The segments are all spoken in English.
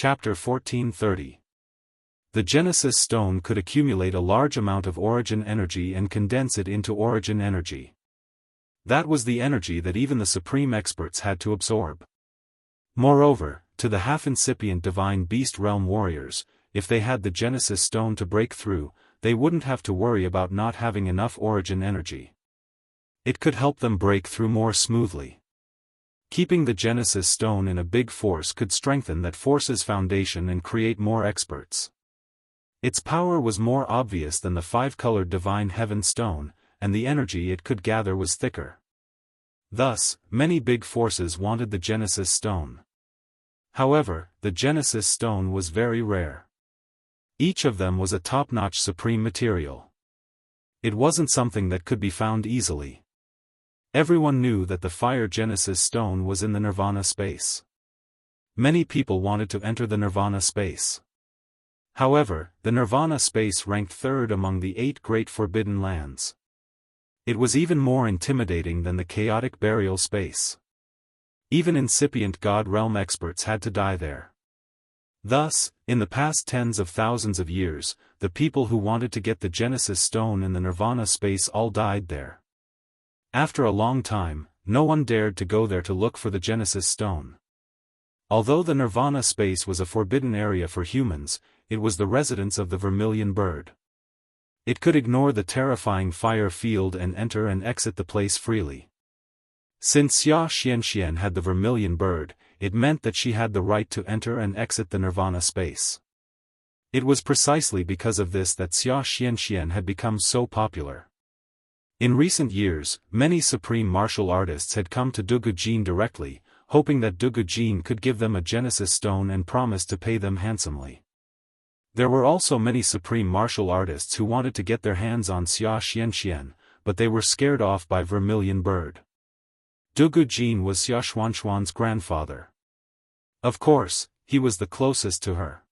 Chapter 1430. The Genesis Stone could accumulate a large amount of origin energy and condense it into origin energy. That was the energy that even the supreme experts had to absorb. Moreover, to the half-incipient divine beast realm warriors, if they had the Genesis Stone to break through, they wouldn't have to worry about not having enough origin energy. It could help them break through more smoothly. Keeping the Genesis Stone in a big force could strengthen that force's foundation and create more experts. Its power was more obvious than the five-colored divine heaven stone, and the energy it could gather was thicker. Thus, many big forces wanted the Genesis Stone. However, the Genesis Stone was very rare. Each of them was a top-notch supreme material. It wasn't something that could be found easily. Everyone knew that the Fire Genesis Stone was in the Nirvana space. Many people wanted to enter the Nirvana space. However, the Nirvana space ranked third among the 8 great forbidden lands. It was even more intimidating than the chaotic burial space. Even incipient God realm experts had to die there. Thus, in the past tens of thousands of years, the people who wanted to get the Genesis Stone in the Nirvana space all died there. After a long time, no one dared to go there to look for the Genesis Stone. Although the Nirvana space was a forbidden area for humans, it was the residence of the vermilion bird. It could ignore the terrifying fire field and enter and exit the place freely. Since Wuxia Xianxia had the vermilion bird, it meant that she had the right to enter and exit the Nirvana space. It was precisely because of this that Wuxia Xianxia had become so popular. In recent years, many supreme martial artists had come to Dugu Jin directly, hoping that Dugu Jin could give them a Genesis Stone and promised to pay them handsomely. There were also many supreme martial artists who wanted to get their hands on Wuxia Xianxia, but they were scared off by Vermilion Bird. Dugu Jin was Wuxia Xianxia's grandfather. Of course, he was the closest to her.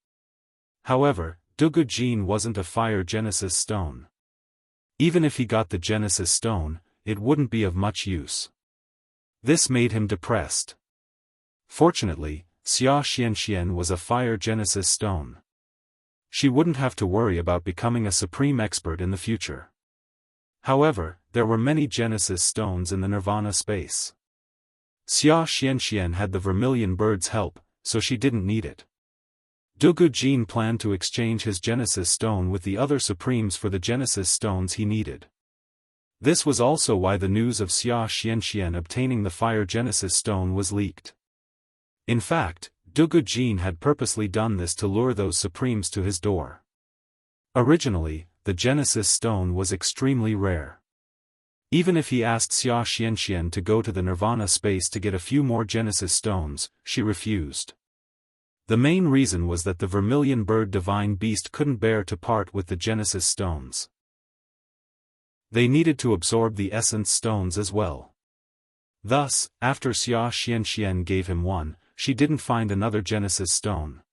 However, Dugu Jin wasn't a Fire Genesis Stone. Even if he got the Genesis Stone, it wouldn't be of much use. This made him depressed. Fortunately, Wuxia Xianxia was a Fire Genesis Stone. She wouldn't have to worry about becoming a supreme expert in the future. However, there were many Genesis Stones in the Nirvana space. Wuxia Xianxia had the vermilion bird's help, so she didn't need it. Dugu Jin planned to exchange his Genesis Stone with the other Supremes for the Genesis Stones he needed. This was also why the news of Wuxia Xianxia obtaining the Fire Genesis Stone was leaked. In fact, Dugu Jin had purposely done this to lure those Supremes to his door. Originally, the Genesis Stone was extremely rare. Even if he asked Wuxia Xianxia to go to the Nirvana space to get a few more Genesis Stones, she refused. The main reason was that the vermilion bird divine beast couldn't bear to part with the Genesis Stones. They needed to absorb the Essence Stones as well. Thus, after Wuxia Xianxia gave him one, she didn't find another Genesis Stone.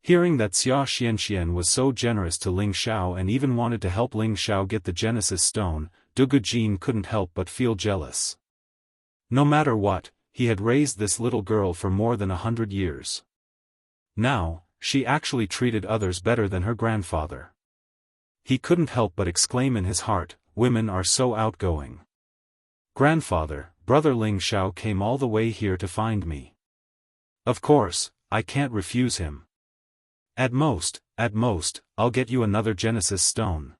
Hearing that Wuxia Xianxia was so generous to Ling Xiao and even wanted to help Ling Xiao get the Genesis Stone, Dugu Jin couldn't help but feel jealous. No matter what, he had raised this little girl for more than 100 years. Now, she actually treated others better than her grandfather. He couldn't help but exclaim in his heart, "Women are so outgoing. Grandfather, brother Ling Xiao came all the way here to find me. Of course, I can't refuse him. At most, I'll get you another Genesis Stone."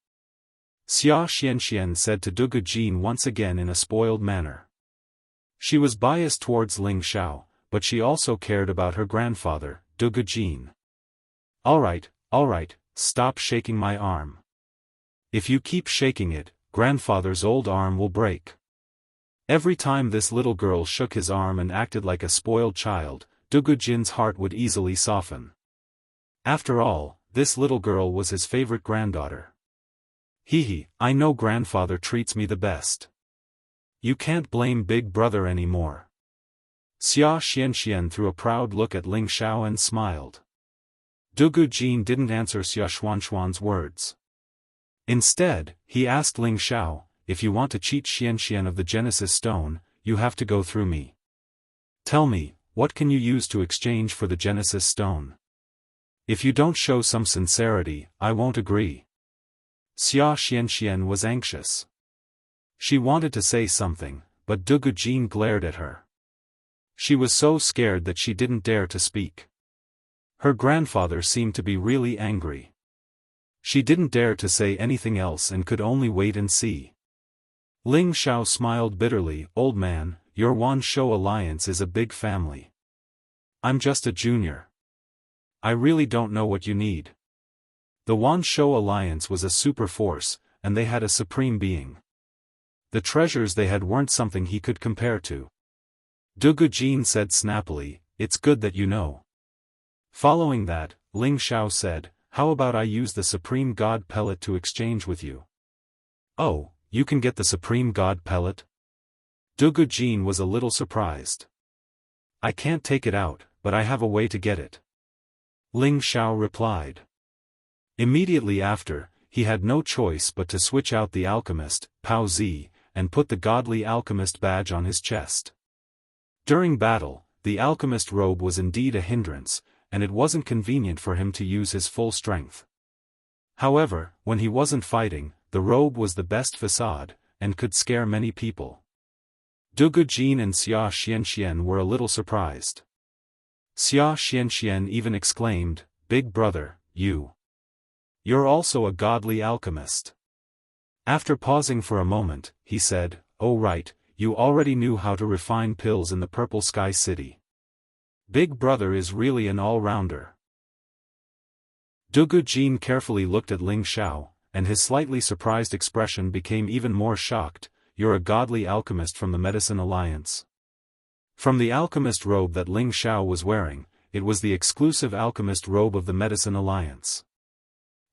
Wuxia Xianxia said to Dugu Jin once again in a spoiled manner. She was biased towards Ling Xiao, but she also cared about her grandfather, Dugu Jin. All right, stop shaking my arm. If you keep shaking it, grandfather's old arm will break. Every time this little girl shook his arm and acted like a spoiled child, Dugu Jin's heart would easily soften. After all, this little girl was his favorite granddaughter. I know grandfather treats me the best. You can't blame big brother anymore. Wuxia Xianxia threw a proud look at Ling Xiao and smiled. Dugu Jin didn't answer Wuxia Xianxia's words. Instead, he asked Ling Xiao, "If you want to cheat Xianxia of the Genesis Stone, you have to go through me. Tell me, what can you use to exchange for the Genesis Stone?" If you don't show some sincerity, I won't agree. Wuxia Xianxia was anxious. She wanted to say something, but Dugu Jin glared at her. She was so scared that she didn't dare to speak. Her grandfather seemed to be really angry. She didn't dare to say anything else and could only wait and see. Ling Xiao smiled bitterly. Old man, your Wanshou alliance is a big family. I'm just a junior. I really don't know what you need. The Wanshou alliance was a super force, and they had a supreme being. The treasures they had weren't something he could compare to. Dugu Jin said snappily, it's good that you know. Following that, Ling Xiao said, how about I use the Supreme God Pellet to exchange with you? Oh, you can get the Supreme God Pellet? Dugu Jin was a little surprised. I can't take it out, but I have a way to get it. Ling Xiao replied. Immediately after, he had no choice but to switch out the alchemist, Pao Zi, and put the godly alchemist badge on his chest. During battle, the alchemist robe was indeed a hindrance, and it wasn't convenient for him to use his full strength. However, when he wasn't fighting, the robe was the best facade, and could scare many people. Dugu Jin and Wuxia Xianxia were a little surprised. Wuxia Xianxia even exclaimed, Big brother, you're also a godly alchemist. After pausing for a moment, he said, oh right, you already knew how to refine pills in the Purple Sky City. Big brother is really an all-rounder. Dugu Jin carefully looked at Ling Xiao, and his slightly surprised expression became even more shocked. You're a godly alchemist from the Medicine Alliance. From the alchemist robe that Ling Xiao was wearing, it was the exclusive alchemist robe of the Medicine Alliance.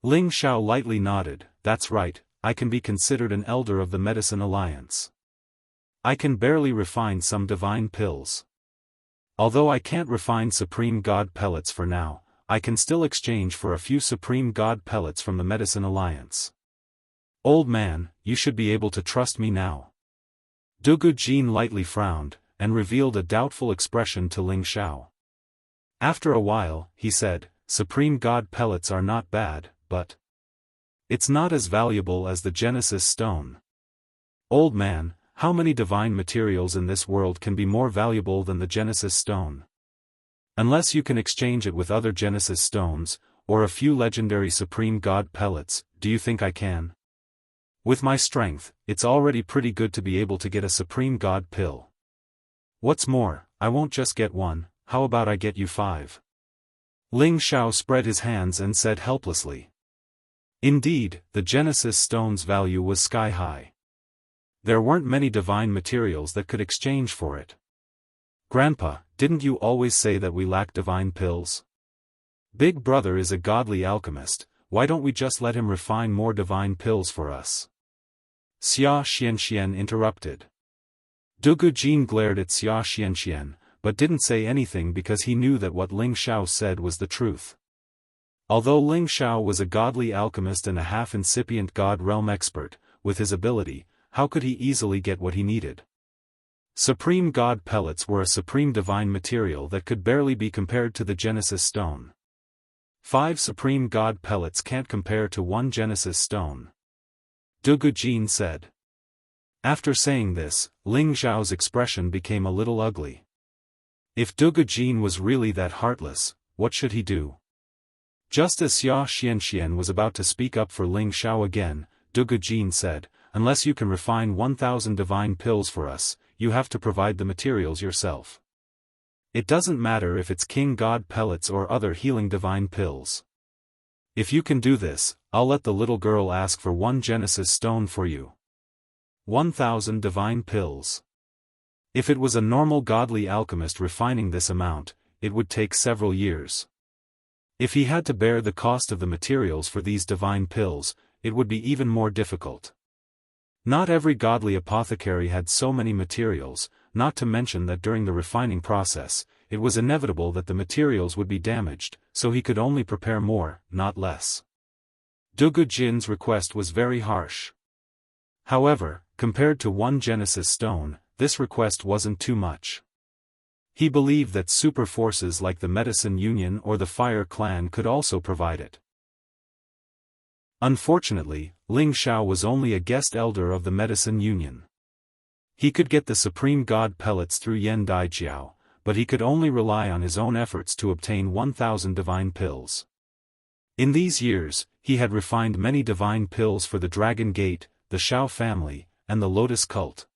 Ling Xiao lightly nodded, that's right, I can be considered an elder of the Medicine Alliance. I can barely refine some divine pills. Although I can't refine Supreme God Pellets for now, I can still exchange for a few Supreme God Pellets from the Medicine Alliance. Old man, you should be able to trust me now. Dugu Jin lightly frowned, and revealed a doubtful expression to Ling Xiao. After a while, he said, Supreme God Pellets are not bad, but it's not as valuable as the Genesis Stone. Old man, how many divine materials in this world can be more valuable than the Genesis Stone? Unless you can exchange it with other Genesis Stones, or a few legendary Supreme God Pellets, do you think I can? With my strength, it's already pretty good to be able to get a Supreme God Pill. What's more, I won't just get one, how about I get you 5? Ling Xiao spread his hands and said helplessly. Indeed, the Genesis Stone's value was sky-high. There weren't many divine materials that could exchange for it. Grandpa, didn't you always say that we lack divine pills? Big brother is a godly alchemist, why don't we just let him refine more divine pills for us? Wuxia Xianxia interrupted. Dugu Jin glared at Wuxia Xianxia, but didn't say anything because he knew that what Ling Xiao said was the truth. Although Ling Xiao was a godly alchemist and a half-incipient god realm expert, with his ability, how could he easily get what he needed? Supreme God Pellets were a supreme divine material that could barely be compared to the Genesis Stone. 5 Supreme God Pellets can't compare to 1 Genesis Stone. Dugu Jin said. After saying this, Ling Xiao's expression became a little ugly. If Dugu Jin was really that heartless, what should he do? Just as Wuxia Xianxia was about to speak up for Ling Xiao again, Dugu Jin said, unless you can refine 1,000 divine pills for us, you have to provide the materials yourself. It doesn't matter if it's King God Pellets or other healing divine pills. If you can do this, I'll let the little girl ask for 1 Genesis Stone for you. 1,000 divine pills. If it was a normal godly alchemist refining this amount, it would take several years. If he had to bear the cost of the materials for these divine pills, it would be even more difficult. Not every godly apothecary had so many materials, not to mention that during the refining process, it was inevitable that the materials would be damaged, so he could only prepare more, not less. Dugu Jin's request was very harsh. However, compared to 1 Genesis Stone, this request wasn't too much. He believed that super forces like the Medicine Union or the Fire Clan could also provide it. Unfortunately, Ling Xiao was only a guest elder of the Medicine Union. He could get the Supreme God pellets through Yen Dai Jiao, but he could only rely on his own efforts to obtain 1,000 divine pills. In these years, he had refined many divine pills for the Dragon Gate, the Xiao family, and the Lotus cult.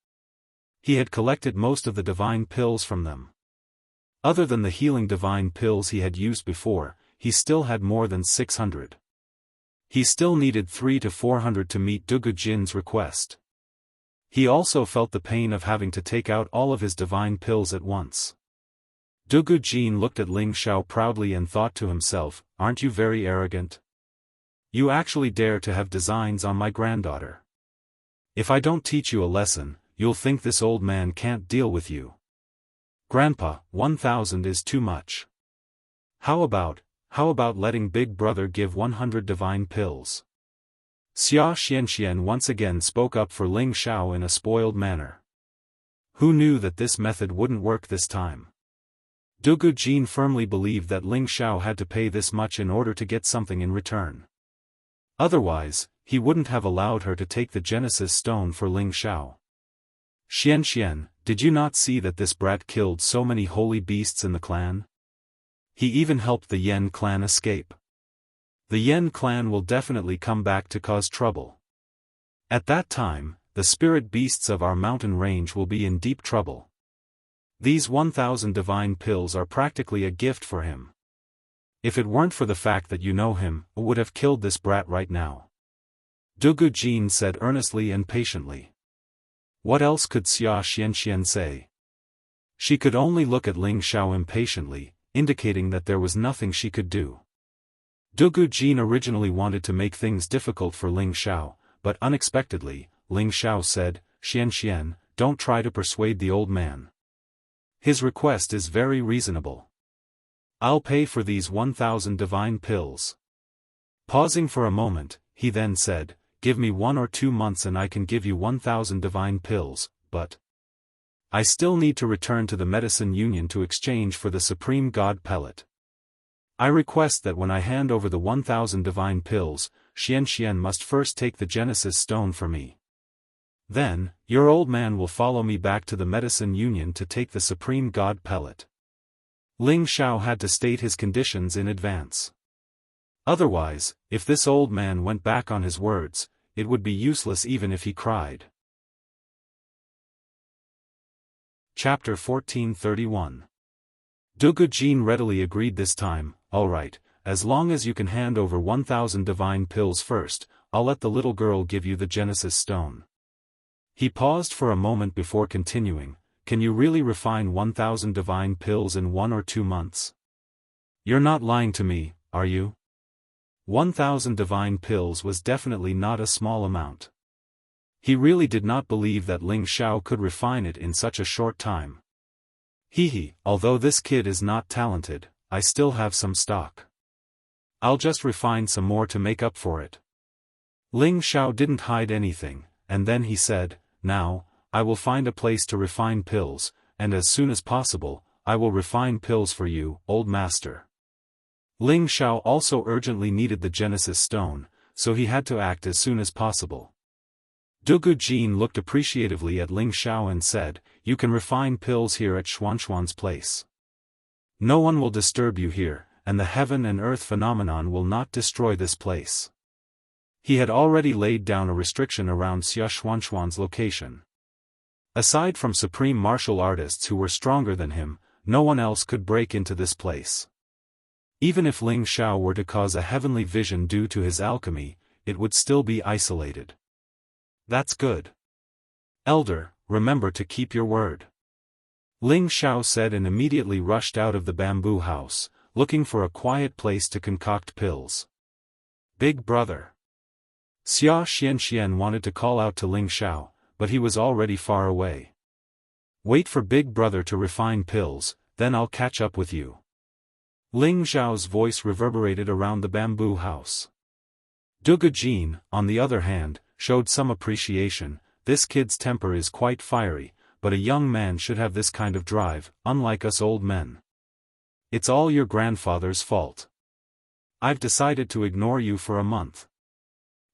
He had collected most of the divine pills from them. Other than the healing divine pills he had used before, he still had more than 600. He still needed 300 to 400 to meet Dugu Jin's request. He also felt the pain of having to take out all of his divine pills at once. Dugu Jin looked at Ling Xiao proudly and thought to himself, "Aren't you very arrogant? You actually dare to have designs on my granddaughter. If I don't teach you a lesson, you'll think this old man can't deal with you. Grandpa, 1,000 is too much. How about letting Big Brother give 100 divine pills?" Wuxia Xianxia once again spoke up for Ling Xiao in a spoiled manner. Who knew that this method wouldn't work this time? Dugu Jin firmly believed that Ling Xiao had to pay this much in order to get something in return. Otherwise, he wouldn't have allowed her to take the Genesis Stone for Ling Xiao. "Xianxian, did you not see that this brat killed so many holy beasts in the clan? He even helped the Yen clan escape. The Yen clan will definitely come back to cause trouble. At that time, the spirit beasts of our mountain range will be in deep trouble. These 1,000 divine pills are practically a gift for him. If it weren't for the fact that you know him, I would have killed this brat right now," Dugu Jin said earnestly and patiently. What else could Wuxia Xianxia say? She could only look at Ling Xiao impatiently, indicating that there was nothing she could do. Dugu Jin originally wanted to make things difficult for Ling Xiao, but unexpectedly, Ling Xiao said, "Xianxian, don't try to persuade the old man. His request is very reasonable. I'll pay for these 1,000 divine pills." Pausing for a moment, he then said, "Give me 1 or 2 months and I can give you 1,000 divine pills, but I still need to return to the Medicine Union to exchange for the Supreme God pellet. I request that when I hand over the 1,000 divine pills, Xianxian must first take the Genesis Stone for me. Then, your old man will follow me back to the Medicine Union to take the Supreme God pellet." Ling Xiao had to state his conditions in advance. Otherwise, if this old man went back on his words, it would be useless even if he cried. Chapter 1431. Dugu Jin readily agreed this time. "All right, as long as you can hand over 1,000 divine pills first, I'll let the little girl give you the Genesis Stone." He paused for a moment before continuing, "Can you really refine 1,000 divine pills in 1 or 2 months? You're not lying to me, are you?" 1,000 divine pills was definitely not a small amount. He really did not believe that Ling Xiao could refine it in such a short time. Although this kid is not talented, I still have some stock. I'll just refine some more to make up for it." Ling Xiao didn't hide anything, and then he said, "Now, I will find a place to refine pills, and as soon as possible, I will refine pills for you, old master." Ling Xiao also urgently needed the Genesis Stone, so he had to act as soon as possible. Dugu Jin looked appreciatively at Ling Xiao and said, "You can refine pills here at Xuanxuan's place. No one will disturb you here, and the heaven and earth phenomenon will not destroy this place." He had already laid down a restriction around Wuxia Xianxia's location. Aside from supreme martial artists who were stronger than him, no one else could break into this place. Even if Ling Xiao were to cause a heavenly vision due to his alchemy, it would still be isolated. "That's good. Elder, remember to keep your word," Ling Xiao said and immediately rushed out of the bamboo house, looking for a quiet place to concoct pills. "Big brother." Wuxia Xianxia wanted to call out to Ling Xiao, but he was already far away. "Wait for Big Brother to refine pills, then I'll catch up with you." Ling Xiao's voice reverberated around the bamboo house. Dugu Jin, on the other hand, showed some appreciation. "This kid's temper is quite fiery, but a young man should have this kind of drive, unlike us old men. It's all your grandfather's fault. I've decided to ignore you for a month.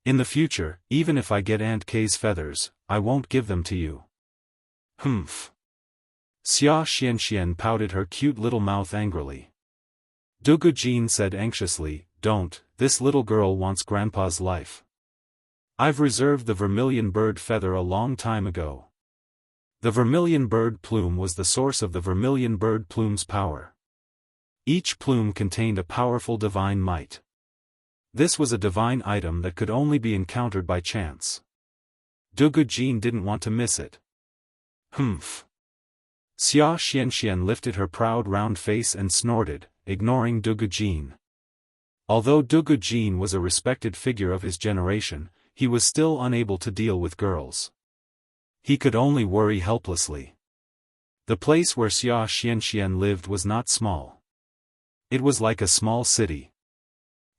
In the future, even if I get Aunt Kay's feathers, I won't give them to you. Humph. Wuxia Xianxia pouted her cute little mouth angrily. Dugujin said anxiously, "Don't, this little girl wants Grandpa's life. I've reserved the vermilion bird feather a long time ago." The vermilion bird plume was the source of the vermilion bird plume's power. Each plume contained a powerful divine might. This was a divine item that could only be encountered by chance. Dugujin didn't want to miss it. Humph. Wuxia Xianxia lifted her proud round face and snorted, ignoring Dugujin. Although Dugujin was a respected figure of his generation, he was still unable to deal with girls. He could only worry helplessly. The place where Wuxia Xianxia lived was not small. It was like a small city.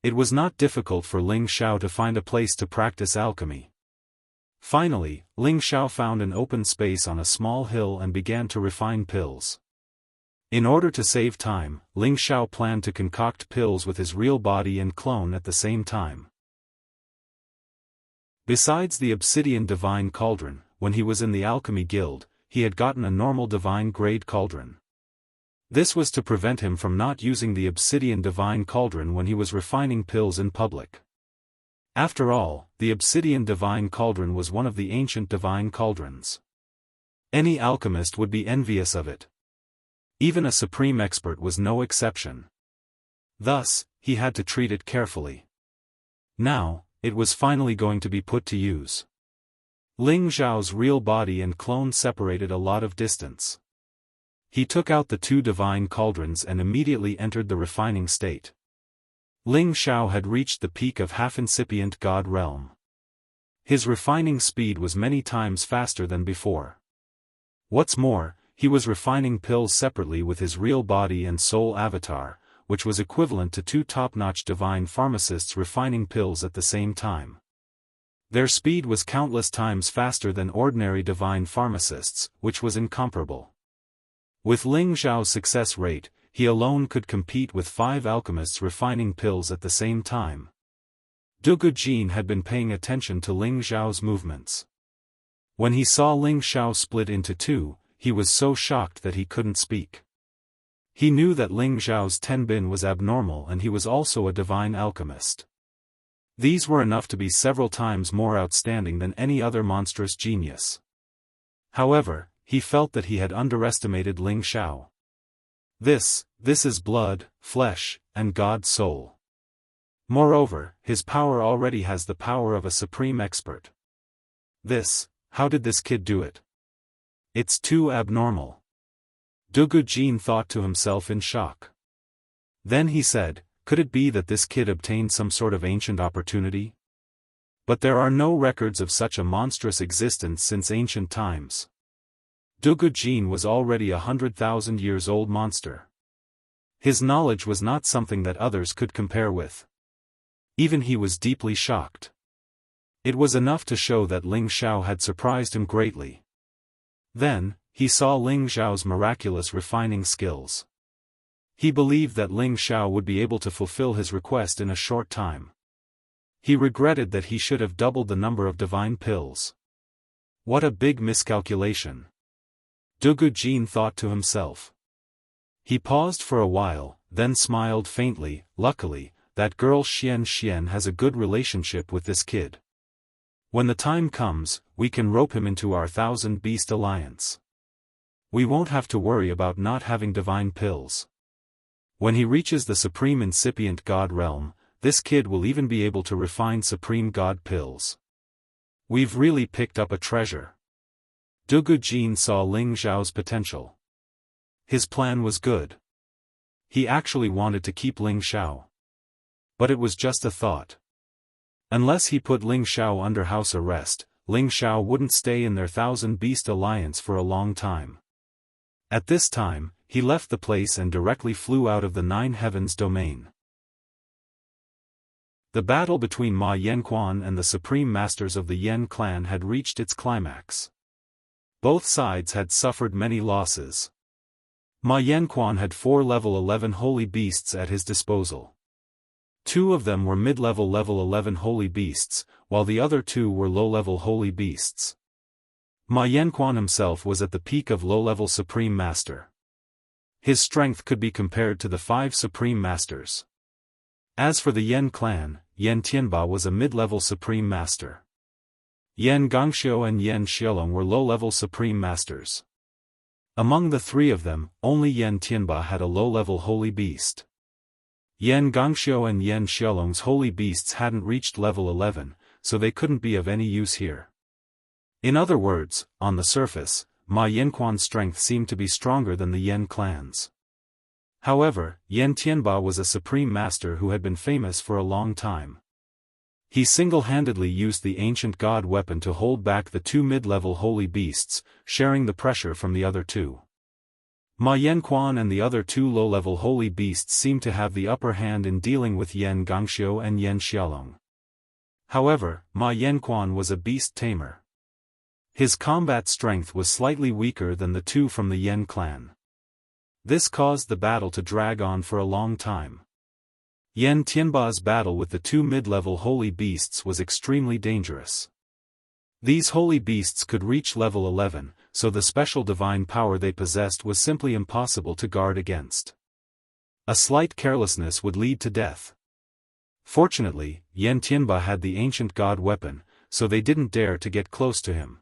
It was not difficult for Ling Xiao to find a place to practice alchemy. Finally, Ling Xiao found an open space on a small hill and began to refine pills. In order to save time, Ling Xiao planned to concoct pills with his real body and clone at the same time. Besides the obsidian divine cauldron, when he was in the alchemy guild, he had gotten a normal divine grade cauldron. This was to prevent him from not using the obsidian divine cauldron when he was refining pills in public. After all, the obsidian divine cauldron was one of the ancient divine cauldrons. Any alchemist would be envious of it. Even a supreme expert was no exception. Thus, he had to treat it carefully. Now, it was finally going to be put to use. Ling Xiao's real body and clone separated a lot of distance. He took out the two divine cauldrons and immediately entered the refining state. Ling Xiao had reached the peak of half-incipient god realm. His refining speed was many times faster than before. What's more, he was refining pills separately with his real body and soul avatar, which was equivalent to two top-notch divine pharmacists refining pills at the same time. Their speed was countless times faster than ordinary divine pharmacists, which was incomparable. With Ling Xiao's success rate, he alone could compete with 5 alchemists refining pills at the same time. Dugujin had been paying attention to Ling Xiao's movements. When he saw Ling Xiao split into 2, he was so shocked that he couldn't speak. He knew that Ling Xiao's tenbin was abnormal and he was also a divine alchemist. These were enough to be several times more outstanding than any other monstrous genius. However, he felt that he had underestimated Ling Xiao. This is blood, flesh, and God's soul. Moreover, his power already has the power of a supreme expert. How did this kid do it? It's too abnormal. Dugujin thought to himself in shock. Then he said, could it be that this kid obtained some sort of ancient opportunity? But there are no records of such a monstrous existence since ancient times. Dugujin was already 100,000 years old monster. His knowledge was not something that others could compare with. Even he was deeply shocked. It was enough to show that Ling Xiao had surprised him greatly. Then, he saw Ling Xiao's miraculous refining skills. He believed that Ling Xiao would be able to fulfill his request in a short time. He regretted that he should have doubled the number of divine pills. What a big miscalculation. Dugujin thought to himself. He paused for a while, then smiled faintly. Luckily, that girl Xian has a good relationship with this kid. When the time comes, we can rope him into our 1,000-beast alliance. We won't have to worry about not having divine pills. When he reaches the supreme incipient god realm, this kid will even be able to refine supreme god pills. We've really picked up a treasure. Dugujin saw Ling Xiao's potential. His plan was good. He actually wanted to keep Ling Xiao. But it was just a thought. Unless he put Ling Xiao under house arrest, Ling Xiao wouldn't stay in their 1,000-beast alliance for a long time. At this time, he left the place and directly flew out of the 9 Heavens domain. The battle between Ma Yanquan and the supreme masters of the Yan clan had reached its climax. Both sides had suffered many losses. Ma Yanquan had 4 level 11 holy beasts at his disposal. 2 of them were mid-level level 11 holy beasts, while the other 2 were low-level holy beasts. Ma Yanquan himself was at the peak of low-level Supreme Master. His strength could be compared to the 5 Supreme Masters. As for the Yan clan, Yan Tianba was a mid-level Supreme Master. Yan Gongxiu and Yan Xiaolong were low-level Supreme Masters. Among the 3 of them, only Yan Tianba had a low-level holy beast. Yan Gongxiu and Yan Xiaolong's holy beasts hadn't reached level 11, so they couldn't be of any use here. In other words, on the surface, Ma Yanquan's strength seemed to be stronger than the Yan clans. However, Yan Tianba was a supreme master who had been famous for a long time. He single-handedly used the ancient god weapon to hold back the 2 mid-level holy beasts, sharing the pressure from the other 2. Ma Yanquan and the other 2 low-level holy beasts seemed to have the upper hand in dealing with Yan Gongxiu and Yan Xiaolong. However, Ma Yanquan was a beast tamer. His combat strength was slightly weaker than the 2 from the Yan clan. This caused the battle to drag on for a long time. Yan Tianba's battle with the 2 mid-level holy beasts was extremely dangerous. These holy beasts could reach level 11, so the special divine power they possessed was simply impossible to guard against. A slight carelessness would lead to death. Fortunately, Yan Tianba had the ancient god weapon, so they didn't dare to get close to him.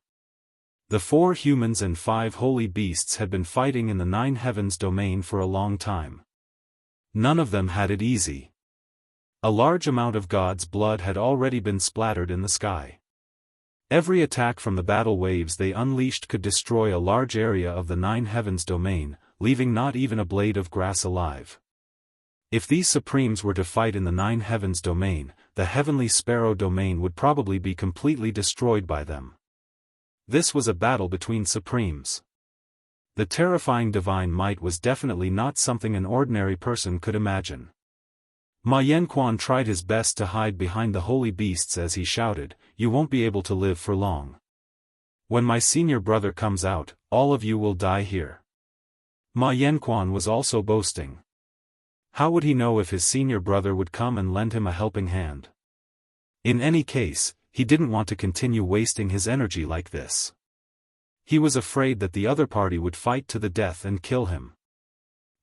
The 4 humans and 5 holy beasts had been fighting in the 9 heavens domain for a long time. None of them had it easy. A large amount of God's blood had already been splattered in the sky. Every attack from the battle waves they unleashed could destroy a large area of the 9 heavens domain, leaving not even a blade of grass alive. If these supremes were to fight in the 9 heavens domain, the heavenly sparrow domain would probably be completely destroyed by them. This was a battle between supremes. The terrifying divine might was definitely not something an ordinary person could imagine. Ma Yanquan tried his best to hide behind the holy beasts as he shouted, "You won't be able to live for long. When my senior brother comes out, all of you will die here." Ma Yanquan was also boasting. How would he know if his senior brother would come and lend him a helping hand? In any case, he didn't want to continue wasting his energy like this. He was afraid that the other party would fight to the death and kill him.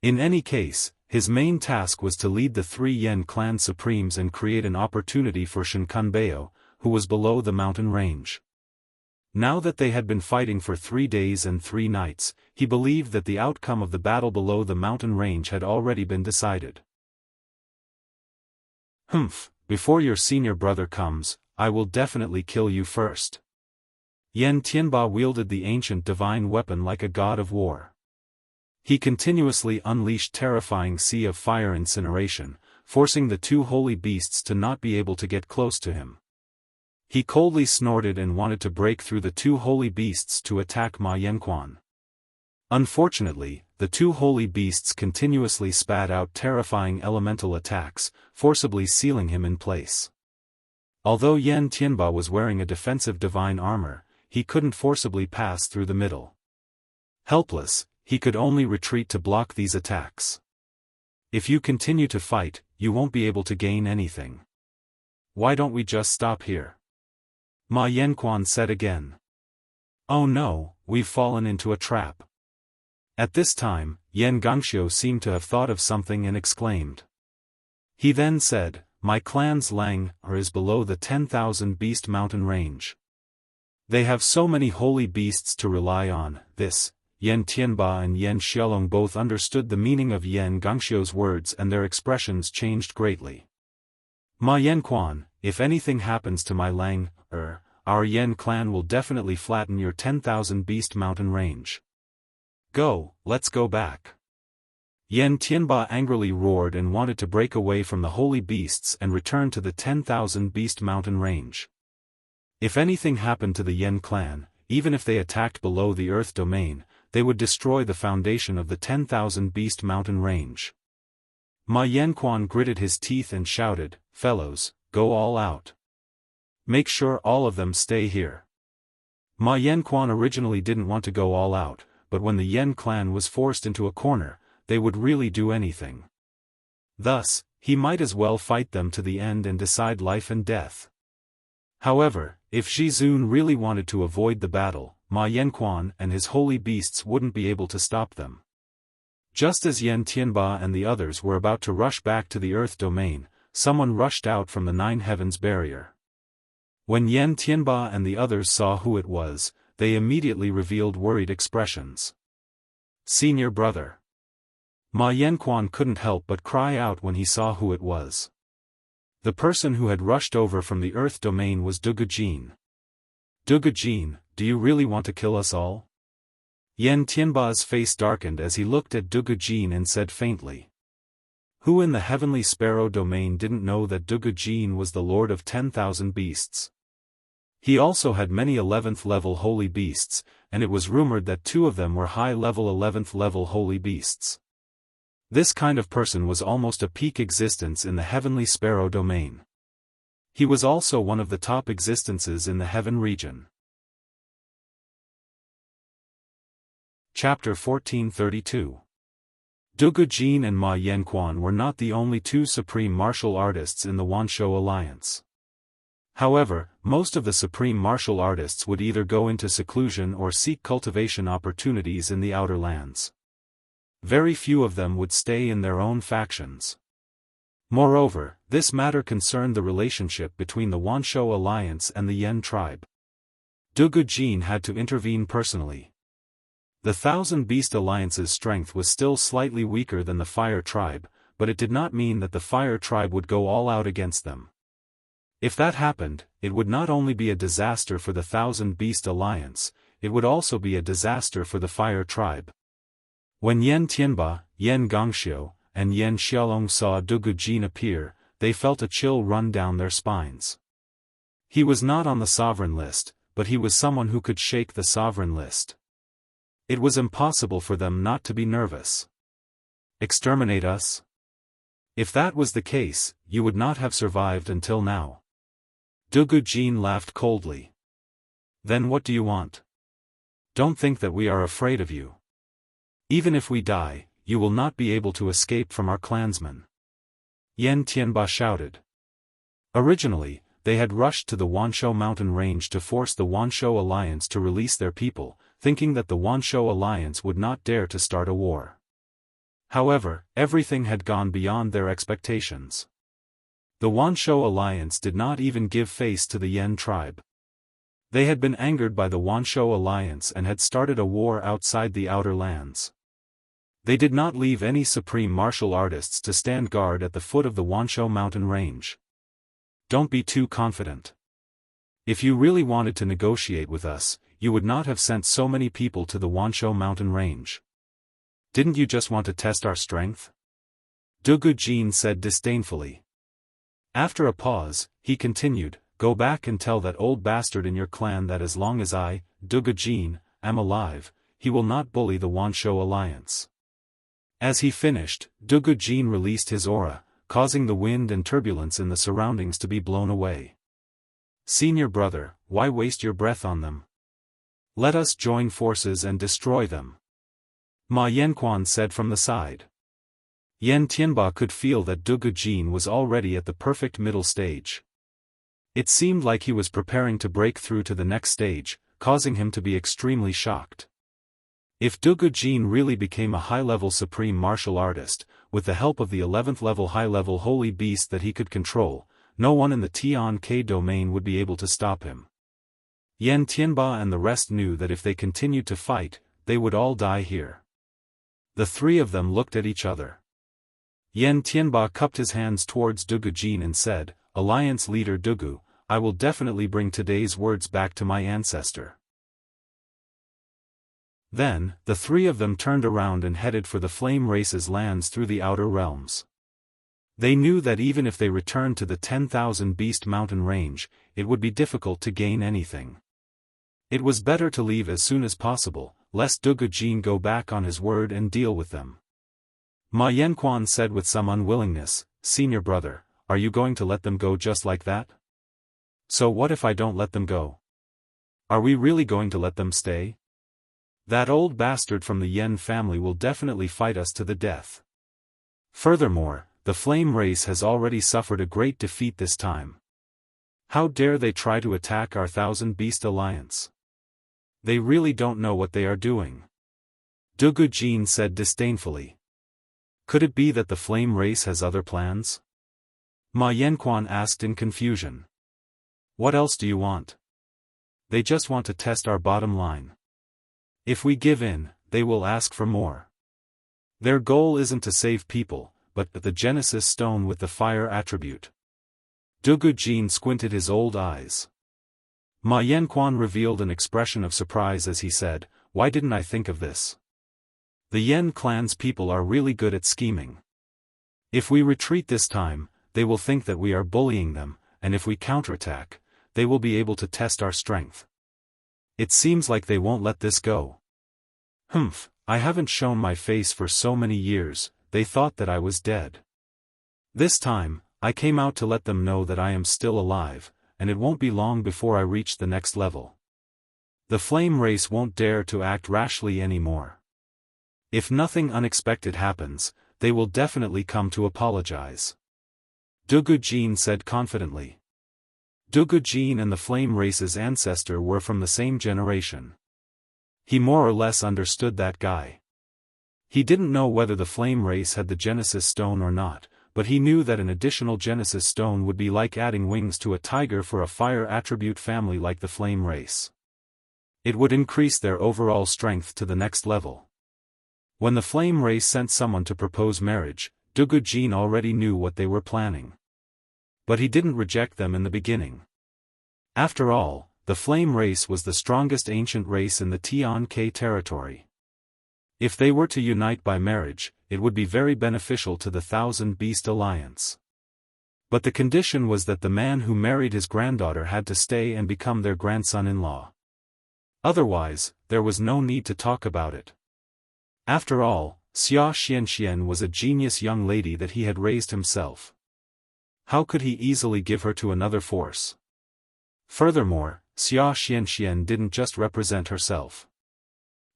In any case, his main task was to lead the 3 Yan clan supremes and create an opportunity for Shinkanbeo, who was below the mountain range. Now that they had been fighting for 3 days and 3 nights, he believed that the outcome of the battle below the mountain range had already been decided. Before your senior brother comes, I will definitely kill you first. Yan Tianba wielded the ancient divine weapon like a god of war. He continuously unleashed terrifying sea of fire incineration, forcing the 2 holy beasts to not be able to get close to him. He coldly snorted and wanted to break through the 2 holy beasts to attack Ma Yanquan. Unfortunately, the 2 holy beasts continuously spat out terrifying elemental attacks, forcibly sealing him in place. Although Yan Tianba was wearing a defensive divine armor, he couldn't forcibly pass through the middle. Helpless, he could only retreat to block these attacks. If you continue to fight, you won't be able to gain anything. Why don't we just stop here? Ma Yanquan said again. Oh no, we've fallen into a trap. At this time, Yan Gongxiu seemed to have thought of something and exclaimed. He then said, my clan's Lang is below the 10,000 beast mountain range. They have so many holy beasts to rely on. This, Yan Tianba and Yan Xiaolong both understood the meaning of Yan Gongxiu's words and their expressions changed greatly. Ma Yanquan, if anything happens to my Lang, our Yan clan will definitely flatten your 10,000 beast mountain range. Go, let's go back. Yan Tianba angrily roared and wanted to break away from the holy beasts and return to the 10,000 beast mountain range. If anything happened to the Yan clan, even if they attacked below the earth domain, they would destroy the foundation of the 10,000 beast mountain range. Ma Yanquan gritted his teeth and shouted, fellows, go all out. Make sure all of them stay here. Ma Yanquan originally didn't want to go all out, but when the Yan clan was forced into a corner, they would really do anything. Thus, he might as well fight them to the end and decide life and death. However, if Zhizun really wanted to avoid the battle, Ma Yanquan and his holy beasts wouldn't be able to stop them. Just as Yan Tianba and the others were about to rush back to the Earth domain, someone rushed out from the Nine Heavens barrier. When Yan Tianba and the others saw who it was, they immediately revealed worried expressions. Senior brother. Ma Yanquan couldn't help but cry out when he saw who it was. The person who had rushed over from the Earth domain was Dugujin. Dugujin, do you really want to kill us all? Yan Tianba's face darkened as he looked at Dugujin and said faintly. Who in the heavenly sparrow domain didn't know that Dugujin was the lord of 10,000 beasts? He also had many 11th level holy beasts, and it was rumored that 2 of them were high-level 11th level holy beasts. This kind of person was almost a peak existence in the heavenly sparrow domain. He was also one of the top existences in the heaven region. Chapter 1432. Dugujin and Ma Yanquan were not the only 2 supreme martial artists in the Wanshou alliance. However, most of the supreme martial artists would either go into seclusion or seek cultivation opportunities in the outer lands. Very few of them would stay in their own factions. Moreover, this matter concerned the relationship between the Wanshou alliance and the Yan tribe. Dugujin had to intervene personally. The Thousand Beast Alliance's strength was still slightly weaker than the Fire tribe, but it did not mean that the Fire tribe would go all out against them. If that happened, it would not only be a disaster for the Thousand Beast Alliance, it would also be a disaster for the Fire tribe. When Yan Tianba, Yan Gongxiu, and Yan Xiaolong saw Dugujin appear, they felt a chill run down their spines. He was not on the sovereign list, but he was someone who could shake the sovereign list. It was impossible for them not to be nervous. Exterminate us? If that was the case, you would not have survived until now. Dugujin laughed coldly. Then what do you want? Don't think that we are afraid of you. Even if we die, you will not be able to escape from our clansmen. Yan Tianba shouted. Originally, they had rushed to the Wanshou mountain range to force the Wanshou alliance to release their people, thinking that the Wanshou alliance would not dare to start a war. However, everything had gone beyond their expectations. The Wanshou alliance did not even give face to the Yan tribe. They had been angered by the Wanshou alliance and had started a war outside the outer lands. They did not leave any supreme martial artists to stand guard at the foot of the Wanshou mountain range. Don't be too confident. If you really wanted to negotiate with us, you would not have sent so many people to the Wanshou mountain range. Didn't you just want to test our strength? Dugujin said disdainfully. After a pause, he continued, Go back and tell that old bastard in your clan that as long as I, Dugujin, am alive, he will not bully the Wanshou alliance. As he finished, Dugujin released his aura, causing the wind and turbulence in the surroundings to be blown away. Senior brother, why waste your breath on them? Let us join forces and destroy them. Ma Yanquan said from the side. Yan Tianba could feel that Dugujin was already at the perfect middle stage. It seemed like he was preparing to break through to the next stage, causing him to be extremely shocked. If Dugujin really became a high-level supreme martial artist, with the help of the 11th level high-level holy beast that he could control, no one in the Tian K domain would be able to stop him. Yan Tianba and the rest knew that if they continued to fight, they would all die here. The 3 of them looked at each other. Yan Tianba cupped his hands towards Dugujin and said, Alliance leader Dugu, I will definitely bring today's words back to my ancestor. Then, the 3 of them turned around and headed for the Flame Race's lands through the outer realms. They knew that even if they returned to the 10,000 Beast Mountain range, it would be difficult to gain anything. It was better to leave as soon as possible, lest Dugujin go back on his word and deal with them. Ma Yanquan said with some unwillingness, Senior brother, are you going to let them go just like that? So what if I don't let them go? Are we really going to let them stay? That old bastard from the Yen family will definitely fight us to the death. Furthermore, the flame race has already suffered a great defeat this time. How dare they try to attack our Thousand Beast Alliance? They really don't know what they are doing. Dugu Jin said disdainfully. Could it be that the flame race has other plans? Ma Yanquan asked in confusion. What else do you want? They just want to test our bottom line. If we give in, they will ask for more. Their goal isn't to save people, but the Genesis Stone with the fire attribute. Dugu Jin squinted his old eyes. Ma Yanquan revealed an expression of surprise as he said, why didn't I think of this? The Yen clan's people are really good at scheming. If we retreat this time, they will think that we are bullying them, and if we counterattack, they will be able to test our strength. It seems like they won't let this go. Humph, I haven't shown my face for so many years, they thought that I was dead. This time, I came out to let them know that I am still alive, and it won't be long before I reach the next level. The flame race won't dare to act rashly anymore. If nothing unexpected happens, they will definitely come to apologize. Dugu Jin said confidently. Dugu Jin and the flame race's ancestor were from the same generation. He more or less understood that guy. He didn't know whether the flame race had the Genesis Stone or not, but he knew that an additional Genesis Stone would be like adding wings to a tiger for a fire attribute family like the flame race. It would increase their overall strength to the next level. When the flame race sent someone to propose marriage, Dugu Jin already knew what they were planning. But he didn't reject them in the beginning. After all, the flame race was the strongest ancient race in the Tian-Ke territory. If they were to unite by marriage, it would be very beneficial to the Thousand Beast Alliance. But the condition was that the man who married his granddaughter had to stay and become their grandson-in-law. Otherwise, there was no need to talk about it. After all, Wuxia Xianxia was a genius young lady that he had raised himself. How could he easily give her to another force? Furthermore, Wuxia Xianxia didn't just represent herself.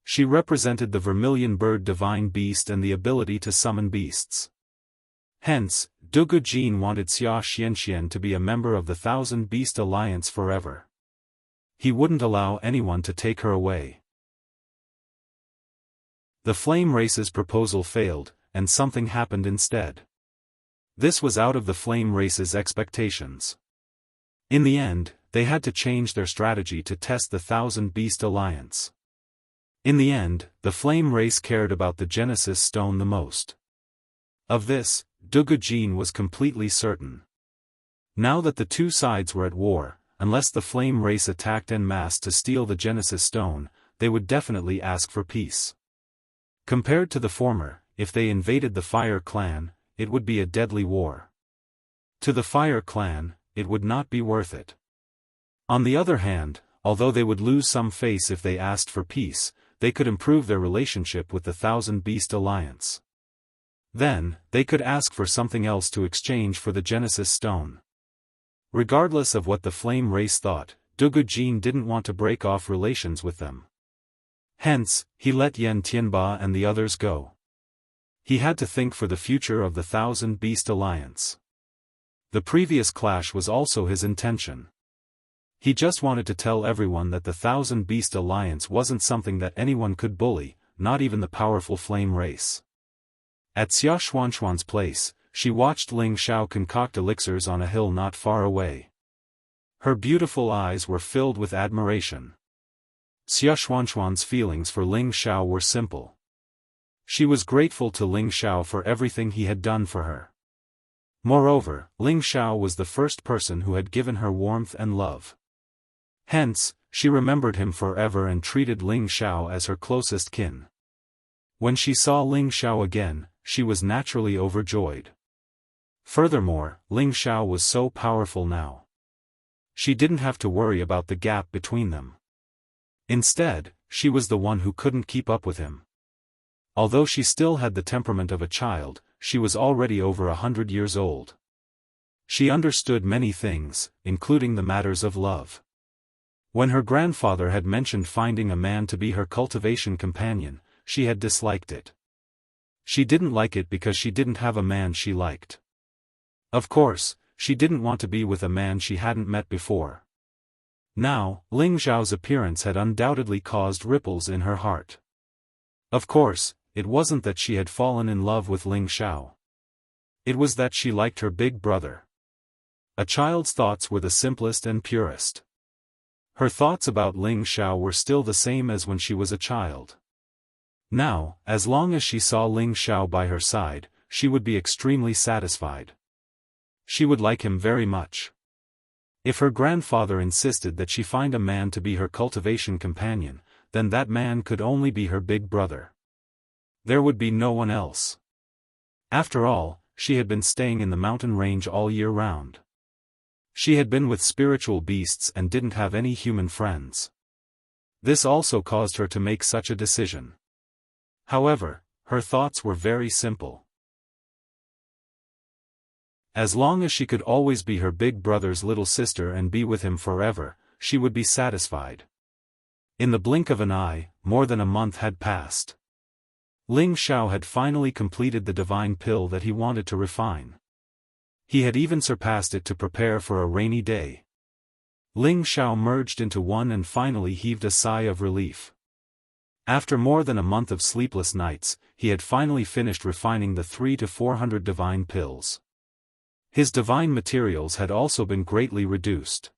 She represented the vermilion bird divine beast and the ability to summon beasts. Hence, Dugu Jin wanted Wuxia Xianxia to be a member of the Thousand Beast Alliance forever. He wouldn't allow anyone to take her away. The flame race's proposal failed, and something happened instead. This was out of the flame race's expectations. In the end, they had to change their strategy to test the Thousand Beast Alliance. In the end, the flame race cared about the Genesis Stone the most. Of this, Dugu Jin was completely certain. Now that the two sides were at war, unless the flame race attacked en masse to steal the Genesis Stone, they would definitely ask for peace. Compared to the former, if they invaded the Fire Clan, it would be a deadly war. To the Fire Clan, it would not be worth it. On the other hand, although they would lose some face if they asked for peace, they could improve their relationship with the Thousand Beast Alliance. Then, they could ask for something else to exchange for the Genesis Stone. Regardless of what the flame race thought, Dugu Jin didn't want to break off relations with them. Hence, he let Yan Tianba and the others go. He had to think for the future of the Thousand Beast Alliance. The previous clash was also his intention. He just wanted to tell everyone that the Thousand Beast Alliance wasn't something that anyone could bully, not even the powerful flame race. At Xia Xuanxuan's place, she watched Ling Xiao concoct elixirs on a hill not far away. Her beautiful eyes were filled with admiration. Xia Xuanxuan's feelings for Ling Xiao were simple. She was grateful to Ling Xiao for everything he had done for her. Moreover, Ling Xiao was the first person who had given her warmth and love. Hence, she remembered him forever and treated Ling Xiao as her closest kin. When she saw Ling Xiao again, she was naturally overjoyed. Furthermore, Ling Xiao was so powerful now. She didn't have to worry about the gap between them. Instead, she was the one who couldn't keep up with him. Although she still had the temperament of a child, she was already over 100 years old. She understood many things, including the matters of love. When her grandfather had mentioned finding a man to be her cultivation companion, she had disliked it. She didn't like it because she didn't have a man she liked. Of course, she didn't want to be with a man she hadn't met before. Now, Ling Xiao's appearance had undoubtedly caused ripples in her heart. Of course, it wasn't that she had fallen in love with Ling Xiao. It was that she liked her big brother. A child's thoughts were the simplest and purest. Her thoughts about Ling Xiao were still the same as when she was a child. Now, as long as she saw Ling Xiao by her side, she would be extremely satisfied. She would like him very much. If her grandfather insisted that she find a man to be her cultivation companion, then that man could only be her big brother. There would be no one else. After all, she had been staying in the mountain range all year round. She had been with spiritual beasts and didn't have any human friends. This also caused her to make such a decision. However, her thoughts were very simple. As long as she could always be her big brother's little sister and be with him forever, she would be satisfied. In the blink of an eye, more than a month had passed. Ling Xiao had finally completed the divine pill that he wanted to refine. He had even surpassed it to prepare for a rainy day. Ling Xiao merged into one and finally heaved a sigh of relief. After more than a month of sleepless nights, he had finally finished refining the 300 to 400 divine pills. His divine materials had also been greatly reduced.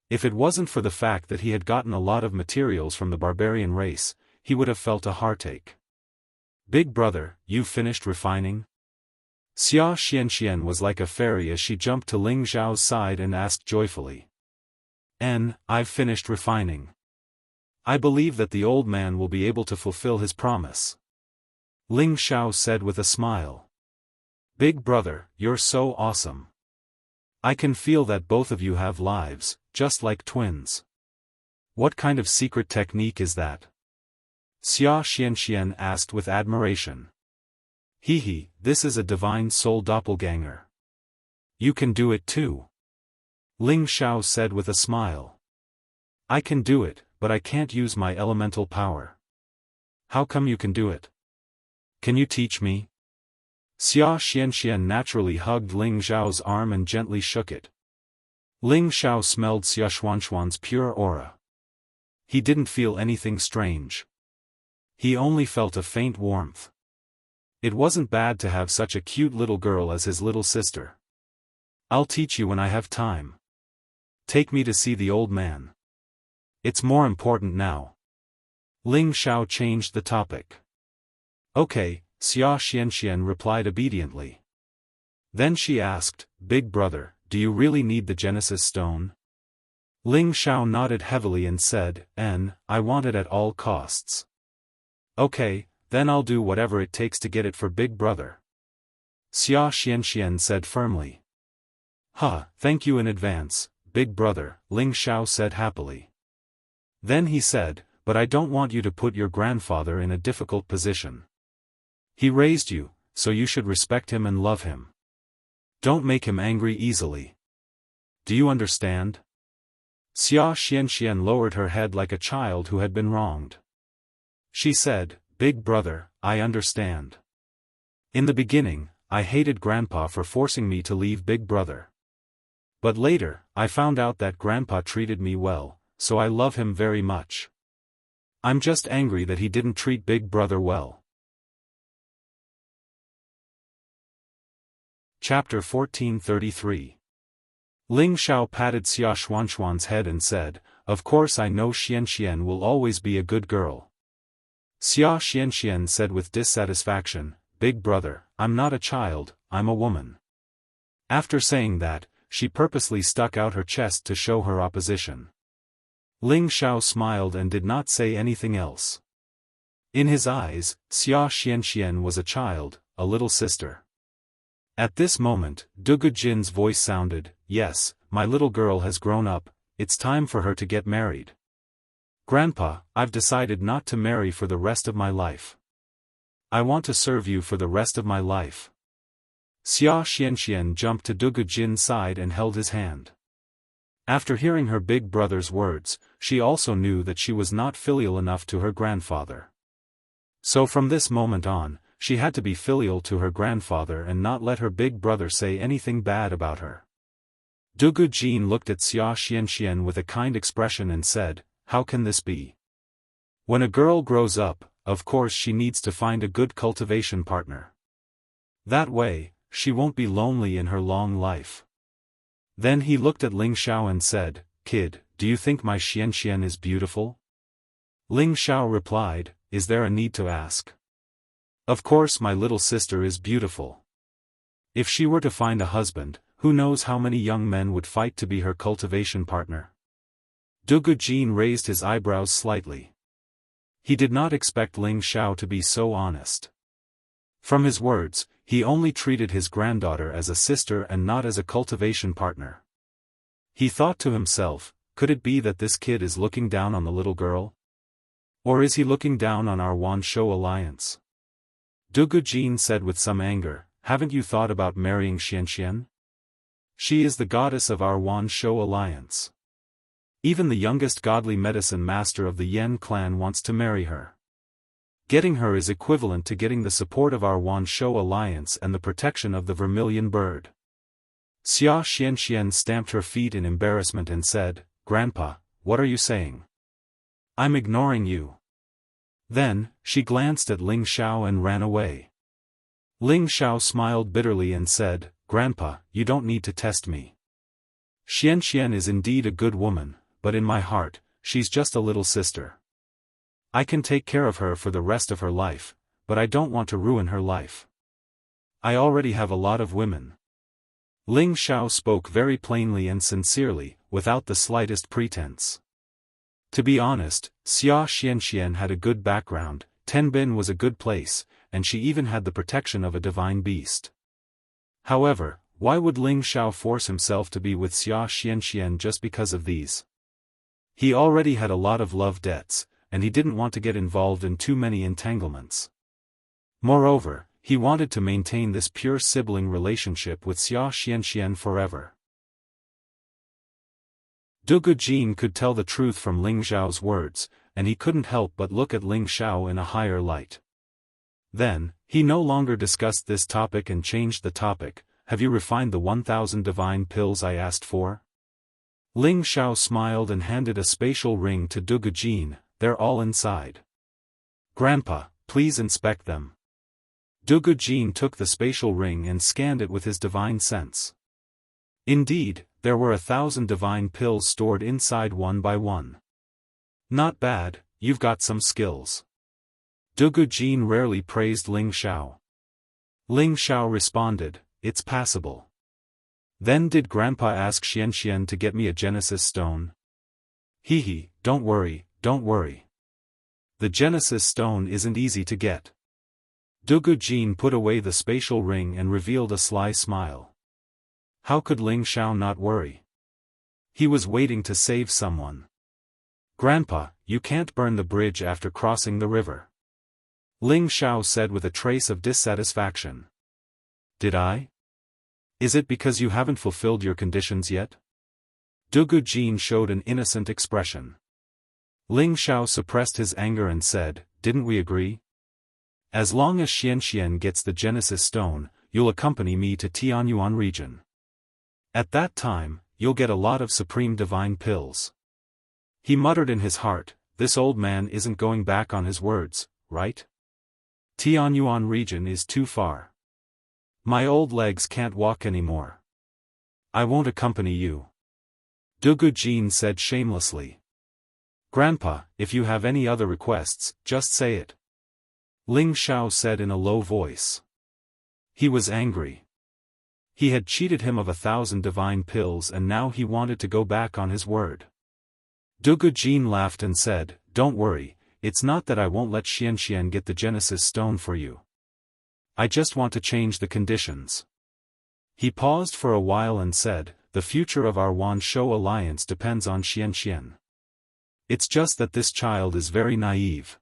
If it wasn't for the fact that he had gotten a lot of materials from the barbarian race, he would have felt a heartache. Big brother, you've finished refining? Wuxia Xianxia was like a fairy as she jumped to Ling Xiao's side and asked joyfully. I've finished refining. I believe that the old man will be able to fulfill his promise. Ling Xiao said with a smile. Big brother, you're so awesome. I can feel that both of you have lives, just like twins. What kind of secret technique is that? Wuxia Xianxia asked with admiration. Hehe, this is a divine soul doppelganger. You can do it too. Ling Xiao said with a smile. I can do it, but I can't use my elemental power. How come you can do it? Can you teach me? Wuxia Xianxia naturally hugged Ling Xiao's arm and gently shook it. Ling Xiao smelled Wuxia Xianxia's pure aura. He didn't feel anything strange. He only felt a faint warmth. It wasn't bad to have such a cute little girl as his little sister. I'll teach you when I have time. Take me to see the old man. It's more important now. Ling Xiao changed the topic. Okay, Wuxia Xianxia replied obediently. Then she asked, Big brother, do you really need the Genesis stone? Ling Xiao nodded heavily and said, I want it at all costs. Okay, then I'll do whatever it takes to get it for big brother. Wuxia Xianxia said firmly. Thank you in advance, big brother, Ling Xiao said happily. Then he said, but I don't want you to put your grandfather in a difficult position. He raised you, so you should respect him and love him. Don't make him angry easily. Do you understand? Wuxia Xianxia lowered her head like a child who had been wronged. She said, Big brother, I understand. In the beginning, I hated Grandpa for forcing me to leave Big brother. But later, I found out that Grandpa treated me well, so I love him very much. I'm just angry that he didn't treat Big brother well. Chapter 1433. Ling Xiao patted Wuxia Xianxia's head and said, Of course I know Xianxian will always be a good girl. Wuxia Xianxia said with dissatisfaction, Big brother, I'm not a child, I'm a woman. After saying that, she purposely stuck out her chest to show her opposition. Ling Xiao smiled and did not say anything else. In his eyes, Wuxia Xianxia was a child, a little sister. At this moment, Dugu Jin's voice sounded, Yes, my little girl has grown up, it's time for her to get married. Grandpa, I've decided not to marry for the rest of my life. I want to serve you for the rest of my life. Wuxia Xianxia jumped to Dugu Jin's side and held his hand. After hearing her big brother's words, she also knew that she was not filial enough to her grandfather. So from this moment on, she had to be filial to her grandfather and not let her big brother say anything bad about her. Dugu Jin looked at Wuxia Xianxia with a kind expression and said, "How can this be? When a girl grows up, of course she needs to find a good cultivation partner. That way, she won't be lonely in her long life." Then he looked at Ling Xiao and said, "Kid, do you think my Xianxian is beautiful?" Ling Xiao replied, "Is there a need to ask? Of course my little sister is beautiful. If she were to find a husband, who knows how many young men would fight to be her cultivation partner?" Dugu Jin raised his eyebrows slightly. He did not expect Ling Xiao to be so honest. From his words, he only treated his granddaughter as a sister and not as a cultivation partner. He thought to himself, could it be that this kid is looking down on the little girl? Or is he looking down on our Wanshou alliance? Dugu Jin said with some anger, "Haven't you thought about marrying Xianxian? She is the goddess of our Wanshou alliance. Even the youngest godly medicine master of the Yan clan wants to marry her. Getting her is equivalent to getting the support of our Wanshou alliance and the protection of the vermilion bird." Wuxia Xianxia stamped her feet in embarrassment and said, "Grandpa, what are you saying? I'm ignoring you." Then, she glanced at Ling Xiao and ran away. Ling Xiao smiled bitterly and said, "Grandpa, you don't need to test me. Xianxian is indeed a good woman, but in my heart, she's just a little sister. I can take care of her for the rest of her life, but I don't want to ruin her life. I already have a lot of women." Ling Xiao spoke very plainly and sincerely, without the slightest pretense. To be honest, Wuxia Xianxia had a good background, Tenbin was a good place, and she even had the protection of a divine beast. However, why would Ling Xiao force himself to be with Wuxia Xianxia just because of these? He already had a lot of love debts, and he didn't want to get involved in too many entanglements. Moreover, he wanted to maintain this pure sibling relationship with Wuxia Xianxia forever. Dugu Jin could tell the truth from Ling Xiao's words, and he couldn't help but look at Ling Xiao in a higher light. Then, he no longer discussed this topic and changed the topic. "Have you refined the 1,000 divine pills I asked for?" Ling Xiao smiled and handed a spatial ring to Dugu Jin. "They're all inside. Grandpa, please inspect them." Dugu Jin took the spatial ring and scanned it with his divine sense. Indeed, there were 1,000 divine pills stored inside one by one. "Not bad, you've got some skills." Dugu Jin rarely praised Ling Xiao. Ling Xiao responded, "It's passable." "Then did Grandpa ask Xianxian to get me a Genesis stone?" "Hee, don't worry, don't worry. The Genesis stone isn't easy to get." Dugu Jin put away the spatial ring and revealed a sly smile. How could Ling Xiao not worry? He was waiting to save someone. "Grandpa, you can't burn the bridge after crossing the river," Ling Xiao said with a trace of dissatisfaction. "Did I? Is it because you haven't fulfilled your conditions yet?" Dugu Jin showed an innocent expression. Ling Xiao suppressed his anger and said, "Didn't we agree? As long as Xianxian gets the Genesis stone, you'll accompany me to Tianyuan region. At that time, you'll get a lot of supreme divine pills." He muttered in his heart, "This old man isn't going back on his words, right? Tianyuan region is too far. My old legs can't walk anymore. I won't accompany you." Dugu Jin said shamelessly. "Grandpa, if you have any other requests, just say it," Ling Xiao said in a low voice. He was angry. He had cheated him of 1,000 divine pills and now he wanted to go back on his word. Dugu Jin laughed and said, "Don't worry, it's not that I won't let Xianxian get the Genesis stone for you. I just want to change the conditions." He paused for a while and said, "The future of our Wanshou alliance depends on Xianxian. It's just that this child is very naive.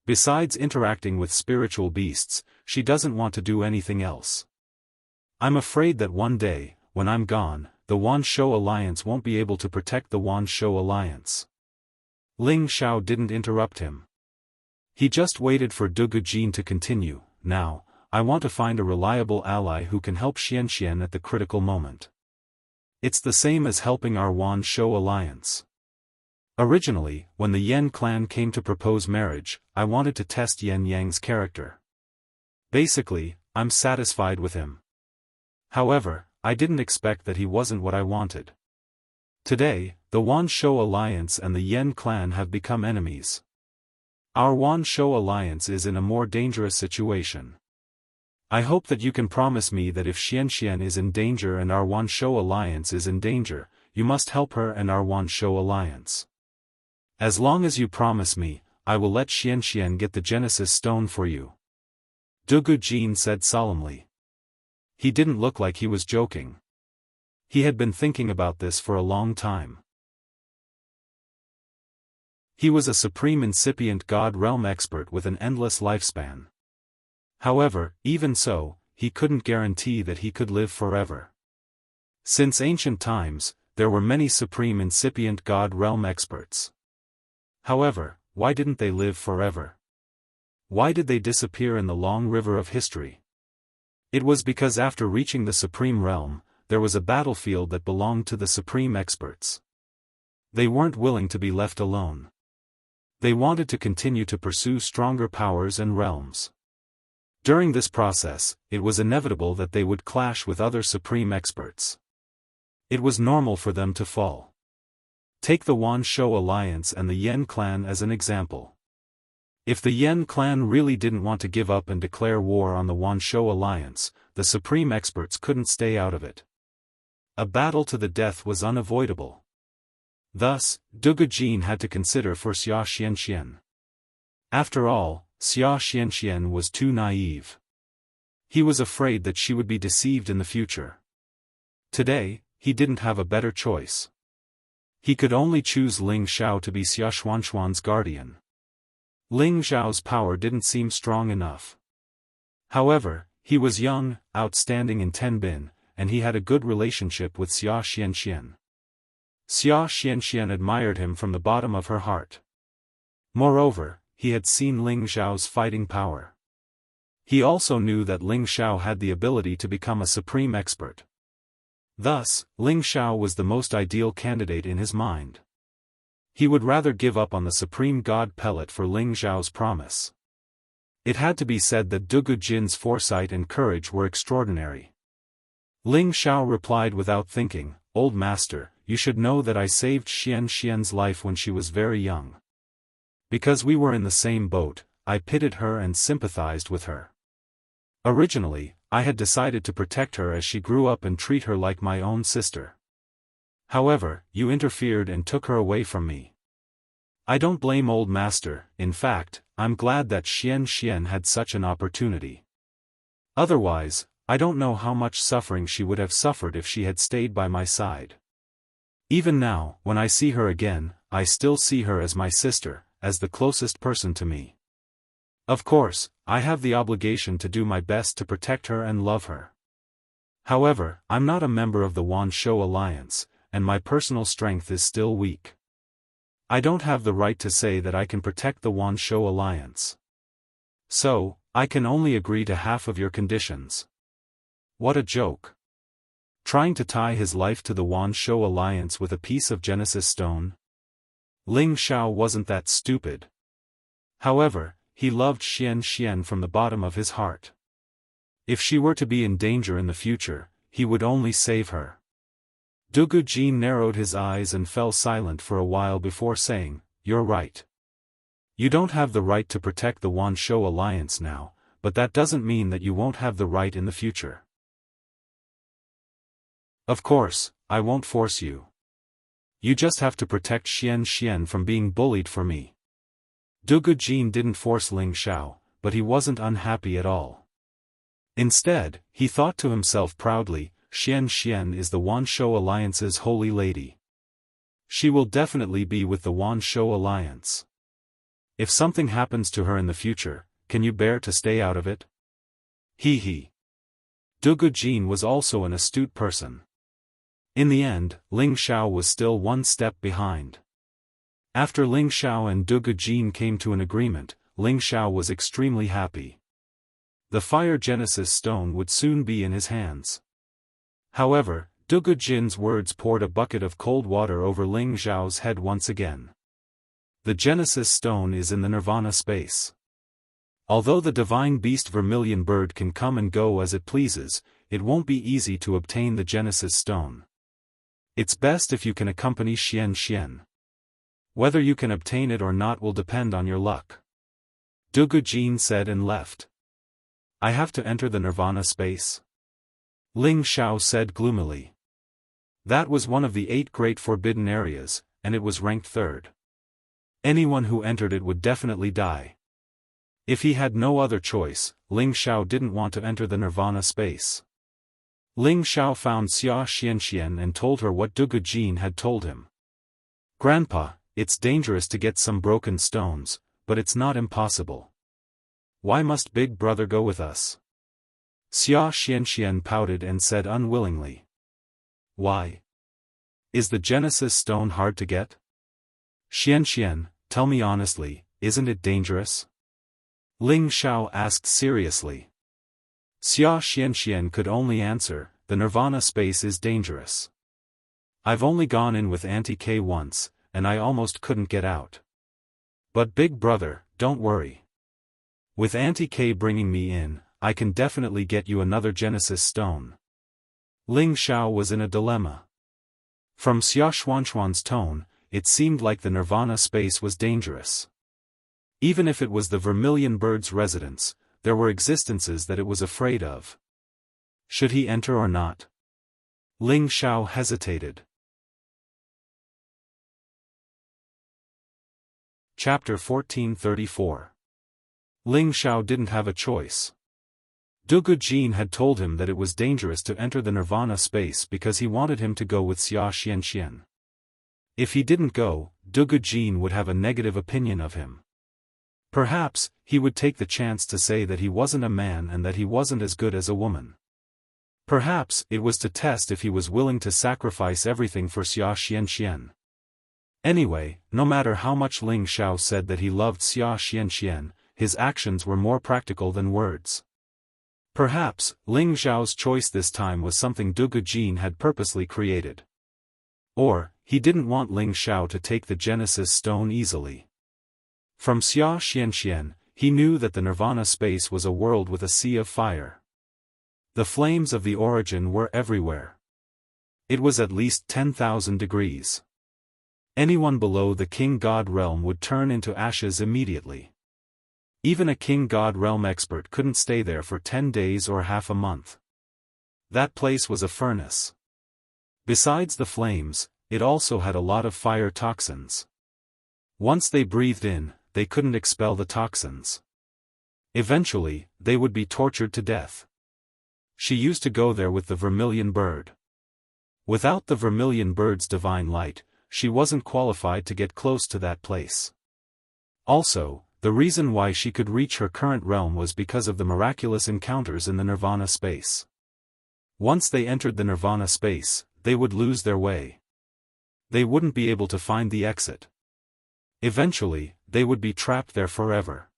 Besides interacting with spiritual beasts, she doesn't want to do anything else. I'm afraid that one day, when I'm gone, the Wanshou Alliance won't be able to protect the Wanshou Alliance. Ling Xiao didn't interrupt him. He just waited for Du Gujin to continue. Now, I want to find a reliable ally who can help Xianxian at the critical moment. It's the same as helping our Wanshou Alliance. Originally, when the Yan clan came to propose marriage, I wanted to test Yan Yang's character. Basically, I'm satisfied with him. However, I didn't expect that he wasn't what I wanted. Today, the Wanshou Alliance and the Yan clan have become enemies. Our Wanshou Alliance is in a more dangerous situation. I hope that you can promise me that if Xianxian is in danger and our Wanshou Alliance is in danger, you must help her and our Wanshou Alliance. As long as you promise me, I will let Xianxian get the Genesis Stone for you. Du Gujin said solemnly. He didn't look like he was joking. He had been thinking about this for a long time. He was a supreme incipient God realm expert with an endless lifespan. However, even so, he couldn't guarantee that he could live forever. Since ancient times, there were many supreme incipient God realm experts. However, why didn't they live forever? Why did they disappear in the long river of history? It was because after reaching the supreme realm, there was a battlefield that belonged to the supreme experts. They weren't willing to be left alone. They wanted to continue to pursue stronger powers and realms. During this process, it was inevitable that they would clash with other supreme experts. It was normal for them to fall. Take the Wanshou Alliance and the Yan clan as an example. If the Yan clan really didn't want to give up and declare war on the Wanshou Alliance, the supreme experts couldn't stay out of it. A battle to the death was unavoidable. Thus, Du Gujin had to consider for Xia Xianxian. After all, Xia Xianxian was too naive. He was afraid that she would be deceived in the future. Today, he didn't have a better choice. He could only choose Ling Xiao to be Xia Xuanxuan's guardian. Ling Xiao's power didn't seem strong enough. However, he was young, outstanding in Tenbin, and he had a good relationship with Xia Xianxian. Xia Xianxian admired him from the bottom of her heart. Moreover, he had seen Ling Xiao's fighting power. He also knew that Ling Xiao had the ability to become a supreme expert. Thus, Ling Xiao was the most ideal candidate in his mind. He would rather give up on the supreme god pellet for Ling Xiao's promise. It had to be said that Du Gujin's foresight and courage were extraordinary. Ling Xiao replied without thinking, "Old master, you should know that I saved Xianxian's life when she was very young. Because we were in the same boat, I pitied her and sympathized with her. Originally, I had decided to protect her as she grew up and treat her like my own sister. However, you interfered and took her away from me. I don't blame old master, in fact, I'm glad that Xianxian had such an opportunity. Otherwise, I don't know how much suffering she would have suffered if she had stayed by my side. Even now, when I see her again, I still see her as my sister, as the closest person to me. Of course, I have the obligation to do my best to protect her and love her. However, I'm not a member of the Wanshou Alliance, and my personal strength is still weak. I don't have the right to say that I can protect the Wanshou Alliance. So, I can only agree to half of your conditions." What a joke. Trying to tie his life to the Wanshou Alliance with a piece of Genesis stone? Ling Xiao wasn't that stupid. However, he loved Xianxian from the bottom of his heart. If she were to be in danger in the future, he would only save her. Du Gujin narrowed his eyes and fell silent for a while before saying, "You're right. You don't have the right to protect the Wanshou Alliance now, but that doesn't mean that you won't have the right in the future. Of course, I won't force you. You just have to protect Xianxian from being bullied for me." Du Gujin didn't force Ling Xiao, but he wasn't unhappy at all. Instead, he thought to himself proudly, Xianxian is the Wanshou Alliance's holy lady. She will definitely be with the Wanshou Alliance. If something happens to her in the future, can you bear to stay out of it? He. Du Gujin was also an astute person. In the end, Ling Xiao was still one step behind. After Ling Xiao and Dugu Jin came to an agreement, Ling Xiao was extremely happy. The Fire Genesis Stone would soon be in his hands. However, Dugu Jin's words poured a bucket of cold water over Ling Xiao's head once again. The Genesis Stone is in the Nirvana space. Although the divine beast Vermilion Bird can come and go as it pleases, it won't be easy to obtain the Genesis Stone. It's best if you can accompany Xian. Whether you can obtain it or not will depend on your luck. Dugu Jin said and left. I have to enter the Nirvana space? Ling Xiao said gloomily. That was one of the 8 great forbidden areas, and it was ranked 3rd. Anyone who entered it would definitely die. If he had no other choice, Ling Xiao didn't want to enter the Nirvana space. Ling Xiao found Wuxia Xianxia and told her what Dugu Jin had told him. Grandpa, it's dangerous to get some broken stones, but it's not impossible. Why must Big Brother go with us? Wuxia Xianxia pouted and said unwillingly. Why? Is the Genesis Stone hard to get? Xianxian, tell me honestly, isn't it dangerous? Ling Xiao asked seriously. Wuxia Xianxia could only answer, the Nirvana space is dangerous. I've only gone in with Auntie K once, and I almost couldn't get out. But Big Brother, don't worry. With Auntie K bringing me in, I can definitely get you another Genesis Stone. Ling Xiao was in a dilemma. From Xia Xuanxuan's tone, it seemed like the Nirvana space was dangerous. Even if it was the Vermilion Bird's residence, there were existences that it was afraid of. Should he enter or not? Ling Xiao hesitated. Chapter 1434. Ling Xiao didn't have a choice. Dugu Jin had told him that it was dangerous to enter the Nirvana space because he wanted him to go with Wuxia Xianxia. If he didn't go, Dugu Jin would have a negative opinion of him. Perhaps, he would take the chance to say that he wasn't a man and that he wasn't as good as a woman. Perhaps, it was to test if he was willing to sacrifice everything for Wuxia Xianxia. Anyway, no matter how much Ling Xiao said that he loved Wuxia Xianxia, his actions were more practical than words. Perhaps, Ling Xiao's choice this time was something Dugu Jin had purposely created. Or, he didn't want Ling Xiao to take the Genesis Stone easily. From Wuxia Xianxia, he knew that the Nirvana space was a world with a sea of fire. The flames of the origin were everywhere. It was at least 10,000 degrees. Anyone below the King God realm would turn into ashes immediately. Even a King God realm expert couldn't stay there for 10 days or half a month. That place was a furnace. Besides the flames, it also had a lot of fire toxins. Once they breathed in, they couldn't expel the toxins. Eventually, they would be tortured to death. She used to go there with the Vermilion Bird. Without the Vermilion Bird's divine light, she wasn't qualified to get close to that place. Also, the reason why she could reach her current realm was because of the miraculous encounters in the Nirvana space. Once they entered the Nirvana space, they would lose their way. They wouldn't be able to find the exit. Eventually, they would be trapped there forever.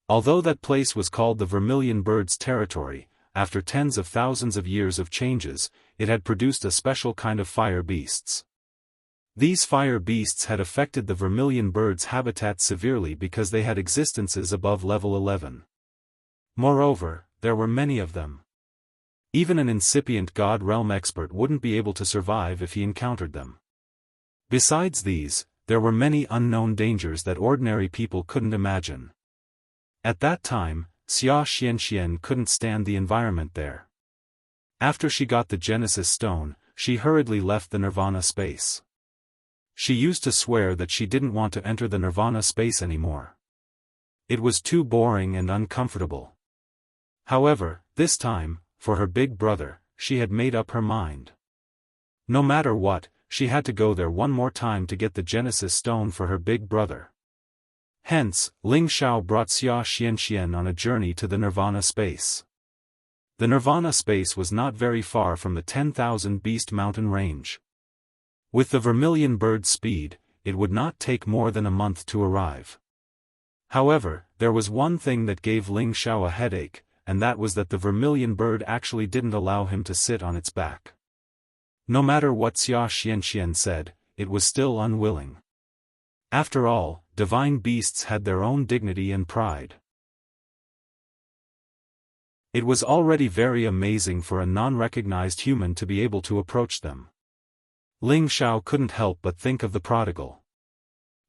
Although that place was called the Vermilion Bird's territory, after tens of thousands of years of changes, it had produced a special kind of fire beasts. These fire beasts had affected the Vermilion Bird's habitat severely because they had existences above level 11. Moreover, there were many of them. Even an incipient God realm expert wouldn't be able to survive if he encountered them. Besides these, there were many unknown dangers that ordinary people couldn't imagine. At that time, Wuxia Xianxia couldn't stand the environment there. After she got the Genesis Stone, she hurriedly left the Nirvana space. She used to swear that she didn't want to enter the Nirvana space anymore. It was too boring and uncomfortable. However, this time, for her big brother, she had made up her mind. No matter what, she had to go there one more time to get the Genesis Stone for her big brother. Hence, Ling Xiao brought Wuxia Xianxia on a journey to the Nirvana space. The Nirvana space was not very far from the 10,000 Beast Mountain range. With the vermilion bird's speed, it would not take more than a month to arrive. However, there was one thing that gave Ling Xiao a headache, and that was that the vermilion bird actually didn't allow him to sit on its back. No matter what Wuxia Xianxia said, it was still unwilling. After all, divine beasts had their own dignity and pride. It was already very amazing for a non-recognized human to be able to approach them. Ling Xiao couldn't help but think of the prodigal.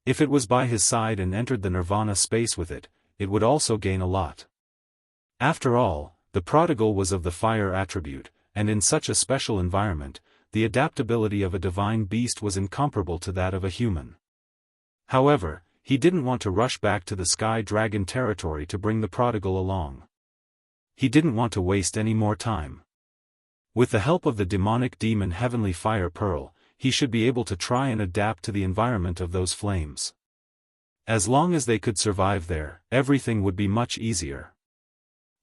If it was by his side and entered the Nirvana space with it, it would also gain a lot. After all, the prodigal was of the fire attribute, and in such a special environment, the adaptability of a divine beast was incomparable to that of a human. However, he didn't want to rush back to the Sky Dragon territory to bring the prodigal along. He didn't want to waste any more time. With the help of the demonic demon Heavenly Fire Pearl, he should be able to try and adapt to the environment of those flames. As long as they could survive there, everything would be much easier.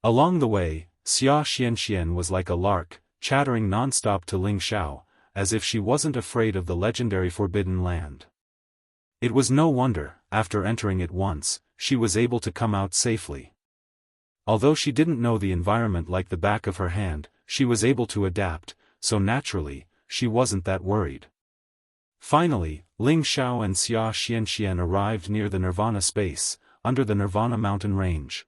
Along the way, Wuxia Xianxia was like a lark, chattering non-stop to Ling Xiao, as if she wasn't afraid of the legendary Forbidden Land. It was no wonder, after entering it once, she was able to come out safely. Although she didn't know the environment like the back of her hand, she was able to adapt, so naturally, she wasn't that worried. Finally, Ling Xiao and Wuxia Xianxia arrived near the Nirvana space, under the Nirvana mountain range.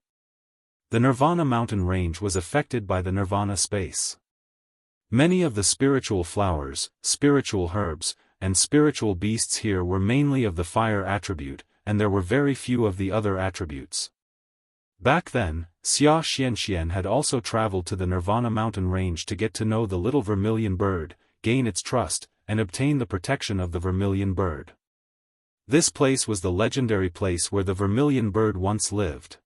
The Nirvana mountain range was affected by the Nirvana space. Many of the spiritual flowers, spiritual herbs, and spiritual beasts here were mainly of the fire attribute, and there were very few of the other attributes. Back then, Wuxia Xianxia had also traveled to the Nirvana mountain range to get to know the little vermilion bird, gain its trust, and obtain the protection of the vermilion bird. This place was the legendary place where the vermilion bird once lived.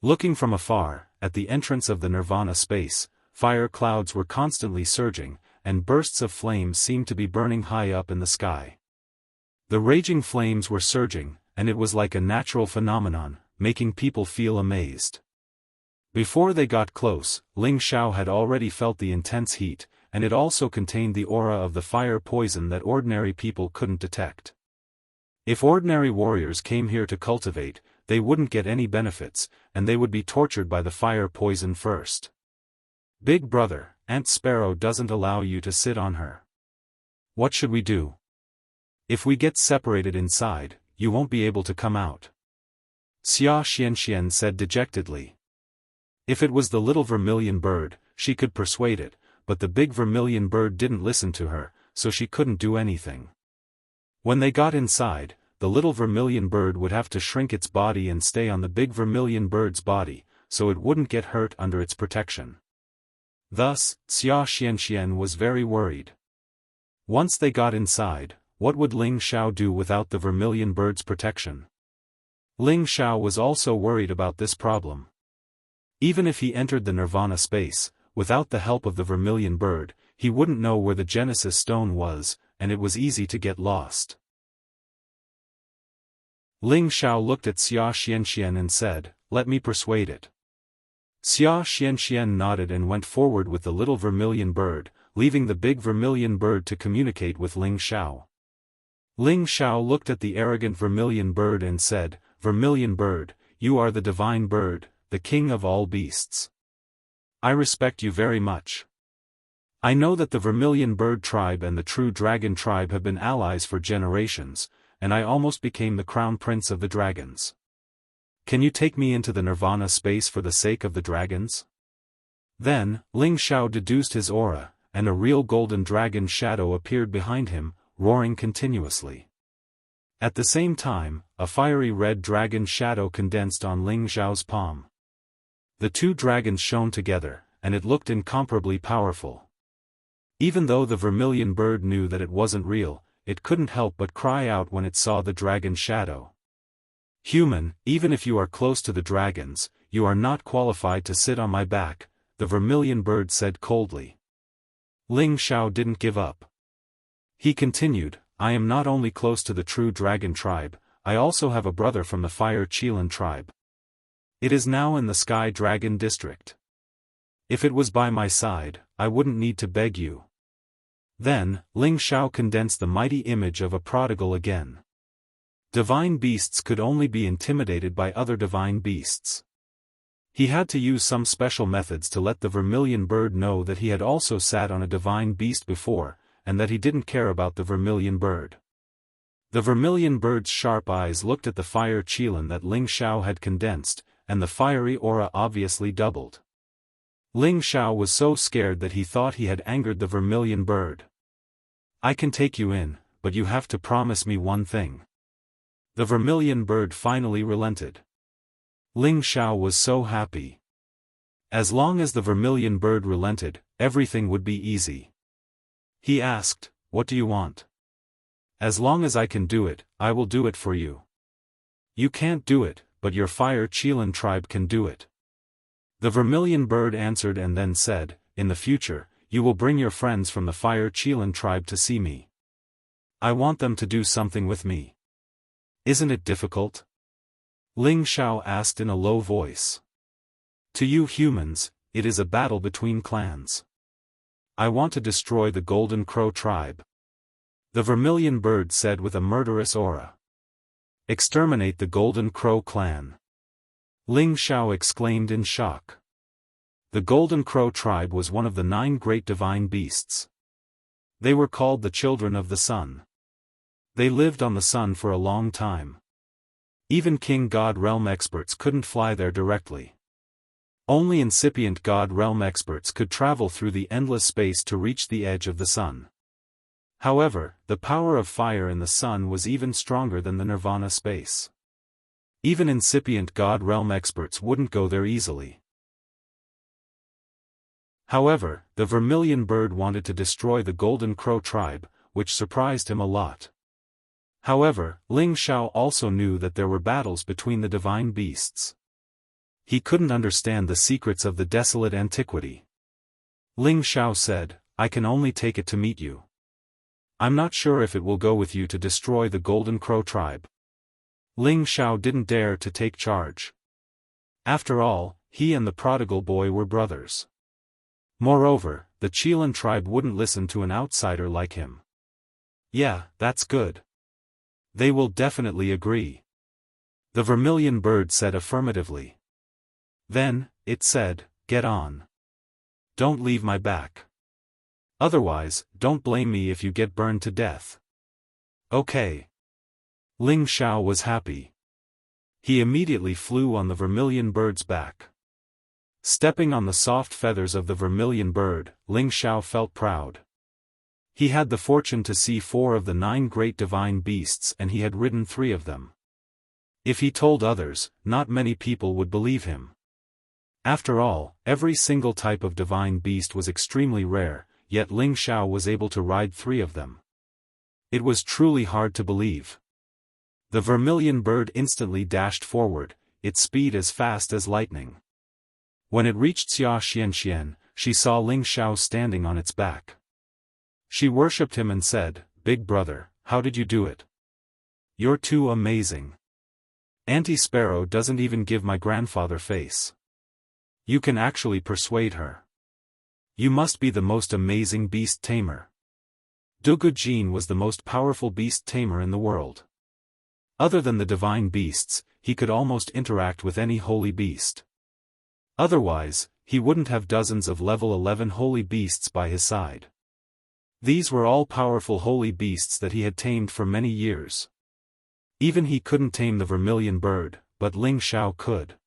Looking from afar, at the entrance of the Nirvana space, fire clouds were constantly surging, and bursts of flames seemed to be burning high up in the sky. The raging flames were surging, and it was like a natural phenomenon, making people feel amazed. Before they got close, Ling Xiao had already felt the intense heat, and it also contained the aura of the fire poison that ordinary people couldn't detect. If ordinary warriors came here to cultivate, they wouldn't get any benefits, and they would be tortured by the fire poison first. Big brother, Aunt Sparrow doesn't allow you to sit on her. What should we do? If we get separated inside, you won't be able to come out. Wuxia Xianxia said dejectedly. If it was the little vermilion bird, she could persuade it, but the big vermilion bird didn't listen to her, so she couldn't do anything. When they got inside, the little vermilion bird would have to shrink its body and stay on the big vermilion bird's body, so it wouldn't get hurt under its protection. Thus, Wuxia Xianxia was very worried. Once they got inside, what would Ling Xiao do without the vermilion bird's protection? Ling Xiao was also worried about this problem. Even if he entered the Nirvana space, without the help of the vermilion bird, he wouldn't know where the Genesis stone was, and it was easy to get lost. Ling Xiao looked at Wuxia Xianxia and said, "Let me persuade it." Wuxia Xianxia nodded and went forward with the little vermilion bird, leaving the big vermilion bird to communicate with Ling Xiao. Ling Xiao looked at the arrogant vermilion bird and said, "Vermilion bird, you are the divine bird, the king of all beasts. I respect you very much. I know that the vermilion bird tribe and the true dragon tribe have been allies for generations, and I almost became the crown prince of the dragons. Can you take me into the Nirvana space for the sake of the dragons?" Then, Ling Xiao deduced his aura, and a real golden dragon shadow appeared behind him, roaring continuously. At the same time, a fiery red dragon shadow condensed on Ling Xiao's palm. The two dragons shone together, and it looked incomparably powerful. Even though the vermilion bird knew that it wasn't real, it couldn't help but cry out when it saw the dragon's shadow. "Human, even if you are close to the dragons, you are not qualified to sit on my back," the vermilion bird said coldly. Ling Xiao didn't give up. He continued, "I am not only close to the true dragon tribe, I also have a brother from the fire Qilin tribe. It is now in the Sky Dragon district. If it was by my side, I wouldn't need to beg you. Then, Ling Xiao condensed the mighty image of a prodigal again. Divine beasts could only be intimidated by other divine beasts. He had to use some special methods to let the vermilion bird know that he had also sat on a divine beast before, and that he didn't care about the vermilion bird. The vermilion bird's sharp eyes looked at the fire qilin that Ling Xiao had condensed, and the fiery aura obviously doubled. Ling Xiao was so scared that he thought he had angered the vermilion bird. I can take you in, but you have to promise me one thing. The vermilion bird finally relented. Ling Xiao was so happy. As long as the vermilion bird relented, everything would be easy. He asked, "What do you want?" "As long as I can do it, I will do it for you." "You can't do it, but your fire qilin tribe can do it." The vermilion bird answered and then said, "In the future, you will bring your friends from the fire qilin tribe to see me. I want them to do something with me." "Isn't it difficult?" Ling Xiao asked in a low voice. "To you humans, it is a battle between clans. I want to destroy the Golden Crow tribe." The vermilion bird said with a murderous aura. "Exterminate the Golden Crow clan." Ling Xiao exclaimed in shock. The Golden Crow tribe was one of the 9 great divine beasts. They were called the Children of the Sun. They lived on the sun for a long time. Even King God Realm experts couldn't fly there directly. Only incipient God Realm experts could travel through the endless space to reach the edge of the sun. However, the power of fire in the sun was even stronger than the nirvana space. Even incipient God Realm experts wouldn't go there easily. However, the vermilion bird wanted to destroy the Golden Crow tribe, which surprised him a lot. However, Ling Xiao also knew that there were battles between the divine beasts. He couldn't understand the secrets of the desolate antiquity. Ling Xiao said, "I can only take it to meet you. I'm not sure if it will go with you to destroy the Golden Crow tribe." Ling Xiao didn't dare to take charge. After all, he and the prodigal boy were brothers. Moreover, the Qilin tribe wouldn't listen to an outsider like him. "Yeah, that's good. They will definitely agree." The vermilion bird said affirmatively. Then, it said, "Get on. Don't leave my back. Otherwise, don't blame me if you get burned to death." "Okay." Ling Xiao was happy. He immediately flew on the vermilion bird's back. Stepping on the soft feathers of the vermilion bird, Ling Xiao felt proud. He had the fortune to see 4 of the 9 great divine beasts and he had ridden 3 of them. If he told others, not many people would believe him. After all, every single type of divine beast was extremely rare, yet Ling Xiao was able to ride 3 of them. It was truly hard to believe. The vermilion bird instantly dashed forward, its speed as fast as lightning. When it reached Wuxia Xianxia, she saw Ling Xiao standing on its back. She worshipped him and said, "Big brother, how did you do it? You're too amazing. Auntie Sparrow doesn't even give my grandfather face. You can actually persuade her. You must be the most amazing beast tamer." Dugu Jin was the most powerful beast tamer in the world. Other than the divine beasts, he could almost interact with any holy beast. Otherwise, he wouldn't have dozens of level 11 holy beasts by his side. These were all powerful holy beasts that he had tamed for many years. Even he couldn't tame the vermilion bird, but Ling Xiao could.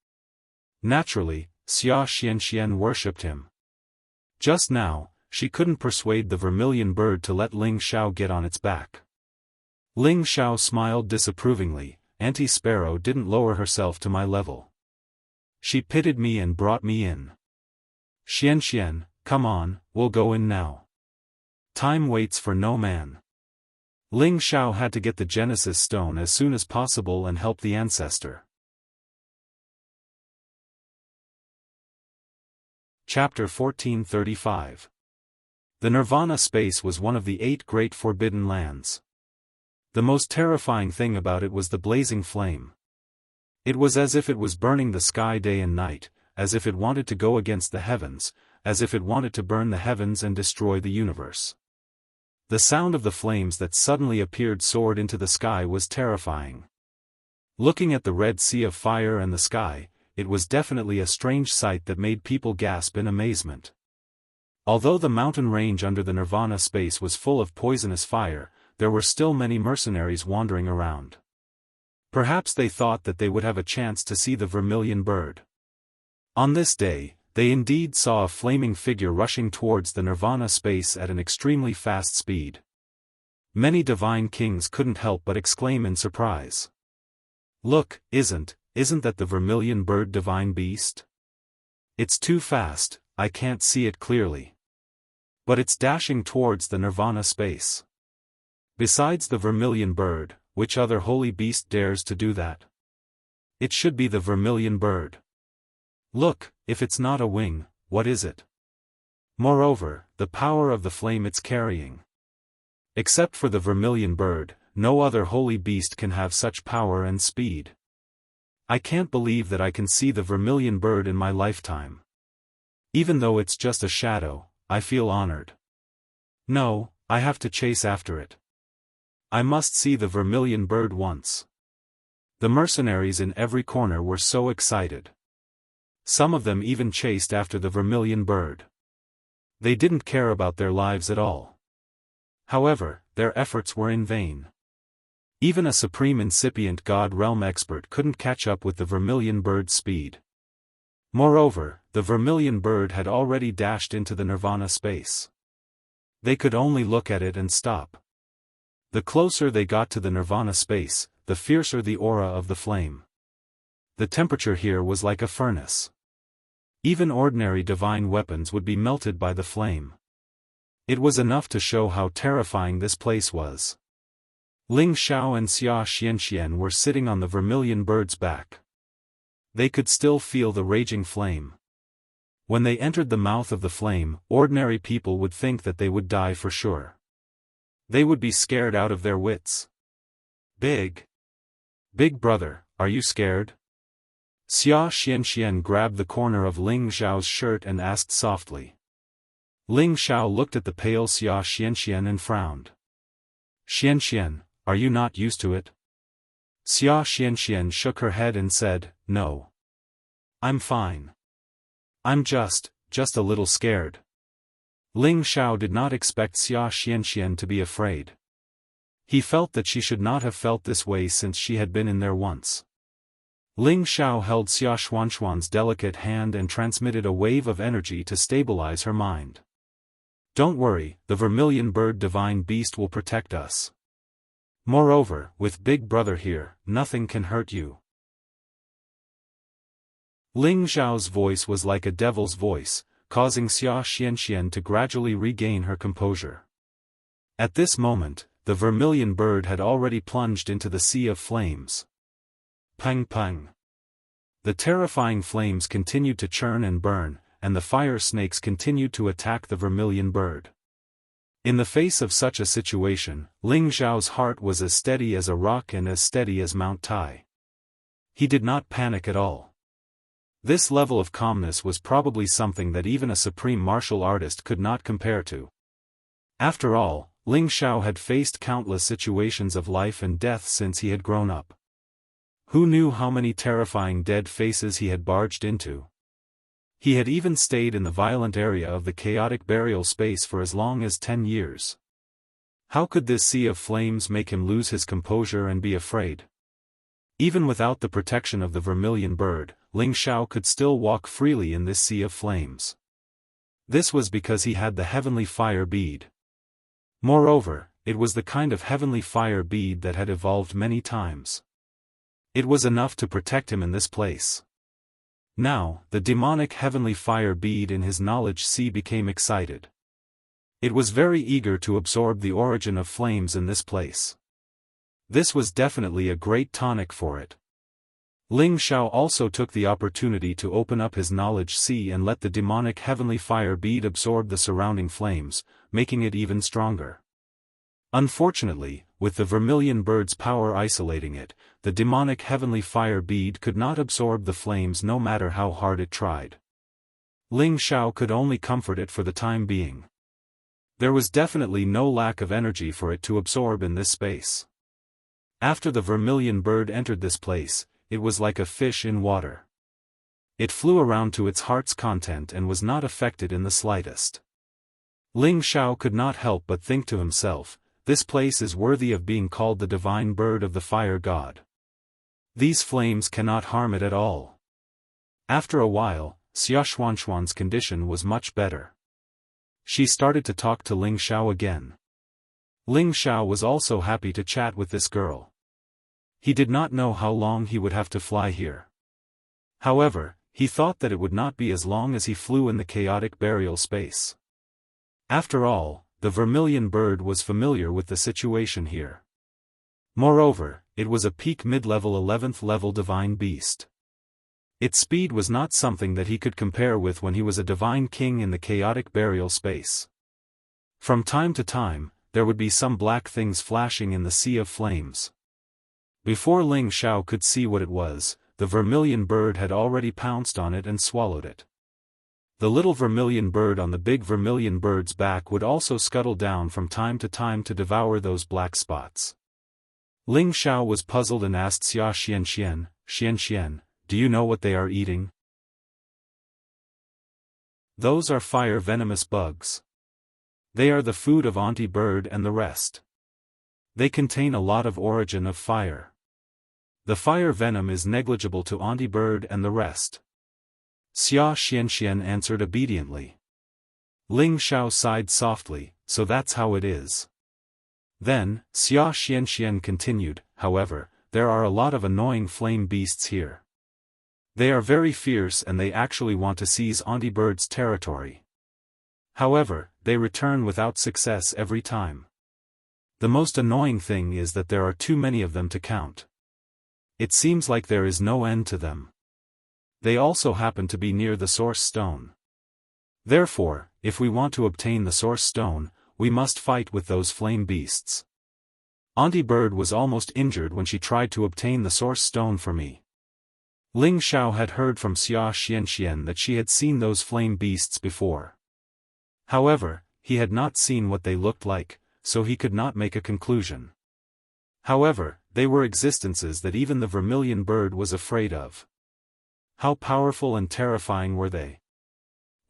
Naturally, Wuxia Xianxia worshipped him. Just now, she couldn't persuade the vermilion bird to let Ling Xiao get on its back. Ling Xiao smiled disapprovingly. "Auntie Sparrow didn't lower herself to my level. She pitied me and brought me in. Xianxian, come on, we'll go in now. Time waits for no man." Ling Xiao had to get the Genesis stone as soon as possible and help the ancestor. Chapter 1435. The Nirvana space was one of the 8 great forbidden lands. The most terrifying thing about it was the blazing flame. It was as if it was burning the sky day and night, as if it wanted to go against the heavens, as if it wanted to burn the heavens and destroy the universe. The sound of the flames that suddenly appeared soared into the sky was terrifying. Looking at the red sea of fire and the sky, it was definitely a strange sight that made people gasp in amazement. Although the mountain range under the Nirvana space was full of poisonous fire, there were still many mercenaries wandering around. Perhaps they thought that they would have a chance to see the vermilion bird. On this day, they indeed saw a flaming figure rushing towards the Nirvana space at an extremely fast speed. Many divine kings couldn't help but exclaim in surprise. "Look, isn't that the vermilion bird divine beast? It's too fast, I can't see it clearly. But it's dashing towards the Nirvana space. Besides the vermilion bird, which other holy beast dares to do that? It should be the vermilion bird. Look, if it's not a wing, what is it? Moreover, the power of the flame it's carrying. Except for the vermilion bird, no other holy beast can have such power and speed. I can't believe that I can see the vermilion bird in my lifetime. Even though it's just a shadow, I feel honored. No, I have to chase after it. I must see the vermilion bird once." The mercenaries in every corner were so excited. Some of them even chased after the vermilion bird. They didn't care about their lives at all. However, their efforts were in vain. Even a supreme incipient god realm expert couldn't catch up with the vermilion bird's speed. Moreover, the vermilion bird had already dashed into the Nirvana space. They could only look at it and stop. The closer they got to the Nirvana space, the fiercer the aura of the flame. The temperature here was like a furnace. Even ordinary divine weapons would be melted by the flame. It was enough to show how terrifying this place was. Ling Xiao and Wuxia Xianxia were sitting on the vermilion bird's back. They could still feel the raging flame. When they entered the mouth of the flame, ordinary people would think that they would die for sure. They would be scared out of their wits. Big brother, are you scared?" Wuxia Xianxia grabbed the corner of Ling Xiao's shirt and asked softly. Ling Xiao looked at the pale Wuxia Xianxia and frowned. "Xianxia, are you not used to it?" Wuxia Xianxia shook her head and said, "No. I'm fine. I'm just a little scared." Ling Xiao did not expect Wuxia Xianxia to be afraid. He felt that she should not have felt this way since she had been in there once. Ling Xiao held Wuxia Xianxia's delicate hand and transmitted a wave of energy to stabilize her mind. "Don't worry, the vermilion bird divine beast will protect us. Moreover, with Big Brother here, nothing can hurt you." Ling Xiao's voice was like a devil's voice, causing Wuxia Xianxia to gradually regain her composure. At this moment, the vermilion bird had already plunged into the sea of flames. Pang pang. The terrifying flames continued to churn and burn, and the fire snakes continued to attack the vermilion bird. In the face of such a situation, Ling Xiao's heart was as steady as a rock and as steady as Mount Tai. He did not panic at all. This level of calmness was probably something that even a supreme martial artist could not compare to. After all, Ling Xiao had faced countless situations of life and death since he had grown up. Who knew how many terrifying dead faces he had barged into? He had even stayed in the violent area of the chaotic burial space for as long as 10 years. How could this sea of flames make him lose his composure and be afraid? Even without the protection of the vermilion bird, Ling Xiao could still walk freely in this sea of flames. This was because he had the heavenly fire bead. Moreover, it was the kind of heavenly fire bead that had evolved many times. It was enough to protect him in this place. Now, the demonic heavenly fire bead in his knowledge sea became excited. It was very eager to absorb the origin of flames in this place. This was definitely a great tonic for it. Ling Xiao also took the opportunity to open up his knowledge sea and let the demonic heavenly fire bead absorb the surrounding flames, making it even stronger. Unfortunately, with the vermilion bird's power isolating it, the demonic heavenly fire bead could not absorb the flames no matter how hard it tried. Ling Xiao could only comfort it for the time being. There was definitely no lack of energy for it to absorb in this space. After the vermilion bird entered this place, it was like a fish in water. It flew around to its heart's content and was not affected in the slightest. Ling Xiao could not help but think to himself, this place is worthy of being called the divine bird of the fire god. These flames cannot harm it at all. After a while, Xia Xuanxuan's condition was much better. She started to talk to Ling Xiao again. Ling Xiao was also happy to chat with this girl. He did not know how long he would have to fly here. However, he thought that it would not be as long as he flew in the chaotic burial space. After all, the vermilion bird was familiar with the situation here. Moreover, it was a peak mid-level 11th level divine beast. Its speed was not something that he could compare with when he was a divine king in the chaotic burial space. From time to time, there would be some black things flashing in the sea of flames. Before Ling Xiao could see what it was, the vermilion bird had already pounced on it and swallowed it. The little vermilion bird on the big vermilion bird's back would also scuttle down from time to time to devour those black spots. Ling Xiao was puzzled and asked Xia Xianxian, do you know what they are eating? Those are fire venomous bugs. They are the food of Auntie Bird and the rest. They contain a lot of origin of fire. The fire venom is negligible to Auntie Bird and the rest. Xia Xianxian answered obediently. Ling Xiao sighed softly, so that's how it is. Then, Xia Xianxian continued, however, there are a lot of annoying flame beasts here. They are very fierce and they actually want to seize Auntie Bird's territory. However, they return without success every time. The most annoying thing is that there are too many of them to count. It seems like there is no end to them. They also happen to be near the source stone. Therefore, if we want to obtain the source stone, we must fight with those flame beasts. Auntie Bird was almost injured when she tried to obtain the source stone for me. Ling Xiao had heard from Xia Xianxian that she had seen those flame beasts before. However, he had not seen what they looked like, so he could not make a conclusion. However, they were existences that even the vermilion bird was afraid of. How powerful and terrifying were they?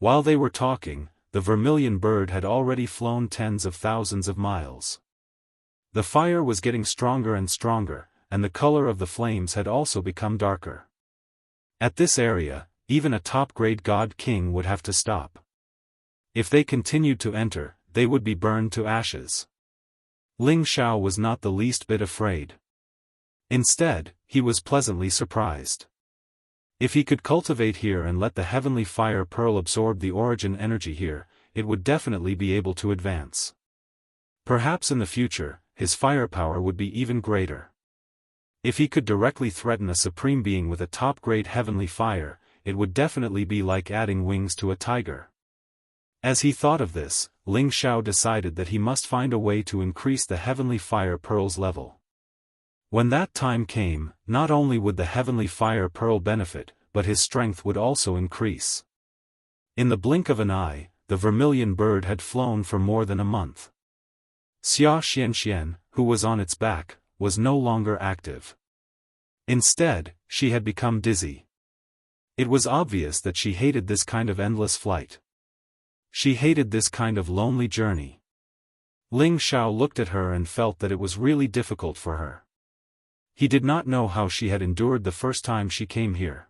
While they were talking, the vermilion bird had already flown tens of thousands of miles. The fire was getting stronger and stronger, and the color of the flames had also become darker. At this area, even a top-grade god king would have to stop. If they continued to enter, they would be burned to ashes. Ling Xiao was not the least bit afraid. Instead, he was pleasantly surprised. If he could cultivate here and let the heavenly fire pearl absorb the origin energy here, it would definitely be able to advance. Perhaps in the future, his firepower would be even greater. If he could directly threaten a supreme being with a top-grade heavenly fire, it would definitely be like adding wings to a tiger. As he thought of this, Ling Xiao decided that he must find a way to increase the heavenly fire pearl's level. When that time came, not only would the heavenly fire pearl benefit, but his strength would also increase. In the blink of an eye, the vermilion bird had flown for more than a month. Xia Xianxian, who was on its back, was no longer active. Instead, she had become dizzy. It was obvious that she hated this kind of endless flight. She hated this kind of lonely journey. Ling Xiao looked at her and felt that it was really difficult for her. He did not know how she had endured the first time she came here.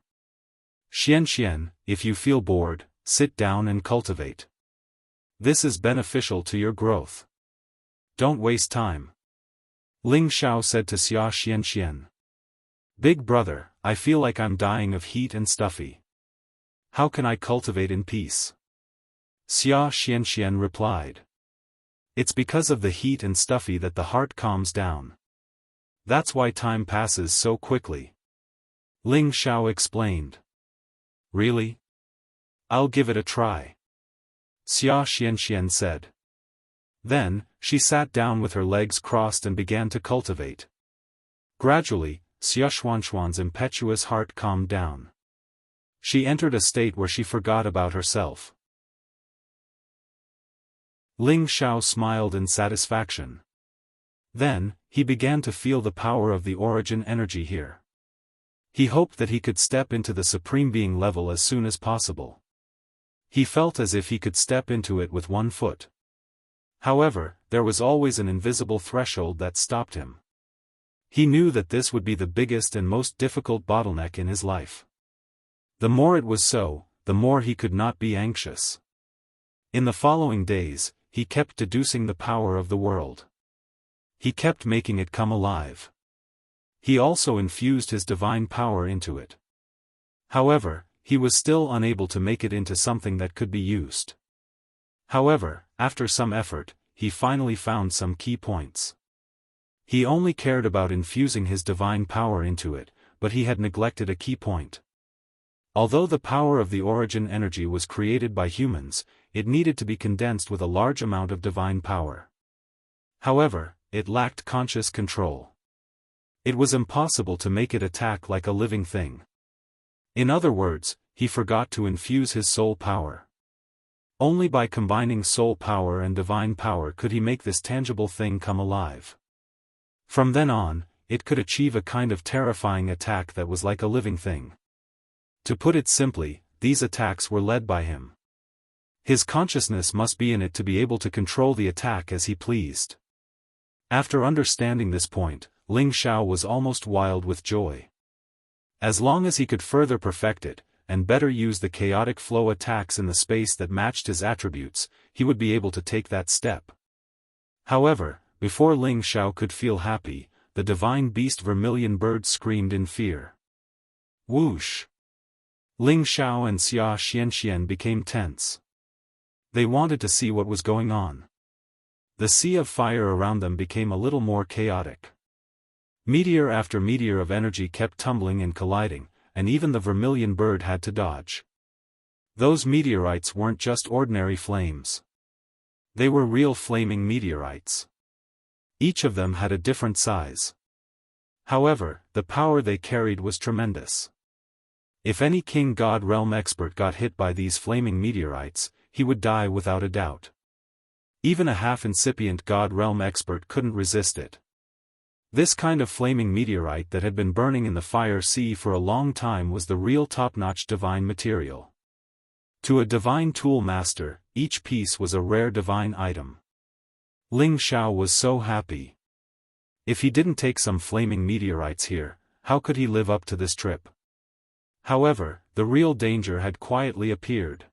Xianxian, if you feel bored, sit down and cultivate. This is beneficial to your growth. Don't waste time. Ling Xiao said to Xia Xianxian. Big brother, I feel like I'm dying of heat and stuffy. How can I cultivate in peace? Xia Xianxian replied. It's because of the heat and stuffy that the heart calms down. That's why time passes so quickly. Ling Xiao explained. Really? I'll give it a try. Xia Xianxian said. Then, she sat down with her legs crossed and began to cultivate. Gradually, Xia Xuanxuan's impetuous heart calmed down. She entered a state where she forgot about herself. Ling Xiao smiled in satisfaction. Then, he began to feel the power of the origin energy here. He hoped that he could step into the Supreme Being level as soon as possible. He felt as if he could step into it with one foot. However, there was always an invisible threshold that stopped him. He knew that this would be the biggest and most difficult bottleneck in his life. The more it was so, the more he could not be anxious. In the following days, he kept deducing the power of the world. He kept making it come alive. He also infused his divine power into it. However, he was still unable to make it into something that could be used. However, after some effort, he finally found some key points. He only cared about infusing his divine power into it, but he had neglected a key point. Although the power of the origin energy was created by humans, it needed to be condensed with a large amount of divine power. However, it lacked conscious control. It was impossible to make it attack like a living thing. In other words, he forgot to infuse his soul power. Only by combining soul power and divine power could he make this tangible thing come alive. From then on, it could achieve a kind of terrifying attack that was like a living thing. To put it simply, these attacks were led by him. His consciousness must be in it to be able to control the attack as he pleased. After understanding this point, Ling Xiao was almost wild with joy. As long as he could further perfect it, and better use the chaotic flow attacks in the space that matched his attributes, he would be able to take that step. However, before Ling Xiao could feel happy, the divine beast vermilion bird screamed in fear. Whoosh! Ling Xiao and Wuxia Xianxia became tense. They wanted to see what was going on. The sea of fire around them became a little more chaotic. Meteor after meteor of energy kept tumbling and colliding, and even the vermilion bird had to dodge. Those meteorites weren't just ordinary flames. They were real flaming meteorites. Each of them had a different size. However, the power they carried was tremendous. If any king god realm expert got hit by these flaming meteorites, he would die without a doubt. Even a half-incipient god realm expert couldn't resist it. This kind of flaming meteorite that had been burning in the fire sea for a long time was the real top-notch divine material. To a divine tool master, each piece was a rare divine item. Ling Xiao was so happy. If he didn't take some flaming meteorites here, how could he live up to this trip? However, the real danger had quietly appeared.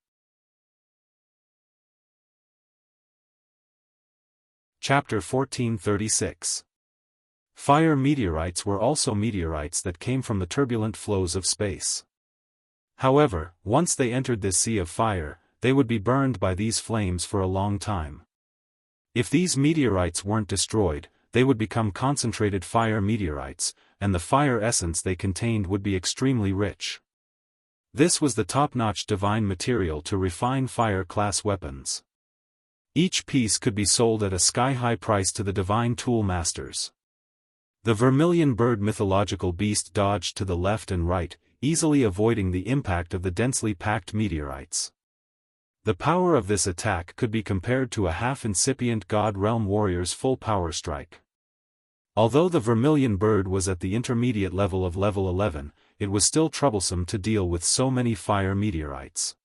Chapter 1436. Fire meteorites were also meteorites that came from the turbulent flows of space. However, once they entered this sea of fire, they would be burned by these flames for a long time. If these meteorites weren't destroyed, they would become concentrated fire meteorites, and the fire essence they contained would be extremely rich. This was the top-notch divine material to refine fire-class weapons. Each piece could be sold at a sky-high price to the divine tool masters. The vermilion bird mythological beast dodged to the left and right, easily avoiding the impact of the densely packed meteorites. The power of this attack could be compared to a half-incipient god realm warrior's full power strike. Although the vermilion bird was at the intermediate level of level 11, it was still troublesome to deal with so many fire meteorites.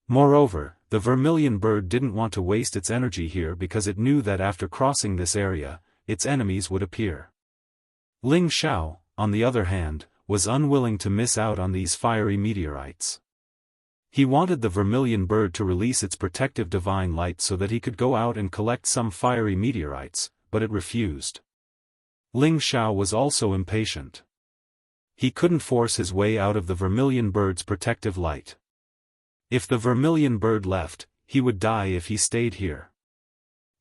Moreover, the vermilion bird didn't want to waste its energy here because it knew that after crossing this area, its enemies would appear. Ling Xiao, on the other hand, was unwilling to miss out on these fiery meteorites. He wanted the vermilion bird to release its protective divine light so that he could go out and collect some fiery meteorites, but it refused. Ling Xiao was also impatient. He couldn't force his way out of the vermilion bird's protective light. If the vermilion bird left, he would die if he stayed here.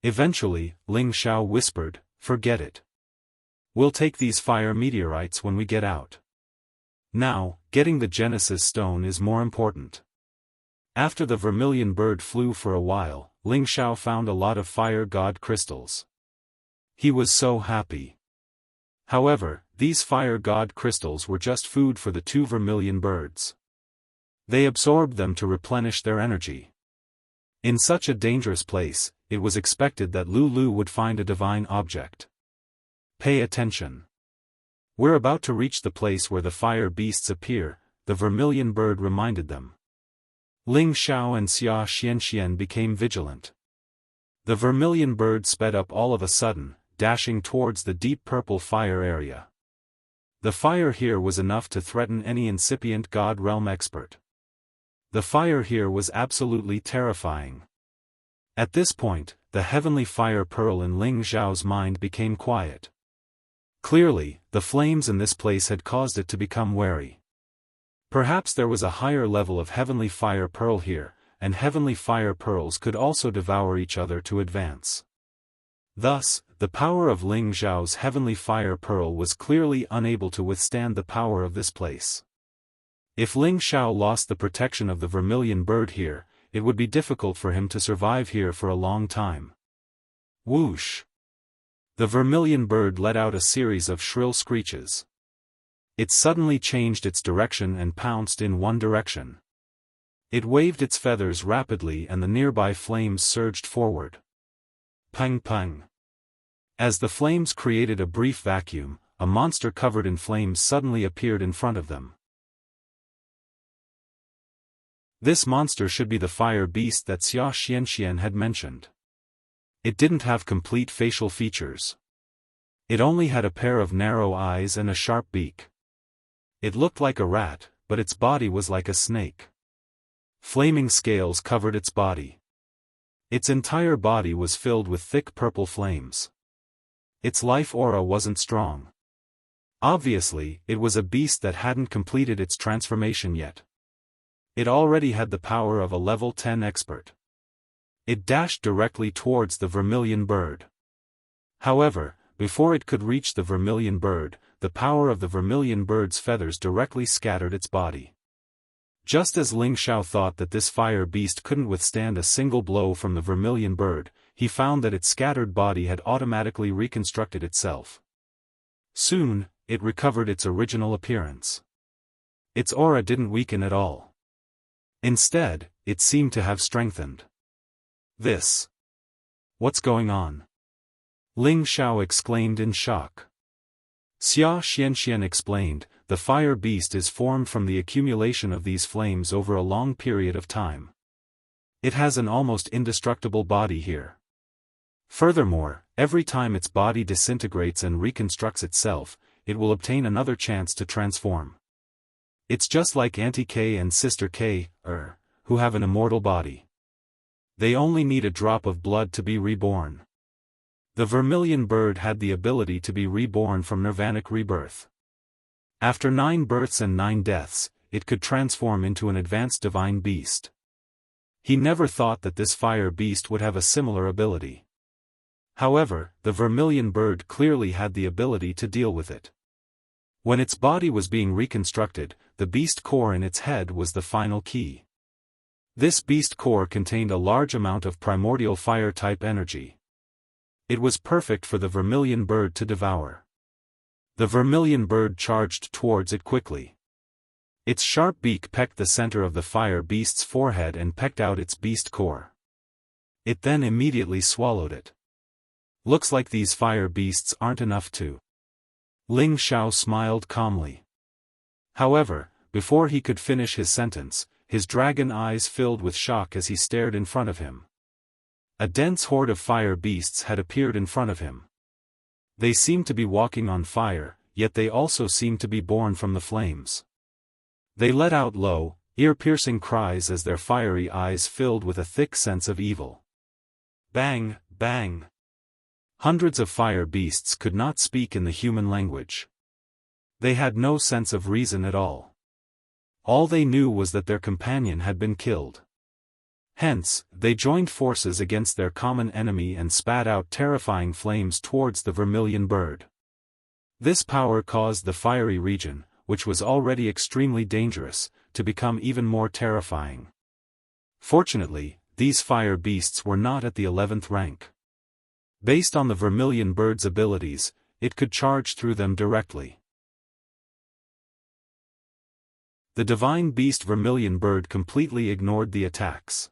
Eventually, Ling Xiao whispered, "Forget it. We'll take these fire meteorites when we get out. Now, getting the Genesis stone is more important." After the vermilion bird flew for a while, Ling Xiao found a lot of fire god crystals. He was so happy. However, these fire god crystals were just food for the two vermilion birds. They absorbed them to replenish their energy. In such a dangerous place, it was expected that Lulu would find a divine object. Pay attention. We're about to reach the place where the fire beasts appear, the vermilion bird reminded them. Ling Xiao and Wuxia Xianxia became vigilant. The vermilion bird sped up all of a sudden, dashing towards the deep purple fire area. The fire here was enough to threaten any incipient God realm expert. The fire here was absolutely terrifying. At this point, the heavenly fire pearl in Ling Xiao's mind became quiet. Clearly, the flames in this place had caused it to become wary. Perhaps there was a higher level of heavenly fire pearl here, and heavenly fire pearls could also devour each other to advance. Thus, the power of Ling Xiao's heavenly fire pearl was clearly unable to withstand the power of this place. If Ling Xiao lost the protection of the vermilion bird here, it would be difficult for him to survive here for a long time. Whoosh! The vermilion bird let out a series of shrill screeches. It suddenly changed its direction and pounced in one direction. It waved its feathers rapidly and the nearby flames surged forward. Pang pang! As the flames created a brief vacuum, a monster covered in flames suddenly appeared in front of them. This monster should be the fire beast that Wuxia Xianxia had mentioned. It didn't have complete facial features. It only had a pair of narrow eyes and a sharp beak. It looked like a rat, but its body was like a snake. Flaming scales covered its body. Its entire body was filled with thick purple flames. Its life aura wasn't strong. Obviously, it was a beast that hadn't completed its transformation yet. It already had the power of a level 10 expert. It dashed directly towards the vermilion bird. However, before it could reach the vermilion bird, the power of the vermilion bird's feathers directly scattered its body. Just as Ling Xiao thought that this fire beast couldn't withstand a single blow from the vermilion bird, he found that its scattered body had automatically reconstructed itself. Soon, it recovered its original appearance. Its aura didn't weaken at all. Instead, it seemed to have strengthened. What's going on? Ling Xiao exclaimed in shock. Wuxia Xianxia explained, the fire beast is formed from the accumulation of these flames over a long period of time. It has an almost indestructible body here. Furthermore, every time its body disintegrates and reconstructs itself, it will obtain another chance to transform. It's just like Auntie K and Sister K, who have an immortal body. They only need a drop of blood to be reborn. The vermilion bird had the ability to be reborn from nirvanic rebirth. After 9 births and 9 deaths, it could transform into an advanced divine beast. He never thought that this fire beast would have a similar ability. However, the vermilion bird clearly had the ability to deal with it. When its body was being reconstructed, the beast core in its head was the final key. This beast core contained a large amount of primordial fire-type energy. It was perfect for the vermilion bird to devour. The vermilion bird charged towards it quickly. Its sharp beak pecked the center of the fire beast's forehead and pecked out its beast core. It then immediately swallowed it. Looks like these fire beasts aren't enough to. Ling Xiao smiled calmly. However, before he could finish his sentence, his dragon eyes filled with shock as he stared in front of him. A dense horde of fire beasts had appeared in front of him. They seemed to be walking on fire, yet they also seemed to be born from the flames. They let out low, ear-piercing cries as their fiery eyes filled with a thick sense of evil. Bang, bang. Hundreds of fire beasts could not speak in the human language. They had no sense of reason at all. All they knew was that their companion had been killed. Hence, they joined forces against their common enemy and spat out terrifying flames towards the vermilion bird. This power caused the fiery region, which was already extremely dangerous, to become even more terrifying. Fortunately, these fire beasts were not at the 11th rank. Based on the vermilion bird's abilities, it could charge through them directly. The divine beast vermilion bird completely ignored the attacks.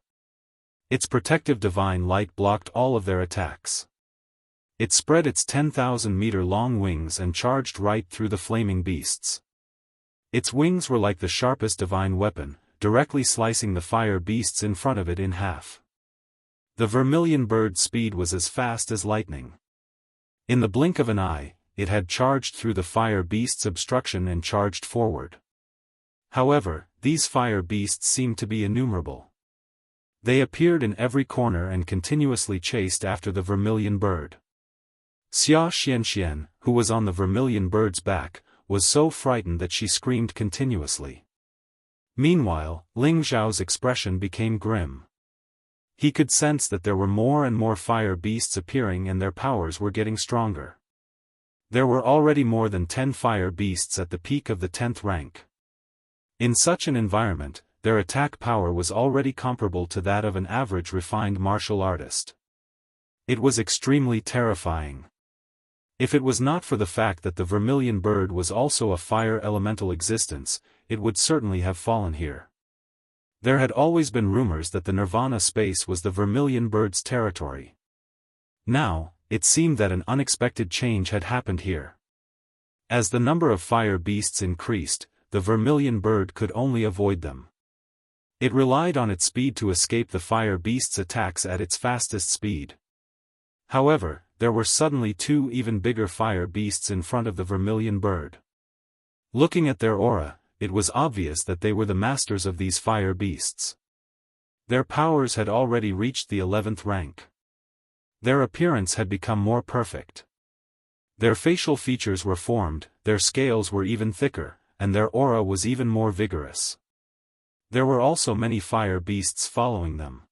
Its protective divine light blocked all of their attacks. It spread its 10,000-meter-long wings and charged right through the flaming beasts. Its wings were like the sharpest divine weapon, directly slicing the fire beasts in front of it in half. The vermilion bird's speed was as fast as lightning. In the blink of an eye, it had charged through the fire beast's obstruction and charged forward. However, these fire beasts seemed to be innumerable. They appeared in every corner and continuously chased after the vermilion bird. Wuxia Xianxia, who was on the vermilion bird's back, was so frightened that she screamed continuously. Meanwhile, Ling Zhao's expression became grim. He could sense that there were more and more fire beasts appearing and their powers were getting stronger. There were already more than 10 fire beasts at the peak of the 10th rank. In such an environment, their attack power was already comparable to that of an average refined martial artist. It was extremely terrifying. If it was not for the fact that the vermilion bird was also a fire elemental existence, it would certainly have fallen here. There had always been rumors that the Nirvana space was the vermilion bird's territory. Now, it seemed that an unexpected change had happened here. As the number of fire beasts increased, the vermilion bird could only avoid them. It relied on its speed to escape the fire beast's attacks at its fastest speed. However, there were suddenly 2 even bigger fire beasts in front of the vermilion bird. Looking at their aura, it was obvious that they were the masters of these fire beasts. Their powers had already reached the 11th rank. Their appearance had become more perfect. Their facial features were formed, their scales were even thicker, and their aura was even more vigorous. There were also many fire beasts following them.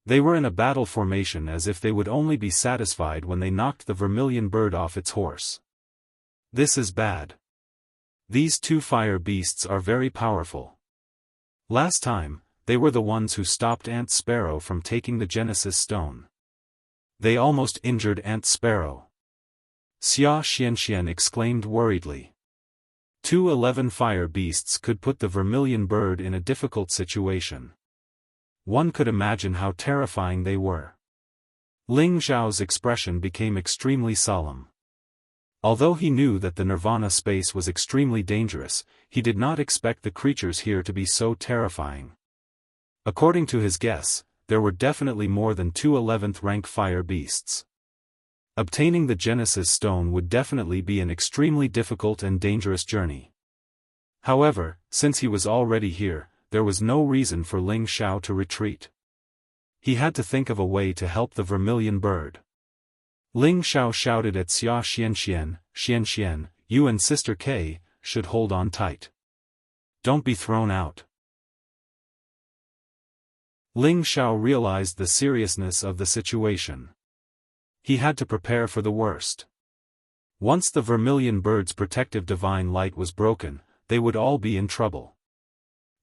They were in a battle formation as if they would only be satisfied when they knocked the vermilion bird off its horse. This is bad. These 2 fire beasts are very powerful. Last time, they were the ones who stopped Ant Sparrow from taking the Genesis Stone. They almost injured Ant Sparrow. Wuxia Xianxia exclaimed worriedly. 2 11 fire beasts could put the vermilion bird in a difficult situation. One could imagine how terrifying they were. Ling Zhao's expression became extremely solemn. Although he knew that the Nirvana space was extremely dangerous, he did not expect the creatures here to be so terrifying. According to his guess, there were definitely more than 2 11th rank fire beasts. Obtaining the Genesis Stone would definitely be an extremely difficult and dangerous journey. However, since he was already here, there was no reason for Ling Zhao to retreat. He had to think of a way to help the vermilion bird. Ling Zhao shouted at Wuxia Xianxia, "You and Sister K should hold on tight. Don't be thrown out." Ling Zhao realized the seriousness of the situation. He had to prepare for the worst. Once the vermilion bird's protective divine light was broken, they would all be in trouble.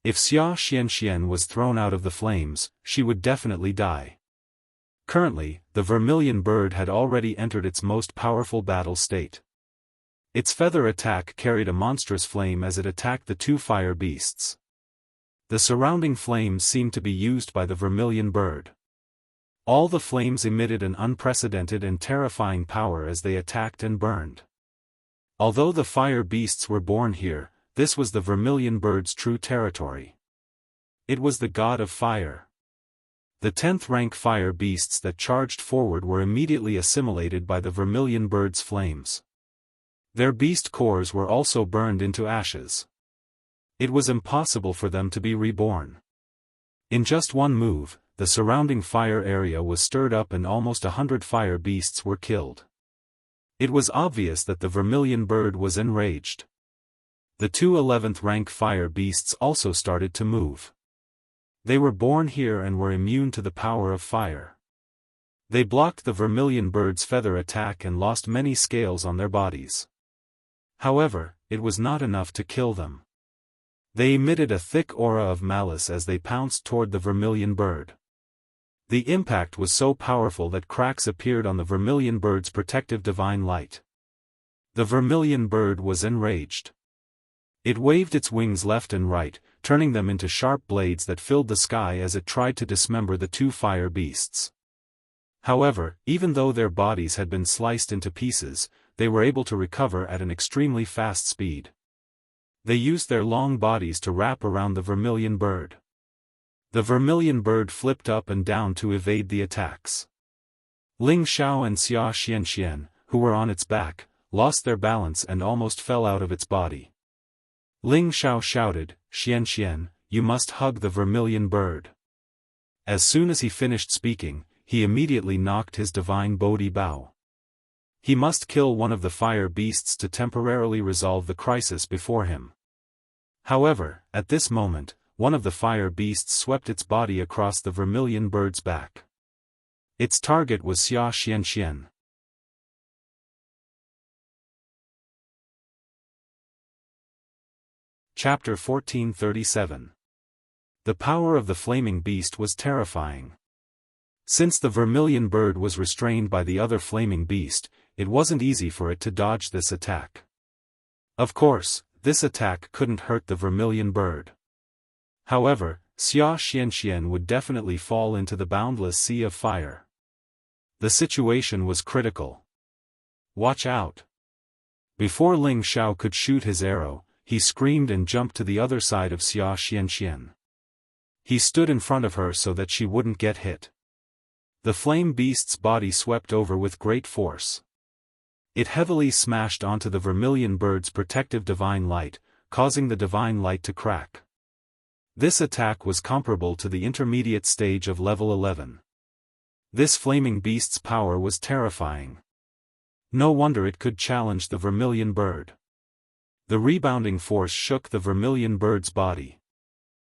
If Wuxia Xianxia was thrown out of the flames, she would definitely die. Currently, the vermilion bird had already entered its most powerful battle state. Its feather attack carried a monstrous flame as it attacked the 2 fire beasts. The surrounding flames seemed to be used by the vermilion bird. All the flames emitted an unprecedented and terrifying power as they attacked and burned. Although the fire beasts were born here, this was the vermilion bird's true territory. It was the god of fire. The 10th rank fire beasts that charged forward were immediately assimilated by the vermilion bird's flames. Their beast cores were also burned into ashes. It was impossible for them to be reborn. In just one move, the surrounding fire area was stirred up and almost 100 fire beasts were killed. It was obvious that the vermilion bird was enraged. The 2 11th rank fire beasts also started to move. They were born here and were immune to the power of fire. They blocked the vermilion bird's feather attack and lost many scales on their bodies. However, it was not enough to kill them. They emitted a thick aura of malice as they pounced toward the vermilion bird. The impact was so powerful that cracks appeared on the vermilion bird's protective divine light. The vermilion bird was enraged. It waved its wings left and right, turning them into sharp blades that filled the sky as it tried to dismember the two fire beasts. However, even though their bodies had been sliced into pieces, they were able to recover at an extremely fast speed. They used their long bodies to wrap around the vermilion bird. The vermilion bird flipped up and down to evade the attacks. Ling Xiao and Wuxia Xianxia, who were on its back, lost their balance and almost fell out of its body. Ling Xiao shouted, "Xianxia, you must hug the vermilion bird." As soon as he finished speaking, he immediately knocked his divine Bodhi bow. He must kill one of the fire beasts to temporarily resolve the crisis before him. However, at this moment, one of the fire beasts swept its body across the vermilion bird's back. Its target was Wuxia Xianxia. Chapter 1437. The power of the flaming beast was terrifying. Since the vermilion bird was restrained by the other flaming beast, it wasn't easy for it to dodge this attack. Of course, this attack couldn't hurt the vermilion bird. However, Wuxia Xianxia would definitely fall into the boundless sea of fire. The situation was critical. Watch out! Before Ling Xiao could shoot his arrow, he screamed and jumped to the other side of Wuxia Xianxia. He stood in front of her so that she wouldn't get hit. The flame beast's body swept over with great force. It heavily smashed onto the vermilion bird's protective divine light, causing the divine light to crack. This attack was comparable to the intermediate stage of level 11. This flaming beast's power was terrifying. No wonder it could challenge the vermilion bird. The rebounding force shook the vermilion bird's body.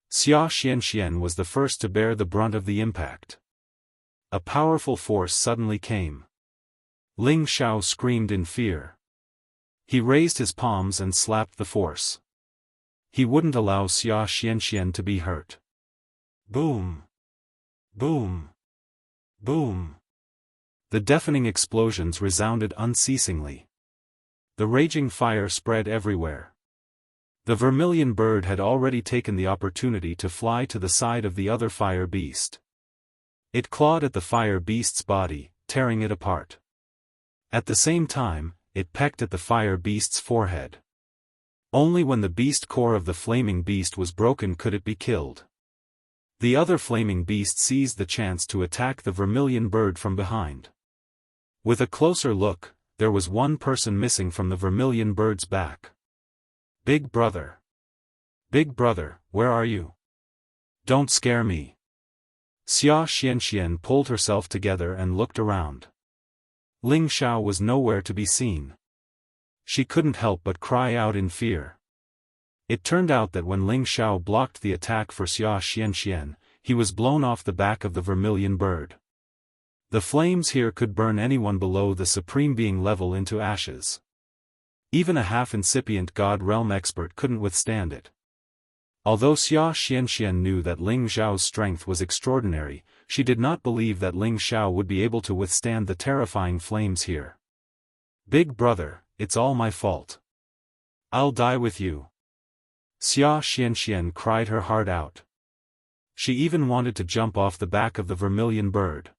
Wuxia Xianxia was the first to bear the brunt of the impact. A powerful force suddenly came. Ling Xiao screamed in fear. He raised his palms and slapped the force. He wouldn't allow Wuxia Xianxia to be hurt. Boom! Boom! Boom! The deafening explosions resounded unceasingly. The raging fire spread everywhere. The vermilion bird had already taken the opportunity to fly to the side of the other fire beast. It clawed at the fire beast's body, tearing it apart. At the same time, it pecked at the fire beast's forehead. Only when the beast core of the flaming beast was broken could it be killed. The other flaming beast seized the chance to attack the vermilion bird from behind. With a closer look, there was one person missing from the vermilion bird's back. Big brother. Big brother, where are you? Don't scare me. Wuxia Xianxia pulled herself together and looked around. Ling Xiao was nowhere to be seen. She couldn't help but cry out in fear. It turned out that when Ling Xiao blocked the attack for Wuxia Xianxia, he was blown off the back of the vermilion bird. The flames here could burn anyone below the Supreme Being level into ashes. Even a half-incipient God Realm expert couldn't withstand it. Although Wuxia Xianxia knew that Ling Xiao's strength was extraordinary, she did not believe that Ling Xiao would be able to withstand the terrifying flames here. Big brother, it's all my fault. I'll die with you. Wuxia Xianxia cried her heart out. She even wanted to jump off the back of the vermilion bird.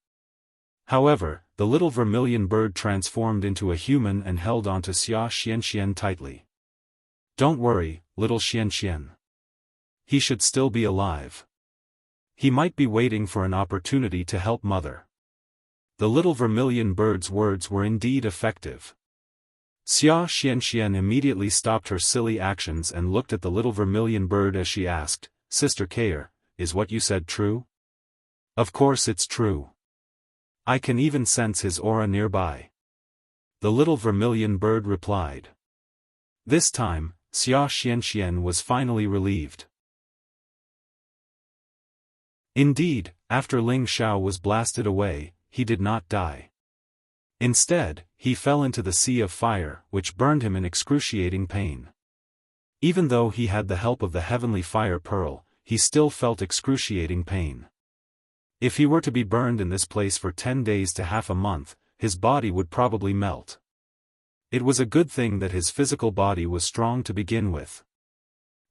However, the little vermilion bird transformed into a human and held onto Wuxia Xianxia tightly. Don't worry, little Xianxia. He should still be alive. He might be waiting for an opportunity to help mother. The little vermilion bird's words were indeed effective. Wuxia Xianxia immediately stopped her silly actions and looked at the little vermilion bird as she asked, Sister Kair, is what you said true? Of course it's true. I can even sense his aura nearby. The little vermilion bird replied. This time, Wuxia Xianxia was finally relieved. Indeed, after Ling Xiao was blasted away, he did not die. Instead, he fell into the sea of fire, which burned him in excruciating pain. Even though he had the help of the heavenly fire pearl, he still felt excruciating pain. If he were to be burned in this place for 10 days to half a month, his body would probably melt. It was a good thing that his physical body was strong to begin with.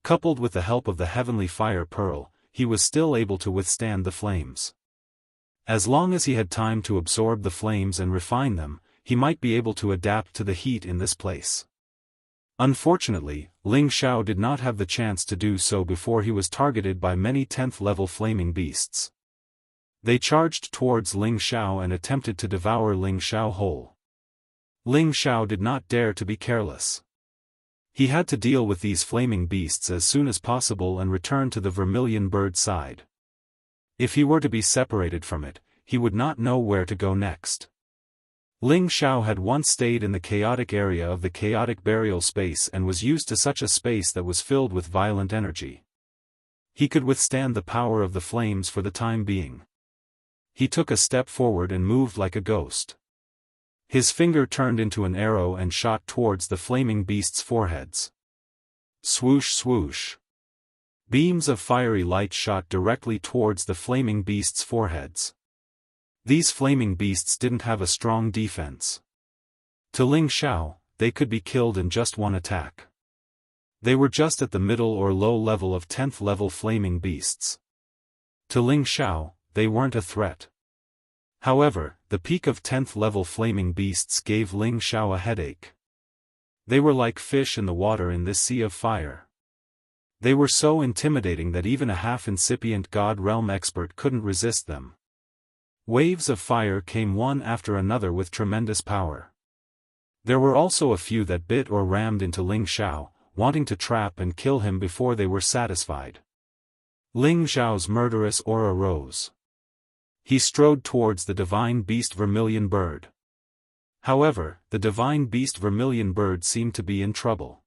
Coupled with the help of the heavenly fire pearl, he was still able to withstand the flames. As long as he had time to absorb the flames and refine them, he might be able to adapt to the heat in this place. Unfortunately, Ling Xiao did not have the chance to do so before he was targeted by many 10th-level flaming beasts. They charged towards Ling Xiao and attempted to devour Ling Xiao whole. Ling Xiao did not dare to be careless. He had to deal with these flaming beasts as soon as possible and return to the vermilion bird side. If he were to be separated from it, he would not know where to go next. Ling Xiao had once stayed in the chaotic area of the chaotic burial space and was used to such a space that was filled with violent energy. He could withstand the power of the flames for the time being. He took a step forward and moved like a ghost. His finger turned into an arrow and shot towards the flaming beasts' foreheads. Swoosh swoosh. Beams of fiery light shot directly towards the flaming beasts' foreheads. These flaming beasts didn't have a strong defense. To Ling Xiao, they could be killed in just one attack. They were just at the middle or low level of 10th level flaming beasts. To Ling Xiao, they weren't a threat. However, the peak of 10th level flaming beasts gave Ling Xiao a headache. They were like fish in the water in this sea of fire. They were so intimidating that even a half-incipient God Realm expert couldn't resist them. Waves of fire came one after another with tremendous power. There were also a few that bit or rammed into Ling Xiao, wanting to trap and kill him before they were satisfied. Ling Xiao's murderous aura rose. He strode towards the divine beast vermilion bird. However, the divine beast vermilion bird seemed to be in trouble.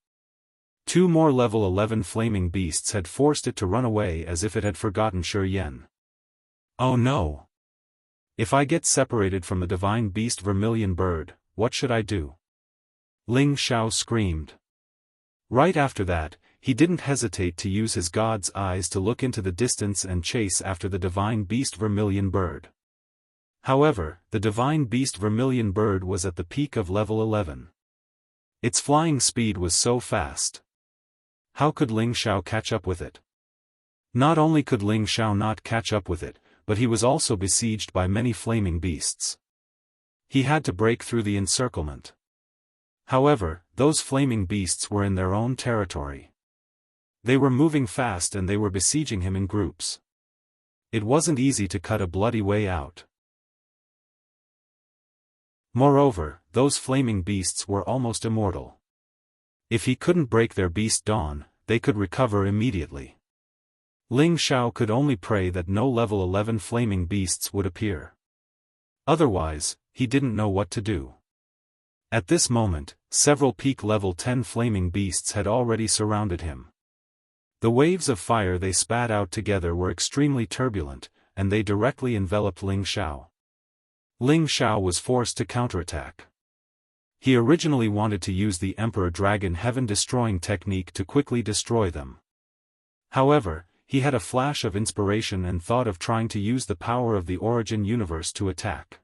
Two more level 11 flaming beasts had forced it to run away as if it had forgotten Shi Yan. Oh no! If I get separated from the divine beast vermilion bird, what should I do? Ling Xiao screamed. Right after that, he didn't hesitate to use his god's eyes to look into the distance and chase after the divine beast vermilion bird. However, the divine beast vermilion bird was at the peak of level 11. Its flying speed was so fast. How could Ling Xiao catch up with it? Not only could Ling Xiao not catch up with it, but he was also besieged by many flaming beasts. He had to break through the encirclement. However, those flaming beasts were in their own territory. They were moving fast and they were besieging him in groups. It wasn't easy to cut a bloody way out. Moreover, those flaming beasts were almost immortal. If he couldn't break their beast dawn, they could recover immediately. Ling Xiao could only pray that no level 11 flaming beasts would appear. Otherwise, he didn't know what to do. At this moment, several peak level 10 flaming beasts had already surrounded him. The waves of fire they spat out together were extremely turbulent, and they directly enveloped Ling Xiao. Ling Xiao was forced to counterattack. He originally wanted to use the Emperor Dragon heaven-destroying technique to quickly destroy them. However, he had a flash of inspiration and thought of trying to use the power of the origin universe to attack.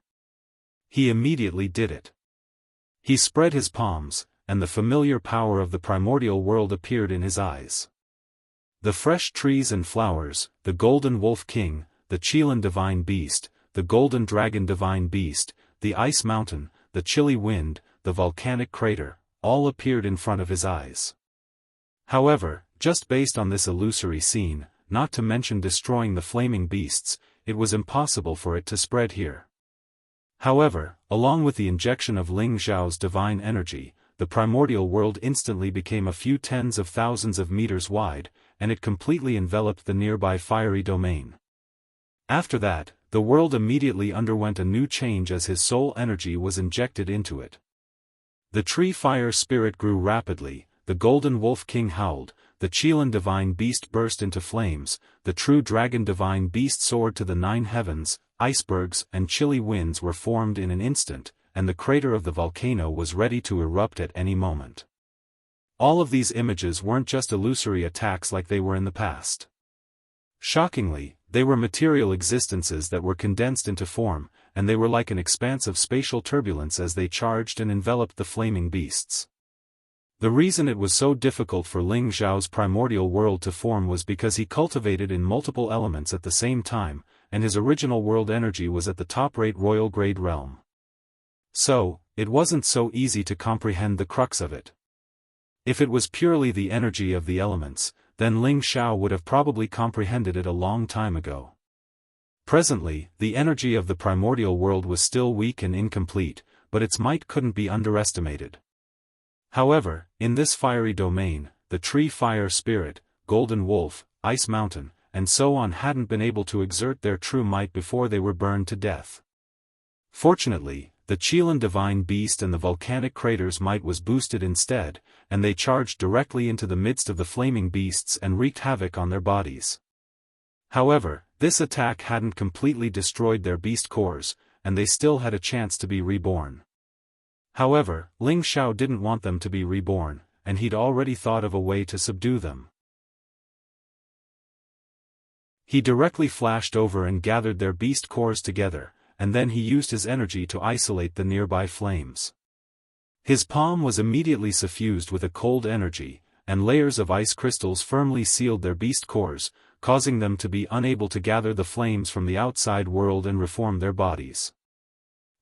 He immediately did it. He spread his palms, and the familiar power of the primordial world appeared in his eyes. The fresh trees and flowers, the golden wolf king, the Qilin divine beast, the golden dragon divine beast, the ice mountain, the chilly wind, the volcanic crater, all appeared in front of his eyes. However, just based on this illusory scene, not to mention destroying the flaming beasts, it was impossible for it to spread here. However, along with the injection of Ling Xiao's divine energy, the primordial world instantly became a few tens of thousands of meters wide, and it completely enveloped the nearby fiery domain. After that, the world immediately underwent a new change as his soul energy was injected into it. The tree fire spirit grew rapidly, the golden wolf king howled, the Qilin divine beast burst into flames, the true dragon divine beast soared to the 9 heavens, icebergs and chilly winds were formed in an instant, and the crater of the volcano was ready to erupt at any moment. All of these images weren't just illusory attacks like they were in the past. Shockingly, they were material existences that were condensed into form, and they were like an expanse of spatial turbulence as they charged and enveloped the flaming beasts. The reason it was so difficult for Ling Xiao's primordial world to form was because he cultivated in multiple elements at the same time, and his original world energy was at the top-rate royal grade realm. So, it wasn't so easy to comprehend the crux of it. If it was purely the energy of the elements, then Ling Xiao would have probably comprehended it a long time ago. Presently, the energy of the primordial world was still weak and incomplete, but its might couldn't be underestimated. However, in this fiery domain, the tree fire spirit, golden wolf, ice mountain, and so on hadn't been able to exert their true might before they were burned to death. Fortunately, the Qilin divine beast and the volcanic crater's might was boosted instead, and they charged directly into the midst of the flaming beasts and wreaked havoc on their bodies. However, this attack hadn't completely destroyed their beast cores, and they still had a chance to be reborn. However, Ling Xiao didn't want them to be reborn, and he'd already thought of a way to subdue them. He directly flashed over and gathered their beast cores together, and then he used his energy to isolate the nearby flames. His palm was immediately suffused with a cold energy, and layers of ice crystals firmly sealed their beast cores, causing them to be unable to gather the flames from the outside world and reform their bodies.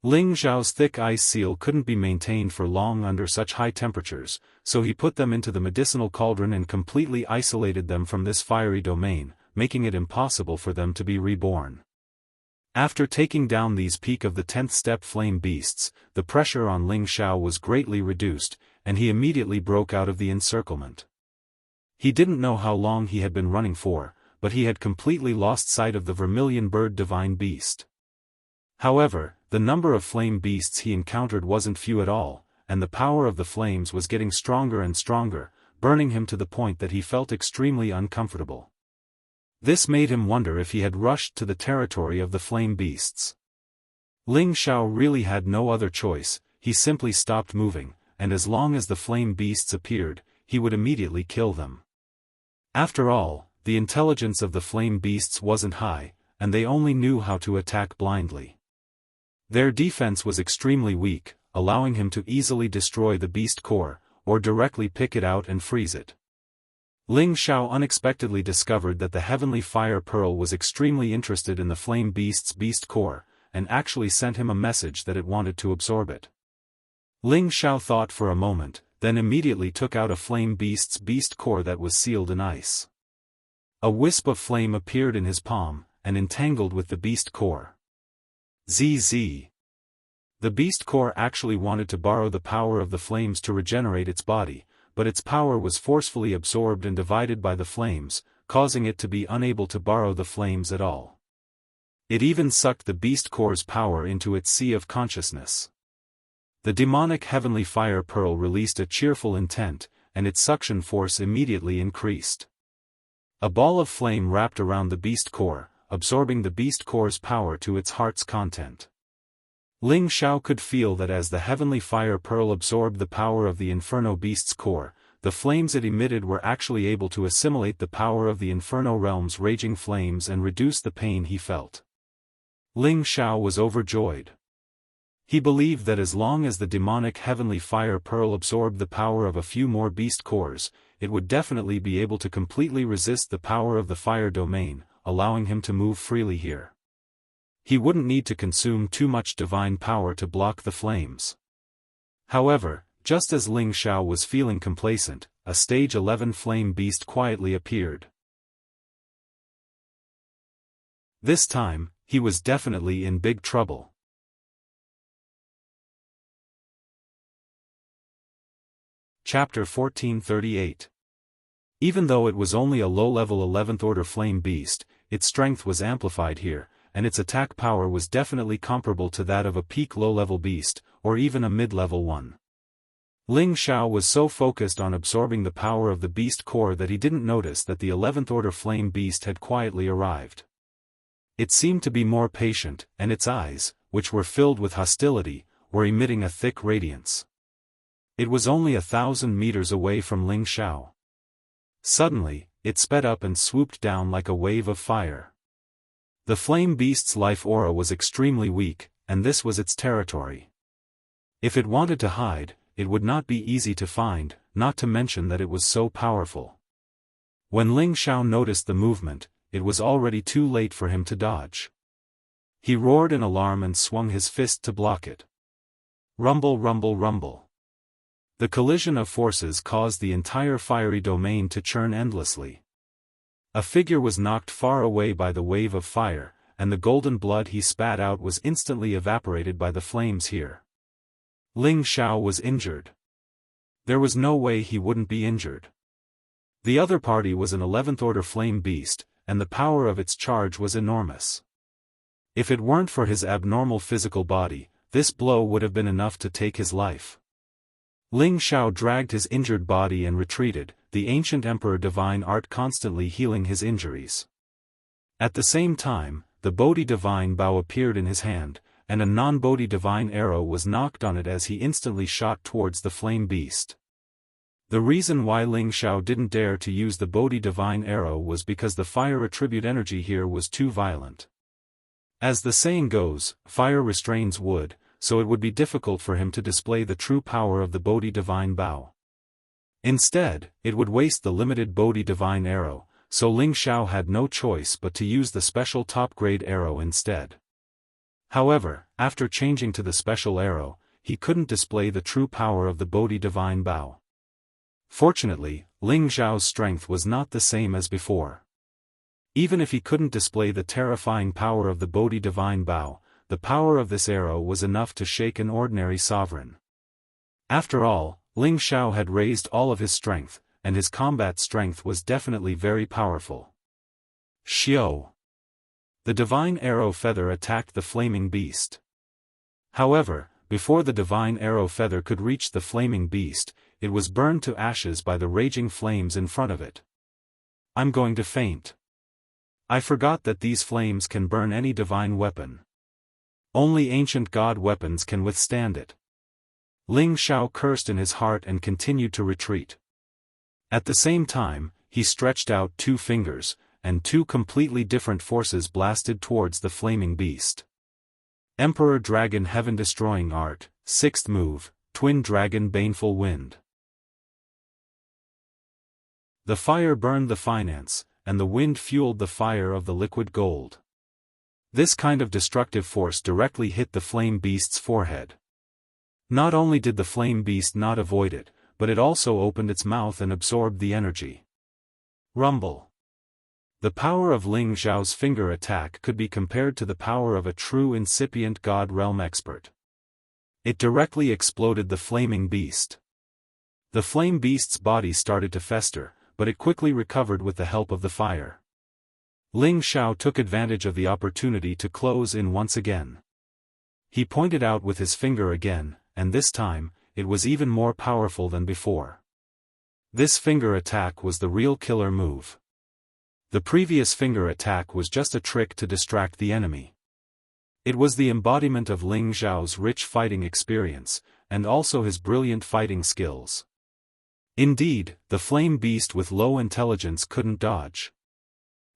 Ling Xiao's thick ice seal couldn't be maintained for long under such high temperatures, so he put them into the medicinal cauldron and completely isolated them from this fiery domain, making it impossible for them to be reborn. After taking down these peak of the 10th step flame beasts, the pressure on Ling Xiao was greatly reduced, and he immediately broke out of the encirclement. He didn't know how long he had been running for, but he had completely lost sight of the vermilion bird divine beast. However, the number of flame beasts he encountered wasn't few at all, and the power of the flames was getting stronger and stronger, burning him to the point that he felt extremely uncomfortable. This made him wonder if he had rushed to the territory of the flame beasts. Ling Xiao really had no other choice, he simply stopped moving, and as long as the flame beasts appeared, he would immediately kill them. After all, the intelligence of the flame beasts wasn't high, and they only knew how to attack blindly. Their defense was extremely weak, allowing him to easily destroy the beast core, or directly pick it out and freeze it. Ling Xiao unexpectedly discovered that the heavenly fire pearl was extremely interested in the flame beast's beast core, and actually sent him a message that it wanted to absorb it. Ling Xiao thought for a moment, then immediately took out a flame beast's beast core that was sealed in ice. A wisp of flame appeared in his palm, and entangled with the beast core. ZZ. The beast core actually wanted to borrow the power of the flames to regenerate its body, but its power was forcefully absorbed and divided by the flames, causing it to be unable to borrow the flames at all. It even sucked the beast core's power into its sea of consciousness. The demonic heavenly fire pearl released a cheerful intent, and its suction force immediately increased. A ball of flame wrapped around the beast core, absorbing the beast core's power to its heart's content. Ling Xiao could feel that as the heavenly fire pearl absorbed the power of the inferno beast's core, the flames it emitted were actually able to assimilate the power of the inferno realm's raging flames and reduce the pain he felt. Ling Xiao was overjoyed. He believed that as long as the demonic heavenly fire pearl absorbed the power of a few more beast cores, it would definitely be able to completely resist the power of the fire domain, allowing him to move freely here. He wouldn't need to consume too much divine power to block the flames. However, just as Ling Xiao was feeling complacent, a stage 11 flame beast quietly appeared. This time, he was definitely in big trouble. Chapter 1438. Even though it was only a low-level 11th order flame beast, its strength was amplified here, and its attack power was definitely comparable to that of a peak low-level beast, or even a mid-level one. Ling Xiao was so focused on absorbing the power of the beast core that he didn't notice that the 11th order flame beast had quietly arrived. It seemed to be more patient, and its eyes, which were filled with hostility, were emitting a thick radiance. It was only 1,000 meters away from Ling Xiao. Suddenly, it sped up and swooped down like a wave of fire. The flame beast's life aura was extremely weak, and this was its territory. If it wanted to hide, it would not be easy to find, not to mention that it was so powerful. When Ling Xiao noticed the movement, it was already too late for him to dodge. He roared in alarm and swung his fist to block it. Rumble, rumble, rumble. The collision of forces caused the entire fiery domain to churn endlessly. A figure was knocked far away by the wave of fire, and the golden blood he spat out was instantly evaporated by the flames here. Ling Xiao was injured. There was no way he wouldn't be injured. The other party was an 11th order flame beast, and the power of its charge was enormous. If it weren't for his abnormal physical body, this blow would have been enough to take his life. Ling Xiao dragged his injured body and retreated, the ancient emperor divine art constantly healing his injuries. At the same time, the Bodhi divine bow appeared in his hand, and a non-Bodhi divine arrow was knocked on it as he instantly shot towards the flame beast. The reason why Ling Xiao didn't dare to use the Bodhi divine arrow was because the fire attribute energy here was too violent. As the saying goes, fire restrains wood, so it would be difficult for him to display the true power of the Bodhi divine bow. Instead, it would waste the limited Bodhi divine arrow, so Ling Xiao had no choice but to use the special top-grade arrow instead. However, after changing to the special arrow, he couldn't display the true power of the Bodhi divine bow. Fortunately, Ling Xiao's strength was not the same as before. Even if he couldn't display the terrifying power of the Bodhi divine bow, the power of this arrow was enough to shake an ordinary sovereign. After all, Ling Xiao had raised all of his strength, and his combat strength was definitely very powerful. Xiao. The divine arrow feather attacked the flaming beast. However, before the divine arrow feather could reach the flaming beast, it was burned to ashes by the raging flames in front of it. I'm going to faint. I forgot that these flames can burn any divine weapon. Only ancient god weapons can withstand it. Ling Xiao cursed in his heart and continued to retreat. At the same time, he stretched out 2 fingers, and 2 completely different forces blasted towards the flaming beast. Emperor Dragon Heaven Destroying Art, 6th move, Twin Dragon Baneful Wind. The fire burned the finance, and the wind fueled the fire of the liquid gold. This kind of destructive force directly hit the flame beast's forehead. Not only did the flame beast not avoid it, but it also opened its mouth and absorbed the energy. Rumble. The power of Ling Xiao's finger attack could be compared to the power of a true incipient God realm expert. It directly exploded the flaming beast. The flame beast's body started to fester, but it quickly recovered with the help of the fire. Ling Xiao took advantage of the opportunity to close in once again. He pointed out with his finger again, and this time, it was even more powerful than before. This finger attack was the real killer move. The previous finger attack was just a trick to distract the enemy. It was the embodiment of Ling Xiao's rich fighting experience, and also his brilliant fighting skills. Indeed, the flame beast with low intelligence couldn't dodge.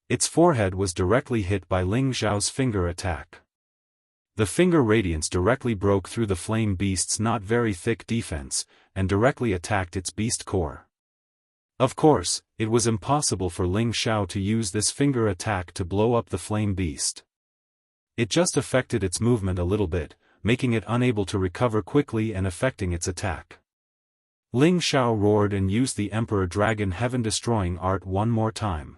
Its forehead was directly hit by Ling Xiao's finger attack. The finger radiance directly broke through the flame beast's not very thick defense, and directly attacked its beast core. Of course, it was impossible for Ling Xiao to use this finger attack to blow up the flame beast. It just affected its movement a little bit, making it unable to recover quickly and affecting its attack. Ling Xiao roared and used the Emperor Dragon Heaven Destroying Art one more time.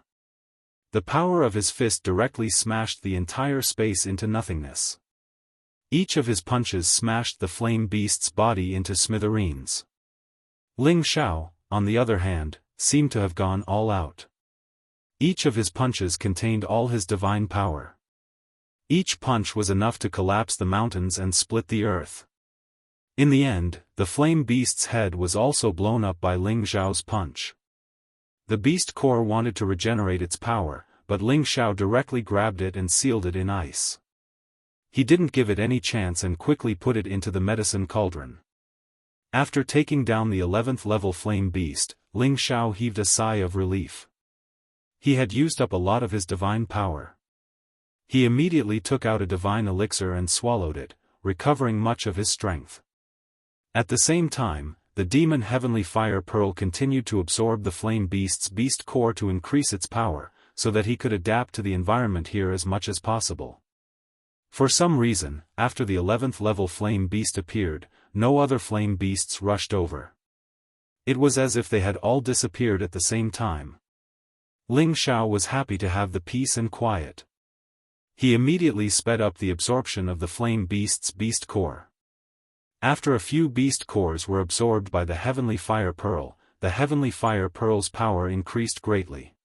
The power of his fist directly smashed the entire space into nothingness. Each of his punches smashed the flame beast's body into smithereens. Ling Xiao, on the other hand, seemed to have gone all out. Each of his punches contained all his divine power. Each punch was enough to collapse the mountains and split the earth. In the end, the flame beast's head was also blown up by Ling Xiao's punch. The beast core wanted to regenerate its power, but Ling Xiao directly grabbed it and sealed it in ice. He didn't give it any chance and quickly put it into the medicine cauldron. After taking down the 11th level flame beast, Ling Xiao heaved a sigh of relief. He had used up a lot of his divine power. He immediately took out a divine elixir and swallowed it, recovering much of his strength. At the same time, the demon heavenly fire pearl continued to absorb the flame beast's beast core to increase its power, so that he could adapt to the environment here as much as possible. For some reason, after the 11th level flame beast appeared, no other flame beasts rushed over. It was as if they had all disappeared at the same time. Ling Xiao was happy to have the peace and quiet. He immediately sped up the absorption of the flame beast's beast core. After a few beast cores were absorbed by the heavenly fire pearl, the heavenly fire pearl's power increased greatly.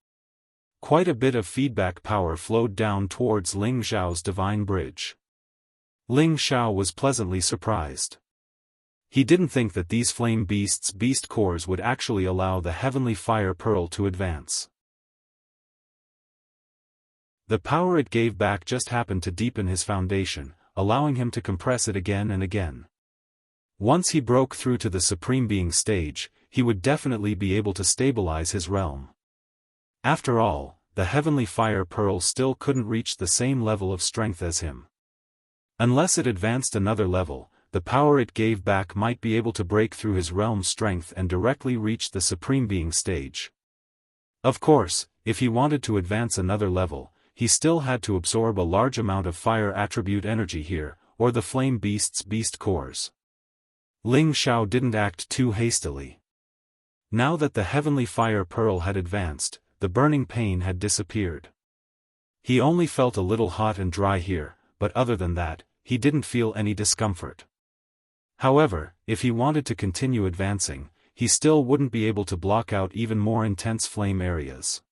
Quite a bit of feedback power flowed down towards Ling Xiao's divine bridge. Ling Xiao was pleasantly surprised. He didn't think that these flame beasts' beast cores would actually allow the heavenly fire pearl to advance. The power it gave back just happened to deepen his foundation, allowing him to compress it again and again. Once he broke through to the Supreme Being stage, he would definitely be able to stabilize his realm. After all, the heavenly fire pearl still couldn't reach the same level of strength as him. Unless it advanced another level, the power it gave back might be able to break through his realm's strength and directly reach the Supreme Being stage. Of course, if he wanted to advance another level, he still had to absorb a large amount of fire attribute energy here, or the flame beast's beast cores. Ling Xiao didn't act too hastily. Now that the heavenly fire pearl had advanced, the burning pain had disappeared. He only felt a little hot and dry here, but other than that, he didn't feel any discomfort. However, if he wanted to continue advancing, he still wouldn't be able to block out even more intense flame areas.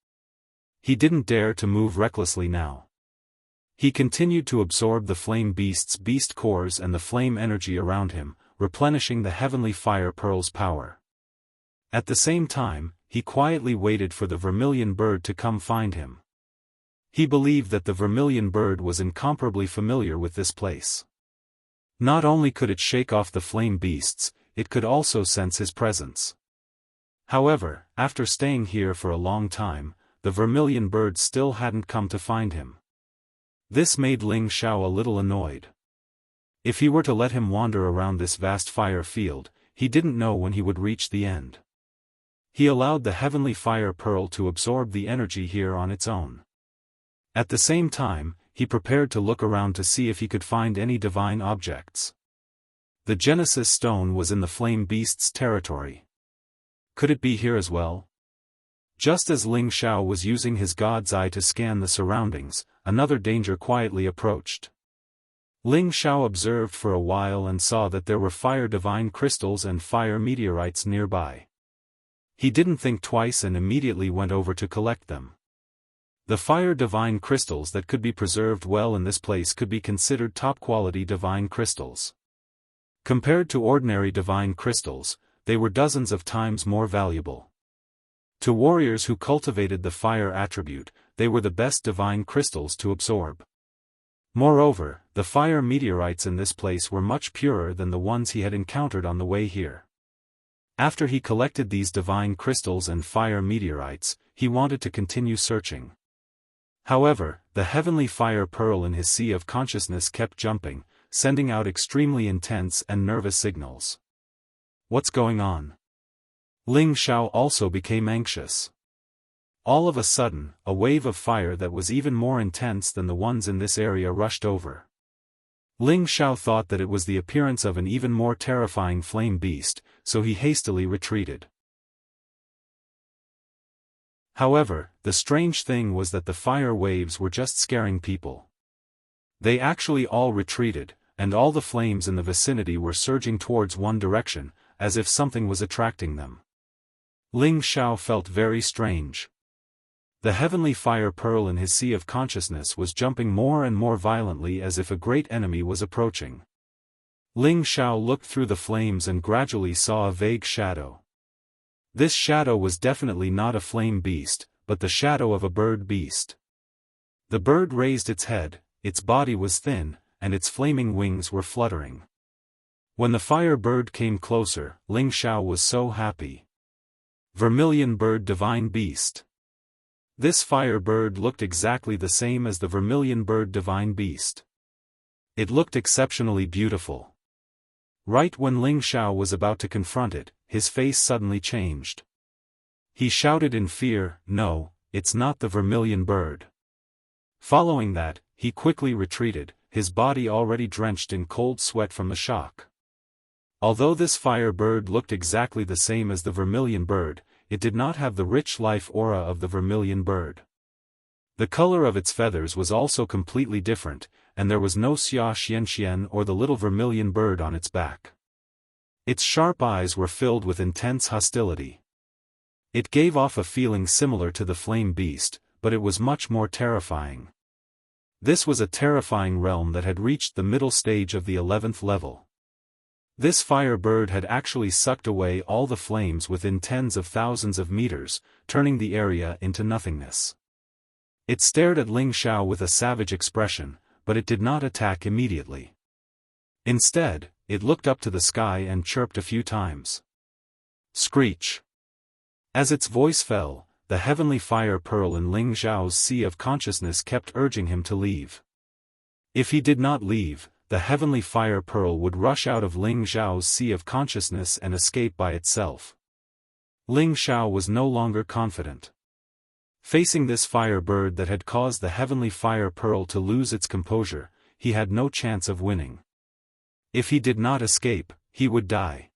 He didn't dare to move recklessly now. He continued to absorb the flame beast's beast cores and the flame energy around him, replenishing the heavenly fire pearl's power. At the same time, he quietly waited for the vermilion bird to come find him. He believed that the vermilion bird was incomparably familiar with this place. Not only could it shake off the flame beasts, it could also sense his presence. However, after staying here for a long time, the vermilion bird still hadn't come to find him. This made Ling Xiao a little annoyed. If he were to let him wander around this vast fire field, he didn't know when he would reach the end. He allowed the heavenly fire pearl to absorb the energy here on its own. At the same time, he prepared to look around to see if he could find any divine objects. The Genesis stone was in the flame beast's territory. Could it be here as well? Just as Ling Xiao was using his god's eye to scan the surroundings, another danger quietly approached. Ling Xiao observed for a while and saw that there were fire divine crystals and fire meteorites nearby. He didn't think twice and immediately went over to collect them. The fire divine crystals that could be preserved well in this place could be considered top-quality divine crystals. Compared to ordinary divine crystals, they were dozens of times more valuable. To warriors who cultivated the fire attribute, they were the best divine crystals to absorb. Moreover, the fire meteorites in this place were much purer than the ones he had encountered on the way here. After he collected these divine crystals and fire meteorites, he wanted to continue searching. However, the heavenly fire pearl in his sea of consciousness kept jumping, sending out extremely intense and nervous signals. What's going on? Ling Xiao also became anxious. All of a sudden, a wave of fire that was even more intense than the ones in this area rushed over. Ling Xiao thought that it was the appearance of an even more terrifying flame beast, so he hastily retreated. However, the strange thing was that the fire waves were just scaring people. They actually all retreated, and all the flames in the vicinity were surging towards one direction, as if something was attracting them. Ling Xiao felt very strange. The heavenly fire pearl in his sea of consciousness was jumping more and more violently as if a great enemy was approaching. Ling Xiao looked through the flames and gradually saw a vague shadow. This shadow was definitely not a flame beast, but the shadow of a bird beast. The bird raised its head, its body was thin, and its flaming wings were fluttering. When the fire bird came closer, Ling Xiao was so happy. Vermilion bird divine beast. This fire bird looked exactly the same as the vermilion bird divine beast. It looked exceptionally beautiful. Right when Ling Xiao was about to confront it, his face suddenly changed. He shouted in fear, "No, it's not the vermilion bird." Following that, he quickly retreated, his body already drenched in cold sweat from the shock. Although this fire bird looked exactly the same as the vermilion bird, it did not have the rich life aura of the vermilion bird. The color of its feathers was also completely different, and there was no Wuxia Xianxia or the little vermilion bird on its back. Its sharp eyes were filled with intense hostility. It gave off a feeling similar to the flame beast, but it was much more terrifying. This was a terrifying realm that had reached the middle stage of the 11th level. This fire bird had actually sucked away all the flames within tens of thousands of meters, turning the area into nothingness. It stared at Ling Xiao with a savage expression, but it did not attack immediately. Instead, it looked up to the sky and chirped a few times. Screech! As its voice fell, the heavenly fire pearl in Ling Xiao's sea of consciousness kept urging him to leave. If he did not leave, the heavenly fire pearl would rush out of Ling Xiao's sea of consciousness and escape by itself. Ling Xiao was no longer confident. Facing this fire bird that had caused the heavenly fire pearl to lose its composure, he had no chance of winning. If he did not escape, he would die.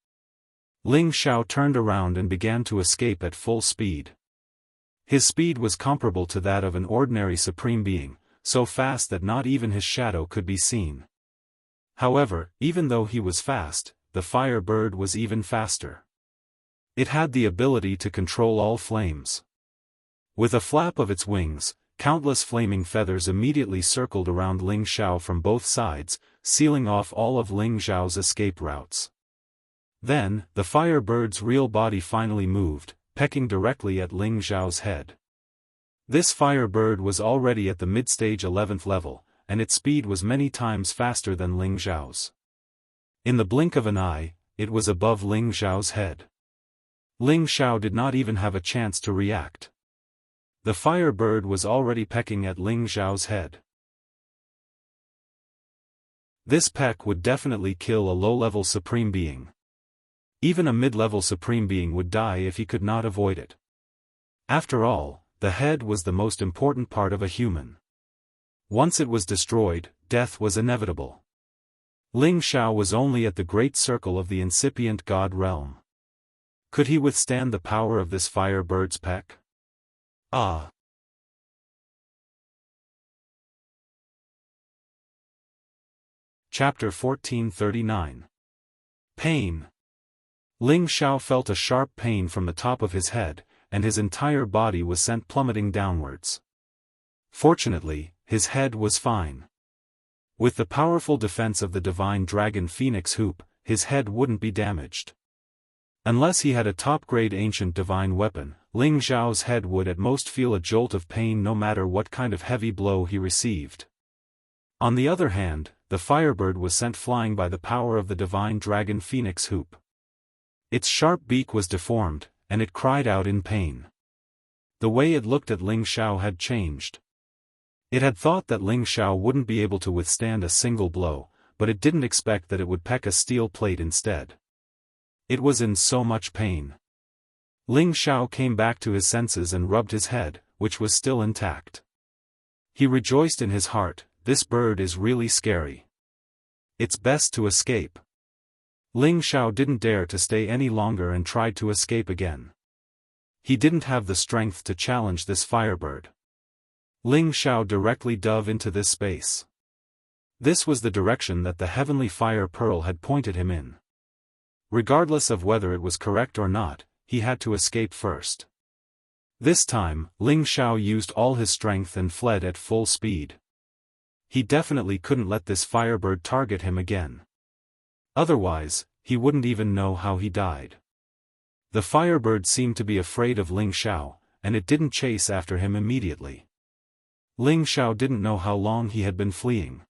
Ling Xiao turned around and began to escape at full speed. His speed was comparable to that of an ordinary supreme being, so fast that not even his shadow could be seen. However, even though he was fast, the fire bird was even faster. It had the ability to control all flames. With a flap of its wings, countless flaming feathers immediately circled around Ling Xiao from both sides, sealing off all of Ling Xiao's escape routes. Then, the fire bird's real body finally moved, pecking directly at Ling Xiao's head. This fire bird was already at the mid-stage 11th level, and its speed was many times faster than Ling Xiao's. In the blink of an eye, it was above Ling Xiao's head. Ling Xiao did not even have a chance to react. The fire bird was already pecking at Ling Xiao's head. This peck would definitely kill a low-level supreme being. Even a mid-level supreme being would die if he could not avoid it. After all, the head was the most important part of a human. Once it was destroyed, death was inevitable. Ling Xiao was only at the great circle of the incipient god realm. Could he withstand the power of this fire bird's peck? Ah! Chapter 1439. Pain. Ling Xiao felt a sharp pain from the top of his head, and his entire body was sent plummeting downwards. Fortunately, his head was fine. With the powerful defense of the divine dragon phoenix hoop, his head wouldn't be damaged. Unless he had a top-grade ancient divine weapon, Ling Xiao's head would at most feel a jolt of pain no matter what kind of heavy blow he received. On the other hand, the firebird was sent flying by the power of the divine dragon phoenix hoop. Its sharp beak was deformed, and it cried out in pain. The way it looked at Ling Xiao had changed. It had thought that Ling Xiao wouldn't be able to withstand a single blow, but it didn't expect that it would peck a steel plate instead. It was in so much pain. Ling Xiao came back to his senses and rubbed his head, which was still intact. He rejoiced in his heart, this bird is really scary. It's best to escape. Ling Xiao didn't dare to stay any longer and tried to escape again. He didn't have the strength to challenge this firebird. Ling Xiao directly dove into this space. This was the direction that the heavenly fire pearl had pointed him in. Regardless of whether it was correct or not, he had to escape first. This time, Ling Xiao used all his strength and fled at full speed. He definitely couldn't let this firebird target him again. Otherwise, he wouldn't even know how he died. The firebird seemed to be afraid of Ling Xiao, and it didn't chase after him immediately. Ling Xiao didn't know how long he had been fleeing.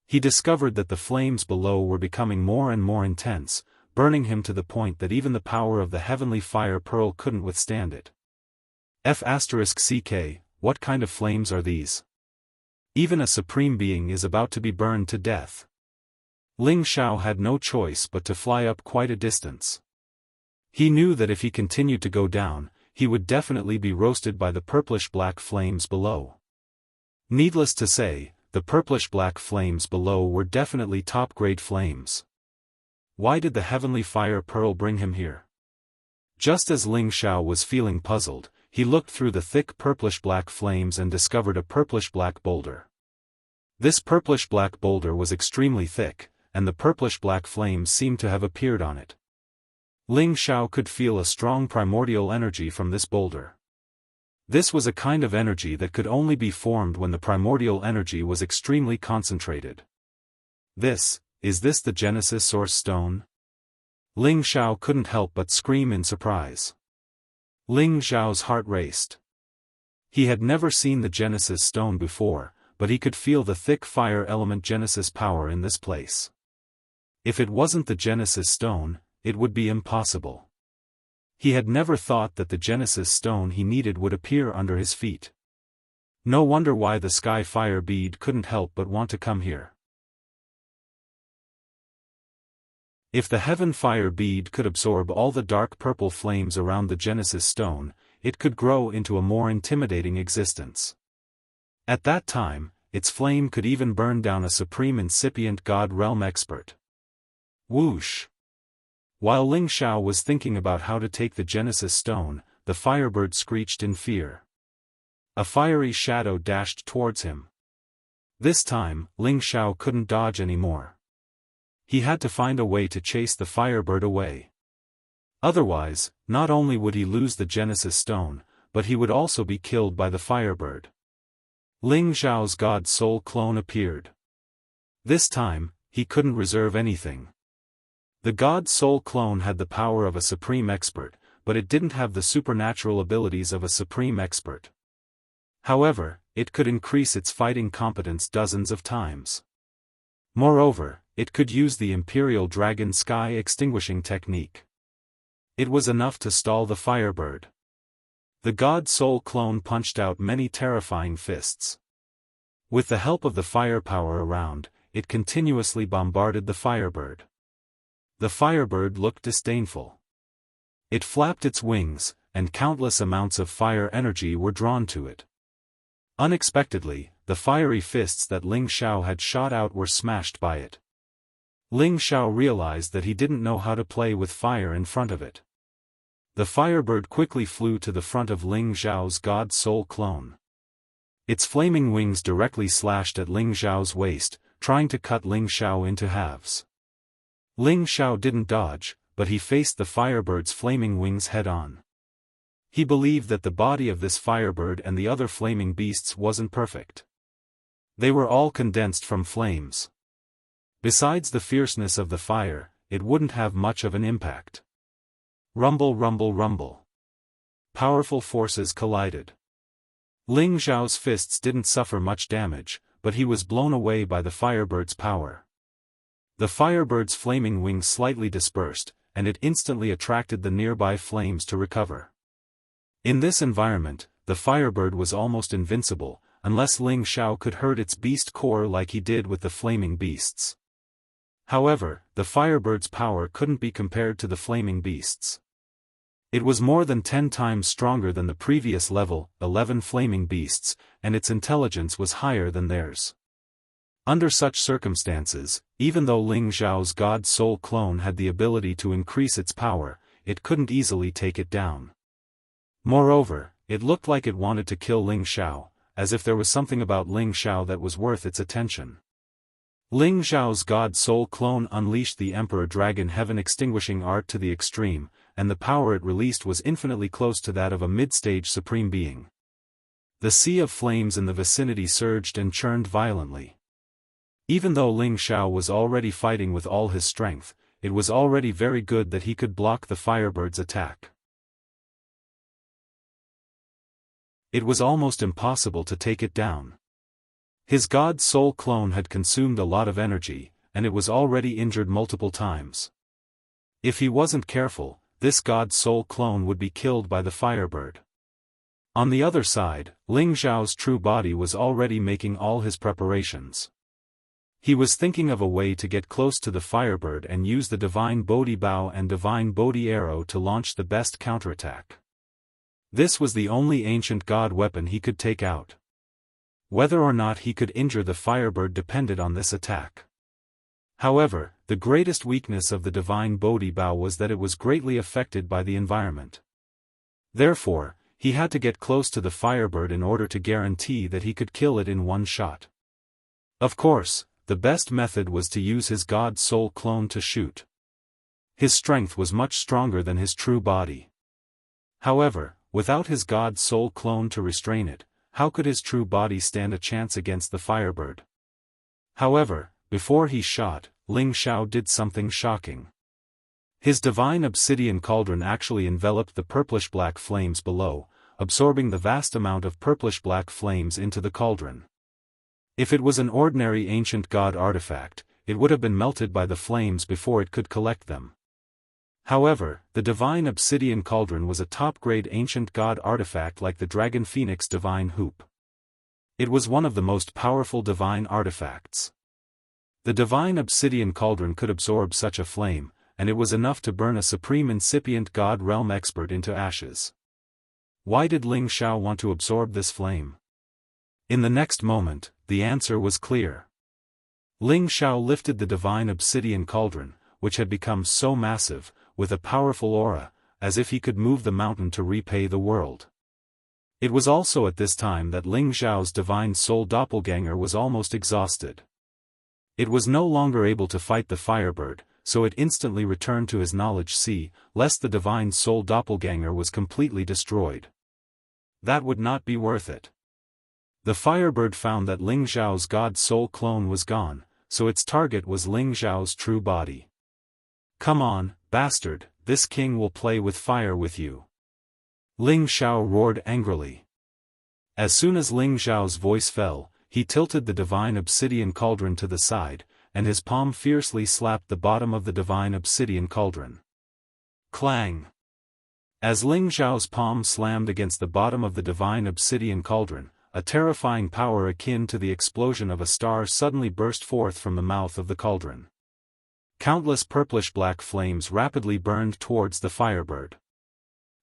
He discovered that the flames below were becoming more and more intense, burning him to the point that even the power of the heavenly fire pearl couldn't withstand it. F***ck, what kind of flames are these? Even a supreme being is about to be burned to death. Ling Xiao had no choice but to fly up quite a distance. He knew that if he continued to go down, he would definitely be roasted by the purplish-black flames below. Needless to say, the purplish-black flames below were definitely top-grade flames. Why did the heavenly fire pearl bring him here? Just as Ling Xiao was feeling puzzled, he looked through the thick purplish-black flames and discovered a purplish-black boulder. This purplish-black boulder was extremely thick, and the purplish-black flames seemed to have appeared on it. Ling Xiao could feel a strong primordial energy from this boulder. This was a kind of energy that could only be formed when the primordial energy was extremely concentrated. Is this the Genesis Source Stone? Ling Xiao couldn't help but scream in surprise. Ling Xiao's heart raced. He had never seen the Genesis Stone before, but he could feel the thick fire element Genesis power in this place. If it wasn't the Genesis Stone, it would be impossible. He had never thought that the Genesis Stone he needed would appear under his feet. No wonder why the Sky Fire Bead couldn't help but want to come here. If the Heaven Fire Bead could absorb all the dark purple flames around the Genesis Stone, it could grow into a more intimidating existence. At that time, its flame could even burn down a supreme incipient God realm expert. Whoosh! While Ling Xiao was thinking about how to take the Genesis Stone, the Firebird screeched in fear. A fiery shadow dashed towards him. This time, Ling Xiao couldn't dodge anymore. He had to find a way to chase the Firebird away. Otherwise, not only would he lose the Genesis Stone, but he would also be killed by the Firebird. Ling Xiao's God Soul clone appeared. This time, he couldn't reserve anything. The God Soul clone had the power of a supreme expert, but it didn't have the supernatural abilities of a supreme expert. However, it could increase its fighting competence dozens of times. Moreover, it could use the Imperial Dragon Sky Extinguishing technique. It was enough to stall the Firebird. The God Soul clone punched out many terrifying fists. With the help of the firepower around, it continuously bombarded the Firebird. The Firebird looked disdainful. It flapped its wings, and countless amounts of fire energy were drawn to it. Unexpectedly, the fiery fists that Ling Xiao had shot out were smashed by it. Ling Xiao realized that he didn't know how to play with fire in front of it. The Firebird quickly flew to the front of Ling Xiao's God Soul clone. Its flaming wings directly slashed at Ling Xiao's waist, trying to cut Ling Xiao into halves. Ling Xiao didn't dodge, but he faced the Firebird's flaming wings head-on. He believed that the body of this Firebird and the other flaming beasts wasn't perfect. They were all condensed from flames. Besides the fierceness of the fire, it wouldn't have much of an impact. Rumble, rumble, rumble. Powerful forces collided. Ling Xiao's fists didn't suffer much damage, but he was blown away by the Firebird's power. The Firebird's flaming wings slightly dispersed, and it instantly attracted the nearby flames to recover. In this environment, the Firebird was almost invincible, unless Ling Xiao could hurt its beast core like he did with the flaming beasts. However, the Firebird's power couldn't be compared to the flaming beasts. It was more than 10 times stronger than the previous level, 11 flaming beasts, and its intelligence was higher than theirs. Under such circumstances, even though Ling Xiao's God Soul clone had the ability to increase its power, it couldn't easily take it down. Moreover, it looked like it wanted to kill Ling Xiao, as if there was something about Ling Xiao that was worth its attention. Ling Xiao's God Soul clone unleashed the Emperor Dragon Heaven Extinguishing Art to the extreme, and the power it released was infinitely close to that of a mid-stage Supreme Being. The sea of flames in the vicinity surged and churned violently. Even though Ling Xiao was already fighting with all his strength, it was already very good that he could block the Firebird's attack. It was almost impossible to take it down. His God Soul clone had consumed a lot of energy, and it was already injured multiple times. If he wasn't careful, this God Soul clone would be killed by the Firebird. On the other side, Ling Xiao's true body was already making all his preparations. He was thinking of a way to get close to the Firebird and use the Divine Bodhi Bow and Divine Bodhi Arrow to launch the best counterattack. This was the only ancient god weapon he could take out. Whether or not he could injure the Firebird depended on this attack. However, the greatest weakness of the Divine Bodhi Bow was that it was greatly affected by the environment. Therefore, he had to get close to the Firebird in order to guarantee that he could kill it in one shot. Of course, the best method was to use his god soul clone to shoot. His strength was much stronger than his true body. However, without his god soul clone to restrain it, how could his true body stand a chance against the Firebird? However, before he shot, Ling Xiao did something shocking. His divine obsidian cauldron actually enveloped the purplish-black flames below, absorbing the vast amount of purplish-black flames into the cauldron. If it was an ordinary ancient god artifact, it would have been melted by the flames before it could collect them. However, the divine obsidian cauldron was a top-grade ancient god artifact like the Dragon Phoenix divine hoop. It was one of the most powerful divine artifacts. The divine obsidian cauldron could absorb such a flame, and it was enough to burn a supreme incipient god realm expert into ashes. Why did Ling Xiao want to absorb this flame? In the next moment, the answer was clear. Ling Xiao lifted the divine obsidian cauldron, which had become so massive, with a powerful aura, as if he could move the mountain to repay the world. It was also at this time that Ling Xiao's divine soul doppelganger was almost exhausted. It was no longer able to fight the Firebird, so it instantly returned to his knowledge sea, lest the divine soul doppelganger was completely destroyed. That would not be worth it. The Firebird found that Ling Xiao's god soul clone was gone, so its target was Ling Xiao's true body. "Come on, bastard, this king will play with fire with you." Ling Xiao roared angrily. As soon as Ling Xiao's voice fell, he tilted the divine obsidian cauldron to the side, and his palm fiercely slapped the bottom of the divine obsidian cauldron. Clang! As Ling Xiao's palm slammed against the bottom of the divine obsidian cauldron, a terrifying power akin to the explosion of a star suddenly burst forth from the mouth of the cauldron. Countless purplish-black flames rapidly burned towards the Firebird.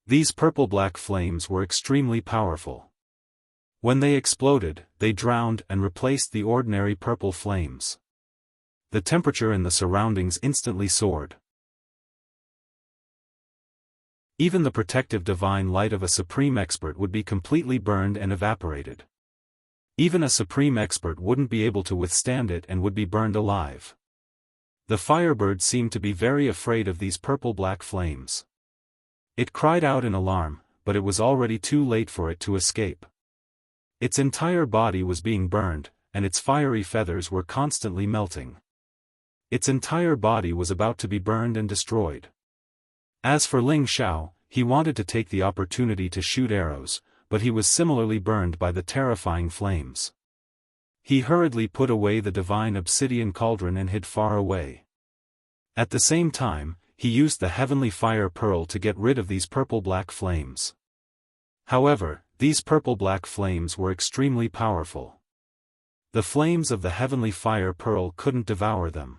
These purple-black flames were extremely powerful. When they exploded, they drowned and replaced the ordinary purple flames. The temperature in the surroundings instantly soared. Even the protective divine light of a supreme expert would be completely burned and evaporated. Even a supreme expert wouldn't be able to withstand it and would be burned alive. The Firebird seemed to be very afraid of these purple-black flames. It cried out in alarm, but it was already too late for it to escape. Its entire body was being burned, and its fiery feathers were constantly melting. Its entire body was about to be burned and destroyed. As for Ling Xiao, he wanted to take the opportunity to shoot arrows, but he was similarly burned by the terrifying flames. He hurriedly put away the divine obsidian cauldron and hid far away. At the same time, he used the heavenly fire pearl to get rid of these purple-black flames. However, these purple-black flames were extremely powerful. The flames of the heavenly fire pearl couldn't devour them.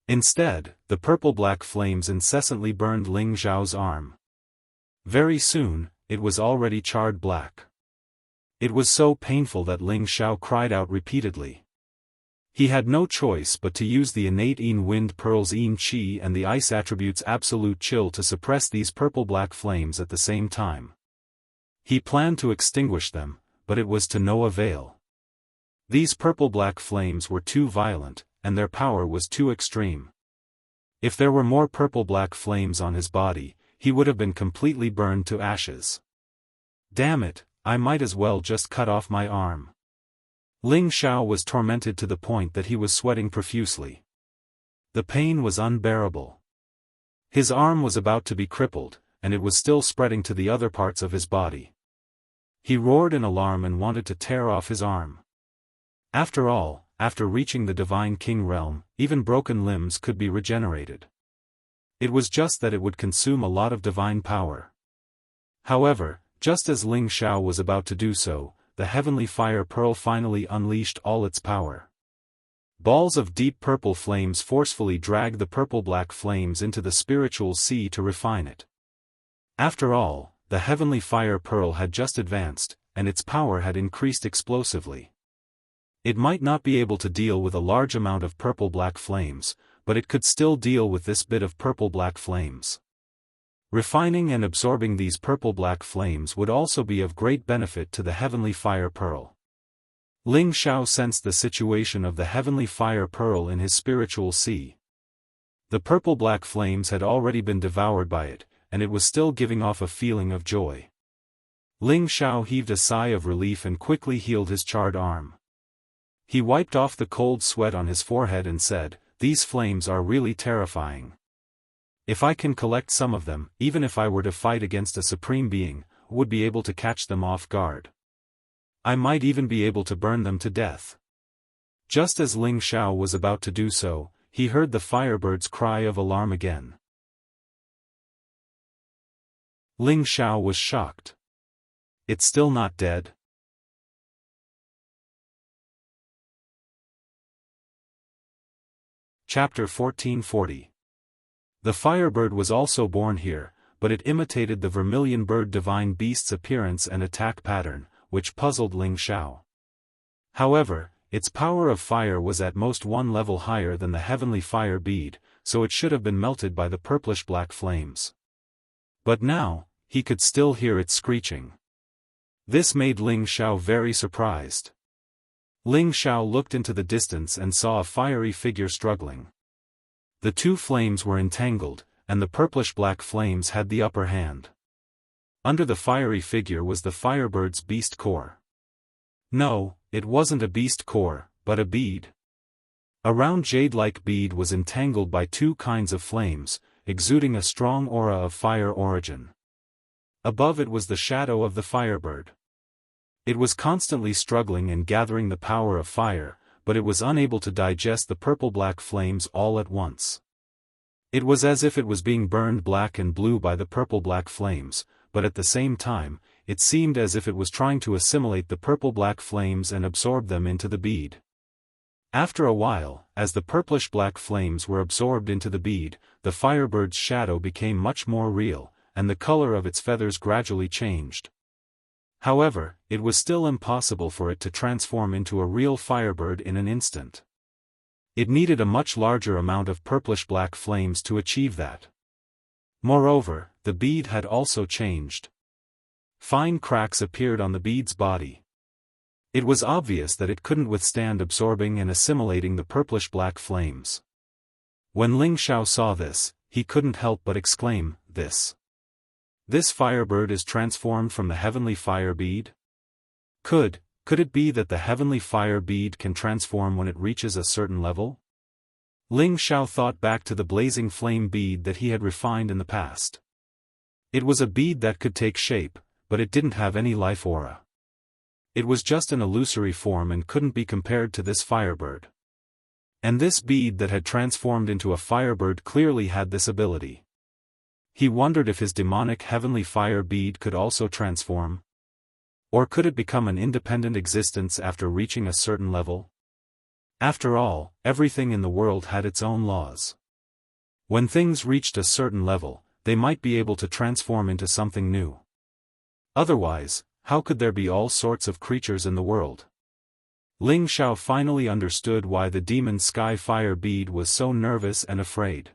Instead, the purple-black flames incessantly burned Ling Xiao's arm. Very soon, it was already charred black. It was so painful that Ling Xiao cried out repeatedly. He had no choice but to use the innate Yin Wind Pearl's Yin Qi and the ice attribute's absolute chill to suppress these purple-black flames at the same time. He planned to extinguish them, but it was to no avail. These purple-black flames were too violent, and their power was too extreme. If there were more purple-black flames on his body, he would have been completely burned to ashes. Damn it, I might as well just cut off my arm. Ling Xiao was tormented to the point that he was sweating profusely. The pain was unbearable. His arm was about to be crippled, and it was still spreading to the other parts of his body. He roared in alarm and wanted to tear off his arm. After all, after reaching the Divine King realm, even broken limbs could be regenerated. It was just that it would consume a lot of divine power. However, just as Ling Xiao was about to do so, the heavenly fire pearl finally unleashed all its power. Balls of deep purple flames forcefully dragged the purple-black flames into the spiritual sea to refine it. After all, the heavenly fire pearl had just advanced, and its power had increased explosively. It might not be able to deal with a large amount of purple-black flames, but it could still deal with this bit of purple-black flames. Refining and absorbing these purple-black flames would also be of great benefit to the heavenly fire pearl. Ling Xiao sensed the situation of the heavenly fire pearl in his spiritual sea. The purple-black flames had already been devoured by it, and it was still giving off a feeling of joy. Ling Xiao heaved a sigh of relief and quickly healed his charred arm. He wiped off the cold sweat on his forehead and said, "These flames are really terrifying. If I can collect some of them, even if I were to fight against a supreme being, I would be able to catch them off guard. I might even be able to burn them to death." Just as Ling Xiao was about to do so, he heard the firebird's cry of alarm again. Ling Xiao was shocked. It's still not dead? Chapter 1440. The firebird was also born here, but it imitated the vermilion bird divine beast's appearance and attack pattern, which puzzled Ling Xiao. However, its power of fire was at most one level higher than the heavenly fire bead, so it should have been melted by the purplish-black flames. But now, he could still hear it screeching. This made Ling Xiao very surprised. Ling Xiao looked into the distance and saw a fiery figure struggling. The two flames were entangled, and the purplish-black flames had the upper hand. Under the fiery figure was the firebird's beast core. No, it wasn't a beast core, but a bead. A round jade-like bead was entangled by two kinds of flames, exuding a strong aura of fire origin. Above it was the shadow of the firebird. It was constantly struggling and gathering the power of fire, but it was unable to digest the purple-black flames all at once. It was as if it was being burned black and blue by the purple-black flames, but at the same time, it seemed as if it was trying to assimilate the purple-black flames and absorb them into the bead. After a while, as the purplish-black flames were absorbed into the bead, the firebird's shadow became much more real, and the color of its feathers gradually changed. However, it was still impossible for it to transform into a real firebird in an instant. It needed a much larger amount of purplish-black flames to achieve that. Moreover, the bead had also changed. Fine cracks appeared on the bead's body. It was obvious that it couldn't withstand absorbing and assimilating the purplish-black flames. When Ling Xiao saw this, he couldn't help but exclaim, This firebird is transformed from the heavenly fire bead? Could it be that the heavenly fire bead can transform when it reaches a certain level? Ling Xiao thought back to the blazing flame bead that he had refined in the past. It was a bead that could take shape, but it didn't have any life aura. It was just an illusory form and couldn't be compared to this firebird. And this bead that had transformed into a firebird clearly had this ability. He wondered if his demonic heavenly fire bead could also transform. Or could it become an independent existence after reaching a certain level? After all, everything in the world had its own laws. When things reached a certain level, they might be able to transform into something new. Otherwise, how could there be all sorts of creatures in the world? Ling Xiao finally understood why the demon sky fire bead was so nervous and afraid.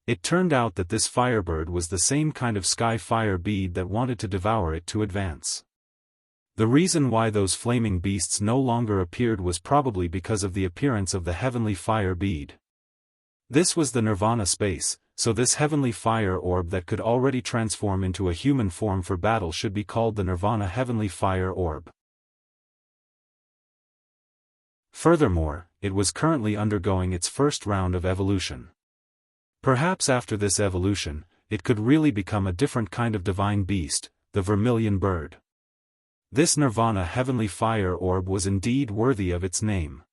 It turned out that this firebird was the same kind of sky fire bead that wanted to devour it to advance. The reason why those flaming beasts no longer appeared was probably because of the appearance of the heavenly fire bead. This was the nirvana space, so this heavenly fire orb that could already transform into a human form for battle should be called the nirvana heavenly fire orb. Furthermore, it was currently undergoing its first round of evolution. Perhaps after this evolution, it could really become a different kind of divine beast, the vermilion bird. This nirvana heavenly fire orb was indeed worthy of its name.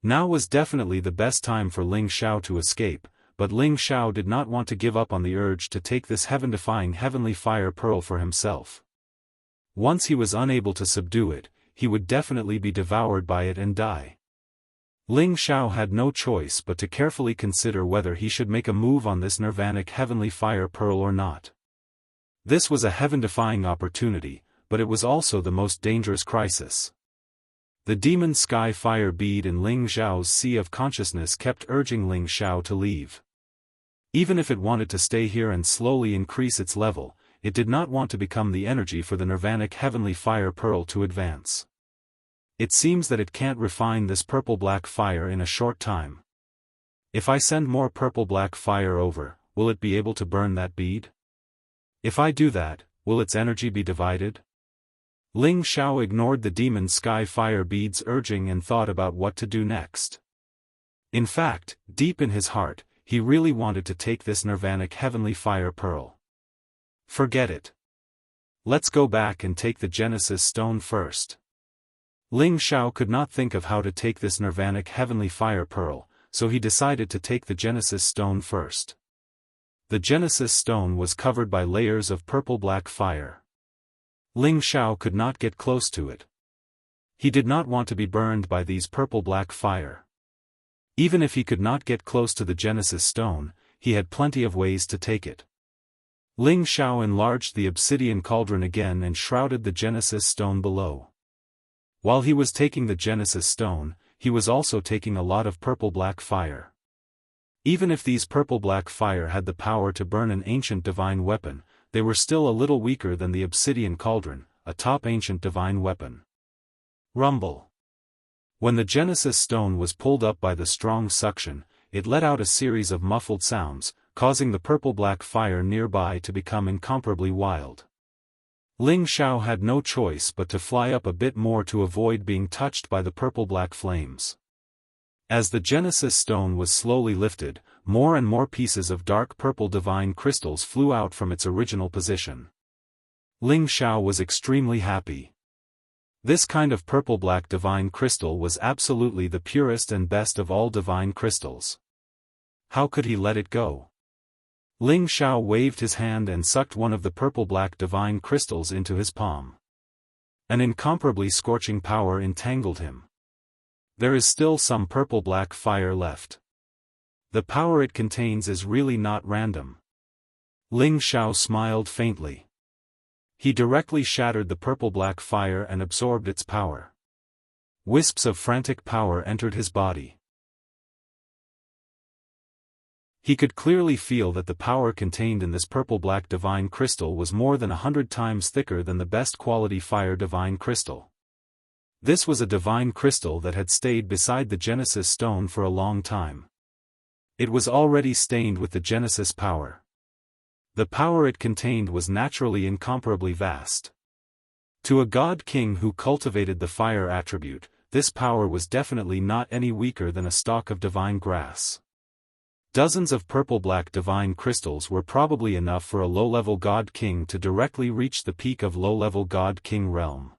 Now was definitely the best time for Ling Xiao to escape, but Ling Xiao did not want to give up on the urge to take this heaven-defying heavenly fire pearl for himself. Once he was unable to subdue it, he would definitely be devoured by it and die. Ling Xiao had no choice but to carefully consider whether he should make a move on this nirvanic heavenly fire pearl or not. This was a heaven-defying opportunity, but it was also the most dangerous crisis. The demon sky fire bead in Ling Xiao's sea of consciousness kept urging Ling Xiao to leave. Even if it wanted to stay here and slowly increase its level, it did not want to become the energy for the nirvanic heavenly fire pearl to advance. It seems that it can't refine this purple-black fire in a short time. If I send more purple-black fire over, will it be able to burn that bead? If I do that, will its energy be divided? Ling Xiao ignored the demon sky fire bead's urging and thought about what to do next. In fact, deep in his heart, he really wanted to take this nirvanic heavenly fire pearl. Forget it. Let's go back and take the Genesis stone first. Ling Xiao could not think of how to take this nirvanic heavenly fire pearl, so he decided to take the Genesis stone first. The Genesis stone was covered by layers of purple-black fire. Ling Xiao could not get close to it. He did not want to be burned by these purple-black fire. Even if he could not get close to the Genesis stone, he had plenty of ways to take it. Ling Xiao enlarged the obsidian cauldron again and shrouded the Genesis stone below. While he was taking the Genesis stone, he was also taking a lot of purple-black fire. Even if these purple-black fire had the power to burn an ancient divine weapon, they were still a little weaker than the obsidian cauldron, a top ancient divine weapon. Rumble. When the Genesis stone was pulled up by the strong suction, it let out a series of muffled sounds, causing the purple-black fire nearby to become incomparably wild. Ling Xiao had no choice but to fly up a bit more to avoid being touched by the purple-black flames. As the Genesis stone was slowly lifted, more and more pieces of dark purple divine crystals flew out from its original position. Ling Xiao was extremely happy. This kind of purple-black divine crystal was absolutely the purest and best of all divine crystals. How could he let it go? Ling Xiao waved his hand and sucked one of the purple-black divine crystals into his palm. An incomparably scorching power entangled him. There is still some purple-black fire left. The power it contains is really not random. Ling Xiao smiled faintly. He directly shattered the purple-black fire and absorbed its power. Wisps of frantic power entered his body. He could clearly feel that the power contained in this purple-black divine crystal was more than 100 times thicker than the best quality fire divine crystal. This was a divine crystal that had stayed beside the Genesis stone for a long time. It was already stained with the Genesis power. The power it contained was naturally incomparably vast. To a god king who cultivated the fire attribute, this power was definitely not any weaker than a stalk of divine grass. Dozens of purple-black divine crystals were probably enough for a low-level god king to directly reach the peak of low-level god king realm.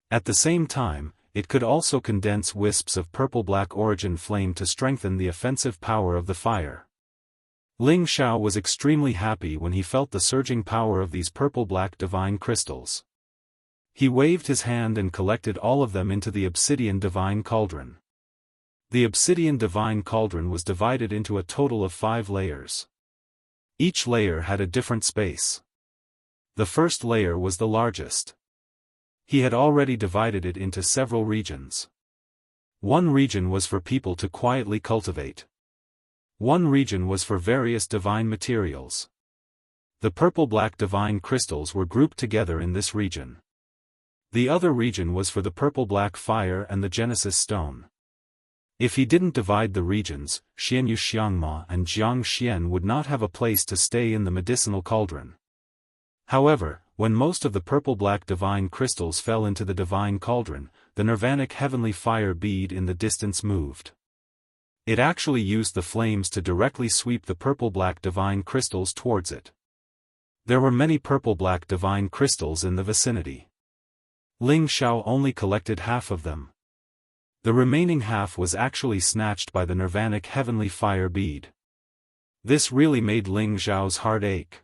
At the same time, it could also condense wisps of purple-black origin flame to strengthen the offensive power of the fire. Ling Xiao was extremely happy when he felt the surging power of these purple-black divine crystals. He waved his hand and collected all of them into the obsidian divine cauldron. The obsidian divine cauldron was divided into a total of 5 layers. Each layer had a different space. The first layer was the largest. He had already divided it into several regions. One region was for people to quietly cultivate. One region was for various divine materials. The purple-black divine crystals were grouped together in this region. The other region was for the purple-black fire and the Genesis stone. If he didn't divide the regions, Xianyu Xiangma and Jiang Xian would not have a place to stay in the medicinal cauldron. However, when most of the purple-black divine crystals fell into the divine cauldron, the nirvanic heavenly fire bead in the distance moved. It actually used the flames to directly sweep the purple-black divine crystals towards it. There were many purple-black divine crystals in the vicinity. Ling Xiao only collected half of them. The remaining half was actually snatched by the nirvanic heavenly fire bead. This really made Ling Xiao's heart ache.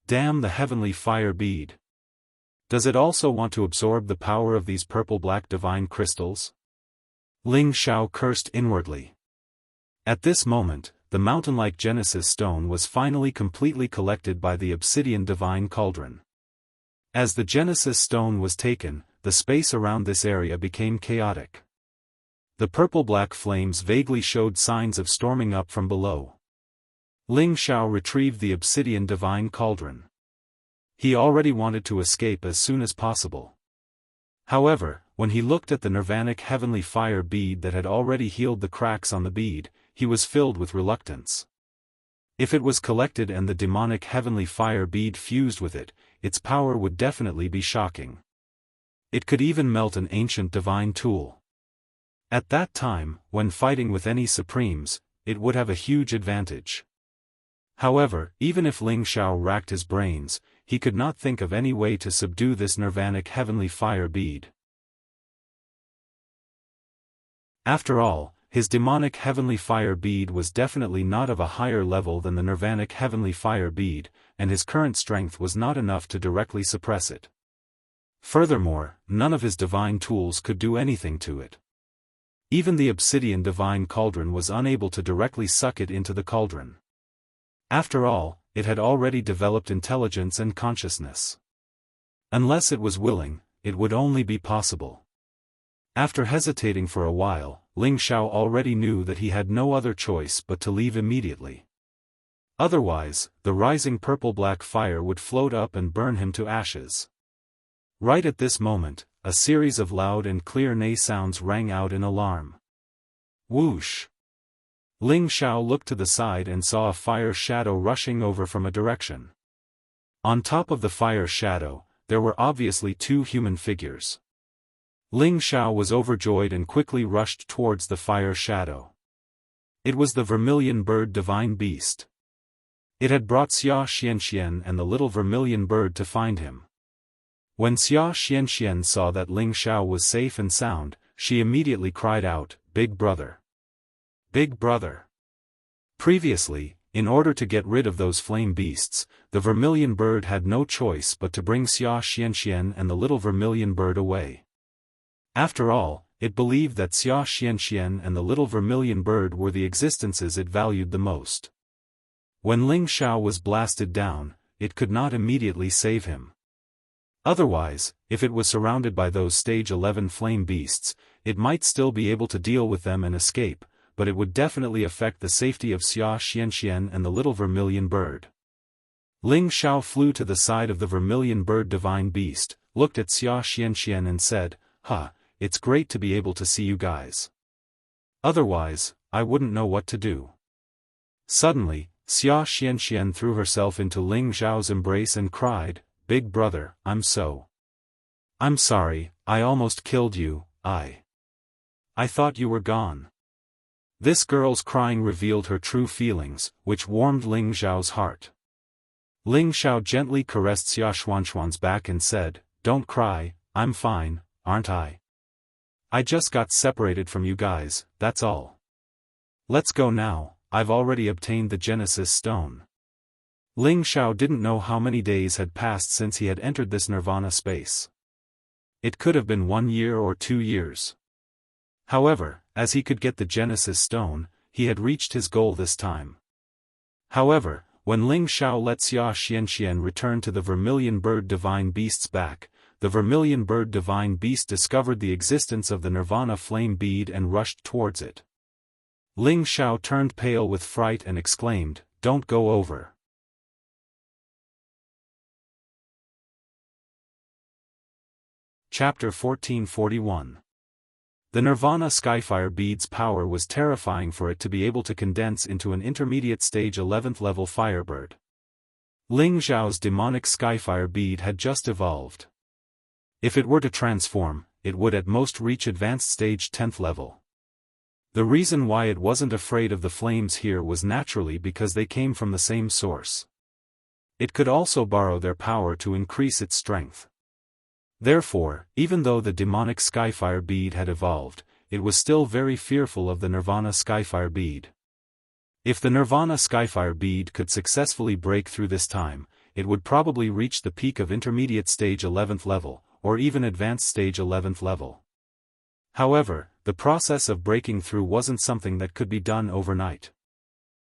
Damn the heavenly fire bead. Does it also want to absorb the power of these purple-black divine crystals? Ling Xiao cursed inwardly. At this moment, the mountain-like Genesis stone was finally completely collected by the obsidian divine cauldron. As the Genesis stone was taken, the space around this area became chaotic. The purple-black flames vaguely showed signs of storming up from below. Ling Xiao retrieved the obsidian divine cauldron. He already wanted to escape as soon as possible. However, when he looked at the nirvanic heavenly fire bead that had already healed the cracks on the bead, he was filled with reluctance. If it was collected and the demonic heavenly fire bead fused with it, its power would definitely be shocking. It could even melt an ancient divine tool. At that time, when fighting with any supremes, it would have a huge advantage. However, even if Ling Xiao racked his brains, he could not think of any way to subdue this nirvanic heavenly fire bead. After all, his demonic heavenly fire bead was definitely not of a higher level than the nirvanic heavenly fire bead, and his current strength was not enough to directly suppress it. Furthermore, none of his divine tools could do anything to it. Even the obsidian divine cauldron was unable to directly suck it into the cauldron. After all, it had already developed intelligence and consciousness. Unless it was willing, it would only be possible. After hesitating for a while, Ling Xiao already knew that he had no other choice but to leave immediately. Otherwise, the rising purple-black fire would float up and burn him to ashes. Right at this moment, a series of loud and clear neigh sounds rang out in alarm. Whoosh! Ling Xiao looked to the side and saw a fire shadow rushing over from a direction. On top of the fire shadow, there were obviously two human figures. Ling Xiao was overjoyed and quickly rushed towards the fire shadow. It was the vermilion bird divine beast. It had brought Wuxia Xianxia and the little vermilion bird to find him. When Wuxia Xianxia saw that Ling Xiao was safe and sound, she immediately cried out, "Big brother! Big brother!" Previously, in order to get rid of those flame beasts, the vermilion bird had no choice but to bring Wuxia Xianxia and the little vermilion bird away. After all, it believed that Wuxia Xianxia and the little vermilion bird were the existences it valued the most. When Ling Xiao was blasted down, it could not immediately save him. Otherwise, if it was surrounded by those stage 11 flame beasts, it might still be able to deal with them and escape, but it would definitely affect the safety of Wuxia Xianxia and the little vermilion bird. Ling Xiao flew to the side of the vermilion bird divine beast, looked at Wuxia Xianxia and said, "It's great to be able to see you guys. Otherwise, I wouldn't know what to do." Suddenly, Wuxia Xianxia threw herself into Ling Xiao's embrace and cried, "Big brother, I'm sorry, I almost killed you, I thought you were gone." This girl's crying revealed her true feelings, which warmed Ling Xiao's heart. Ling Xiao gently caressed Wuxia Xianxia's back and said, "Don't cry, I'm fine, aren't I? I just got separated from you guys, that's all. Let's go now, I've already obtained the Genesis stone." Ling Xiao didn't know how many days had passed since he had entered this nirvana space. It could have been 1 year or 2 years. However, as he could get the Genesis stone, he had reached his goal this time. However, when Ling Xiao let Wuxia Xianxia return to the vermilion bird divine beast's back, the vermilion bird divine beast discovered the existence of the nirvana flame bead and rushed towards it. Ling Xiao turned pale with fright and exclaimed, "Don't go over." Chapter 1441. The Nirvana Skyfire bead's power was terrifying for it to be able to condense into an intermediate stage 11th level firebird. Ling Xiao's demonic Skyfire bead had just evolved. If it were to transform, it would at most reach advanced stage 10th level. The reason why it wasn't afraid of the flames here was naturally because they came from the same source. It could also borrow their power to increase its strength. Therefore, even though the demonic Skyfire bead had evolved, it was still very fearful of the Nirvana Skyfire bead. If the Nirvana Skyfire bead could successfully break through this time, it would probably reach the peak of intermediate stage 11th level, or even advanced stage 11th level. However, the process of breaking through wasn't something that could be done overnight.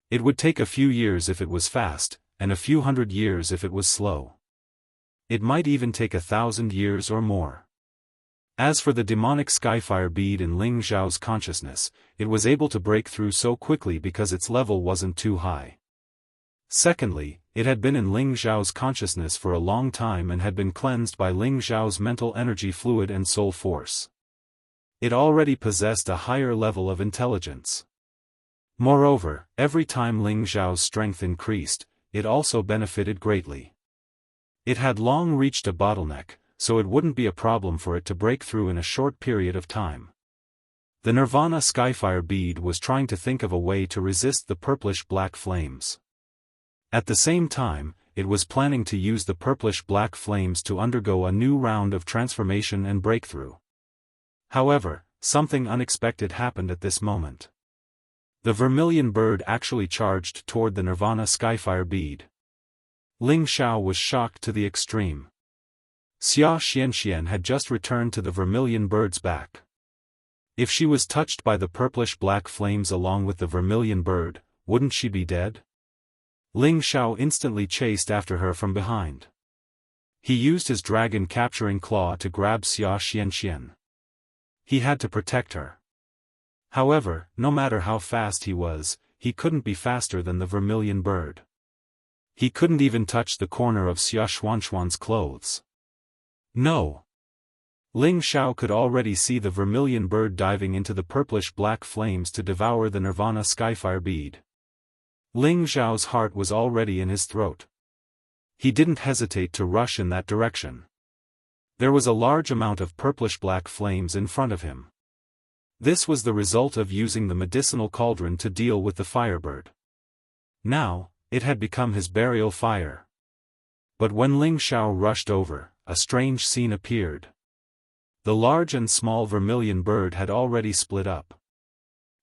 It would take a few years if it was fast, and a few hundred years if it was slow. It might even take 1,000 years or more. As for the demonic skyfire bead in Ling Xiao's consciousness, it was able to break through so quickly because its level wasn't too high. Secondly, it had been in Ling Xiao's consciousness for a long time and had been cleansed by Ling Xiao's mental energy fluid and soul force. It already possessed a higher level of intelligence. Moreover, every time Ling Xiao's strength increased, it also benefited greatly. It had long reached a bottleneck, so it wouldn't be a problem for it to break through in a short period of time. The Nirvana Skyfire bead was trying to think of a way to resist the purplish-black flames. At the same time, it was planning to use the purplish-black flames to undergo a new round of transformation and breakthrough. However, something unexpected happened at this moment. The vermilion bird actually charged toward the Nirvana Skyfire bead. Ling Xiao was shocked to the extreme. Wuxia Xianxia had just returned to the vermilion bird's back. If she was touched by the purplish-black flames along with the vermilion bird, wouldn't she be dead? Ling Xiao instantly chased after her from behind. He used his dragon-capturing claw to grab Wuxia Xianxia. He had to protect her. However, no matter how fast he was, he couldn't be faster than the vermilion bird. He couldn't even touch the corner of Wuxia Xianxia's clothes. No. Ling Xiao could already see the vermilion bird diving into the purplish-black flames to devour the Nirvana Skyfire bead. Ling Xiao's heart was already in his throat. He didn't hesitate to rush in that direction. There was a large amount of purplish-black flames in front of him. This was the result of using the medicinal cauldron to deal with the firebird. Now, it had become his burial fire. But when Ling Xiao rushed over, a strange scene appeared. The large and small vermilion bird had already split up.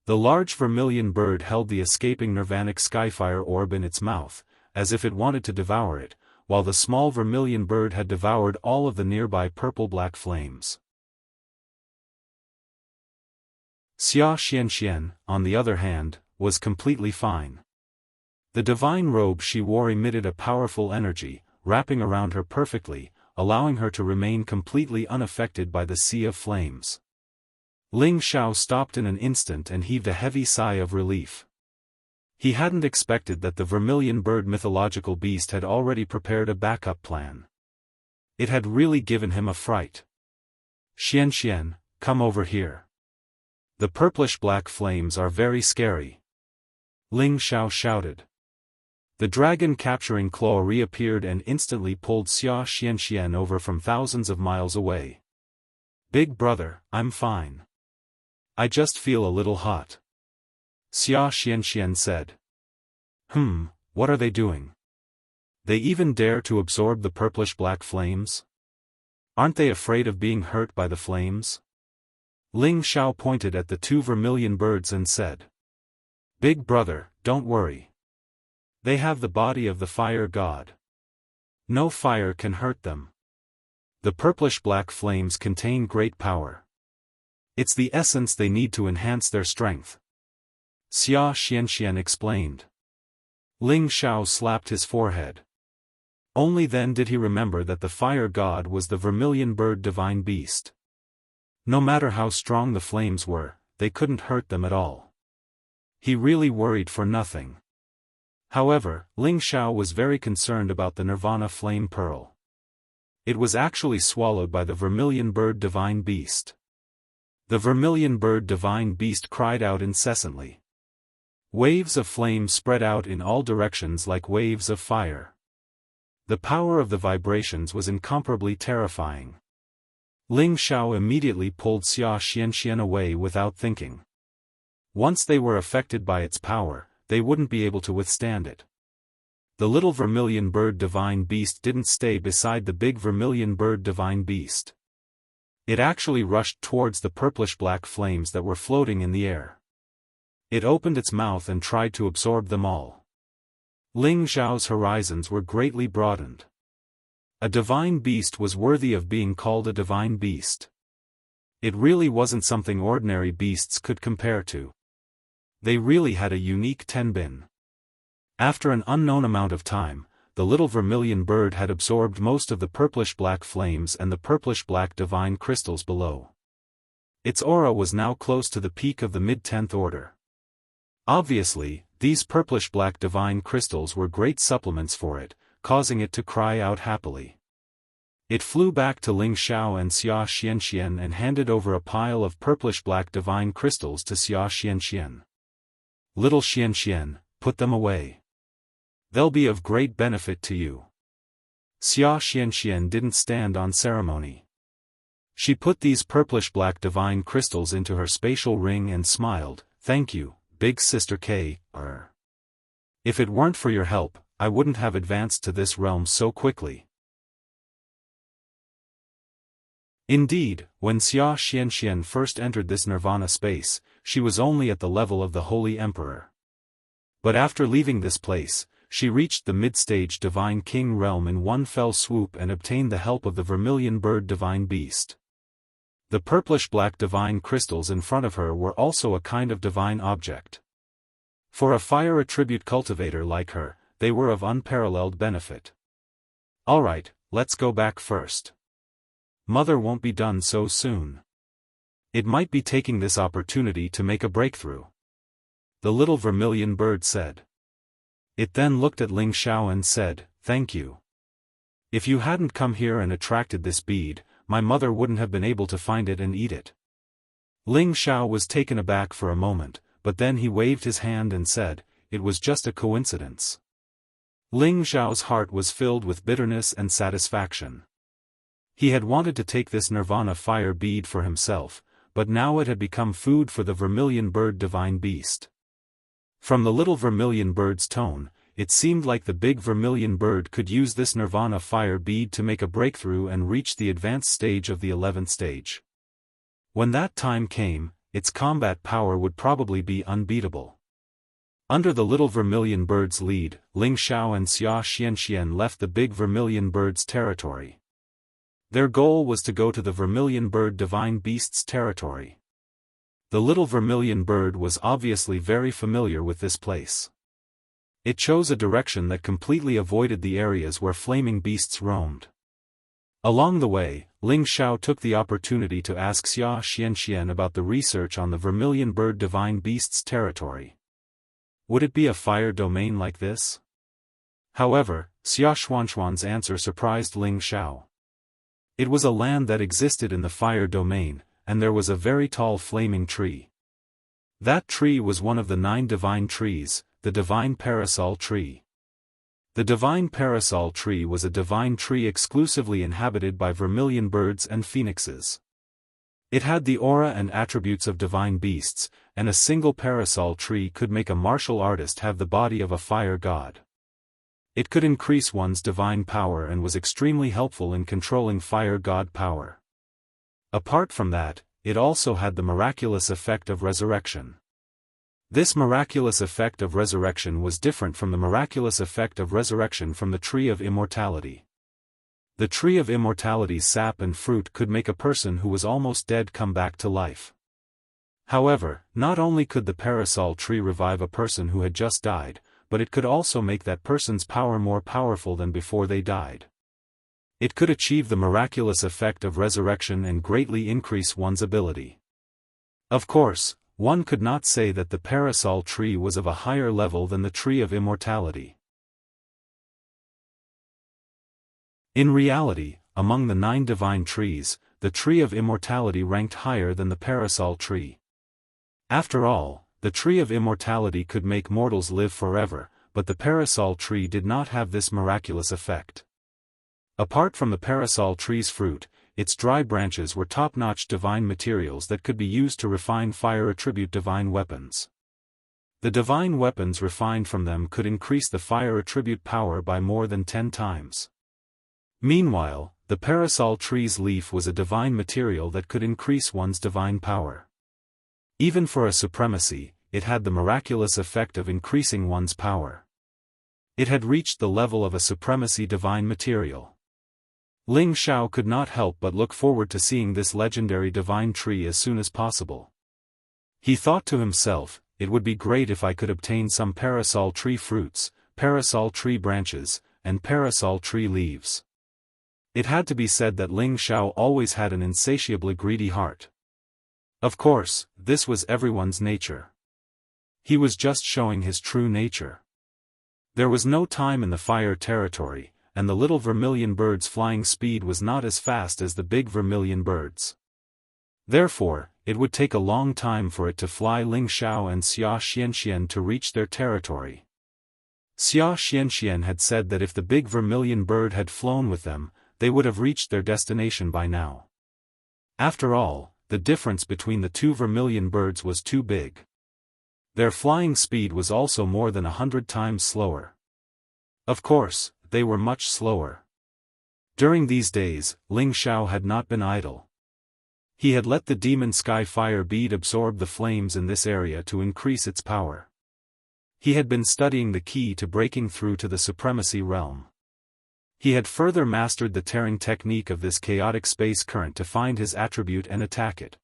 The large vermilion bird held the escaping Nirvanic Skyfire orb in its mouth, as if it wanted to devour it, while the small vermilion bird had devoured all of the nearby purple-black flames. Wuxia Xianxia, on the other hand, was completely fine. The divine robe she wore emitted a powerful energy, wrapping around her perfectly, allowing her to remain completely unaffected by the sea of flames. Ling Xiao stopped in an instant and heaved a heavy sigh of relief. He hadn't expected that the vermilion bird mythological beast had already prepared a backup plan. It had really given him a fright. Xianxian, come over here. The purplish-black flames are very scary. Ling Xiao shouted. The dragon-capturing claw reappeared and instantly pulled Wuxia Xianxia over from thousands of miles away. Big brother, I'm fine. I just feel a little hot. Wuxia Xianxia said. What are they doing? They even dare to absorb the purplish-black flames? Aren't they afraid of being hurt by the flames? Ling Xiao pointed at the two vermilion birds and said. Big brother, don't worry. They have the body of the fire god. No fire can hurt them. The purplish-black flames contain great power. It's the essence they need to enhance their strength. Wuxia Xianxia explained. Ling Xiao slapped his forehead. Only then did he remember that the fire god was the vermilion bird divine beast. No matter how strong the flames were, they couldn't hurt them at all. He really worried for nothing. However, Ling Xiao was very concerned about the Nirvana flame pearl. It was actually swallowed by the vermilion bird divine beast. The vermilion bird divine beast cried out incessantly. Waves of flame spread out in all directions like waves of fire. The power of the vibrations was incomparably terrifying. Ling Xiao immediately pulled Wuxia Xianxia away without thinking. Once they were affected by its power, they wouldn't be able to withstand it. The little vermilion bird divine beast didn't stay beside the big vermilion bird divine beast. It actually rushed towards the purplish-black flames that were floating in the air. It opened its mouth and tried to absorb them all. Ling Xiao's horizons were greatly broadened. A divine beast was worthy of being called a divine beast. It really wasn't something ordinary beasts could compare to. They really had a unique tenbin. After an unknown amount of time, the little vermilion bird had absorbed most of the purplish-black flames and the purplish-black divine crystals below. Its aura was now close to the peak of the mid-10th order. Obviously, these purplish-black divine crystals were great supplements for it, causing it to cry out happily. It flew back to Ling Xiao and Wuxia Xianxia and handed over a pile of purplish-black divine crystals to Wuxia Xianxia. Little Xianxia, put them away. They'll be of great benefit to you. Wuxia Xianxia didn't stand on ceremony. She put these purplish-black divine crystals into her spatial ring and smiled, "Thank you, big sister K. If it weren't for your help, I wouldn't have advanced to this realm so quickly." Indeed, when Wuxia Xianxia first entered this nirvana space, she was only at the level of the Holy Emperor. But after leaving this place, she reached the mid-stage Divine King realm in one fell swoop and obtained the help of the vermilion bird Divine Beast. The purplish-black divine crystals in front of her were also a kind of divine object. For a fire attribute cultivator like her, they were of unparalleled benefit. Alright, let's go back first. Mother won't be done so soon. It might be taking this opportunity to make a breakthrough. The little vermilion bird said. It then looked at Ling Xiao and said, "Thank you. If you hadn't come here and attracted this bead, my mother wouldn't have been able to find it and eat it." Ling Xiao was taken aback for a moment, but then he waved his hand and said, "It was just a coincidence." Ling Xiao's heart was filled with bitterness and satisfaction. He had wanted to take this nirvana fire bead for himself, but now it had become food for the vermilion bird Divine Beast. From the little vermilion bird's tone, it seemed like the big vermilion bird could use this nirvana fire bead to make a breakthrough and reach the advanced stage of the 11th stage. When that time came, its combat power would probably be unbeatable. Under the little vermilion bird's lead, Ling Xiao and Wuxia Xianxia left the big vermilion bird's territory. Their goal was to go to the vermilion bird Divine Beast's territory. The little vermilion bird was obviously very familiar with this place. It chose a direction that completely avoided the areas where flaming beasts roamed. Along the way, Ling Xiao took the opportunity to ask Wuxia Xianxia about the research on the vermilion bird Divine Beast's territory. Would it be a fire domain like this? However, Wuxia Xianxia's answer surprised Ling Xiao. It was a land that existed in the fire domain, and there was a very tall flaming tree. That tree was one of the 9 divine trees, the divine parasol tree. The divine parasol tree was a divine tree exclusively inhabited by vermilion birds and phoenixes. It had the aura and attributes of divine beasts, and a single parasol tree could make a martial artist have the body of a fire god. It could increase one's divine power and was extremely helpful in controlling fire god power. Apart from that, it also had the miraculous effect of resurrection. This miraculous effect of resurrection was different from the miraculous effect of resurrection from the tree of immortality. The tree of immortality's sap and fruit could make a person who was almost dead come back to life. However, not only could the parasol tree revive a person who had just died, but it could also make that person's power more powerful than before they died. It could achieve the miraculous effect of resurrection and greatly increase one's ability. Of course, one could not say that the parasol tree was of a higher level than the tree of immortality. In reality, among the 9 divine trees, the tree of immortality ranked higher than the parasol tree. After all, the tree of immortality could make mortals live forever, but the parasol tree did not have this miraculous effect. Apart from the parasol tree's fruit, its dry branches were top-notch divine materials that could be used to refine fire attribute divine weapons. The divine weapons refined from them could increase the fire attribute power by more than 10 times. Meanwhile, the parasol tree's leaf was a divine material that could increase one's divine power. Even for a supremacy, it had the miraculous effect of increasing one's power. It had reached the level of a supremacy divine material. Ling Xiao could not help but look forward to seeing this legendary divine tree as soon as possible. He thought to himself, it would be great if I could obtain some parasol tree fruits, parasol tree branches, and parasol tree leaves. It had to be said that Ling Xiao always had an insatiably greedy heart. Of course, this was everyone's nature. He was just showing his true nature. There was no time in the fire territory, and the little vermilion bird's flying speed was not as fast as the big vermilion birds. Therefore, it would take a long time for it to fly. Ling Xiao and Wuxia Xianxia to reach their territory. Wuxia Xianxia had said that if the big vermilion bird had flown with them, they would have reached their destination by now. After all, the difference between the two vermilion birds was too big. Their flying speed was also more than 100 times slower. Of course, they were much slower. During these days, Ling Xiao had not been idle. He had let the demon sky fire bead absorb the flames in this area to increase its power. He had been studying the key to breaking through to the supremacy realm. He had further mastered the tearing technique of this chaotic space current to find his attribute and attack it.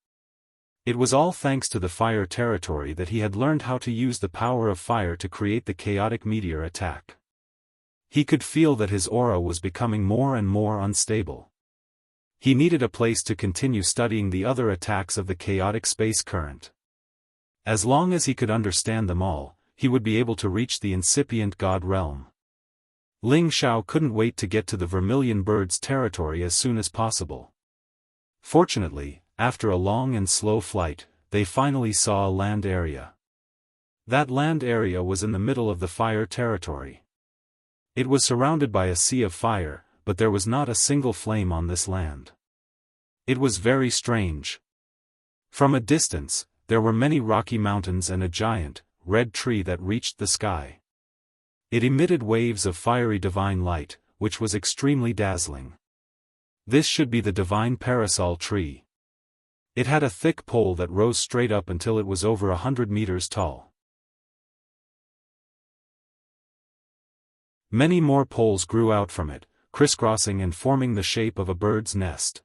It was all thanks to the fire territory that he had learned how to use the power of fire to create the chaotic meteor attack. He could feel that his aura was becoming more and more unstable. He needed a place to continue studying the other attacks of the chaotic space current. As long as he could understand them all, he would be able to reach the incipient god realm. Ling Xiao couldn't wait to get to the vermilion bird's territory as soon as possible. Fortunately, after a long and slow flight, they finally saw a land area. That land area was in the middle of the fire territory. It was surrounded by a sea of fire, but there was not a single flame on this land. It was very strange. From a distance, there were many rocky mountains and a giant, red tree that reached the sky. It emitted waves of fiery divine light, which was extremely dazzling. This should be the divine parasol tree. It had a thick pole that rose straight up until it was over 100 meters tall. Many more poles grew out from it, crisscrossing and forming the shape of a bird's nest.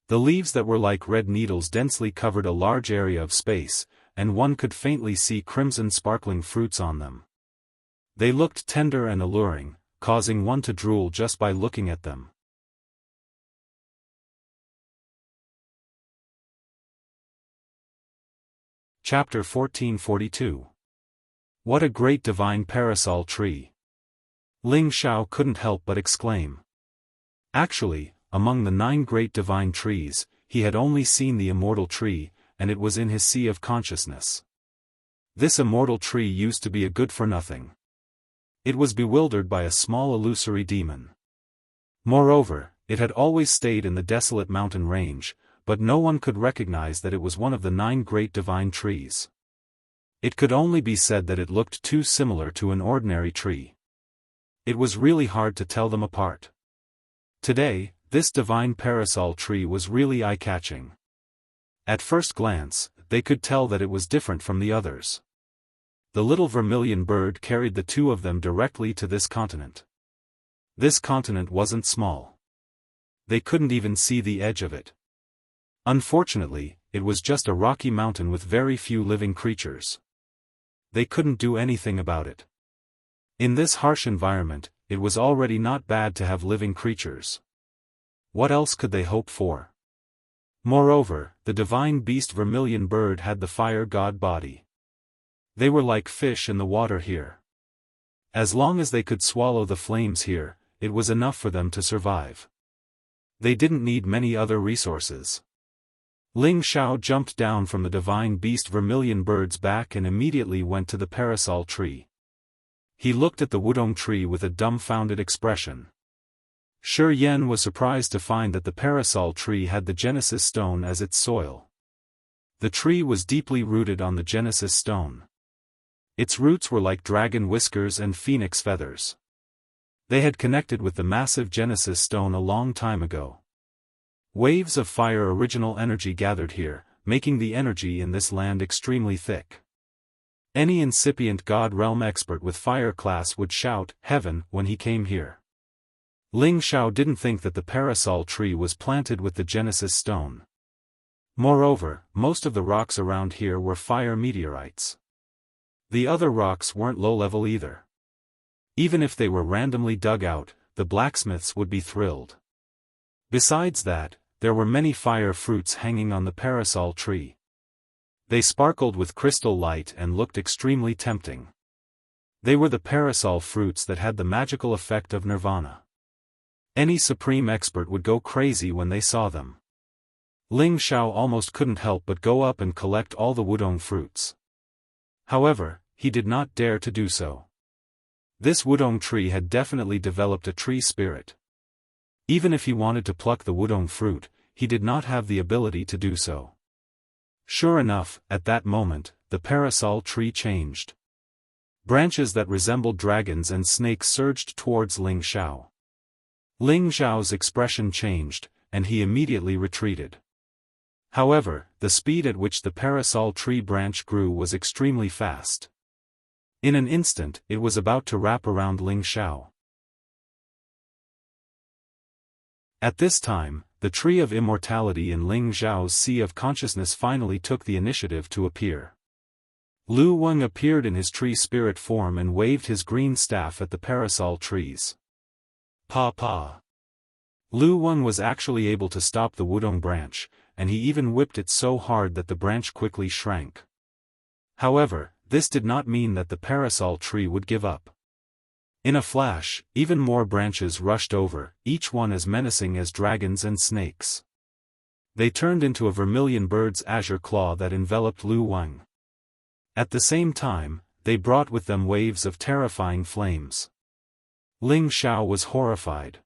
The leaves that were like red needles densely covered a large area of space, and one could faintly see crimson sparkling fruits on them. They looked tender and alluring, causing one to drool just by looking at them. Chapter 1442. What a great divine parasol tree! Ling Xiao couldn't help but exclaim. Actually, among the 9 great divine trees, he had only seen the immortal tree, and it was in his sea of consciousness. This immortal tree used to be a good-for-nothing. It was bewildered by a small illusory demon. Moreover, it had always stayed in the desolate mountain range, but no one could recognize that it was one of the 9 great divine trees. It could only be said that it looked too similar to an ordinary tree. It was really hard to tell them apart. Today, this divine parasol tree was really eye-catching. At first glance, they could tell that it was different from the others. The little vermilion bird carried the 2 of them directly to this continent. This continent wasn't small. They couldn't even see the edge of it. Unfortunately, it was just a rocky mountain with very few living creatures. They couldn't do anything about it. In this harsh environment, it was already not bad to have living creatures. What else could they hope for? Moreover, the divine beast vermilion bird had the fire god body. They were like fish in the water here. As long as they could swallow the flames here, it was enough for them to survive. They didn't need many other resources. Ling Xiao jumped down from the divine beast vermilion bird's back and immediately went to the parasol tree. He looked at the wudong tree with a dumbfounded expression. Shi Yan was surprised to find that the parasol tree had the Genesis stone as its soil. The tree was deeply rooted on the Genesis stone. Its roots were like dragon whiskers and phoenix feathers. They had connected with the massive Genesis stone a long time ago. Waves of fire original energy gathered here, making the energy in this land extremely thick. Any incipient God realm expert with fire class would shout, "Heaven," when he came here. Ling Xiao didn't think that the parasol tree was planted with the Genesis stone. Moreover, most of the rocks around here were fire meteorites. The other rocks weren't low-level either. Even if they were randomly dug out, the blacksmiths would be thrilled. Besides that, there were many fire fruits hanging on the parasol tree. They sparkled with crystal light and looked extremely tempting. They were the parasol fruits that had the magical effect of nirvana. Any supreme expert would go crazy when they saw them. Ling Xiao almost couldn't help but go up and collect all the wudong fruits. However, he did not dare to do so. This wudong tree had definitely developed a tree spirit. Even if he wanted to pluck the wudong fruit, he did not have the ability to do so. Sure enough, at that moment, the parasol tree changed. Branches that resembled dragons and snakes surged towards Ling Xiao. Ling Xiao's expression changed, and he immediately retreated. However, the speed at which the parasol tree branch grew was extremely fast. In an instant, it was about to wrap around Ling Xiao. At this time, the tree of immortality in Ling Xiao's sea of consciousness finally took the initiative to appear. Lu Weng appeared in his tree spirit form and waved his green staff at the parasol trees. Pa. Lu Weng was actually able to stop the wudong branch, and he even whipped it so hard that the branch quickly shrank. However, this did not mean that the parasol tree would give up. In a flash, even more branches rushed over, each one as menacing as dragons and snakes. They turned into a vermilion bird's azure claw that enveloped Lu Weng. At the same time, they brought with them waves of terrifying flames. Ling Xiao was horrified.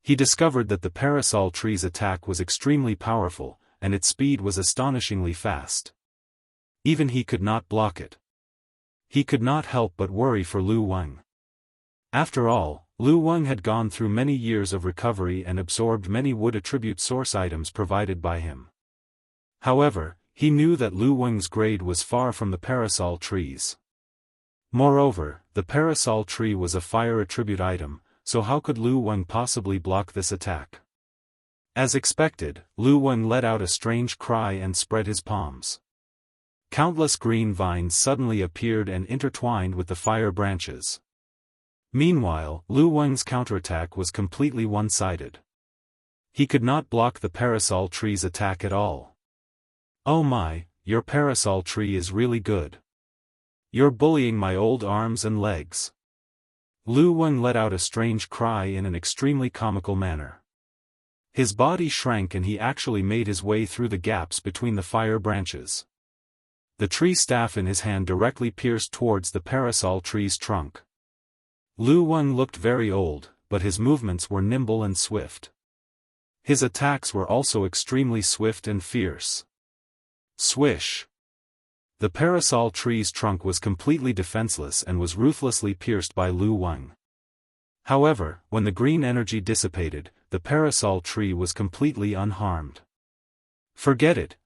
He discovered that the parasol tree's attack was extremely powerful, and its speed was astonishingly fast. Even he could not block it. He could not help but worry for Lu Weng. After all, Lu Weng had gone through many years of recovery and absorbed many wood attribute source items provided by him. However, he knew that Lu Weng's grade was far from the parasol trees. Moreover, the parasol tree was a fire attribute item, so how could Lu Weng possibly block this attack? As expected, Lu Weng let out a strange cry and spread his palms. Countless green vines suddenly appeared and intertwined with the fire branches. Meanwhile, Lu Weng's counterattack was completely one-sided. He could not block the parasol tree's attack at all. Oh my, your parasol tree is really good. You're bullying my old arms and legs. Lu Weng let out a strange cry in an extremely comical manner. His body shrank and he actually made his way through the gaps between the fire branches. The tree staff in his hand directly pierced towards the parasol tree's trunk. Lu Weng looked very old, but his movements were nimble and swift. His attacks were also extremely swift and fierce. Swish! The parasol tree's trunk was completely defenseless and was ruthlessly pierced by Lu Weng. However, when the green energy dissipated, the parasol tree was completely unharmed. Forget it,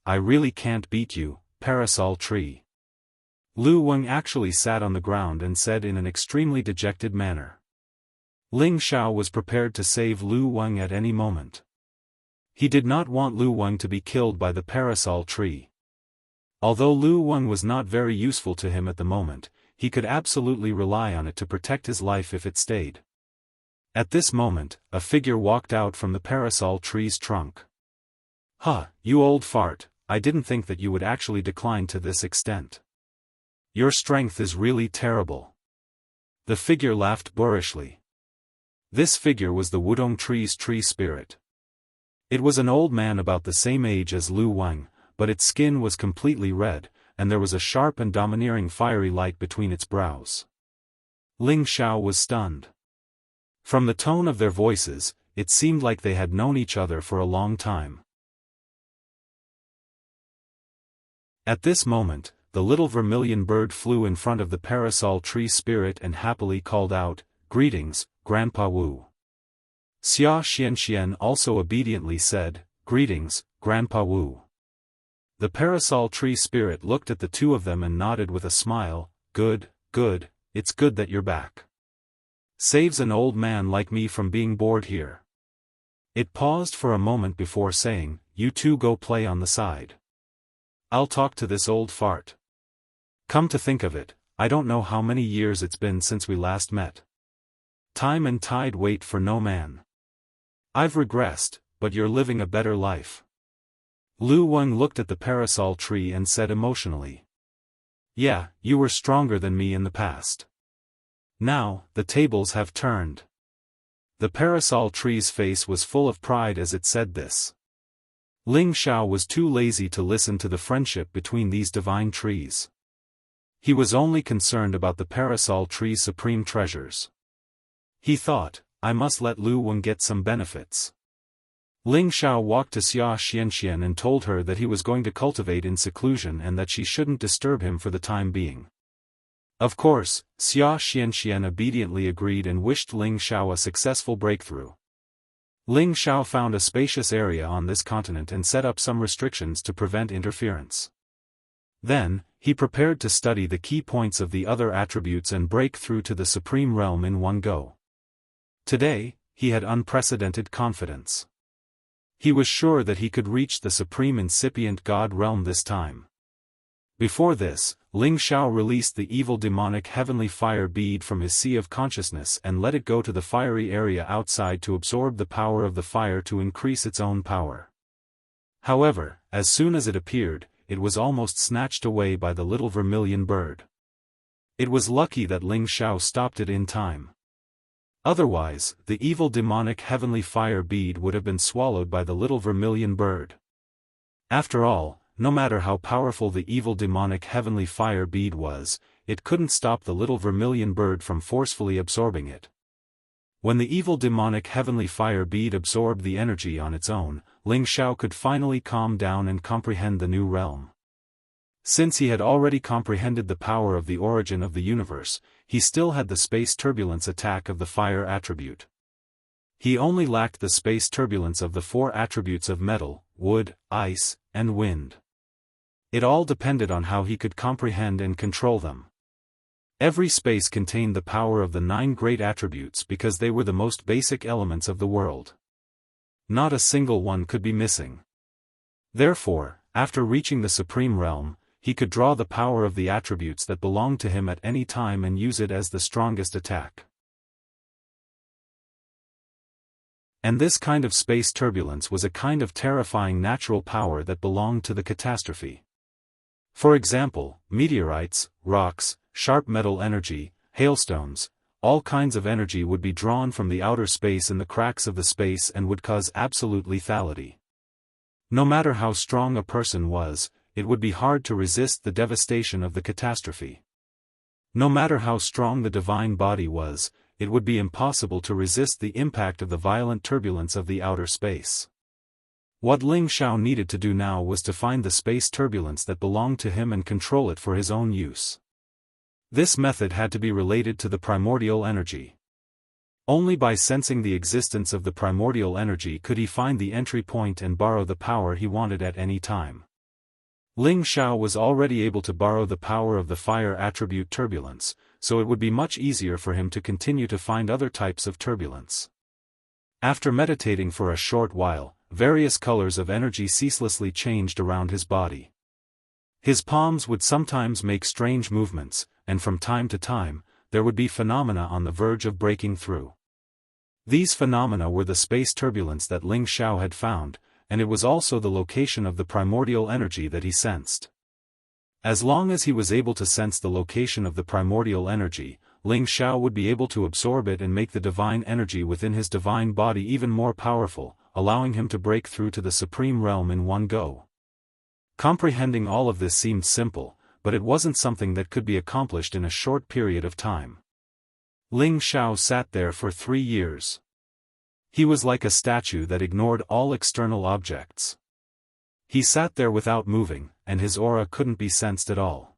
I really can't beat you, parasol tree. Lu Weng actually sat on the ground and said in an extremely dejected manner. Ling Xiao was prepared to save Lu Weng at any moment. He did not want Lu Weng to be killed by the parasol tree. Although Lu Weng was not very useful to him at the moment, he could absolutely rely on it to protect his life if it stayed. At this moment, a figure walked out from the parasol tree's trunk. Huh, you old fart, I didn't think that you would actually decline to this extent. Your strength is really terrible. The figure laughed boorishly. This figure was the wudong tree's tree spirit. It was an old man about the same age as Lu Weng, but its skin was completely red, and there was a sharp and domineering fiery light between its brows. Ling Xiao was stunned. From the tone of their voices, it seemed like they had known each other for a long time. At this moment, the little vermilion bird flew in front of the parasol tree spirit and happily called out, "Greetings, Grandpa Wu." Wuxia Xianxia also obediently said, "Greetings, Grandpa Wu." The parasol tree spirit looked at the two of them and nodded with a smile, "Good, it's good that you're back. Saves an old man like me from being bored here. It paused for a moment before saying, "You two go play on the side. I'll talk to this old fart. Come to think of it, I don't know how many years it's been since we last met. Time and tide wait for no man. I've regressed, but you're living a better life." Lu Wang looked at the parasol tree and said emotionally. "Yeah, you were stronger than me in the past. Now, the tables have turned." The parasol tree's face was full of pride as it said this. Ling Xiao was too lazy to listen to the friendship between these divine trees. He was only concerned about the parasol tree's supreme treasures. He thought, I must let Lu Wang get some benefits. Ling Xiao walked to Wuxia Xianxia and told her that he was going to cultivate in seclusion and that she shouldn't disturb him for the time being. Of course, Wuxia Xianxia obediently agreed and wished Ling Xiao a successful breakthrough. Ling Xiao found a spacious area on this continent and set up some restrictions to prevent interference. Then, he prepared to study the key points of the other attributes and break through to the Supreme Realm in one go. Today, he had unprecedented confidence. He was sure that he could reach the Supreme Incipient God Realm this time. Before this, Ling Xiao released the evil demonic heavenly fire bead from his sea of consciousness and let it go to the fiery area outside to absorb the power of the fire to increase its own power. However, as soon as it appeared, it was almost snatched away by the little vermilion bird. It was lucky that Ling Xiao stopped it in time. Otherwise, the evil demonic heavenly fire bead would have been swallowed by the little vermilion bird. After all, no matter how powerful the evil demonic heavenly fire bead was, it couldn't stop the little vermilion bird from forcefully absorbing it. When the evil demonic heavenly fire bead absorbed the energy on its own, Ling Xiao could finally calm down and comprehend the new realm. Since he had already comprehended the power of the origin of the universe, he still had the space turbulence attack of the fire attribute. He only lacked the space turbulence of the four attributes of metal, wood, ice, and wind. It all depended on how he could comprehend and control them. Every space contained the power of the 9 great attributes because they were the most basic elements of the world. Not a single one could be missing. Therefore, after reaching the Supreme Realm, he could draw the power of the attributes that belonged to him at any time and use it as the strongest attack. And this kind of space turbulence was a kind of terrifying natural power that belonged to the catastrophe. For example, meteorites, rocks, sharp metal energy, hailstones, all kinds of energy would be drawn from the outer space in the cracks of the space and would cause absolute lethality. No matter how strong a person was, it would be hard to resist the devastation of the catastrophe. No matter how strong the divine body was, it would be impossible to resist the impact of the violent turbulence of the outer space. What Ling Xiao needed to do now was to find the space turbulence that belonged to him and control it for his own use. This method had to be related to the primordial energy. Only by sensing the existence of the primordial energy could he find the entry point and borrow the power he wanted at any time. Ling Xiao was already able to borrow the power of the fire attribute turbulence, so it would be much easier for him to continue to find other types of turbulence. After meditating for a short while, various colors of energy ceaselessly changed around his body. His palms would sometimes make strange movements, and from time to time, there would be phenomena on the verge of breaking through. These phenomena were the space turbulence that Ling Xiao had found, and it was also the location of the primordial energy that he sensed. As long as he was able to sense the location of the primordial energy, Ling Xiao would be able to absorb it and make the divine energy within his divine body even more powerful, allowing him to break through to the Supreme Realm in one go. Comprehending all of this seemed simple, but it wasn't something that could be accomplished in a short period of time. Ling Xiao sat there for 3 years. He was like a statue that ignored all external objects. He sat there without moving, and his aura couldn't be sensed at all.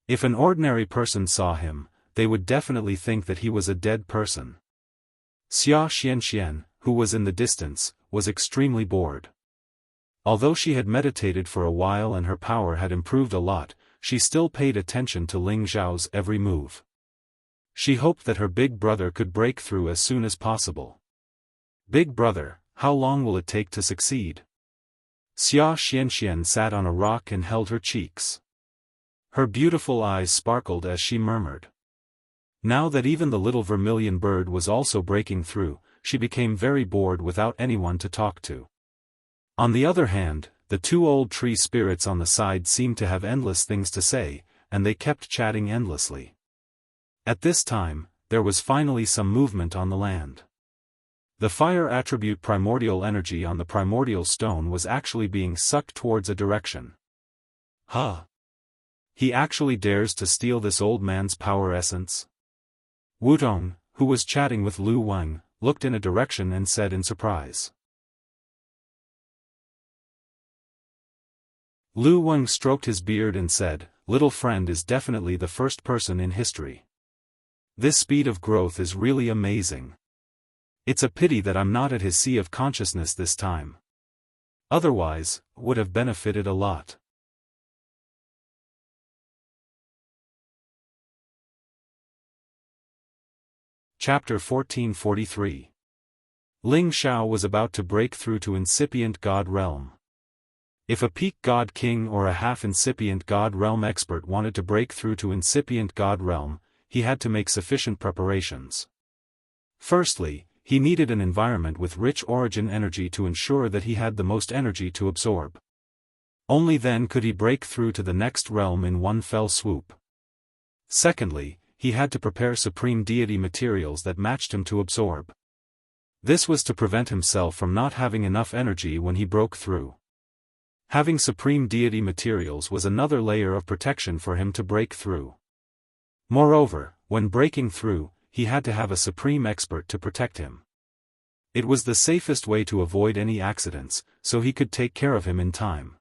If an ordinary person saw him, they would definitely think that he was a dead person. Wuxia Xianxia, who was in the distance, was extremely bored. Although she had meditated for a while and her power had improved a lot, she still paid attention to Ling Xiao's every move. She hoped that her big brother could break through as soon as possible. Big brother, how long will it take to succeed? Wuxia Xianxia sat on a rock and held her cheeks. Her beautiful eyes sparkled as she murmured. Now that even the little vermilion bird was also breaking through, she became very bored without anyone to talk to. On the other hand, the two old tree spirits on the side seemed to have endless things to say, and they kept chatting endlessly. At this time, there was finally some movement on the land. The fire attribute primordial energy on the primordial stone was actually being sucked towards a direction. Huh! He actually dares to steal this old man's power essence? Wutong, who was chatting with Lu Wang, looked in a direction and said in surprise. Lu Wang stroked his beard and said, "Little friend is definitely the first person in history. This speed of growth is really amazing. It's a pity that I'm not at his sea of consciousness this time. Otherwise, would have benefited a lot." Chapter 1443. Ling Xiao was about to break through to incipient God realm. If a peak God King or a half-incipient God realm expert wanted to break through to incipient God realm, he had to make sufficient preparations. Firstly, he needed an environment with rich origin energy to ensure that he had the most energy to absorb. Only then could he break through to the next realm in one fell swoop. Secondly, he had to prepare supreme deity materials that matched him to absorb. This was to prevent himself from not having enough energy when he broke through. Having supreme deity materials was another layer of protection for him to break through. Moreover, when breaking through, he had to have a supreme expert to protect him. It was the safest way to avoid any accidents, so he could take care of him in time.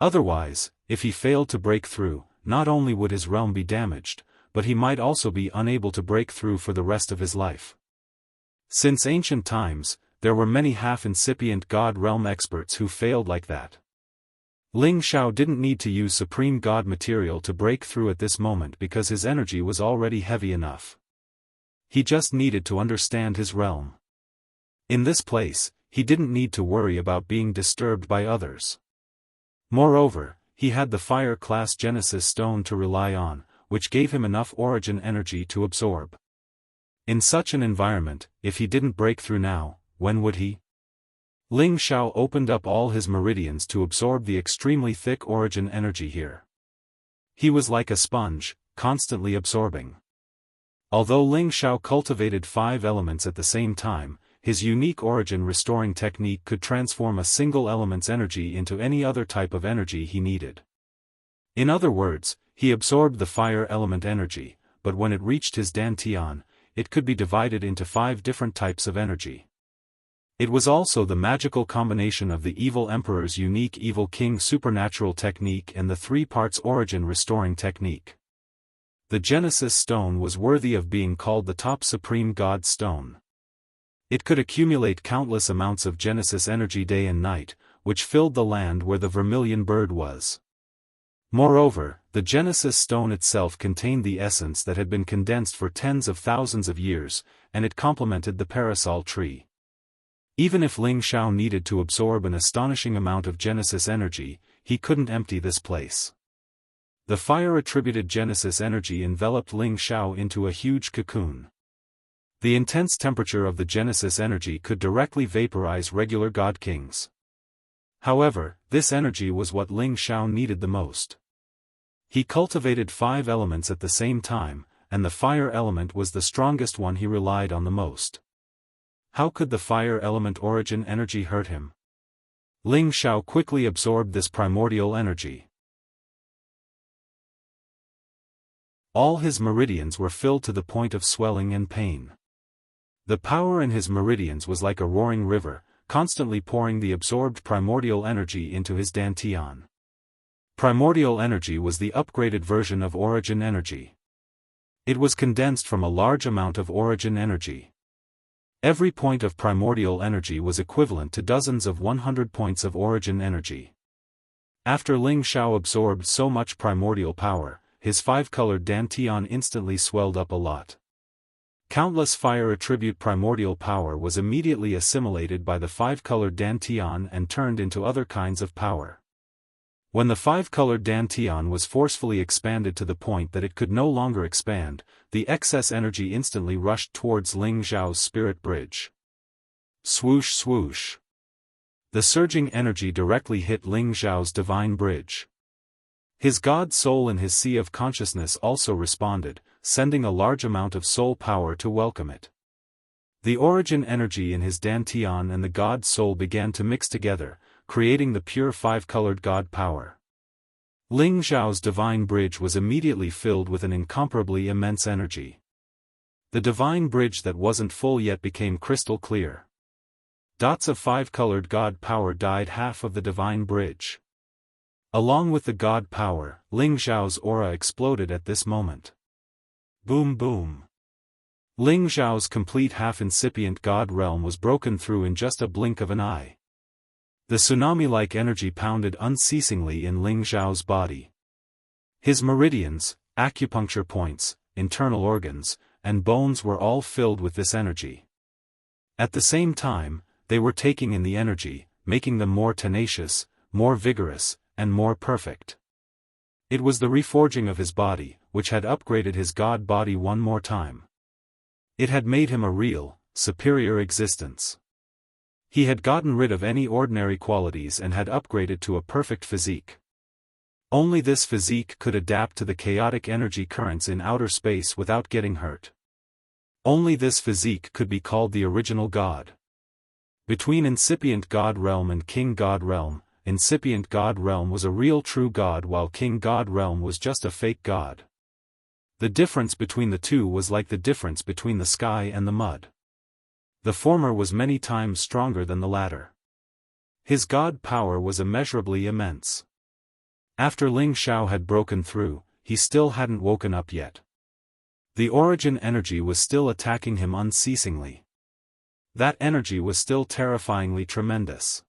Otherwise, if he failed to break through, not only would his realm be damaged, but he might also be unable to break through for the rest of his life. Since ancient times, there were many half-incipient God realm experts who failed like that. Ling Xiao didn't need to use supreme God material to break through at this moment because his energy was already heavy enough. He just needed to understand his realm. In this place, he didn't need to worry about being disturbed by others. Moreover, he had the fire-class Genesis stone to rely on, which gave him enough origin energy to absorb. In such an environment, if he didn't break through now, when would he? Ling Xiao opened up all his meridians to absorb the extremely thick origin energy here. He was like a sponge, constantly absorbing. Although Ling Xiao cultivated 5 elements at the same time, his unique origin restoring technique could transform a single element's energy into any other type of energy he needed. In other words, he absorbed the fire element energy, but when it reached his dantian, it could be divided into 5 different types of energy. It was also the magical combination of the Evil Emperor's unique Evil King supernatural technique and the 3 parts origin restoring technique. The Genesis stone was worthy of being called the top supreme God stone. It could accumulate countless amounts of Genesis energy day and night, which filled the land where the vermilion bird was. Moreover, the Genesis stone itself contained the essence that had been condensed for tens of thousands of years, and it complemented the parasol tree. Even if Ling Xiao needed to absorb an astonishing amount of Genesis energy, he couldn't empty this place. The fire-attributed Genesis energy enveloped Ling Xiao into a huge cocoon. The intense temperature of the Genesis energy could directly vaporize regular God Kings. However, this energy was what Ling Xiao needed the most. He cultivated 5 elements at the same time, and the fire element was the strongest one he relied on the most. How could the fire element origin energy hurt him? Ling Xiao quickly absorbed this primordial energy. All his meridians were filled to the point of swelling and pain. The power in his meridians was like a roaring river, constantly pouring the absorbed primordial energy into his dantian. Primordial energy was the upgraded version of origin energy. It was condensed from a large amount of origin energy. Every point of primordial energy was equivalent to dozens of 100 points of origin energy. After Ling Xiao absorbed so much primordial power, his five-colored dantian instantly swelled up a lot. Countless fire attribute primordial power was immediately assimilated by the five-colored dantian and turned into other kinds of power. When the five-colored dantian was forcefully expanded to the point that it could no longer expand, the excess energy instantly rushed towards Ling Xiao's spirit bridge. Swoosh swoosh. The surging energy directly hit Ling Xiao's divine bridge. His god soul in his sea of consciousness also responded, sending a large amount of soul power to welcome it. The origin energy in his dantian and the god soul began to mix together, creating the pure five-colored god power. Ling Xiao's divine bridge was immediately filled with an incomparably immense energy. The divine bridge that wasn't full yet became crystal clear. Dots of five-colored god power dyed half of the divine bridge. Along with the god power, Ling Xiao's aura exploded at this moment. Boom boom. Ling Xiao's complete half-incipient god realm was broken through in just a blink of an eye. The tsunami-like energy pounded unceasingly in Ling Xiao's body. His meridians, acupuncture points, internal organs, and bones were all filled with this energy. At the same time, they were taking in the energy, making them more tenacious, more vigorous, and more perfect. It was the reforging of his body, which had upgraded his god body one more time. It had made him a real, superior existence. He had gotten rid of any ordinary qualities and had upgraded to a perfect physique. Only this physique could adapt to the chaotic energy currents in outer space without getting hurt. Only this physique could be called the original god. Between incipient god realm and king god realm, incipient god realm was a real true god while king god realm was just a fake god. The difference between the two was like the difference between the sky and the mud. The former was many times stronger than the latter. His god power was immeasurably immense. After Ling Xiao had broken through, he still hadn't woken up yet. The origin energy was still attacking him unceasingly. That energy was still terrifyingly tremendous.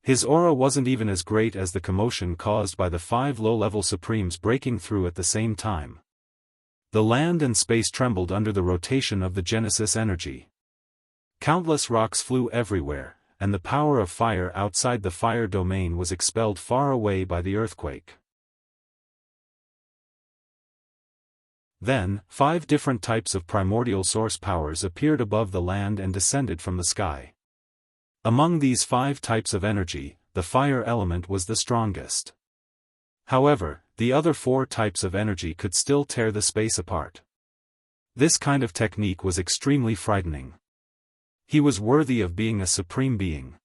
His aura wasn't even as great as the commotion caused by the 5 low-level supremes breaking through at the same time. The land and space trembled under the rotation of the Genesis energy. Countless rocks flew everywhere, and the power of fire outside the fire domain was expelled far away by the earthquake. Then, 5 different types of primordial source powers appeared above the land and descended from the sky. Among these 5 types of energy, the fire element was the strongest. However, the other 4 types of energy could still tear the space apart. This kind of technique was extremely frightening. He was worthy of being a supreme being.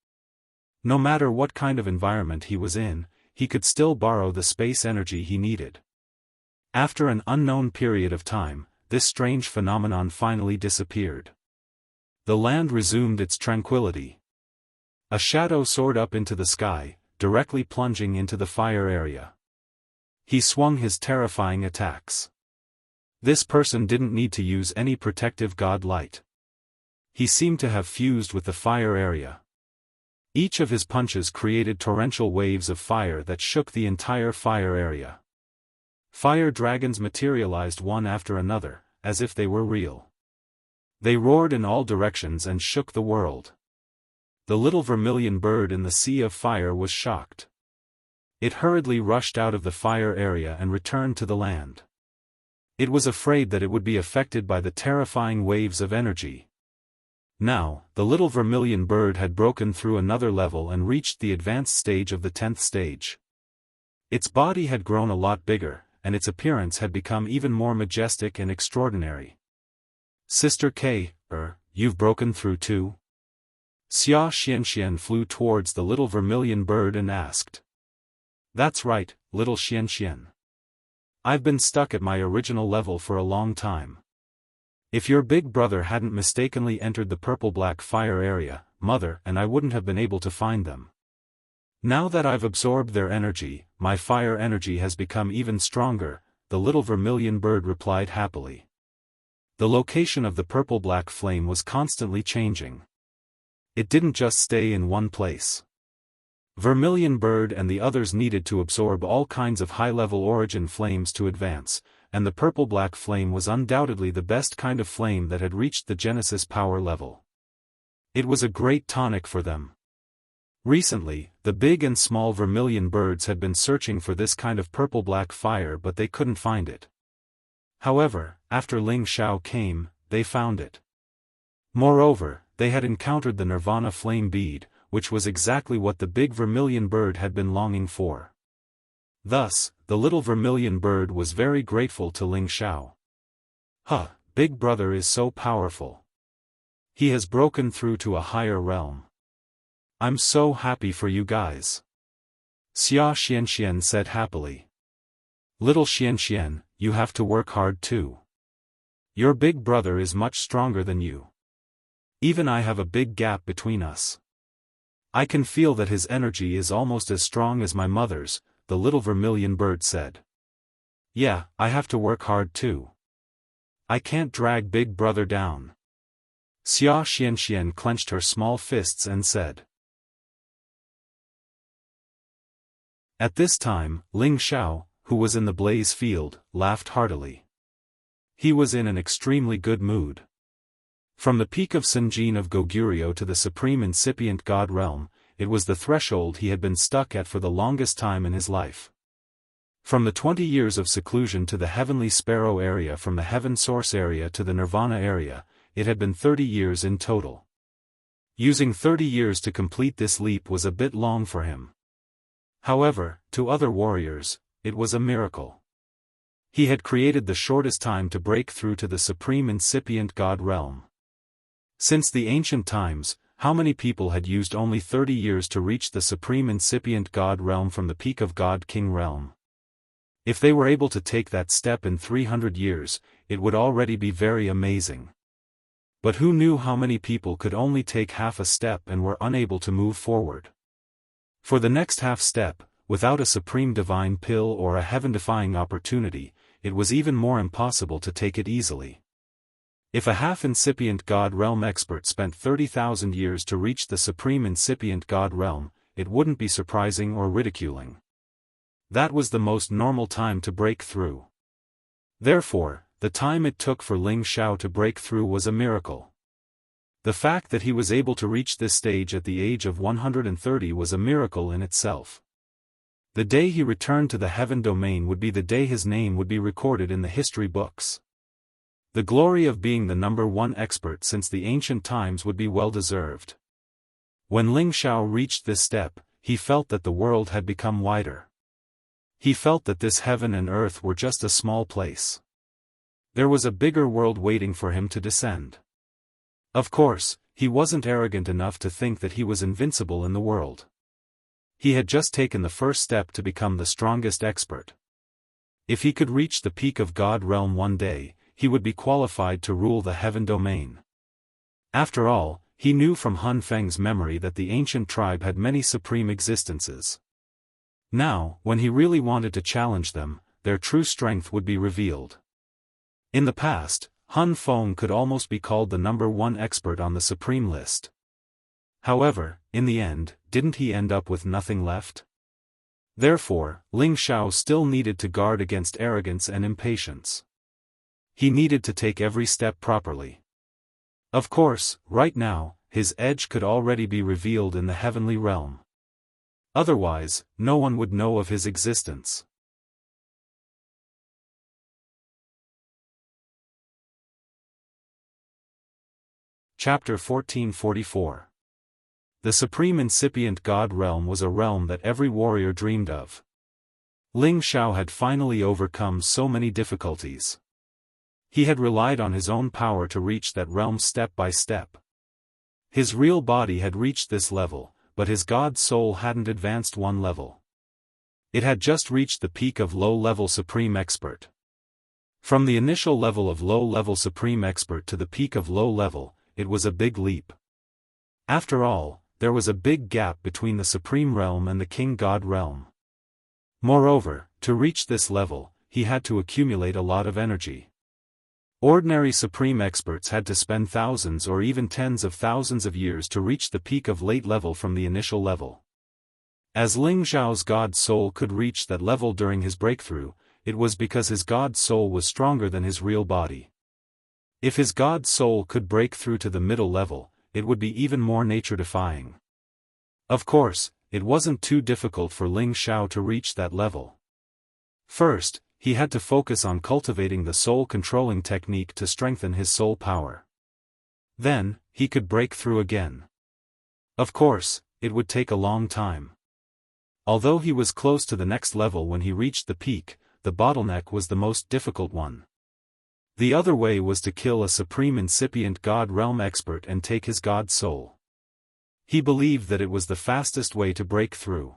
No matter what kind of environment he was in, he could still borrow the space energy he needed. After an unknown period of time, this strange phenomenon finally disappeared. The land resumed its tranquility. A shadow soared up into the sky, directly plunging into the fire area. He swung his terrifying attacks. This person didn't need to use any protective god light. He seemed to have fused with the fire area. Each of his punches created torrential waves of fire that shook the entire fire area. Fire dragons materialized one after another, as if they were real. They roared in all directions and shook the world. The little vermilion bird in the sea of fire was shocked. It hurriedly rushed out of the fire area and returned to the land. It was afraid that it would be affected by the terrifying waves of energy. Now, the little vermilion bird had broken through another level and reached the advanced stage of the 10th stage. Its body had grown a lot bigger, and its appearance had become even more majestic and extraordinary. Sister K, you've broken through too? Wuxia Xianxia flew towards the little vermilion bird and asked. That's right, little Xianxia. I've been stuck at my original level for a long time. If your big brother hadn't mistakenly entered the purple-black fire area, Mother and I wouldn't have been able to find them. Now that I've absorbed their energy, my fire energy has become even stronger, the little vermilion bird replied happily. The location of the purple-black flame was constantly changing. It didn't just stay in one place. Vermilion Bird and the others needed to absorb all kinds of high-level origin flames to advance, and the purple-black flame was undoubtedly the best kind of flame that had reached the Genesis power level. It was a great tonic for them. Recently, the big and small vermilion birds had been searching for this kind of purple-black fire, but they couldn't find it. However, after Ling Xiao came, they found it. Moreover, they had encountered the Nirvana flame bead, which was exactly what the big vermilion bird had been longing for. Thus, the little vermilion bird was very grateful to Ling Xiao. Huh, Big Brother is so powerful. He has broken through to a higher realm. I'm so happy for you guys. Wuxia Xianxia said happily. Little Xianxia, you have to work hard too. Your big brother is much stronger than you. Even I have a big gap between us. I can feel that his energy is almost as strong as my mother's, the little vermilion bird said. Yeah, I have to work hard too. I can't drag Big Brother down. Wuxia Xianxia clenched her small fists and said. At this time, Ling Xiao, who was in the blaze field, laughed heartily. He was in an extremely good mood. From the peak of Sanjin of Goguryeo to the supreme incipient god realm, it was the threshold he had been stuck at for the longest time in his life. From the 20 years of seclusion to the heavenly sparrow area, from the heaven source area to the nirvana area, it had been 30 years in total. Using 30 years to complete this leap was a bit long for him. However, to other warriors, it was a miracle. He had created the shortest time to break through to the supreme incipient god realm. Since the ancient times, how many people had used only 30 years to reach the supreme incipient god realm from the peak of God King realm? If they were able to take that step in 300 years, it would already be very amazing. But who knew how many people could only take half a step and were unable to move forward? For the next half step, without a supreme divine pill or a heaven-defying opportunity, it was even more impossible to take it easily. If a half-incipient God realm expert spent 30,000 years to reach the supreme incipient God realm, it wouldn't be surprising or ridiculing. That was the most normal time to break through. Therefore, the time it took for Ling Xiao to break through was a miracle. The fact that he was able to reach this stage at the age of 130 was a miracle in itself. The day he returned to the heaven domain would be the day his name would be recorded in the history books. The glory of being the #1 expert since the ancient times would be well deserved. When Ling Xiao reached this step, he felt that the world had become wider. He felt that this heaven and earth were just a small place. There was a bigger world waiting for him to descend. Of course, he wasn't arrogant enough to think that he was invincible in the world. He had just taken the first step to become the strongest expert. If he could reach the peak of God realm one day, he would be qualified to rule the heaven domain. After all, he knew from Han Feng's memory that the ancient tribe had many supreme existences. Now, when he really wanted to challenge them, their true strength would be revealed. In the past, Han Feng could almost be called the #1 expert on the supreme list. However, in the end, didn't he end up with nothing left? Therefore, Ling Xiao still needed to guard against arrogance and impatience. He needed to take every step properly. Of course, right now, his edge could already be revealed in the heavenly realm. Otherwise, no one would know of his existence. Chapter 1444. The supreme incipient God realm was a realm that every warrior dreamed of. Ling Xiao had finally overcome so many difficulties. He had relied on his own power to reach that realm step by step. His real body had reached this level, but his God soul hadn't advanced one level. It had just reached the peak of low-level supreme expert. From the initial level of low-level supreme expert to the peak of low-level, it was a big leap. After all, there was a big gap between the supreme realm and the king God realm. Moreover, to reach this level, he had to accumulate a lot of energy. Ordinary supreme experts had to spend thousands or even tens of thousands of years to reach the peak of late level from the initial level. As Ling Xiao's god soul could reach that level during his breakthrough, it was because his god soul was stronger than his real body. If his god soul could break through to the middle level, it would be even more nature-defying. Of course, it wasn't too difficult for Ling Xiao to reach that level. First, he had to focus on cultivating the soul-controlling technique to strengthen his soul power. Then, he could break through again. Of course, it would take a long time. Although he was close to the next level when he reached the peak, the bottleneck was the most difficult one. The other way was to kill a supreme incipient God realm expert and take his god soul. He believed that it was the fastest way to break through.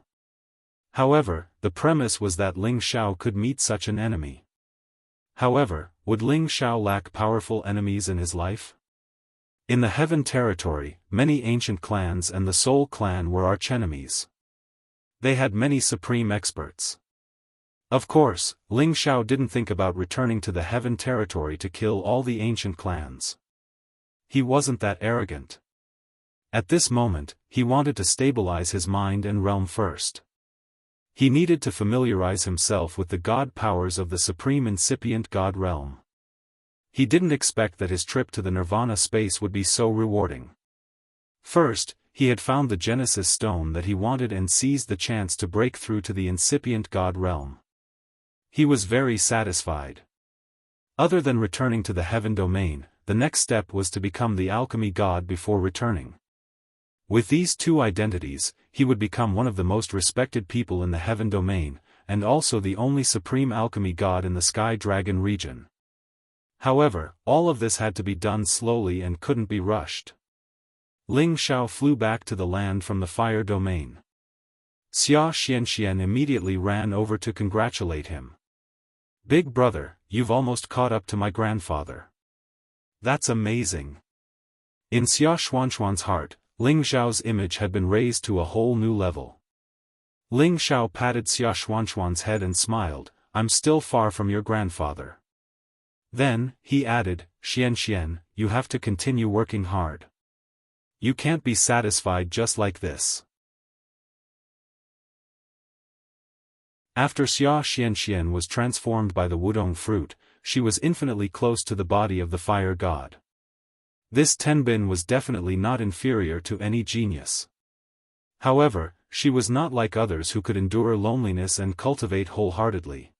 However, the premise was that Ling Xiao could meet such an enemy. However, would Ling Xiao lack powerful enemies in his life? In the Heaven territory, many ancient clans and the Soul clan were archenemies. They had many supreme experts. Of course, Ling Xiao didn't think about returning to the Heaven territory to kill all the ancient clans. He wasn't that arrogant. At this moment, he wanted to stabilize his mind and realm first. He needed to familiarize himself with the god powers of the supreme incipient god realm. He didn't expect that his trip to the Nirvana space would be so rewarding. First, he had found the Genesis stone that he wanted and seized the chance to break through to the incipient god realm. He was very satisfied. Other than returning to the Heaven domain, the next step was to become the alchemy god before returning. With these two identities, he would become one of the most respected people in the Heaven domain, and also the only supreme alchemy god in the Sky Dragon region. However, all of this had to be done slowly and couldn't be rushed. Ling Xiao flew back to the land from the fire domain. Wuxia Xianxia immediately ran over to congratulate him. "Big brother, you've almost caught up to my grandfather. That's amazing." In Wuxia Xianxia's heart, Ling Xiao's image had been raised to a whole new level. Ling Xiao patted Wuxia Xianxia's head and smiled, "I'm still far from your grandfather." Then, he added, "Xianxian, you have to continue working hard. You can't be satisfied just like this." After Wuxia Xianxia was transformed by the Wudong fruit, she was infinitely close to the body of the fire god. This Tenbin was definitely not inferior to any genius. However, she was not like others who could endure loneliness and cultivate wholeheartedly.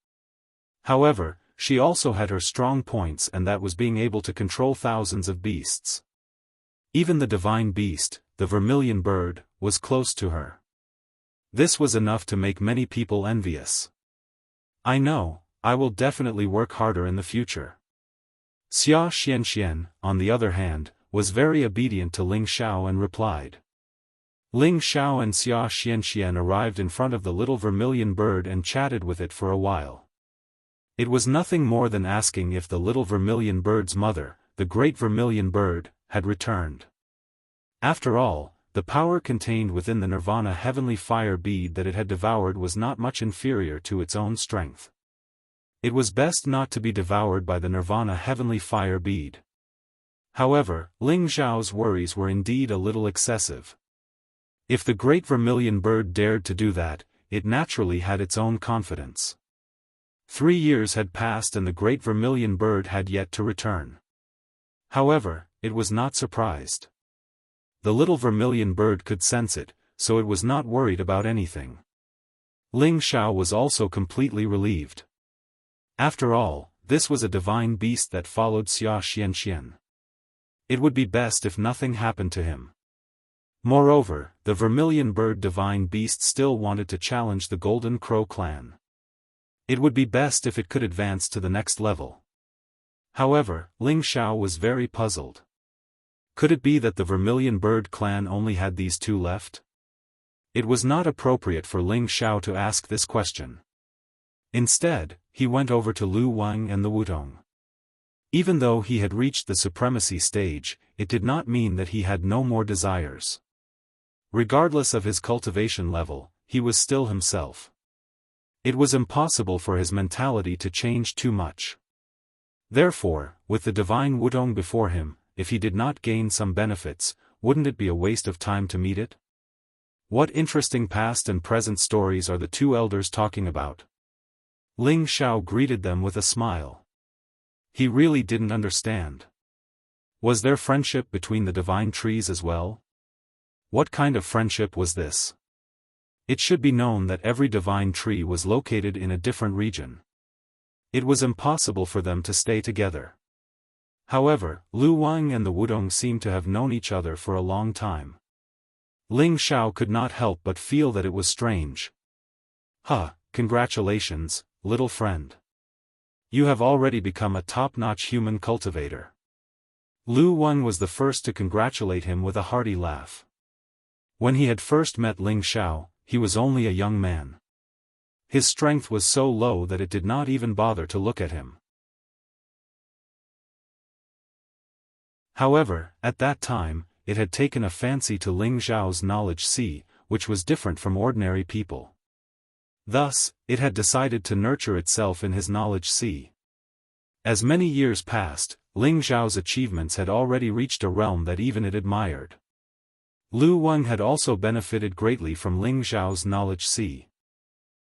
However, she also had her strong points, and that was being able to control thousands of beasts. Even the divine beast, the vermilion bird, was close to her. This was enough to make many people envious. "I know, I will definitely work harder in the future." Wuxia Xianxia, on the other hand, was very obedient to Ling Xiao and replied. Ling Xiao and Wuxia Xianxia arrived in front of the little vermilion bird and chatted with it for a while. It was nothing more than asking if the little vermilion bird's mother, the great vermilion bird, had returned. After all, the power contained within the Nirvana heavenly fire bead that it had devoured was not much inferior to its own strength. It was best not to be devoured by the Nirvana heavenly fire bead. However, Ling Xiao's worries were indeed a little excessive. If the great vermilion bird dared to do that, it naturally had its own confidence. 3 years had passed and the great vermilion bird had yet to return. However, it was not surprised. The little vermilion bird could sense it, so it was not worried about anything. Ling Xiao was also completely relieved. After all, this was a divine beast that followed Wuxia Xianxia. It would be best if nothing happened to him. Moreover, the vermilion bird divine beast still wanted to challenge the Golden Crow clan. It would be best if it could advance to the next level. However, Ling Xiao was very puzzled. Could it be that the vermilion bird clan only had these two left? It was not appropriate for Ling Xiao to ask this question. Instead, he went over to Lu Wang and the Wudong. Even though he had reached the supremacy stage, it did not mean that he had no more desires. Regardless of his cultivation level, he was still himself. It was impossible for his mentality to change too much. Therefore, with the divine Wudong before him, if he did not gain some benefits, wouldn't it be a waste of time to meet it? What interesting past and present stories are the two elders talking about? Ling Xiao greeted them with a smile. He really didn't understand. Was there friendship between the divine trees as well? What kind of friendship was this? It should be known that every divine tree was located in a different region. It was impossible for them to stay together. However, Lu Wang and the Wudong seemed to have known each other for a long time. Ling Xiao could not help but feel that it was strange. Congratulations, little friend. You have already become a top-notch human cultivator. Lu Wang was the first to congratulate him with a hearty laugh. When he had first met Ling Xiao, he was only a young man. His strength was so low that it did not even bother to look at him. However, at that time, it had taken a fancy to Ling Xiao's knowledge sea, which was different from ordinary people. Thus, it had decided to nurture itself in his knowledge sea. As many years passed, Ling Xiao's achievements had already reached a realm that even it admired. Lu Wang had also benefited greatly from Ling Xiao's knowledge sea.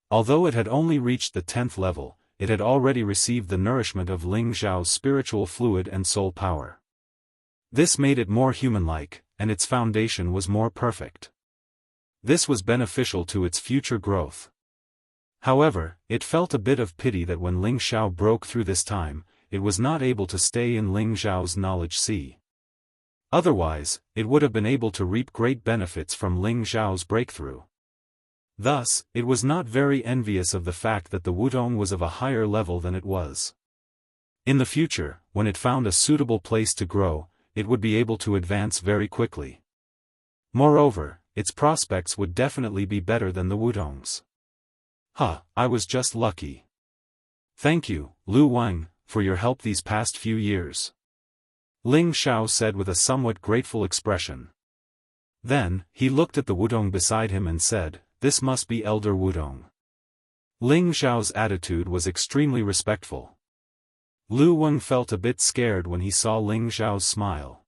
Although it had only reached the 10th level, it had already received the nourishment of Ling Xiao's spiritual fluid and soul power. This made it more human-like, and its foundation was more perfect. This was beneficial to its future growth. However, it felt a bit of pity that when Ling Xiao broke through this time, it was not able to stay in Ling Xiao's knowledge sea. Otherwise, it would have been able to reap great benefits from Ling Xiao's breakthrough. Thus, it was not very envious of the fact that the Wudong was of a higher level than it was. In the future, when it found a suitable place to grow, it would be able to advance very quickly. Moreover, its prospects would definitely be better than the Wudong's. I was just lucky. Thank you, Lu Wang, for your help these past few years. Ling Xiao said with a somewhat grateful expression. Then, he looked at the Wudong beside him and said, "This must be Elder Wudong." Ling Xiao's attitude was extremely respectful. Lu Wang felt a bit scared when he saw Ling Xiao's smile.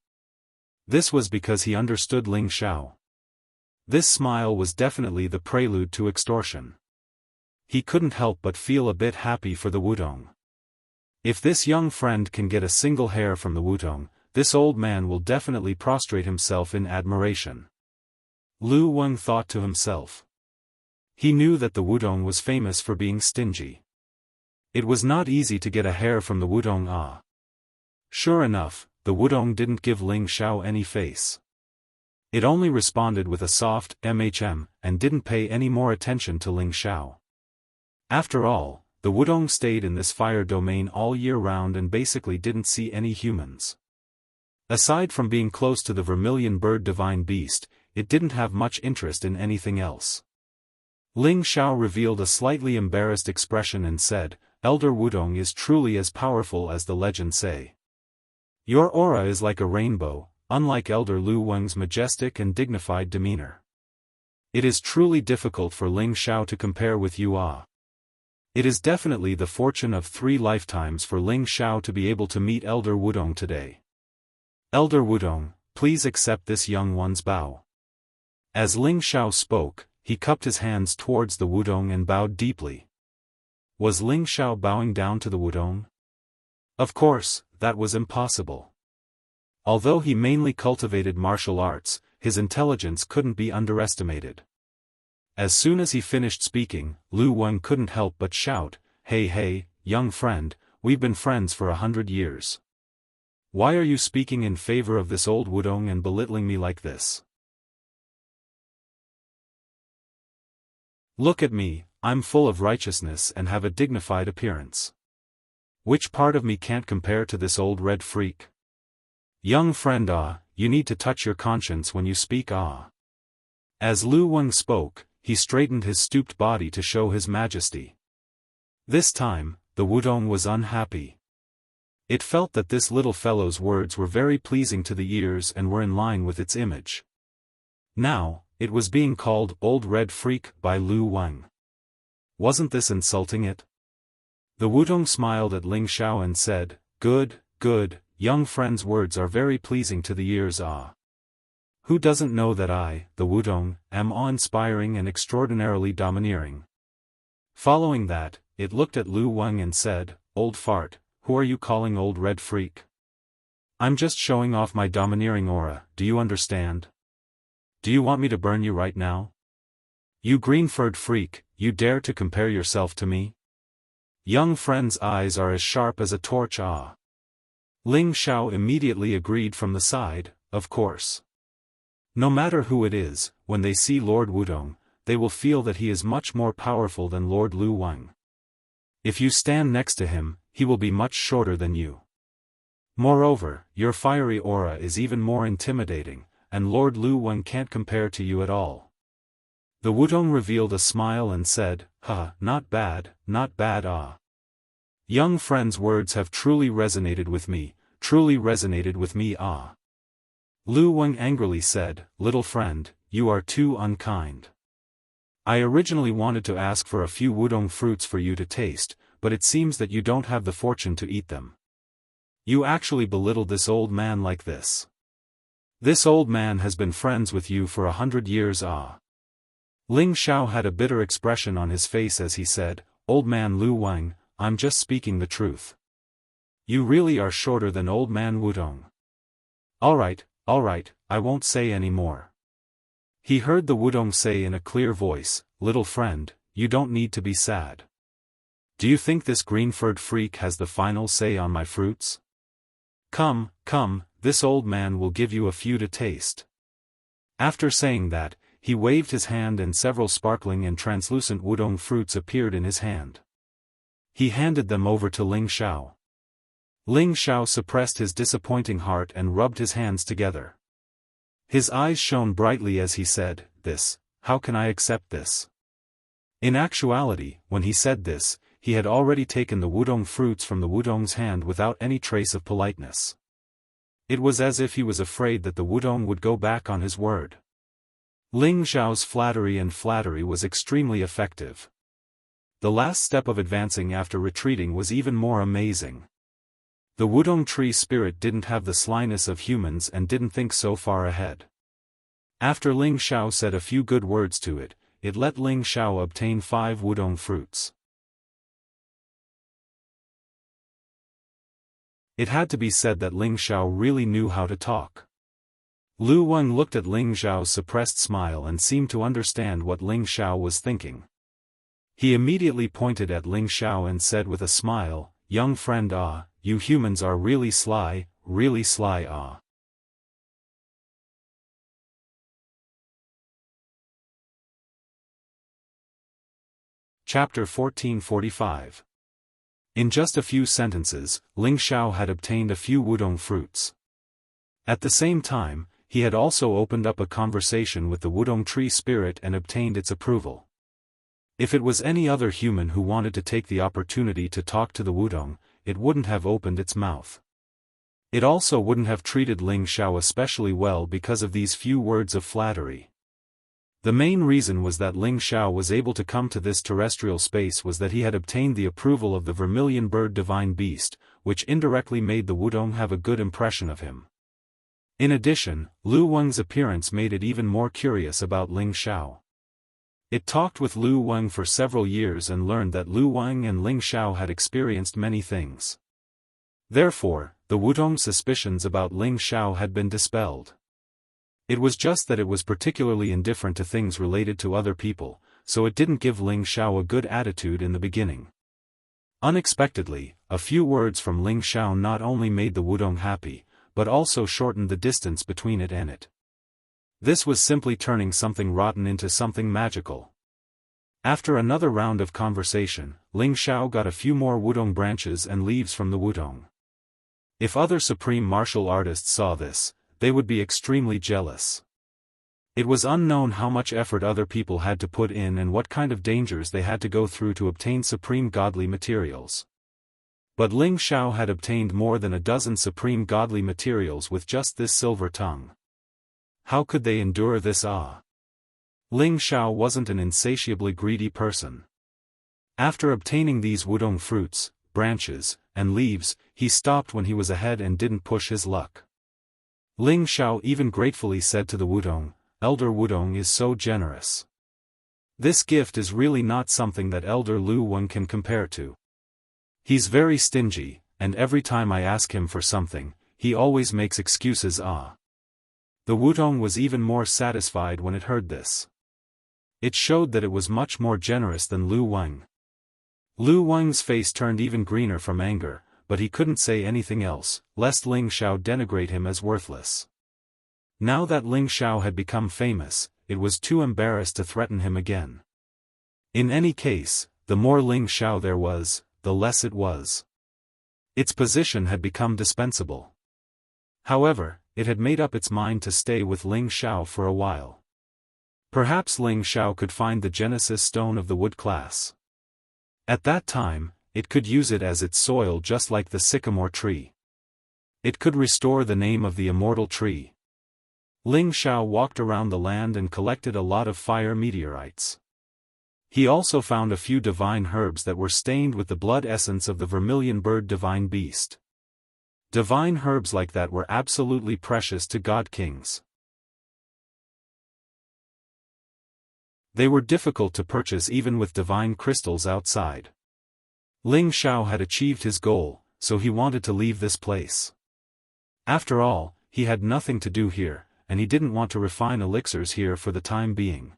This was because he understood Ling Xiao. This smile was definitely the prelude to extortion. He couldn't help but feel a bit happy for the Wudong. If this young friend can get a single hair from the Wudong, this old man will definitely prostrate himself in admiration. Lu Wang thought to himself. He knew that the Wudong was famous for being stingy. It was not easy to get a hair from the Wudong. Sure enough, the Wudong didn't give Ling Xiao any face. It only responded with a soft and didn't pay any more attention to Ling Xiao. After all, the Wudong stayed in this fire domain all year round and basically didn't see any humans. Aside from being close to the vermilion bird divine beast, it didn't have much interest in anything else. Ling Xiao revealed a slightly embarrassed expression and said, "Elder Wudong is truly as powerful as the legends say. Your aura is like a rainbow, unlike Elder Lu Wang's majestic and dignified demeanor. It is truly difficult for Ling Xiao to compare with you. It is definitely the fortune of 3 lifetimes for Ling Xiao to be able to meet Elder Wudong today. Elder Wudong, please accept this young one's bow." As Ling Xiao spoke, he cupped his hands towards the Wudong and bowed deeply. Was Ling Xiao bowing down to the Wudong? Of course, that was impossible. Although he mainly cultivated martial arts, his intelligence couldn't be underestimated. As soon as he finished speaking, Lu Wang couldn't help but shout, Hey, young friend, we've been friends for 100 years. Why are you speaking in favor of this old Wudong and belittling me like this? Look at me, I'm full of righteousness and have a dignified appearance. Which part of me can't compare to this old red freak? Young friend, you need to touch your conscience when you speak. As Lu Wang spoke, he straightened his stooped body to show his majesty. This time, the Wudong was unhappy. It felt that this little fellow's words were very pleasing to the ears and were in line with its image. Now, it was being called Old Red Freak by Lu Wang. Wasn't this insulting it? The Wudong smiled at Ling Xiao and said, Good, young friend's words are very pleasing to the ears. Who doesn't know that I, the Wudong, am awe-inspiring and extraordinarily domineering? Following that, it looked at Lu Wang and said, "Old fart, who are you calling old red freak? I'm just showing off my domineering aura, do you understand? Do you want me to burn you right now? You green-furred freak, you dare to compare yourself to me?" Young friend's eyes are as sharp as a torch. Ah. Ling Xiao immediately agreed from the side, of course. No matter who it is, when they see Lord Wudong, they will feel that he is much more powerful than Lord Lu Wang. If you stand next to him, he will be much shorter than you. Moreover, your fiery aura is even more intimidating, and Lord Lu Wang can't compare to you at all. The Wudong revealed a smile and said, not bad, ah. Young friend's words have truly resonated with me, ah. Lu Wang angrily said, "Little friend, you are too unkind. I originally wanted to ask for a few Wudong fruits for you to taste, but it seems that you don't have the fortune to eat them. You actually belittled this old man like this. This old man has been friends with you for 100 years, ah." Ling Xiao had a bitter expression on his face as he said, "Old man Lu Wang, I'm just speaking the truth. You really are shorter than old man Wudong." Alright, I won't say any more." He heard the Wudong say in a clear voice, "Little friend, you don't need to be sad. Do you think this green-furred freak has the final say on my fruits? Come, this old man will give you a few to taste." After saying that, he waved his hand and several sparkling and translucent Wudong fruits appeared in his hand. He handed them over to Ling Xiao. Ling Xiao suppressed his disappointing heart and rubbed his hands together. His eyes shone brightly as he said, how can I accept this?" In actuality, when he said this, he had already taken the Wudong fruits from the Wudong's hand without any trace of politeness. It was as if he was afraid that the Wudong would go back on his word. Ling Xiao's flattery was extremely effective. The last step of advancing after retreating was even more amazing. The Wudong tree spirit didn't have the slyness of humans and didn't think so far ahead. After Ling Xiao said a few good words to it, it let Ling Xiao obtain 5 Wudong fruits. It had to be said that Ling Xiao really knew how to talk. Lu Wang looked at Ling Xiao's suppressed smile and seemed to understand what Ling Xiao was thinking. He immediately pointed at Ling Xiao and said with a smile, "Young friend, ah, you humans are really sly, ah." Chapter 1445. In just a few sentences, Ling Xiao had obtained a few Wudong fruits. At the same time, he had also opened up a conversation with the Wudong tree spirit and obtained its approval. If it was any other human who wanted to take the opportunity to talk to the Wudong, it wouldn't have opened its mouth. It also wouldn't have treated Ling Xiao especially well because of these few words of flattery. The main reason was that Ling Xiao was able to come to this terrestrial space was that he had obtained the approval of the vermilion bird divine beast, which indirectly made the Wudong have a good impression of him. In addition, Lu Wang's appearance made it even more curious about Ling Xiao. It talked with Lu Wang for several years and learned that Lu Wang and Ling Xiao had experienced many things. Therefore, the Wudong's suspicions about Ling Xiao had been dispelled. It was just that it was particularly indifferent to things related to other people, so it didn't give Ling Xiao a good attitude in the beginning. Unexpectedly, a few words from Ling Xiao not only made the Wudong happy, but also shortened the distance between it and it. This was simply turning something rotten into something magical. After another round of conversation, Ling Xiao got a few more Wudong branches and leaves from the Wudong. If other supreme martial artists saw this, they would be extremely jealous. It was unknown how much effort other people had to put in and what kind of dangers they had to go through to obtain supreme godly materials. But Ling Xiao had obtained more than a dozen supreme godly materials with just this silver tongue. How could they endure this? Ling Xiao wasn't an insatiably greedy person. After obtaining these Wudong fruits, branches, and leaves, he stopped when he was ahead and didn't push his luck. Ling Xiao even gratefully said to the Wudong, Elder Wudong is so generous. This gift is really not something that Elder Lu Wang can compare to. He's very stingy, and every time I ask him for something, he always makes excuses. The Wudong was even more satisfied when it heard this. It showed that it was much more generous than Lu Wang. Lu Wang's face turned even greener from anger, but he couldn't say anything else, lest Ling Xiao denigrate him as worthless. Now that Ling Xiao had become famous, it was too embarrassed to threaten him again. In any case, the more Ling Xiao there was, the less it was. Its position had become dispensable. However, it had made up its mind to stay with Ling Xiao for a while. Perhaps Ling Xiao could find the Genesis Stone of the Wood class. At that time, it could use it as its soil just like the sycamore tree. It could restore the name of the immortal tree. Ling Xiao walked around the land and collected a lot of fire meteorites. He also found a few divine herbs that were stained with the blood essence of the vermilion bird divine beast. Divine herbs like that were absolutely precious to god kings. They were difficult to purchase even with divine crystals outside. Ling Xiao had achieved his goal, so he wanted to leave this place. After all, he had nothing to do here, and he didn't want to refine elixirs here for the time being.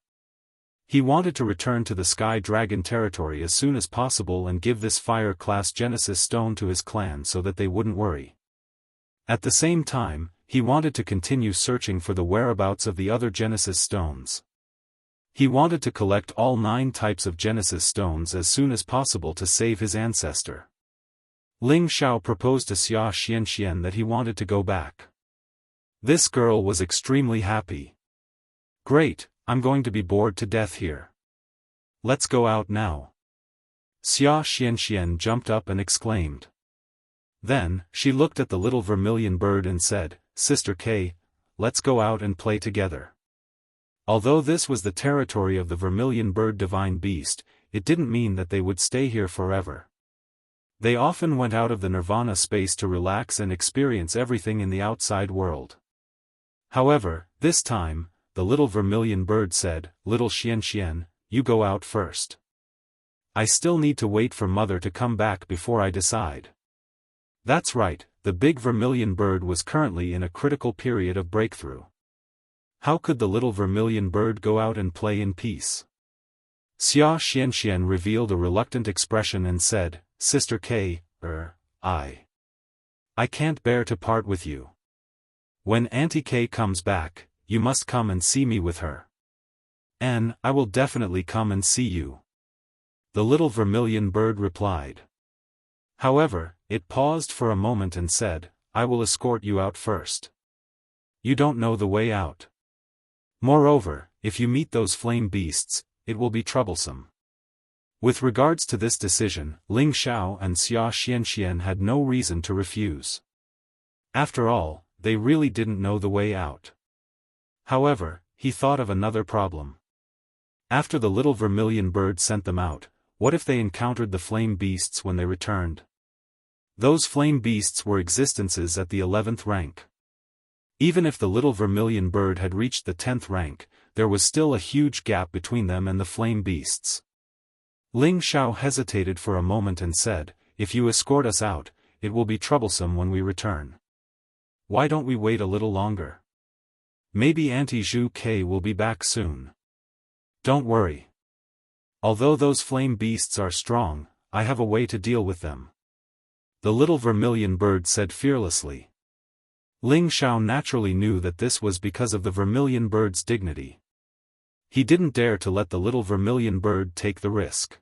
He wanted to return to the Sky Dragon territory as soon as possible and give this fire-class Genesis stone to his clan so that they wouldn't worry. At the same time, he wanted to continue searching for the whereabouts of the other Genesis stones. He wanted to collect all 9 types of Genesis stones as soon as possible to save his ancestor. Ling Xiao proposed to Wuxia Xianxia that he wanted to go back. This girl was extremely happy. Great, I'm going to be bored to death here. Let's go out now. Wuxia Xianxia jumped up and exclaimed. Then, she looked at the little vermilion bird and said, Sister K, let's go out and play together. Although this was the territory of the vermilion bird divine beast, it didn't mean that they would stay here forever. They often went out of the nirvana space to relax and experience everything in the outside world. However, this time, the little vermilion bird said, Little Xianxian, you go out first. I still need to wait for mother to come back before I decide. That's right, the big vermilion bird was currently in a critical period of breakthrough. How could the little vermilion bird go out and play in peace? Wuxia Xianxia revealed a reluctant expression and said, Sister K, I can't bear to part with you. When Auntie K comes back, you must come and see me with her. And I will definitely come and see you. The little vermilion bird replied. However, it paused for a moment and said, I will escort you out first. You don't know the way out. Moreover, if you meet those flame beasts, it will be troublesome. With regards to this decision, Ling Xiao and Wuxia Xianxia had no reason to refuse. After all, they really didn't know the way out. However, he thought of another problem. After the little vermilion bird sent them out, what if they encountered the flame beasts when they returned? Those flame beasts were existences at the 11th rank. Even if the little vermilion bird had reached the 10th rank, there was still a huge gap between them and the flame beasts. Ling Xiao hesitated for a moment and said, If you escort us out, it will be troublesome when we return. Why don't we wait a little longer? Maybe Auntie Zhu K will be back soon. Don't worry. Although those flame beasts are strong, I have a way to deal with them. The little vermilion bird said fearlessly. Ling Xiao naturally knew that this was because of the vermilion bird's dignity. He didn't dare to let the little vermilion bird take the risk.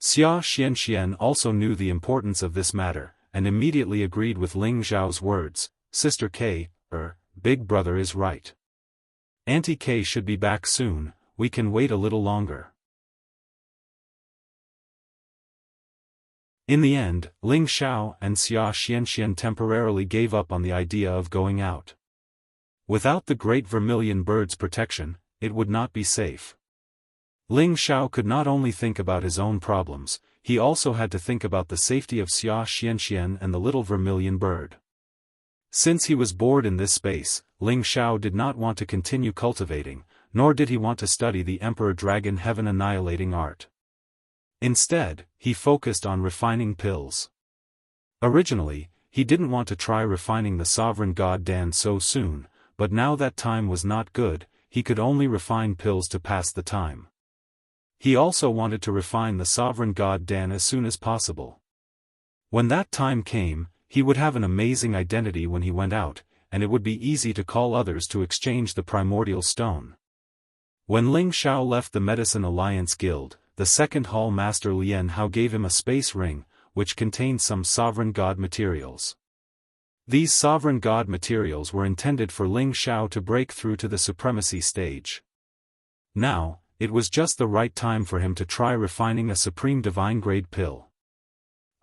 Wuxia Xianxia also knew the importance of this matter, and immediately agreed with Ling Xiao's words, Sister K, Big Brother is right. Auntie K should be back soon, we can wait a little longer. In the end, Ling Xiao and Wuxia Xianxia temporarily gave up on the idea of going out. Without the great vermilion bird's protection, it would not be safe. Ling Xiao could not only think about his own problems, he also had to think about the safety of Wuxia Xianxia and the little vermilion bird. Since he was bored in this space, Ling Xiao did not want to continue cultivating, nor did he want to study the Emperor Dragon Heaven annihilating art. Instead, he focused on refining pills. Originally, he didn't want to try refining the sovereign god Dan so soon, but now that time was not good, he could only refine pills to pass the time. He also wanted to refine the sovereign god Dan as soon as possible. When that time came, he would have an amazing identity when he went out, and it would be easy to call others to exchange the primordial stone. When Ling Xiao left the Medicine Alliance Guild, the second hall master Lian Hao gave him a space ring, which contained some sovereign god materials. These sovereign god materials were intended for Ling Xiao to break through to the supremacy stage. Now, it was just the right time for him to try refining a supreme divine grade pill.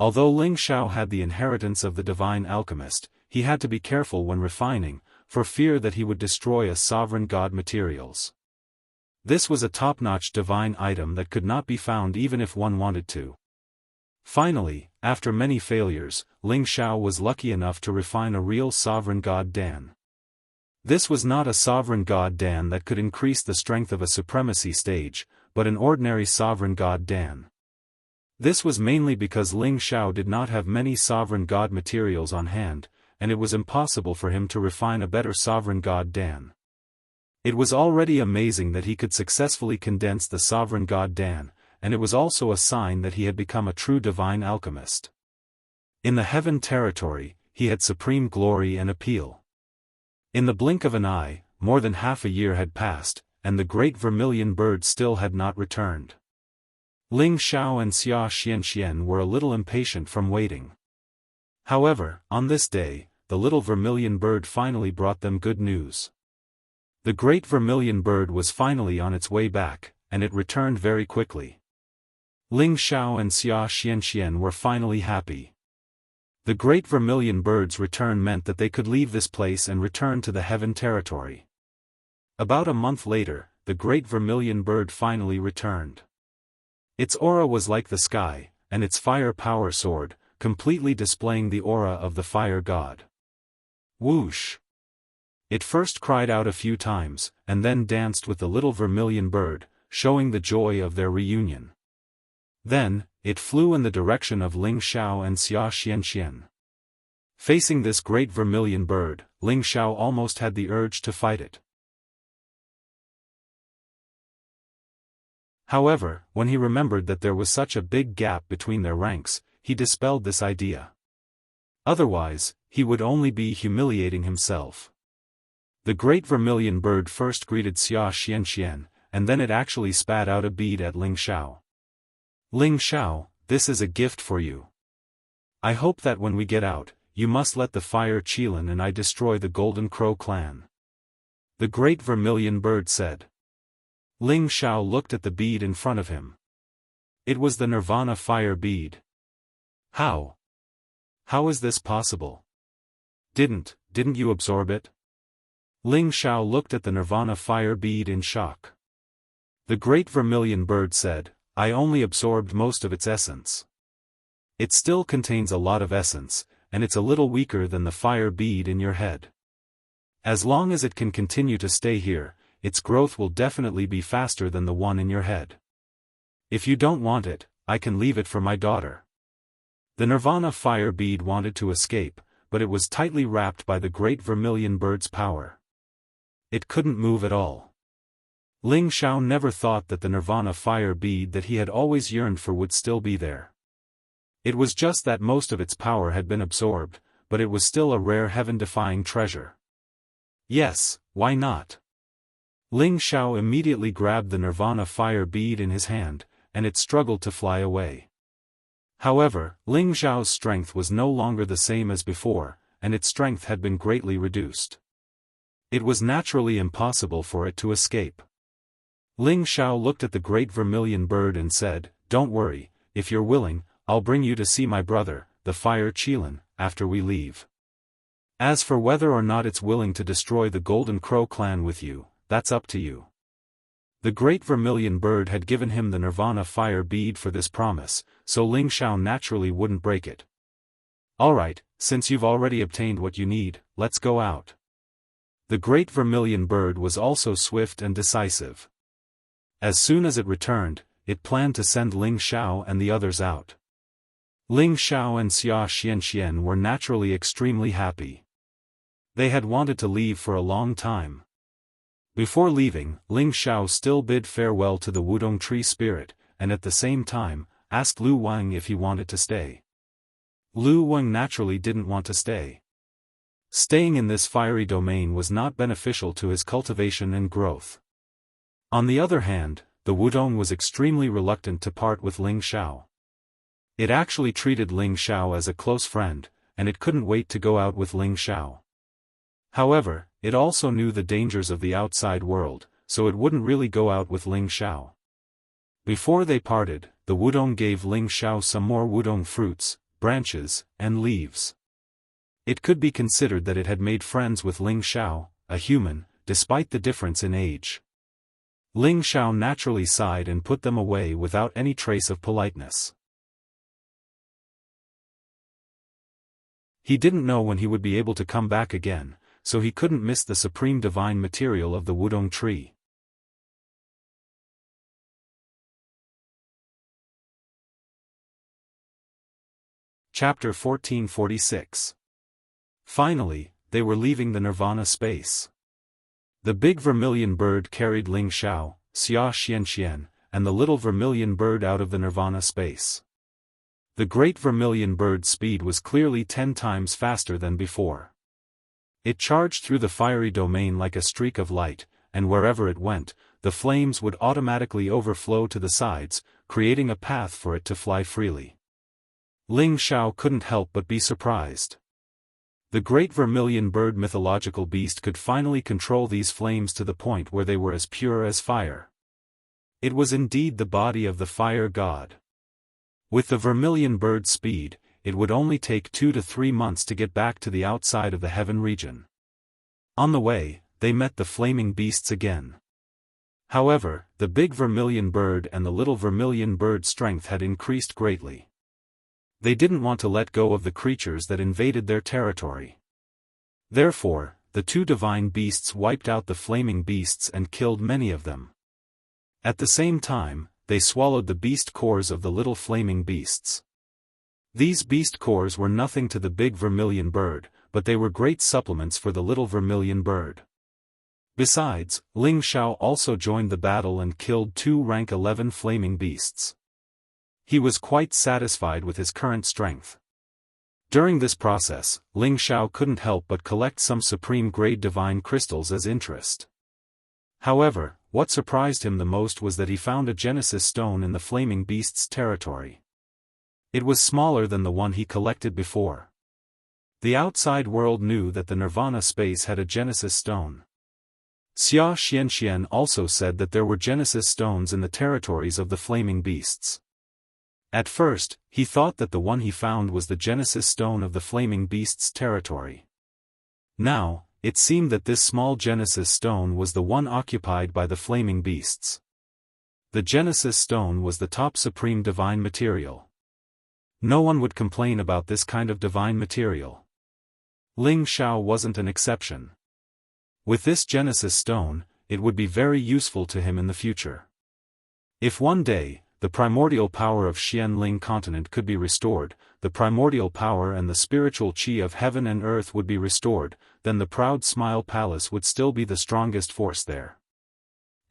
Although Ling Xiao had the inheritance of the divine alchemist, he had to be careful when refining, for fear that he would destroy a sovereign god materials. This was a top-notch divine item that could not be found even if one wanted to. Finally, after many failures, Ling Xiao was lucky enough to refine a real sovereign god Dan. This was not a sovereign god Dan that could increase the strength of a supremacy stage, but an ordinary sovereign god Dan. This was mainly because Ling Xiao did not have many sovereign god materials on hand, and it was impossible for him to refine a better sovereign god Dan. It was already amazing that he could successfully condense the sovereign god Dan, and it was also a sign that he had become a true divine alchemist. In the heaven territory, he had supreme glory and appeal. In the blink of an eye, more than half a year had passed, and the great vermilion bird still had not returned. Ling Xiao and Wuxia Xianxia were a little impatient from waiting. However, on this day, the little vermilion bird finally brought them good news. The great vermilion bird was finally on its way back, and it returned very quickly. Ling Xiao and Wuxia Xianxia were finally happy. The great vermilion bird's return meant that they could leave this place and return to the heaven territory. About a month later, the great vermilion bird finally returned. Its aura was like the sky, and its fire power soared, completely displaying the aura of the fire god. Whoosh! It first cried out a few times, and then danced with the little vermilion bird, showing the joy of their reunion. Then, it flew in the direction of Ling Xiao and Wuxia Xianxia. Facing this great vermilion bird, Ling Xiao almost had the urge to fight it. However, when he remembered that there was such a big gap between their ranks, he dispelled this idea. Otherwise, he would only be humiliating himself. The great vermilion bird first greeted Wuxia Xianxia, and then it actually spat out a bead at Ling Xiao. Ling Xiao, this is a gift for you. I hope that when we get out, you must let the fire Qilin and I destroy the Golden Crow clan. The great vermilion bird said. Ling Xiao looked at the bead in front of him. It was the Nirvana fire bead. How? How is this possible? Didn't you absorb it? Ling Xiao looked at the Nirvana fire bead in shock. The great vermilion bird said, I only absorbed most of its essence. It still contains a lot of essence, and it's a little weaker than the fire bead in your head. As long as it can continue to stay here, its growth will definitely be faster than the one in your head. If you don't want it, I can leave it for my daughter. The Nirvana fire bead wanted to escape, but it was tightly wrapped by the great vermilion bird's power. It couldn't move at all. Ling Xiao never thought that the Nirvana fire bead that he had always yearned for would still be there. It was just that most of its power had been absorbed, but it was still a rare heaven-defying treasure. Yes, why not? Ling Xiao immediately grabbed the Nirvana fire bead in his hand, and it struggled to fly away. However, Ling Xiao's strength was no longer the same as before, and its strength had been greatly reduced. It was naturally impossible for it to escape. Ling Xiao looked at the great vermilion bird and said, Don't worry, if you're willing, I'll bring you to see my brother, the fire Qilin, after we leave. As for whether or not it's willing to destroy the Golden Crow clan with you, that's up to you. The great vermilion bird had given him the Nirvana fire bead for this promise, so Ling Xiao naturally wouldn't break it. Alright, since you've already obtained what you need, let's go out. The great vermilion bird was also swift and decisive. As soon as it returned, it planned to send Ling Xiao and the others out. Ling Xiao and Wuxia Xianxia were naturally extremely happy. They had wanted to leave for a long time. Before leaving, Ling Xiao still bid farewell to the Wudong tree spirit, and at the same time, asked Lu Wang if he wanted to stay. Lu Wang naturally didn't want to stay. Staying in this fiery domain was not beneficial to his cultivation and growth. On the other hand, the Wudong was extremely reluctant to part with Ling Xiao. It actually treated Ling Xiao as a close friend, and it couldn't wait to go out with Ling Xiao. However, it also knew the dangers of the outside world, so it wouldn't really go out with Ling Xiao. Before they parted, the Wudong gave Ling Xiao some more Wudong fruits, branches, and leaves. It could be considered that it had made friends with Ling Xiao, a human, despite the difference in age. Ling Xiao naturally sighed and put them away without any trace of politeness. He didn't know when he would be able to come back again, so he couldn't miss the supreme divine material of the Wudong tree. Chapter 1446. Finally, they were leaving the nirvana space. The big vermilion bird carried Ling Xiao, Wuxia Xianxia, and the little vermilion bird out of the nirvana space. The great vermilion bird's speed was clearly 10 times faster than before. It charged through the fiery domain like a streak of light, and wherever it went, the flames would automatically overflow to the sides, creating a path for it to fly freely. Ling Xiao couldn't help but be surprised. The great vermilion bird mythological beast could finally control these flames to the point where they were as pure as fire. It was indeed the body of the fire god. With the vermilion bird's speed, it would only take 2 to 3 months to get back to the outside of the heaven region. On the way, they met the flaming beasts again. However, the big vermilion bird and the little vermilion bird's strength had increased greatly. They didn't want to let go of the creatures that invaded their territory. Therefore, the two divine beasts wiped out the flaming beasts and killed many of them. At the same time, they swallowed the beast cores of the little flaming beasts. These beast cores were nothing to the big vermilion bird, but they were great supplements for the little vermilion bird. Besides, Ling Xiao also joined the battle and killed 2 rank 11 flaming beasts. He was quite satisfied with his current strength. During this process, Ling Xiao couldn't help but collect some supreme-grade divine crystals as interest. However, what surprised him the most was that he found a Genesis stone in the flaming beast's territory. It was smaller than the one he collected before. The outside world knew that the Nirvana space had a Genesis stone. Wuxia Xianxia also said that there were Genesis stones in the territories of the flaming beasts. At first, he thought that the one he found was the Genesis stone of the flaming beast's territory. Now, it seemed that this small Genesis stone was the one occupied by the flaming beasts. The Genesis stone was the top supreme divine material. No one would complain about this kind of divine material. Ling Xiao wasn't an exception. With this Genesis stone, it would be very useful to him in the future. If one day, the primordial power of Xianling continent could be restored, the primordial power and the spiritual qi of heaven and earth would be restored, then the Proud Smile Palace would still be the strongest force there.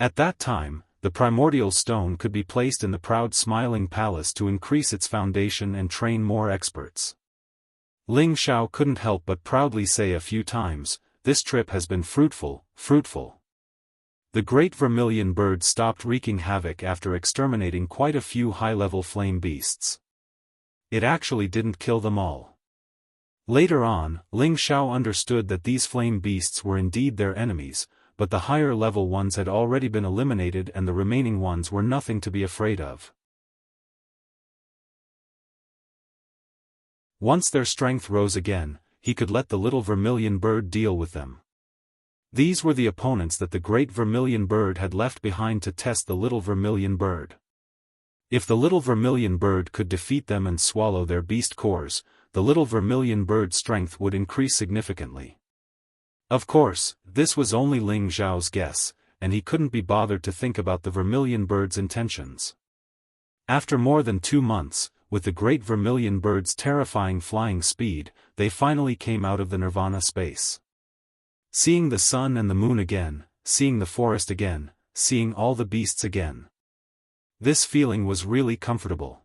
At that time, the primordial stone could be placed in the Proud Smiling Palace to increase its foundation and train more experts. Ling Xiao couldn't help but proudly say a few times, "This trip has been fruitful, fruitful." The great vermilion bird stopped wreaking havoc after exterminating quite a few high-level flame beasts. It actually didn't kill them all. Later on, Ling Xiao understood that these flame beasts were indeed their enemies, but the higher-level ones had already been eliminated and the remaining ones were nothing to be afraid of. Once their strength rose again, he could let the little vermilion bird deal with them. These were the opponents that the great vermilion bird had left behind to test the little vermilion bird. If the little vermilion bird could defeat them and swallow their beast cores, the little vermilion bird's strength would increase significantly. Of course, this was only Ling Xiao's guess, and he couldn't be bothered to think about the vermilion bird's intentions. After more than 2 months, with the great vermilion bird's terrifying flying speed, they finally came out of the nirvana space. Seeing the sun and the moon again, seeing the forest again, seeing all the beasts again. This feeling was really comfortable.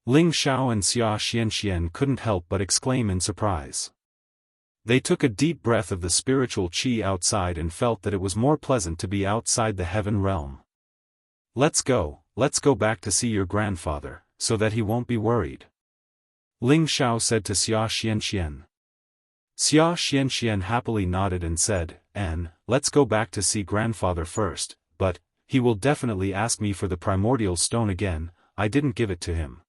Ling Xiao and Wuxia Xianxia couldn't help but exclaim in surprise. They took a deep breath of the spiritual qi outside and felt that it was more pleasant to be outside the heaven realm. Let's go back to see your grandfather, so that he won't be worried. Ling Xiao said to Wuxia Xianxia. Wuxia Xianxia happily nodded and said, let's go back to see grandfather first, but he will definitely ask me for the primordial stone again. I didn't give it to him.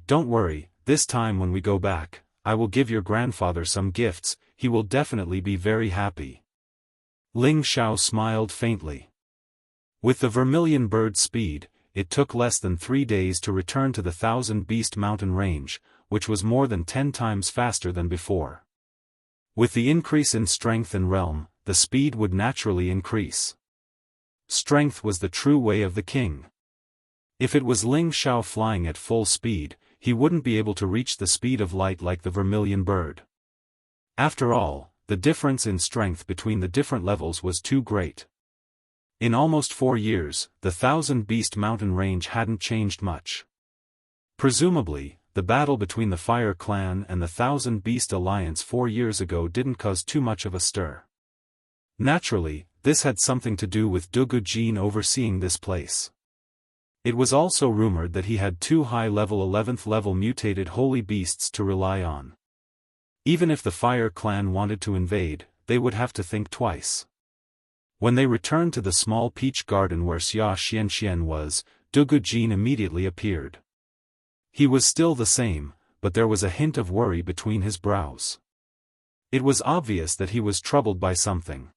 Don't worry, this time when we go back, I will give your grandfather some gifts, he will definitely be very happy. Ling Xiao smiled faintly. With the vermilion bird's speed, it took less than 3 days to return to the 1,000-beast mountain range, which was more than 10 times faster than before. With the increase in strength and realm, the speed would naturally increase. Strength was the true way of the king. If it was Ling Xiao flying at full speed, he wouldn't be able to reach the speed of light like the vermilion bird. After all, the difference in strength between the different levels was too great. In almost 4 years, the 1,000-beast mountain range hadn't changed much. Presumably, the battle between the Fire Clan and the 1,000-beast alliance 4 years ago didn't cause too much of a stir. Naturally, this had something to do with Dugu Jin overseeing this place. It was also rumored that he had 2 high-level 11th-level mutated holy beasts to rely on. Even if the Fire Clan wanted to invade, they would have to think twice. When they returned to the small peach garden where Wuxia Xianxia was, Dugu Jin immediately appeared. He was still the same, but there was a hint of worry between his brows. It was obvious that he was troubled by something.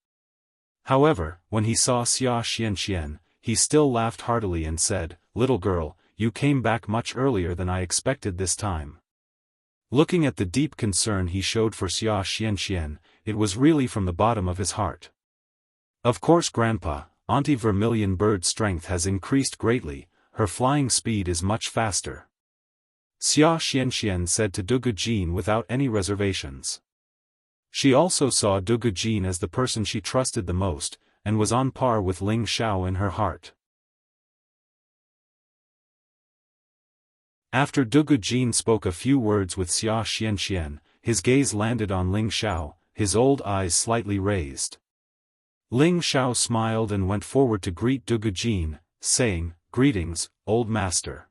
However, when he saw Wuxia Xianxia, he still laughed heartily and said, "Little girl, you came back much earlier than I expected this time." Looking at the deep concern he showed for Wuxia Xianxia, it was really from the bottom of his heart. Of course Grandpa, Auntie Vermilion Bird's strength has increased greatly, her flying speed is much faster. Wuxia Xianxia said to Dugu Jin without any reservations. She also saw Dugu Jin as the person she trusted the most, and was on par with Ling Xiao in her heart. After Dugu Jin spoke a few words with Wuxia Xianxia, his gaze landed on Ling Xiao, his old eyes slightly raised. Ling Xiao smiled and went forward to greet Dugu Jin, saying, "Greetings, old master."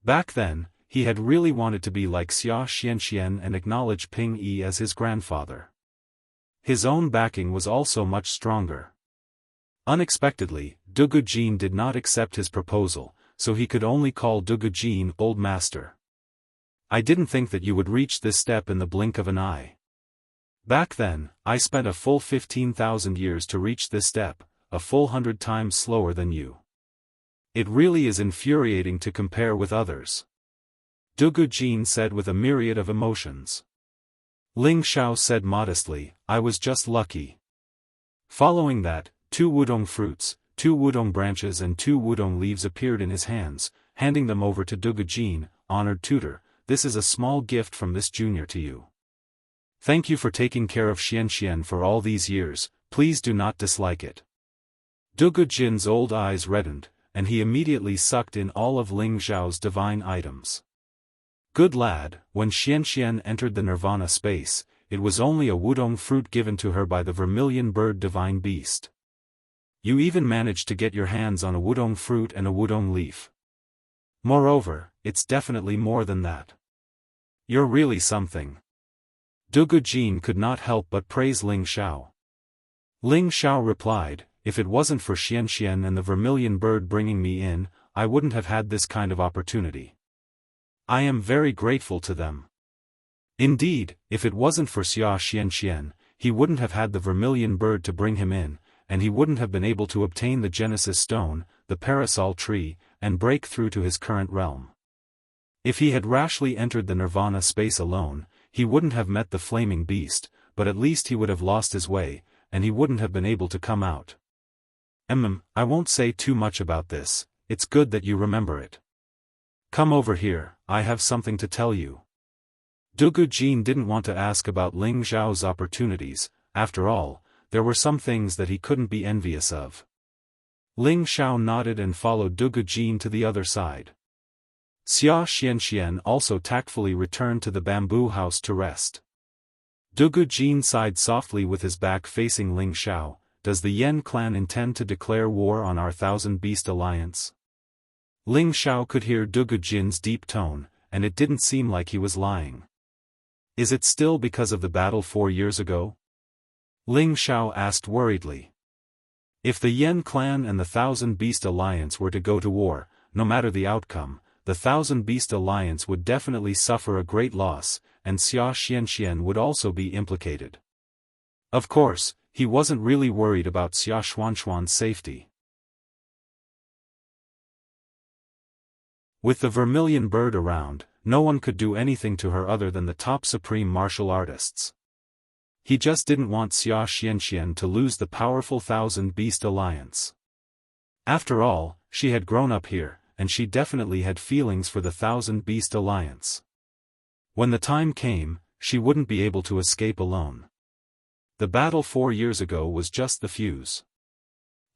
Back then, he had really wanted to be like Wuxia Xianxia and acknowledge Ping Yi as his grandfather. His own backing was also much stronger. Unexpectedly, Dugu Jin did not accept his proposal, so he could only call Dugu Jin old master. "I didn't think that you would reach this step in the blink of an eye. Back then, I spent a full 15,000 years to reach this step, a full 100 times slower than you. It really is infuriating to compare with others." Dugu Jin said with a myriad of emotions. Ling Xiao said modestly, "I was just lucky." Following that, 2 wudong fruits, 2 wudong branches and 2 wudong leaves appeared in his hands, handing them over to Dugu Jin. "Honored tutor, this is a small gift from this junior to you. Thank you for taking care of Xianxia for all these years, please do not dislike it." Dugu Jin's old eyes reddened, and he immediately sucked in all of Ling Xiao's divine items. Good lad, when Xianxia entered the nirvana space, it was only a wudong fruit given to her by the vermilion bird divine beast. You even managed to get your hands on a wudong fruit and a wudong leaf. Moreover, it's definitely more than that. You're really something. Dugu Jin could not help but praise Ling Xiao. Ling Xiao replied, "If it wasn't for Xianxia and the vermilion bird bringing me in, I wouldn't have had this kind of opportunity. I am very grateful to them. Indeed, if it wasn't for Wuxia Xianxia, he wouldn't have had the vermilion bird to bring him in, and he wouldn't have been able to obtain the Genesis Stone, the Parasol Tree, and break through to his current realm. If he had rashly entered the nirvana space alone, he wouldn't have met the flaming beast, but at least he would have lost his way, and he wouldn't have been able to come out. I won't say too much about this, it's good that you remember it. Come over here, I have something to tell you. Dugu Jin didn't want to ask about Ling Zhao's opportunities, after all, there were some things that he couldn't be envious of. Ling Zhao nodded and followed Dugu Jin to the other side. Wuxia Xianxia also tactfully returned to the bamboo house to rest. Dugu Jin sighed softly with his back facing Ling Zhao. Does the Yen clan intend to declare war on our Thousand Beast Alliance? Ling Zhao could hear Dugu Jin's deep tone, and it didn't seem like he was lying. Is it still because of the battle 4 years ago? Ling Zhao asked worriedly. If the Yen clan and the Thousand Beast Alliance were to go to war, no matter the outcome, the Thousand Beast Alliance would definitely suffer a great loss, and Wuxia Xianxia would also be implicated. Of course, he wasn't really worried about Wuxia Xianxia's safety. With the vermilion bird around, no one could do anything to her other than the top supreme martial artists. He just didn't want Wuxia Xianxia to lose the powerful Thousand Beast Alliance. After all, she had grown up here, and she definitely had feelings for the Thousand Beast Alliance. When the time came, she wouldn't be able to escape alone. The battle 4 years ago was just the fuse.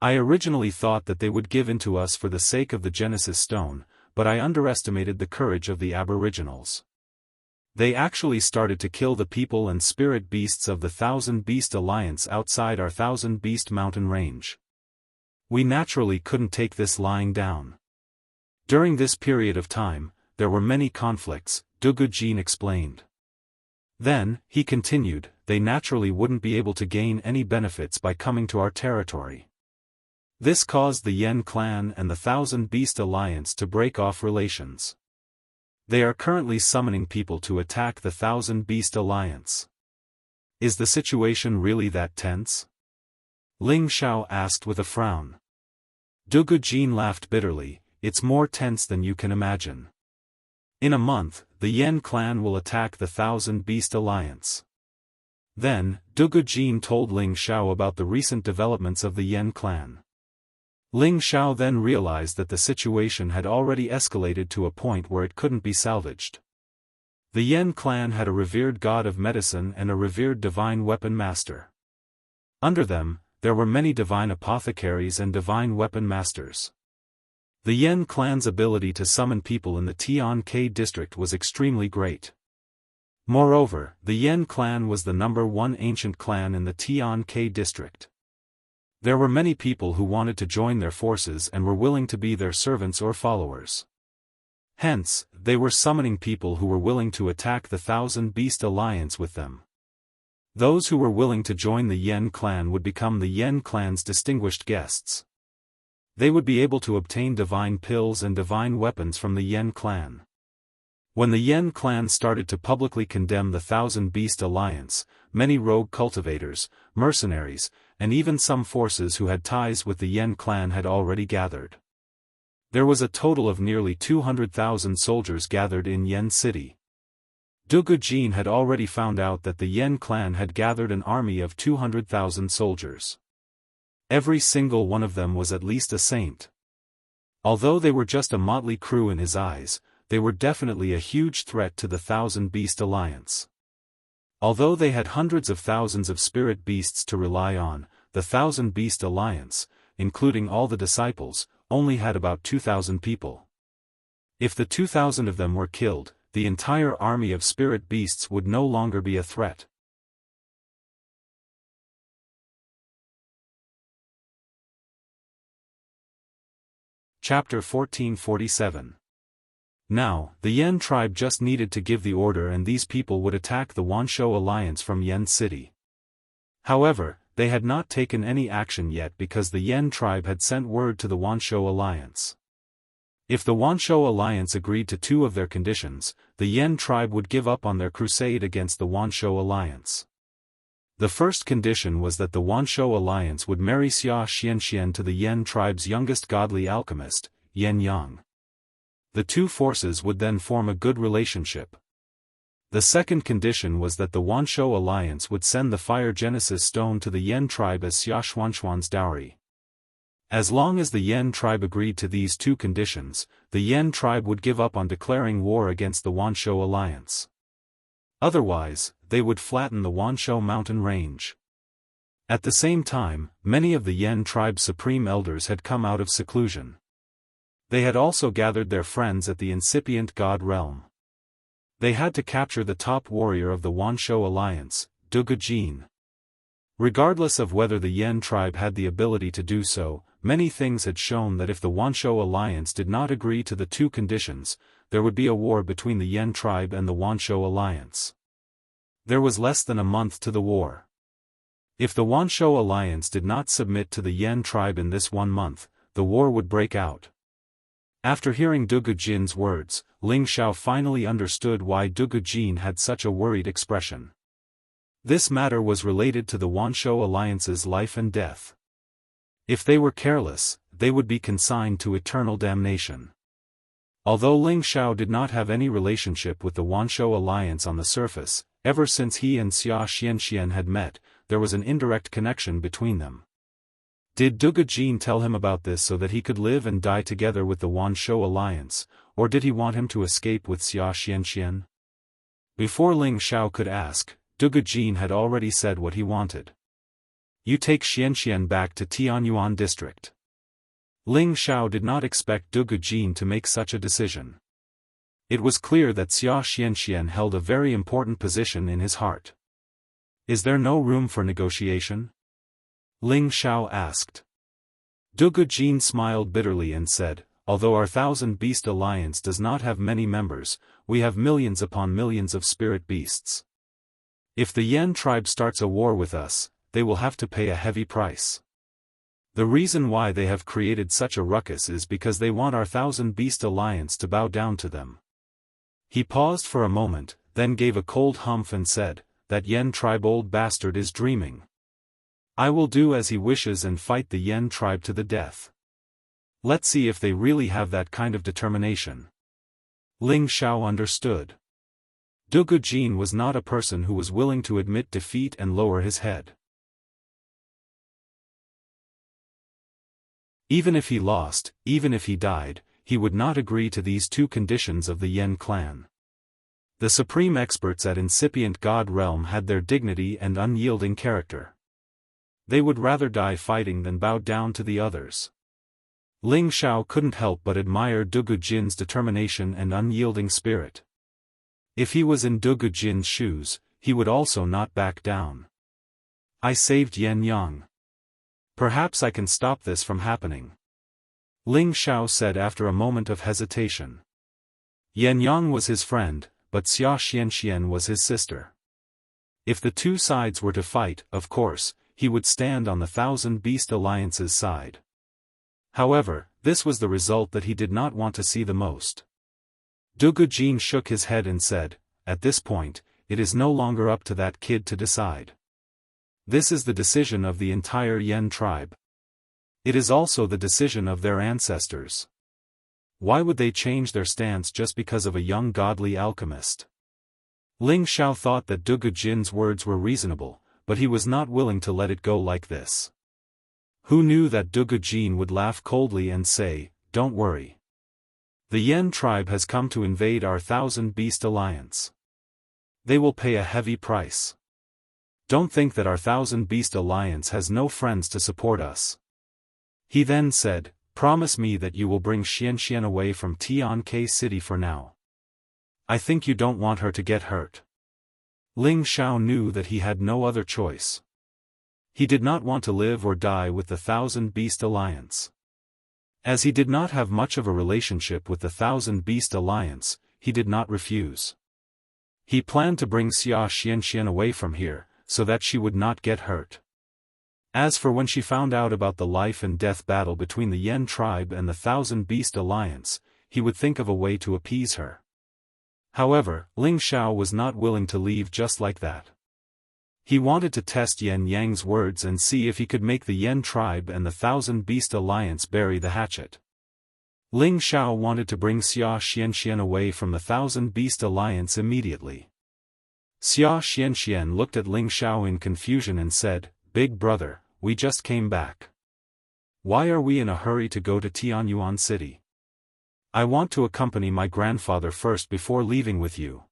I originally thought that they would give in to us for the sake of the Genesis Stone, but I underestimated the courage of the Aboriginals. They actually started to kill the people and spirit beasts of the Thousand Beast Alliance outside our Thousand Beast mountain range. We naturally couldn't take this lying down. During this period of time, there were many conflicts, Dugu Jin explained. Then, he continued, they naturally wouldn't be able to gain any benefits by coming to our territory. This caused the Yen clan and the Thousand Beast Alliance to break off relations. They are currently summoning people to attack the Thousand Beast Alliance. Is the situation really that tense? Ling Zhao asked with a frown. Dugu Jin laughed bitterly, it's more tense than you can imagine. In a month, the Yen clan will attack the Thousand Beast Alliance. Then, Dugu Jin told Ling Zhao about the recent developments of the Yen clan. Ling Zhao then realized that the situation had already escalated to a point where it couldn't be salvaged. The Yen clan had a revered god of medicine and a revered divine weapon master. Under them, there were many divine apothecaries and divine weapon masters. The Yen clan's ability to summon people in the Tian-Kai district was extremely great. Moreover, the Yen clan was the #1 ancient clan in the Tian-Kai district. There were many people who wanted to join their forces and were willing to be their servants or followers. Hence, they were summoning people who were willing to attack the Thousand Beast Alliance with them. Those who were willing to join the Yen clan would become the Yen clan's distinguished guests. They would be able to obtain divine pills and divine weapons from the Yen clan. When the Yen clan started to publicly condemn the Thousand Beast Alliance, many rogue cultivators, mercenaries, and even some forces who had ties with the Yen clan had already gathered. There was a total of nearly 200,000 soldiers gathered in Yen City. Dugu Jin had already found out that the Yen clan had gathered an army of 200,000 soldiers. Every single one of them was at least a saint. Although they were just a motley crew in his eyes, they were definitely a huge threat to the Thousand Beast Alliance. Although they had hundreds of thousands of spirit beasts to rely on, the Thousand Beast Alliance, including all the disciples, only had about 2,000 people. If the 2,000 of them were killed, the entire army of spirit beasts would no longer be a threat. Chapter 1447. Now, the Yen tribe just needed to give the order and these people would attack the Wanshou Alliance from Yen City. However, they had not taken any action yet because the Yen tribe had sent word to the Wanshou Alliance. If the Wanshou Alliance agreed to 2 of their conditions, the Yen tribe would give up on their crusade against the Wanshou Alliance. The first condition was that the Wanshou Alliance would marry Wuxia Xianxia to the Yen tribe's youngest godly alchemist, yin yang. The two forces would then form a good relationship. The second condition was that the Wanshou alliance would send the Fire Genesis Stone to the Yen tribe as Xia Xuanxuan's dowry. As long as the Yen tribe agreed to these two conditions, the Yen tribe would give up on declaring war against the Wanshou alliance. Otherwise, they would flatten the Wanshou mountain range. At the same time, many of the Yen tribe's supreme elders had come out of seclusion. They had also gathered their friends at the incipient God realm. They had to capture the top warrior of the Wanshou alliance, Dugu Jin. Regardless of whether the Yen tribe had the ability to do so, many things had shown that if the Wanshou alliance did not agree to the two conditions, there would be a war between the Yen tribe and the Wanshou alliance. There was less than a month to the war. If the Wanshou alliance did not submit to the Yen tribe in this 1 month, the war would break out. After hearing Dugu Jin's words, Ling Xiao finally understood why Dugu Jin had such a worried expression. This matter was related to the Wanshou alliance's life and death. If they were careless, they would be consigned to eternal damnation. Although Ling Xiao did not have any relationship with the Wanshou alliance on the surface, ever since he and Wuxia Xianxia had met, there was an indirect connection between them. Did Dugu Jin tell him about this so that he could live and die together with the Wanshou alliance, or did he want him to escape with Wuxia Xianxia? Before Ling Xiao could ask, Dugu Jin had already said what he wanted. You take Xianxian back to Tianyuan district. Ling Xiao did not expect Dugu Jin to make such a decision. It was clear that Wuxia Xianxia held a very important position in his heart. Is there no room for negotiation? Ling Xiao asked. Dugu Jin smiled bitterly and said, although our Thousand Beast Alliance does not have many members, we have millions upon millions of spirit beasts. If the Yen tribe starts a war with us, they will have to pay a heavy price. The reason why they have created such a ruckus is because they want our Thousand Beast Alliance to bow down to them. He paused for a moment, then gave a cold humph and said, that Yen tribe old bastard is dreaming. I will do as he wishes and fight the Yen tribe to the death. Let's see if they really have that kind of determination. Ling Xiao understood. Dugu Jin was not a person who was willing to admit defeat and lower his head. Even if he lost, even if he died, he would not agree to these two conditions of the Yen clan. The supreme experts at incipient God realm had their dignity and unyielding character. They would rather die fighting than bow down to the others. Ling Xiao couldn't help but admire Dugu Jin's determination and unyielding spirit. If he was in Dugu Jin's shoes, he would also not back down. I saved Yen Yang. Perhaps I can stop this from happening. Ling Xiao said after a moment of hesitation. Yen Yang was his friend, but Wuxia Xianxia was his sister. If the two sides were to fight, of course, he would stand on the Thousand Beast Alliance's side. However, this was the result that he did not want to see the most. Dugu Jin shook his head and said, at this point, it is no longer up to that kid to decide. This is the decision of the entire Yen tribe. It is also the decision of their ancestors. Why would they change their stance just because of a young godly alchemist? Ling Xiao thought that Dugu Jin's words were reasonable, but he was not willing to let it go like this. Who knew that Dugu Jin would laugh coldly and say, don't worry. The Yen tribe has come to invade our Thousand Beast Alliance. They will pay a heavy price. Don't think that our Thousand Beast Alliance has no friends to support us. He then said, promise me that you will bring Xianxian away from Tianke City for now. I think you don't want her to get hurt. Ling Xiao knew that he had no other choice. He did not want to live or die with the Thousand Beast Alliance. As he did not have much of a relationship with the Thousand Beast Alliance, he did not refuse. He planned to bring Wuxia Xianxia away from here, so that she would not get hurt. As for when she found out about the life and death battle between the Yen tribe and the Thousand Beast Alliance, he would think of a way to appease her. However, Ling Xiao was not willing to leave just like that. He wanted to test Yen Yang's words and see if he could make the Yen tribe and the Thousand Beast Alliance bury the hatchet. Ling Xiao wanted to bring Wuxia Xianxia away from the Thousand Beast Alliance immediately. Wuxia Xianxia looked at Ling Xiao in confusion and said, "Big brother, we just came back. Why are we in a hurry to go to Tianyuan City? I want to accompany my grandfather first before leaving with you."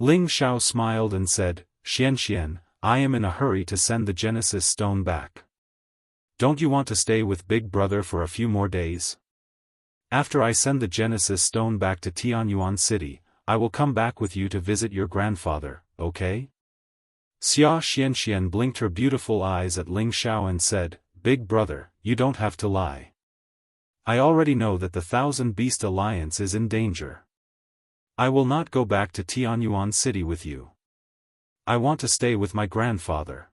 Ling Xiao smiled and said, "Xianxian, I am in a hurry to send the Genesis Stone back. Don't you want to stay with Big Brother for a few more days? After I send the Genesis Stone back to Tianyuan City, I will come back with you to visit your grandfather, okay?" Wuxia Xianxia blinked her beautiful eyes at Ling Xiao and said, "Big brother, you don't have to lie. I already know that the Thousand Beast Alliance is in danger. I will not go back to Tianyuan City with you. I want to stay with my grandfather."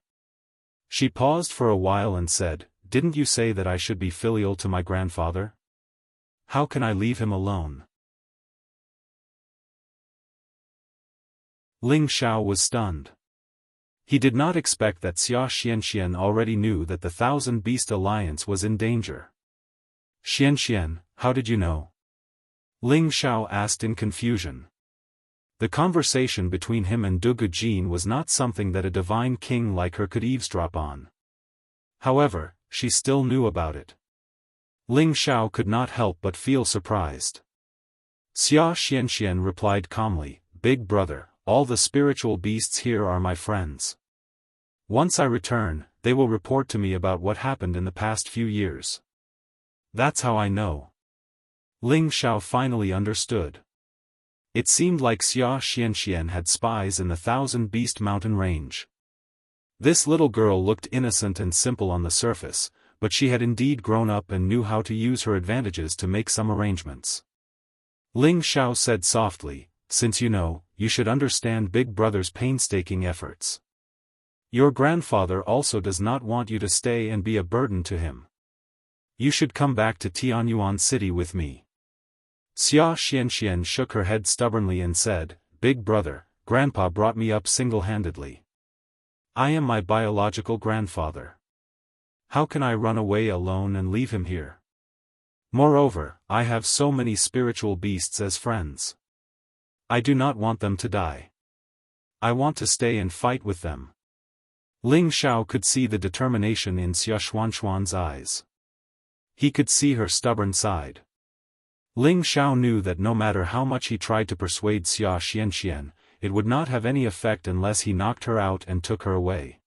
She paused for a while and said, "Didn't you say that I should be filial to my grandfather? How can I leave him alone?" Ling Xiao was stunned. He did not expect that Wuxia Xianxia already knew that the Thousand Beast Alliance was in danger. "Xianxia, how did you know?" Ling Xiao asked in confusion. The conversation between him and Dugu Jin was not something that a divine king like her could eavesdrop on. However, she still knew about it. Ling Xiao could not help but feel surprised. Wuxia Xianxia replied calmly, "Big brother, all the spiritual beasts here are my friends. Once I return, they will report to me about what happened in the past few years. That's how I know." Ling Xiao finally understood. It seemed like Wuxia Xianxia had spies in the Thousand Beast Mountain range. This little girl looked innocent and simple on the surface, but she had indeed grown up and knew how to use her advantages to make some arrangements. Ling Xiao said softly, "Since you know, you should understand Big Brother's painstaking efforts. Your grandfather also does not want you to stay and be a burden to him. You should come back to Tianyuan City with me." Wuxia Xianxia shook her head stubbornly and said, "Big brother, Grandpa brought me up single-handedly. I am my biological grandfather. How can I run away alone and leave him here? Moreover, I have so many spiritual beasts as friends. I do not want them to die. I want to stay and fight with them." Ling Xiao could see the determination in Wuxia Xianxia's eyes. He could see her stubborn side. Ling Xiao knew that no matter how much he tried to persuade Wuxia Xianxia, it would not have any effect unless he knocked her out and took her away.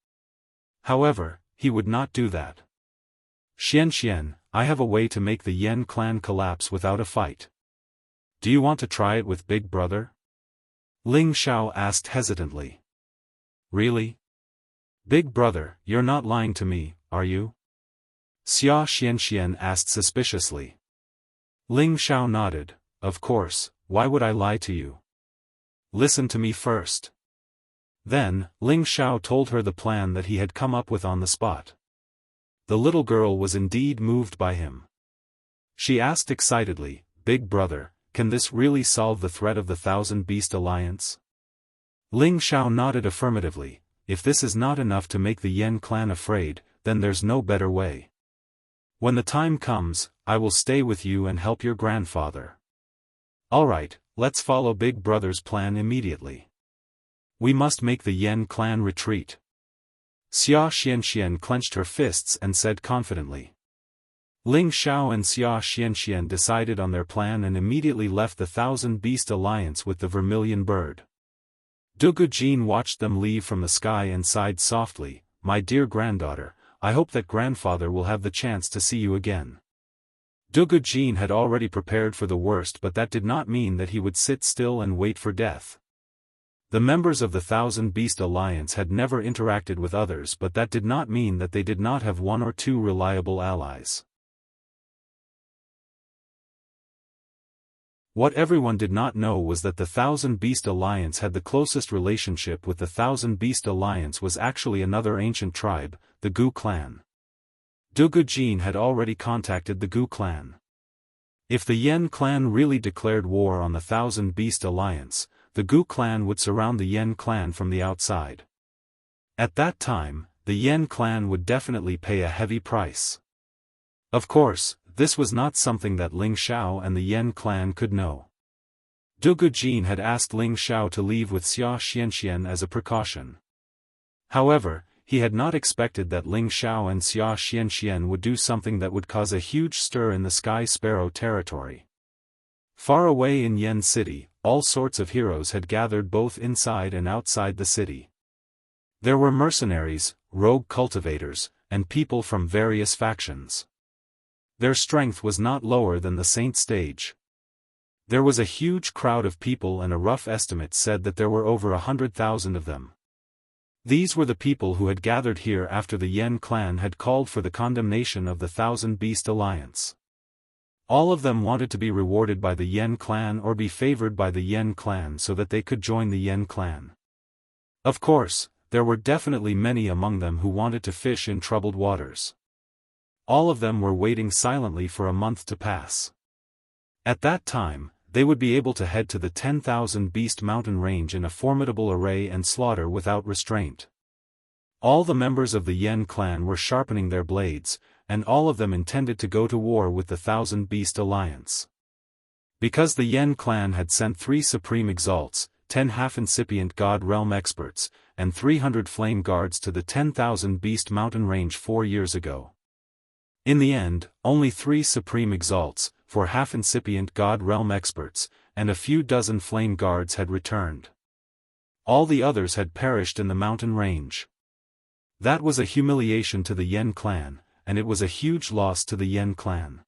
However, he would not do that. "Xianxia, I have a way to make the Yen clan collapse without a fight. Do you want to try it with Big Brother?" Ling Xiao asked hesitantly. "Really? Big brother, you're not lying to me, are you?" Wuxia Xianxia asked suspiciously. Ling Xiao nodded, "Of course, why would I lie to you? Listen to me first." Then, Ling Xiao told her the plan that he had come up with on the spot. The little girl was indeed moved by him. She asked excitedly, "Big brother, can this really solve the threat of the Thousand Beast Alliance?" Ling Xiao nodded affirmatively. "If this is not enough to make the Yen clan afraid, then there's no better way. When the time comes, I will stay with you and help your grandfather. Alright, let's follow Big Brother's plan immediately. We must make the Yen clan retreat." Wuxia Xianxia clenched her fists and said confidently. Ling Xiao and Wuxia Xianxia decided on their plan and immediately left the Thousand Beast Alliance with the Vermilion Bird. Dugu Jin watched them leave from the sky and sighed softly, "My dear granddaughter, I hope that grandfather will have the chance to see you again." Dugu Jin had already prepared for the worst, but that did not mean that he would sit still and wait for death. The members of the Thousand Beast Alliance had never interacted with others, but that did not mean that they did not have one or two reliable allies. What everyone did not know was that the Thousand Beast Alliance had the closest relationship with the Thousand Beast Alliance was actually another ancient tribe, the Gu clan. Dugu Jin had already contacted the Gu clan. If the Yen clan really declared war on the Thousand Beast Alliance, the Gu clan would surround the Yen clan from the outside. At that time, the Yen clan would definitely pay a heavy price. Of course, this was not something that Ling Xiao and the Yan clan could know. Dugu Jin had asked Ling Xiao to leave with Wuxia Xianxia as a precaution. However, he had not expected that Ling Xiao and Wuxia Xianxia would do something that would cause a huge stir in the Sky Sparrow territory. Far away in Yen City, all sorts of heroes had gathered both inside and outside the city. There were mercenaries, rogue cultivators, and people from various factions. Their strength was not lower than the Saint stage. There was a huge crowd of people, and a rough estimate said that there were over 100,000 of them. These were the people who had gathered here after the Yan clan had called for the condemnation of the Thousand Beast Alliance. All of them wanted to be rewarded by the Yan clan or be favored by the Yan clan so that they could join the Yan clan. Of course, there were definitely many among them who wanted to fish in troubled waters. All of them were waiting silently for a month to pass. At that time, they would be able to head to the 10,000 Beast Mountain range in a formidable array and slaughter without restraint. All the members of the Yan clan were sharpening their blades, and all of them intended to go to war with the Thousand Beast Alliance. Because the Yan clan had sent 3 Supreme Exalts, 10 half-incipient God Realm experts, and 300 flame guards to the 10,000 Beast Mountain range 4 years ago. In the end, only 3 Supreme Exalts, 4 half-incipient God Realm experts, and a few dozen flame guards had returned. All the others had perished in the mountain range. That was a humiliation to the Yan clan, and it was a huge loss to the Yan clan.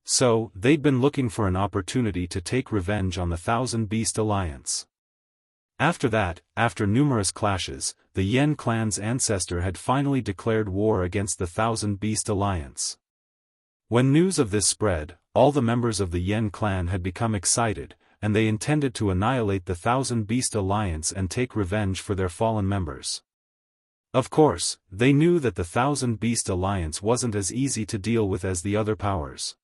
So, they'd been looking for an opportunity to take revenge on the Thousand Beast Alliance. After that, after numerous clashes, the Yan clan's ancestor had finally declared war against the Thousand Beast Alliance. When news of this spread, all the members of the Yan clan had become excited, and they intended to annihilate the Thousand Beast Alliance and take revenge for their fallen members. Of course, they knew that the Thousand Beast Alliance wasn't as easy to deal with as the other powers.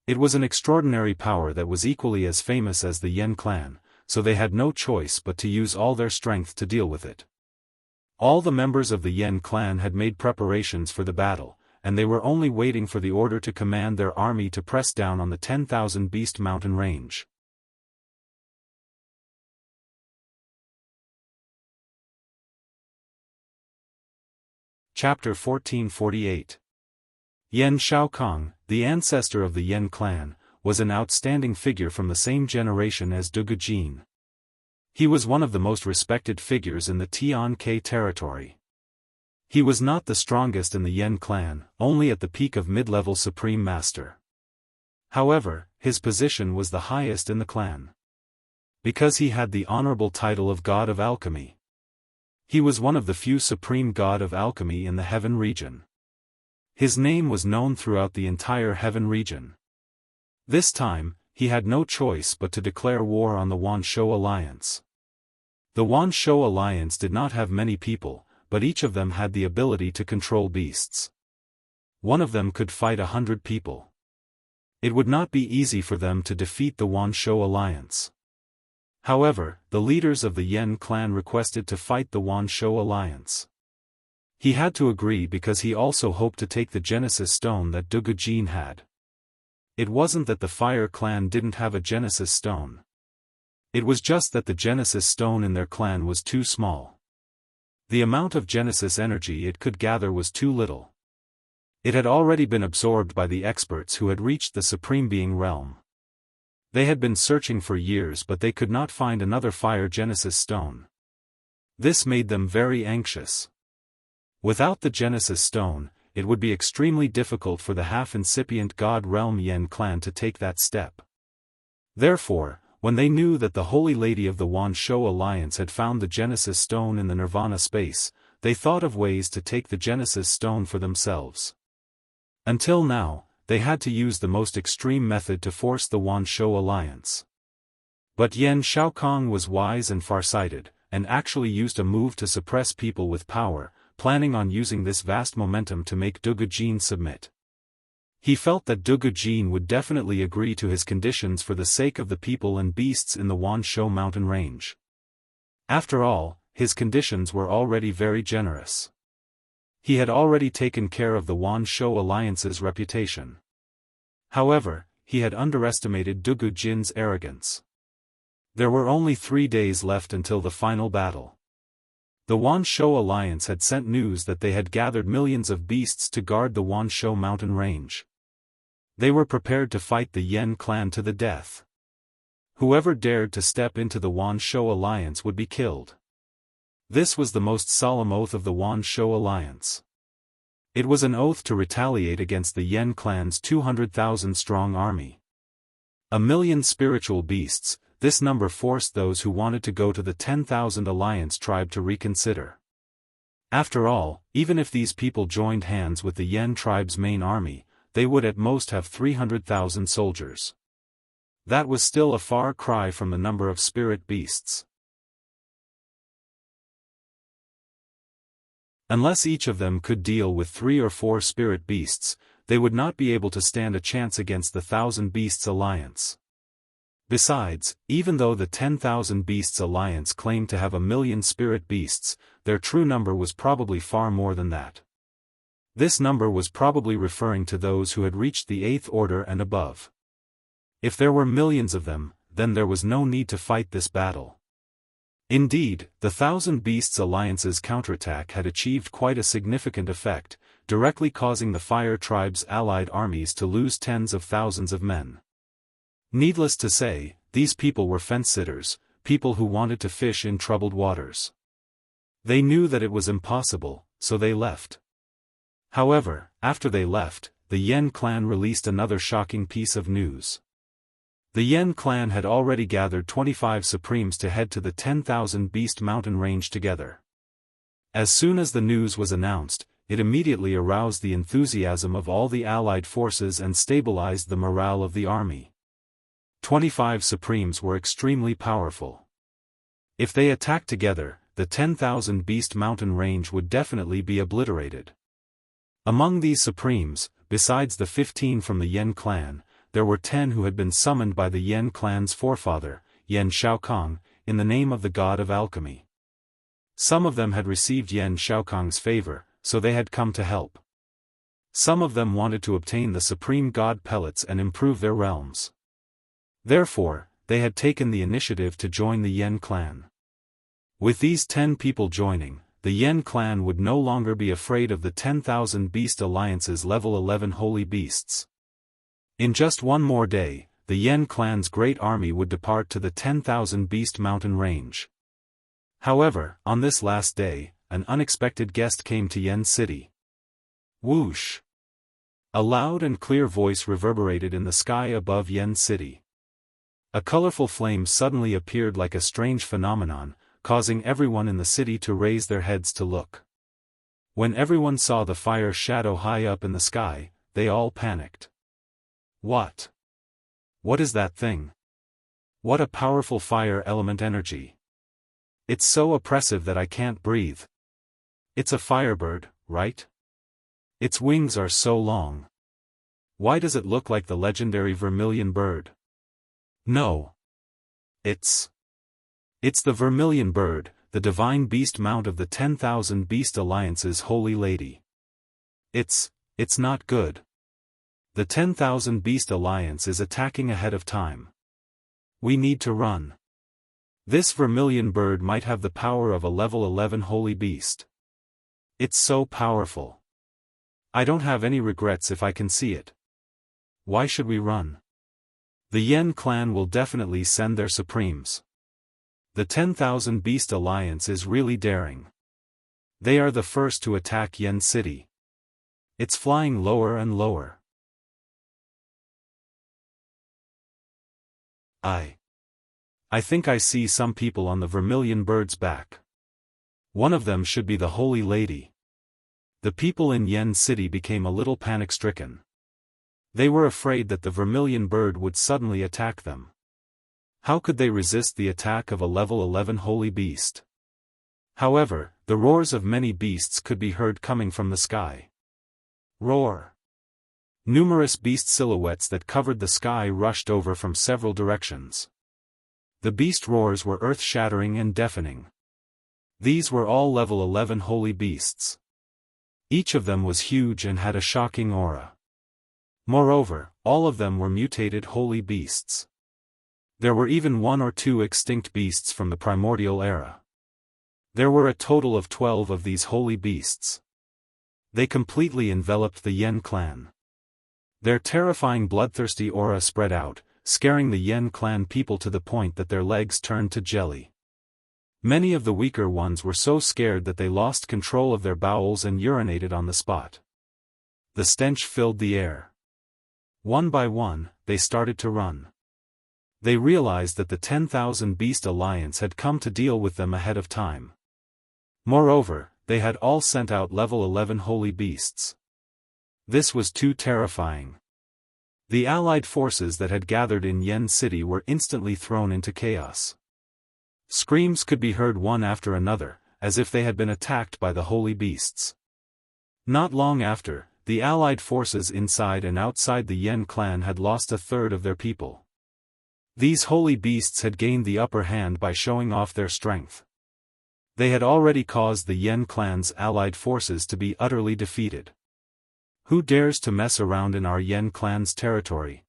It was an extraordinary power that was equally as famous as the Yan clan, so they had no choice but to use all their strength to deal with it. All the members of the Yan clan had made preparations for the battle, and they were only waiting for the order to command their army to press down on the 10,000 Beast Mountain range. Chapter 1448. Yan Shaokong, the ancestor of the Yan clan, was an outstanding figure from the same generation as Dugu Jin. He was one of the most respected figures in the Tian-Ke territory. He was not the strongest in the Yan clan, only at the peak of mid-level Supreme Master. However, his position was the highest in the clan. Because he had the honorable title of God of Alchemy. He was one of the few Supreme God of Alchemy in the Heaven region. His name was known throughout the entire Heaven region. This time, he had no choice but to declare war on the Wanshou Alliance. The Wanshou Alliance did not have many people, but each of them had the ability to control beasts. One of them could fight 100 people. It would not be easy for them to defeat the Wanshou Alliance. However, the leaders of the Yan clan requested to fight the Wanshou Alliance. He had to agree because he also hoped to take the Genesis Stone that Dugu Jin had. It wasn't that the Fire clan didn't have a Genesis Stone. It was just that the Genesis Stone in their clan was too small. The amount of Genesis energy it could gather was too little. It had already been absorbed by the experts who had reached the Supreme Being realm. They had been searching for years but they could not find another Fire Genesis Stone. This made them very anxious. Without the Genesis Stone, it would be extremely difficult for the half-incipient God Realm Yan clan to take that step. Therefore, when they knew that the Holy Lady of the Wanshou Alliance had found the Genesis Stone in the Nirvana space, they thought of ways to take the Genesis Stone for themselves. Until now, they had to use the most extreme method to force the Wanshou Alliance. But Yan Shaokong was wise and farsighted, and actually used a move to suppress people with power, planning on using this vast momentum to make Dugu Jin submit. He felt that Dugu Jin would definitely agree to his conditions for the sake of the people and beasts in the Wanshou mountain range. After all, his conditions were already very generous. He had already taken care of the Wanshou Alliance's reputation. However, he had underestimated Dugu Jin's arrogance. There were only 3 days left until the final battle. The Wanshou alliance had sent news that they had gathered millions of beasts to guard the Wanshou mountain range. They were prepared to fight the Yan clan to the death. Whoever dared to step into the Wanshou alliance would be killed. This was the most solemn oath of the Wanshou alliance. It was an oath to retaliate against the Yan clan's 200,000-strong army. 1,000,000 spiritual beasts, this number forced those who wanted to go to the 10,000 alliance tribe to reconsider. After all, even if these people joined hands with the Yan tribe's main army, they would at most have 300,000 soldiers. That was still a far cry from the number of spirit beasts. Unless each of them could deal with 3 or 4 spirit beasts, they would not be able to stand a chance against the 1,000 Beasts Alliance. Besides, even though the 10,000 Beasts Alliance claimed to have 1,000,000 spirit beasts, their true number was probably far more than that. This number was probably referring to those who had reached the 8th order and above. If there were millions of them, then there was no need to fight this battle. Indeed, the 1,000 Beasts Alliance's counterattack had achieved quite a significant effect, directly causing the Fire Tribe's allied armies to lose tens of thousands of men. Needless to say, these people were fence-sitters, people who wanted to fish in troubled waters. They knew that it was impossible, so they left. However, after they left, the Yan clan released another shocking piece of news. The Yan clan had already gathered 25 Supremes to head to the 10,000 Beast Mountain range together. As soon as the news was announced, it immediately aroused the enthusiasm of all the allied forces and stabilized the morale of the army. 25 Supremes were extremely powerful. If they attacked together, the 10,000 Beast Mountain range would definitely be obliterated. Among these Supremes, besides the 15 from the Yan clan, there were 10 who had been summoned by the Yan clan's forefather, Yan Shaokong, in the name of the god of alchemy. Some of them had received Yan Shaokong's favor, so they had come to help. Some of them wanted to obtain the supreme god pellets and improve their realms. Therefore, they had taken the initiative to join the Yan clan. With these 10 people joining, the Yan clan would no longer be afraid of the 10,000 Beast Alliance's level 11 holy beasts. In just one more day, the Yan clan's great army would depart to the 10,000 Beast Mountain range. However, on this last day, an unexpected guest came to Yan City. Whoosh! A loud and clear voice reverberated in the sky above Yan City. A colorful flame suddenly appeared like a strange phenomenon, causing everyone in the city to raise their heads to look. When everyone saw the fire shadow high up in the sky, they all panicked. What? What is that thing? What a powerful fire element energy. It's so oppressive that I can't breathe. It's a firebird, right? Its wings are so long. Why does it look like the legendary vermilion bird? No. It's the vermilion bird, the divine beast mount of the 10,000 Beast Alliance's holy lady. It's not good. The 10,000 Beast Alliance is attacking ahead of time. We need to run. This vermilion bird might have the power of a level 11 holy beast. It's so powerful. I don't have any regrets if I can see it. Why should we run? The Yan clan will definitely send their Supremes. The 10,000 Beast Alliance is really daring. They are the first to attack Yan City. It's flying lower and lower. I think I see some people on the vermilion bird's back. One of them should be the Holy Lady. The people in Yan City became a little panic-stricken. They were afraid that the vermilion bird would suddenly attack them. How could they resist the attack of a level 11 holy beast? However, the roars of many beasts could be heard coming from the sky. Roar! Numerous beast silhouettes that covered the sky rushed over from several directions. The beast roars were earth-shattering and deafening. These were all level 11 holy beasts. Each of them was huge and had a shocking aura. Moreover, all of them were mutated holy beasts. There were even 1 or 2 extinct beasts from the primordial era. There were a total of 12 of these holy beasts. They completely enveloped the Yen clan. Their terrifying bloodthirsty aura spread out, scaring the Yen clan people to the point that their legs turned to jelly. Many of the weaker ones were so scared that they lost control of their bowels and urinated on the spot. The stench filled the air. One by one, they started to run. They realized that the 10,000 Beast Alliance had come to deal with them ahead of time. Moreover, they had all sent out level 11 holy beasts. This was too terrifying. The allied forces that had gathered in Yen City were instantly thrown into chaos. Screams could be heard one after another, as if they had been attacked by the holy beasts. Not long after, the allied forces inside and outside the Yen clan had lost a third of their people. These holy beasts had gained the upper hand by showing off their strength. They had already caused the Yen clan's allied forces to be utterly defeated. Who dares to mess around in our Yen clan's territory?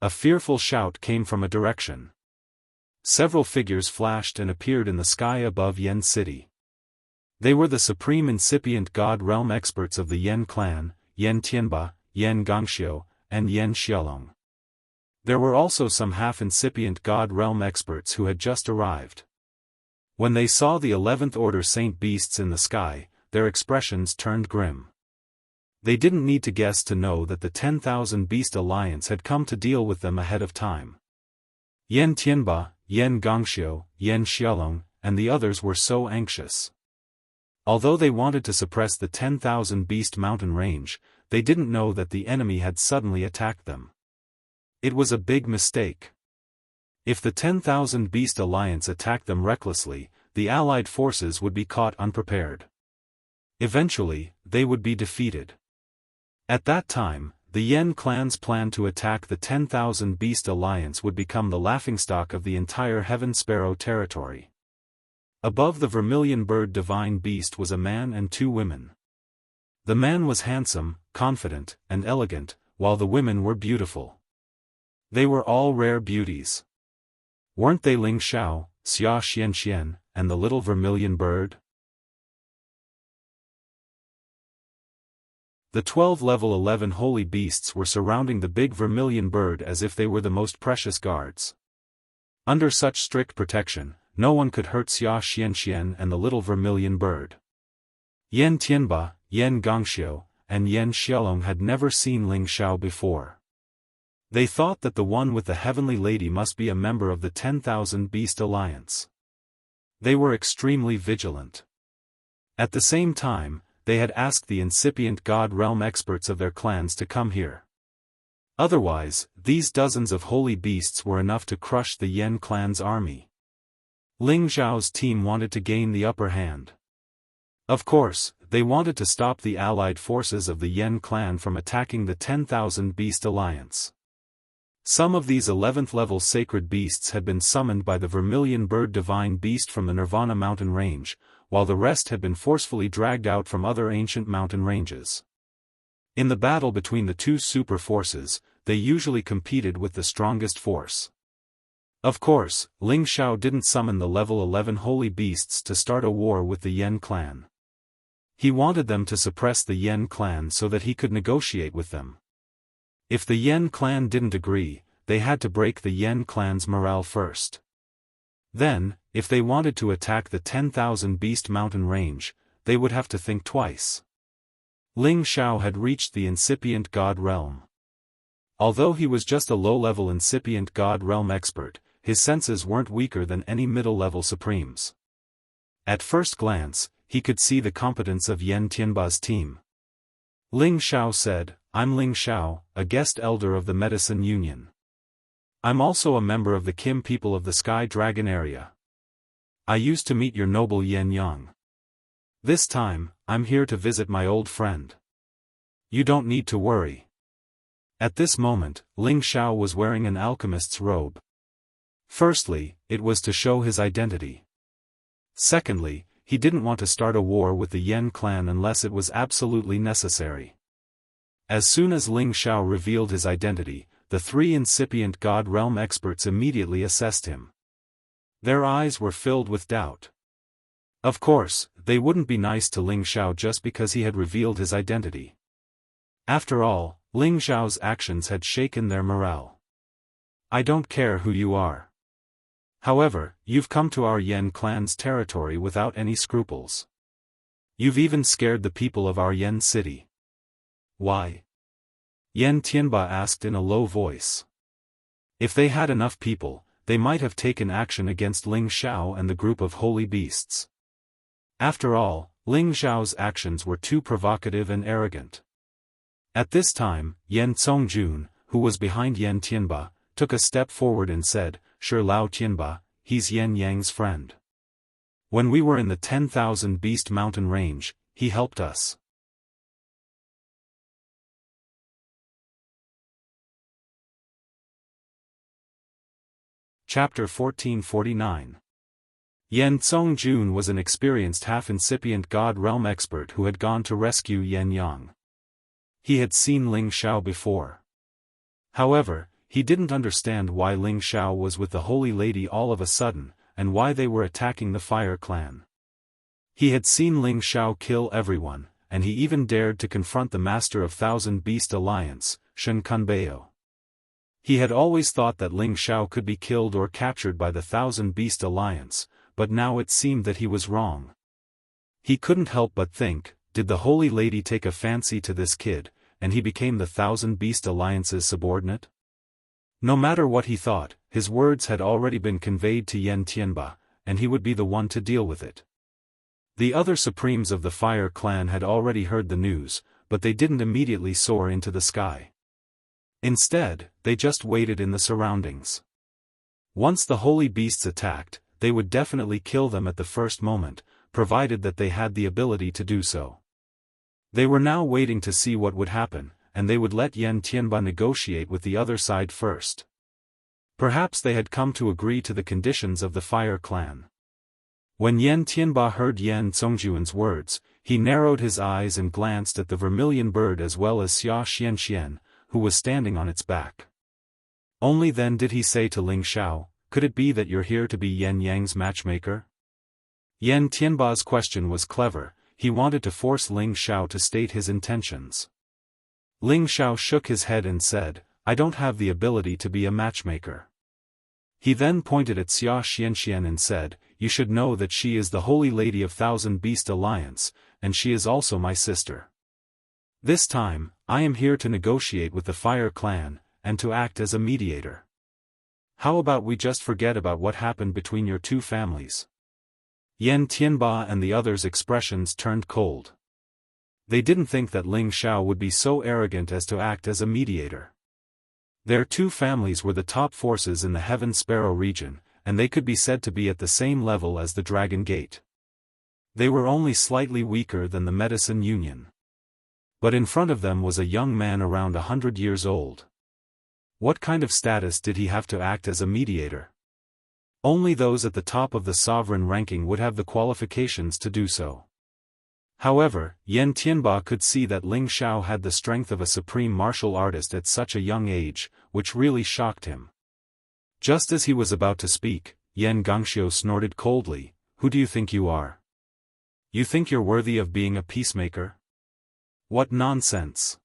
A fearful shout came from a direction. Several figures flashed and appeared in the sky above Yen City. They were the supreme incipient god realm experts of the Yen clan, Yen Tianba, Yen Gongxiu, and Yen Xiaolong. There were also some half-incipient god realm experts who had just arrived. When they saw the 11th Order Saint Beasts in the sky, their expressions turned grim. They didn't need to guess to know that the 10,000 Beast Alliance had come to deal with them ahead of time. Yen Tianba, Yen Gongxiu, Yen Xiaolong, and the others were so anxious. Although they wanted to suppress the 10,000 Beast Mountain Range, they didn't know that the enemy had suddenly attacked them. It was a big mistake. If the 10,000 Beast Alliance attacked them recklessly, the allied forces would be caught unprepared. Eventually, they would be defeated. At that time, the Yen clan's plan to attack the 10,000 Beast Alliance would become the laughingstock of the entire Heaven Sparrow territory. Above the vermilion bird divine beast was a man and 2 women. The man was handsome, confident, and elegant, while the women were beautiful. They were all rare beauties. Weren't they Ling Xiao, Wuxia Xianxia, and the little vermilion bird? The 12 level 11 holy beasts were surrounding the big vermilion bird as if they were the most precious guards. Under such strict protection, no one could hurt Wuxia Xianxia and the little vermilion bird. Yen Tianba, Yen Gongxiu, and Yen Xiaolong had never seen Ling Xiao before. They thought that the one with the heavenly lady must be a member of the 10,000 Beast Alliance. They were extremely vigilant. At the same time, they had asked the incipient god realm experts of their clans to come here. Otherwise, these dozens of holy beasts were enough to crush the Yen clan's army. Ling Xiao's team wanted to gain the upper hand. Of course, they wanted to stop the allied forces of the Yen clan from attacking the 10,000 Beast Alliance. Some of these 11th level sacred beasts had been summoned by the vermilion bird divine beast from the Nirvana mountain range, while the rest had been forcefully dragged out from other ancient mountain ranges. In the battle between the 2 super forces, they usually competed with the strongest force. Of course, Ling Xiao didn't summon the level 11 holy beasts to start a war with the Yen clan. He wanted them to suppress the Yen clan so that he could negotiate with them. If the Yen clan didn't agree, they had to break the Yen clan's morale first. Then, if they wanted to attack the 10,000 Beast Mountain Range, they would have to think twice. Ling Xiao had reached the incipient god realm. Although he was just a low-level incipient god realm expert, his senses weren't weaker than any middle-level supremes. At first glance, he could see the competence of Yen Tianba's team. Ling Xiao said, "I'm Ling Xiao, a guest elder of the Medicine Union. I'm also a member of the Kim people of the Sky Dragon area. I used to meet your noble Yen Yang. This time, I'm here to visit my old friend. You don't need to worry." At this moment, Ling Xiao was wearing an alchemist's robe. Firstly, it was to show his identity. Secondly, he didn't want to start a war with the Yen clan unless it was absolutely necessary. As soon as Ling Xiao revealed his identity, the three incipient God Realm experts immediately assessed him. Their eyes were filled with doubt. Of course, they wouldn't be nice to Ling Xiao just because he had revealed his identity. After all, Ling Xiao's actions had shaken their morale. I don't care who you are. However, you've come to our Yan clan's territory without any scruples. You've even scared the people of our Yan city. Why? Yan Tianba asked in a low voice. If they had enough people, they might have taken action against Ling Xiao and the group of holy beasts. After all, Ling Xiao's actions were too provocative and arrogant. At this time, Yan Zongjun, who was behind Yan Tianba, took a step forward and said, "Sure Lao Tianba, he's Yan Yang's friend. When we were in the 10,000 Beast Mountain range, he helped us." Chapter 1449. Yan Zongjun was an experienced half-incipient God Realm expert who had gone to rescue Yan Yang. He had seen Ling Xiao before. However, he didn't understand why Ling Xiao was with the Holy Lady all of a sudden, and why they were attacking the Fire Clan. He had seen Ling Xiao kill everyone, and he even dared to confront the Master of Thousand Beast Alliance, Shen Kunbeo. He had always thought that Ling Xiao could be killed or captured by the Thousand Beast Alliance, but now it seemed that he was wrong. He couldn't help but think, did the Holy Lady take a fancy to this kid, and he became the Thousand Beast Alliance's subordinate? No matter what he thought, his words had already been conveyed to Yan Tianba, and he would be the one to deal with it. The other supremes of the Fire Clan had already heard the news, but they didn't immediately soar into the sky. Instead, they just waited in the surroundings. Once the holy beasts attacked, they would definitely kill them at the first moment, provided that they had the ability to do so. They were now waiting to see what would happen, and they would let Yan Tianba negotiate with the other side first. Perhaps they had come to agree to the conditions of the Fire Clan. When Yan Tianba heard Yan Zongjun's words, he narrowed his eyes and glanced at the vermilion bird as well as Wuxia Xianxia, who was standing on its back. Only then did he say to Ling Xiao, "Could it be that you're here to be Yan Yang's matchmaker?" Yan Tianba's question was clever. He wanted to force Ling Xiao to state his intentions. Ling Xiao shook his head and said, "I don't have the ability to be a matchmaker." He then pointed at Wuxia Xianxia and said, "You should know that she is the Holy Lady of Thousand Beast Alliance, and she is also my sister. This time, I am here to negotiate with the Fire Clan, and to act as a mediator. How about we just forget about what happened between your two families?" Yan Tianba and the others' expressions turned cold. They didn't think that Ling Xiao would be so arrogant as to act as a mediator. Their two families were the top forces in the Heaven Sparrow region, and they could be said to be at the same level as the Dragon Gate. They were only slightly weaker than the Medicine Union. But in front of them was a young man around 100 years old. What kind of status did he have to act as a mediator? Only those at the top of the sovereign ranking would have the qualifications to do so. However, Yan Tianba could see that Ling Xiao had the strength of a supreme martial artist at such a young age, which really shocked him. Just as he was about to speak, Yan Gongxiu snorted coldly, "Who do you think you are? You think you're worthy of being a peacemaker? What nonsense!"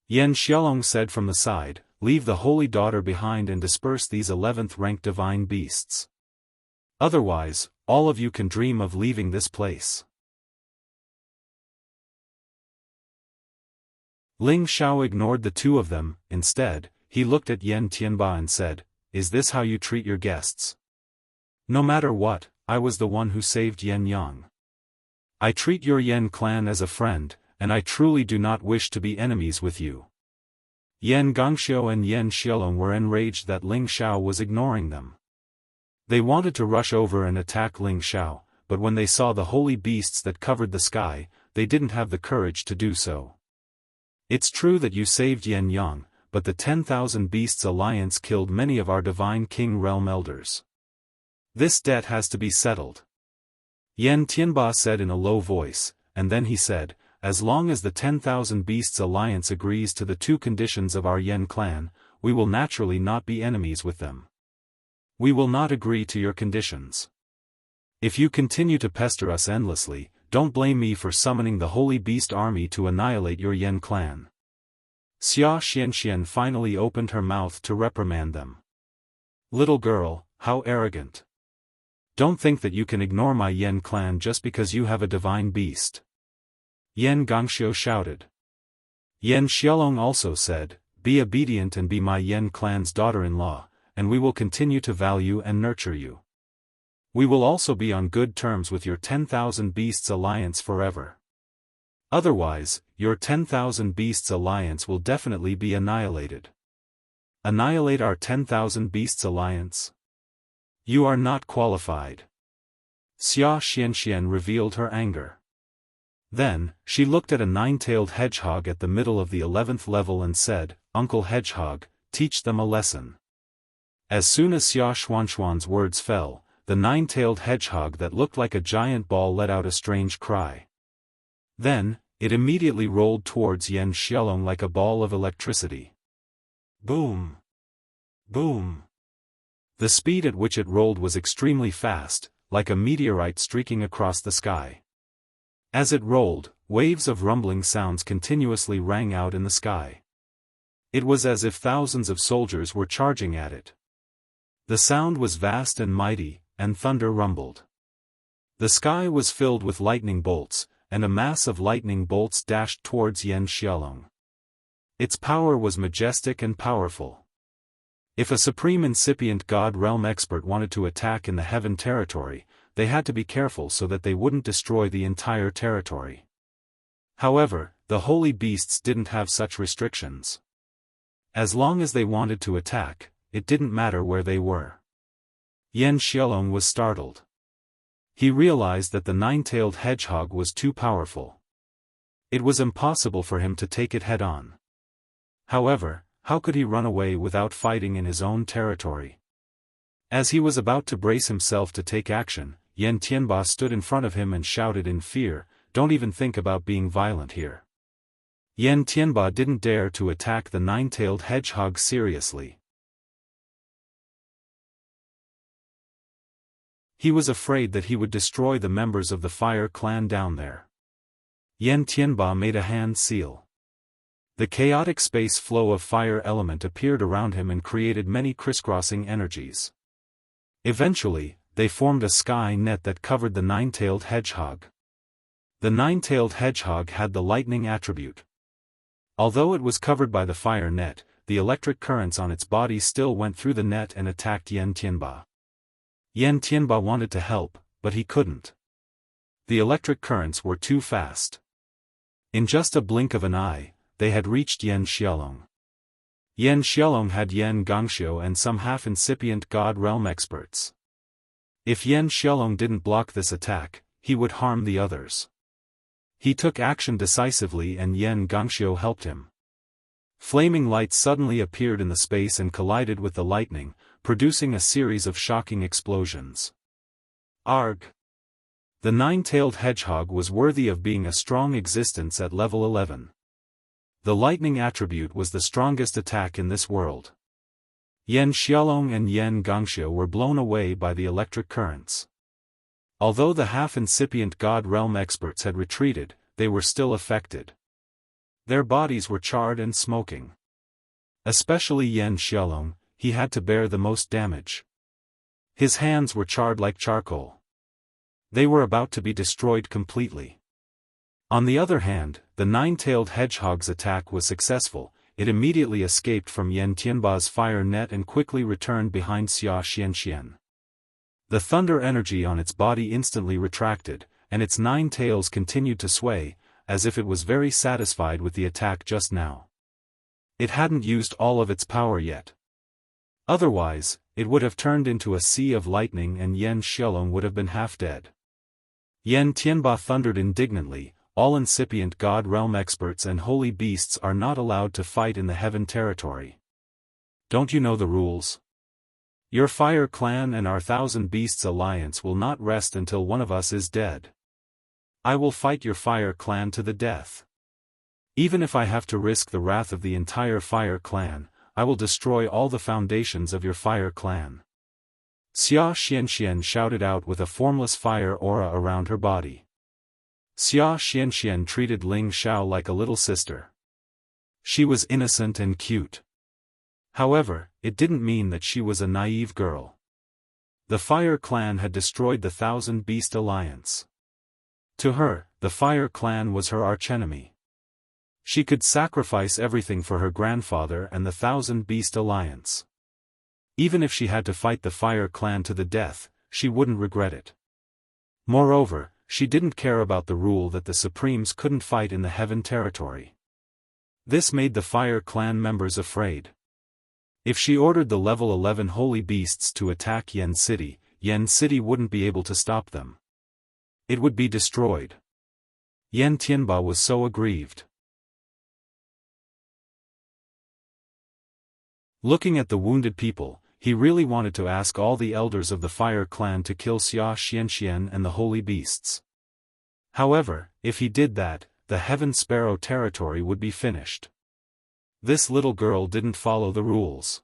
Yan Xiaolong said from the side, "Leave the holy daughter behind and disperse these 11th-ranked divine beasts. Otherwise, all of you can dream of leaving this place." Ling Xiao ignored the two of them. Instead, he looked at Yan Tianba and said, "Is this how you treat your guests? No matter what, I was the one who saved Yan Yang. I treat your Yan clan as a friend, and I truly do not wish to be enemies with you." Yan Gongxiu and Yan Xiaolong were enraged that Ling Xiao was ignoring them. They wanted to rush over and attack Ling Xiao, but when they saw the holy beasts that covered the sky, they didn't have the courage to do so. "It's true that you saved Yan Yang, but the 10,000 Beasts Alliance killed many of our Divine King Realm elders. This debt has to be settled," Yan Tianba said in a low voice, and then he said, as long as the 10,000 Beasts Alliance agrees to the 2 conditions of our Yen clan, we will naturally not be enemies with them. We will not agree to your conditions. If you continue to pester us endlessly, don't blame me for summoning the Holy Beast Army to annihilate your Yen clan. Wuxia Xianxia finally opened her mouth to reprimand them. Little girl, how arrogant. Don't think that you can ignore my Yen clan just because you have a divine beast. Yen Gangxiu shouted. Yen Xiaolong also said, be obedient and be my Yen clan's daughter-in-law, and we will continue to value and nurture you. We will also be on good terms with your 10,000 Beasts Alliance forever. Otherwise, your 10,000 Beasts Alliance will definitely be annihilated. Annihilate our 10,000 Beasts Alliance? You are not qualified. Wuxia Xianxia revealed her anger. Then, she looked at a 9-tailed hedgehog at the middle of the 11th level and said, Uncle Hedgehog, teach them a lesson. As soon as Wuxia Xianxia's words fell, the 9-tailed hedgehog that looked like a giant ball let out a strange cry. Then, it immediately rolled towards Yen Xiaolong like a ball of electricity. Boom! Boom! The speed at which it rolled was extremely fast, like a meteorite streaking across the sky. As it rolled, waves of rumbling sounds continuously rang out in the sky. It was as if thousands of soldiers were charging at it. The sound was vast and mighty, and thunder rumbled. The sky was filled with lightning bolts, and a mass of lightning bolts dashed towards Yen Xiaolong. Its power was majestic and powerful. If a supreme incipient God realm expert wanted to attack in the heaven territory, they had to be careful so that they wouldn't destroy the entire territory. However, the holy beasts didn't have such restrictions. As long as they wanted to attack, it didn't matter where they were. Yen Xiaolong was startled. He realized that the 9-tailed hedgehog was too powerful. It was impossible for him to take it head-on. However, how could he run away without fighting in his own territory? As he was about to brace himself to take action, Yen Tianba stood in front of him and shouted in fear, "Don't even think about being violent here." Yen Tianba didn't dare to attack the 9-tailed hedgehog seriously. He was afraid that he would destroy the members of the fire clan down there. Yen Tianba made a hand seal. The chaotic space flow of fire element appeared around him and created many crisscrossing energies. Eventually, they formed a sky net that covered the 9-tailed hedgehog. The 9-tailed hedgehog had the lightning attribute. Although it was covered by the fire net, the electric currents on its body still went through the net and attacked Yen Tianba. Yen Tianba wanted to help, but he couldn't. The electric currents were too fast. In just a blink of an eye, they had reached Yen Xiaolong. Yen Xiaolong had Yen Gangxiu and some half-incipient God realm experts. If Yen Xiaolong didn't block this attack, he would harm the others. He took action decisively and Yen Gangxiu helped him. Flaming lights suddenly appeared in the space and collided with the lightning, producing a series of shocking explosions. Arg! The 9-tailed hedgehog was worthy of being a strong existence at level 11. The lightning attribute was the strongest attack in this world. Yen Xiaolong and Yen Gangxiu were blown away by the electric currents. Although the half-incipient God realm experts had retreated, they were still affected. Their bodies were charred and smoking. Especially Yen Xiaolong, he had to bear the most damage. His hands were charred like charcoal. They were about to be destroyed completely. On the other hand, the 9-tailed hedgehog's attack was successful. It immediately escaped from Yen Tianba's fire net and quickly returned behind Wuxia Xianxia. The thunder energy on its body instantly retracted, and its 9 tails continued to sway, as if it was very satisfied with the attack just now. It hadn't used all of its power yet. Otherwise, it would have turned into a sea of lightning and Yen Xiaolong would have been half dead. Yen Tianba thundered indignantly, "All incipient God realm experts and holy beasts are not allowed to fight in the heaven territory. Don't you know the rules? Your fire clan and our 1,000 Beasts Alliance will not rest until one of us is dead. I will fight your fire clan to the death. Even if I have to risk the wrath of the entire fire clan, I will destroy all the foundations of your fire clan. Wuxia Xianxia shouted out with a formless fire aura around her body. Wuxia Xianxia treated Ling Xiao like a little sister. She was innocent and cute. However, it didn't mean that she was a naive girl. The Fire Clan had destroyed the Thousand Beast Alliance. To her, the Fire Clan was her archenemy. She could sacrifice everything for her grandfather and the Thousand Beast Alliance. Even if she had to fight the Fire Clan to the death, she wouldn't regret it. Moreover, she didn't care about the rule that the Supremes couldn't fight in the Heaven territory. This made the Fire Clan members afraid. If she ordered the level 11 holy beasts to attack Yen City wouldn't be able to stop them. It would be destroyed. Yen Tianba was so aggrieved. Looking at the wounded people, he really wanted to ask all the elders of the Fire Clan to kill Wuxia Xianxia and the holy beasts. However, if he did that, the Heaven Sparrow territory would be finished. This little girl didn't follow the rules.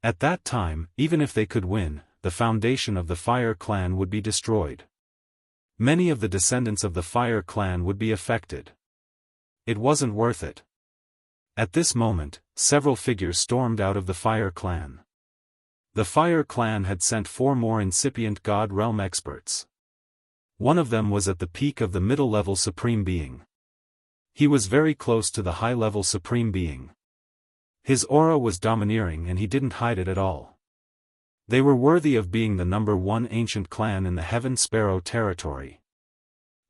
At that time, even if they could win, the foundation of the Fire Clan would be destroyed. Many of the descendants of the Fire Clan would be affected. It wasn't worth it. At this moment, several figures stormed out of the Fire Clan. The Fire Clan had sent 4 more incipient God Realm experts. One of them was at the peak of the middle-level Supreme Being. He was very close to the high-level Supreme Being. His aura was domineering and he didn't hide it at all. They were worthy of being the number 1 ancient clan in the Heaven Sparrow territory.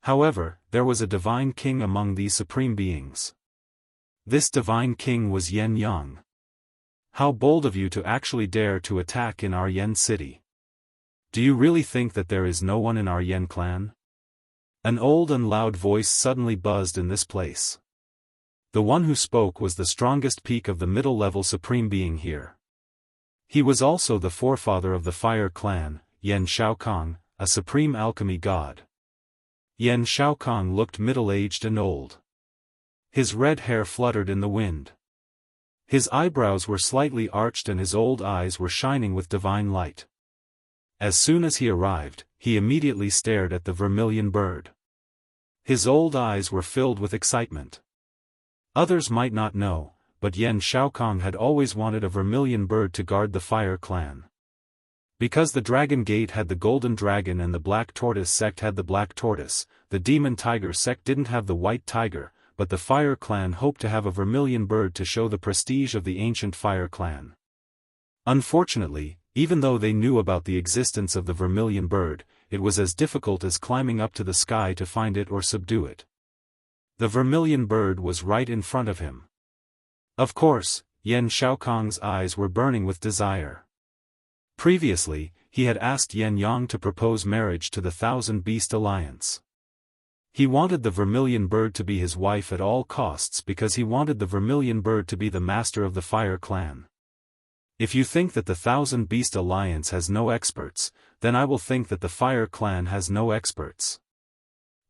However, there was a divine king among these Supreme Beings. This divine king was Yen Yang. How bold of you to actually dare to attack in our Yen city. Do you really think that there is no one in our Yen clan? An old and loud voice suddenly buzzed in this place. The one who spoke was the strongest peak of the middle-level Supreme Being here. He was also the forefather of the Fire Clan, Yen Xiaokong, a supreme alchemy god. Yen Xiaokong looked middle-aged and old. His red hair fluttered in the wind. His eyebrows were slightly arched and his old eyes were shining with divine light. As soon as he arrived, he immediately stared at the vermilion bird. His old eyes were filled with excitement. Others might not know, but Yen Xiaokong had always wanted a vermilion bird to guard the Fire Clan. Because the Dragon Gate had the Golden Dragon and the Black Tortoise sect had the Black Tortoise, the Demon Tiger sect didn't have the White Tiger, but the Fire Clan hoped to have a vermilion bird to show the prestige of the ancient Fire Clan. Unfortunately, even though they knew about the existence of the vermilion bird, it was as difficult as climbing up to the sky to find it or subdue it. The vermilion bird was right in front of him. Of course, Yen Xiaokong's eyes were burning with desire. Previously, he had asked Yen Yang to propose marriage to the Thousand Beast Alliance. He wanted the vermilion bird to be his wife at all costs because he wanted the vermilion bird to be the master of the Fire Clan. If you think that the Thousand Beast Alliance has no experts, then I will think that the Fire Clan has no experts.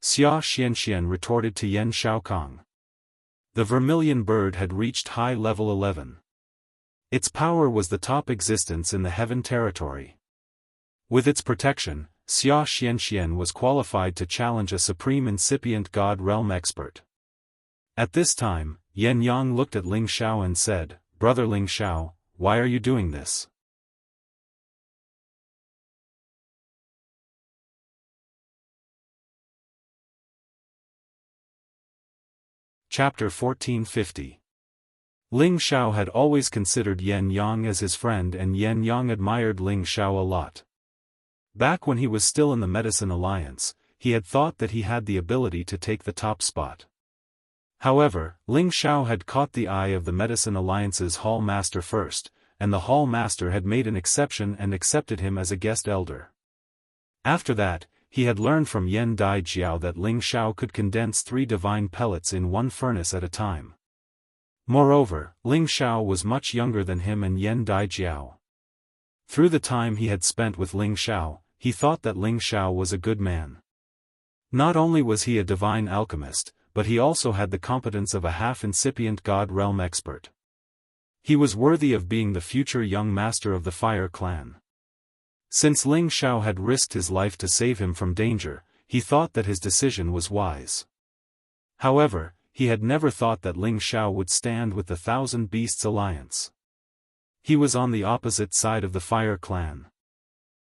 Wuxia Xianxia retorted to Yen Xiaokong. The vermilion bird had reached high level 11. Its power was the top existence in the Heaven territory. With its protection, Wuxia Xianxia was qualified to challenge a supreme incipient God Realm expert. At this time, Yen Yang looked at Ling Xiao and said, "Brother Ling Xiao, why are you doing this?" Chapter 1450. Ling Xiao had always considered Yen Yang as his friend and Yen Yang admired Ling Xiao a lot. Back when he was still in the Medicine Alliance, he had thought that he had the ability to take the top spot. However, Ling Xiao had caught the eye of the Medicine Alliance's Hall Master first, and the Hall Master had made an exception and accepted him as a guest elder. After that, he had learned from Yen Dai Jiao that Ling Xiao could condense 3 divine pellets in one furnace at a time. Moreover, Ling Xiao was much younger than him and Yen Dai Jiao. Through the time he had spent with Ling Xiao, he thought that Ling Xiao was a good man. Not only was he a divine alchemist, but he also had the competence of a half-incipient god realm expert. He was worthy of being the future young master of the Fire Clan. Since Ling Xiao had risked his life to save him from danger, he thought that his decision was wise. However, he had never thought that Ling Xiao would stand with the Thousand Beasts Alliance. He was on the opposite side of the Fire Clan.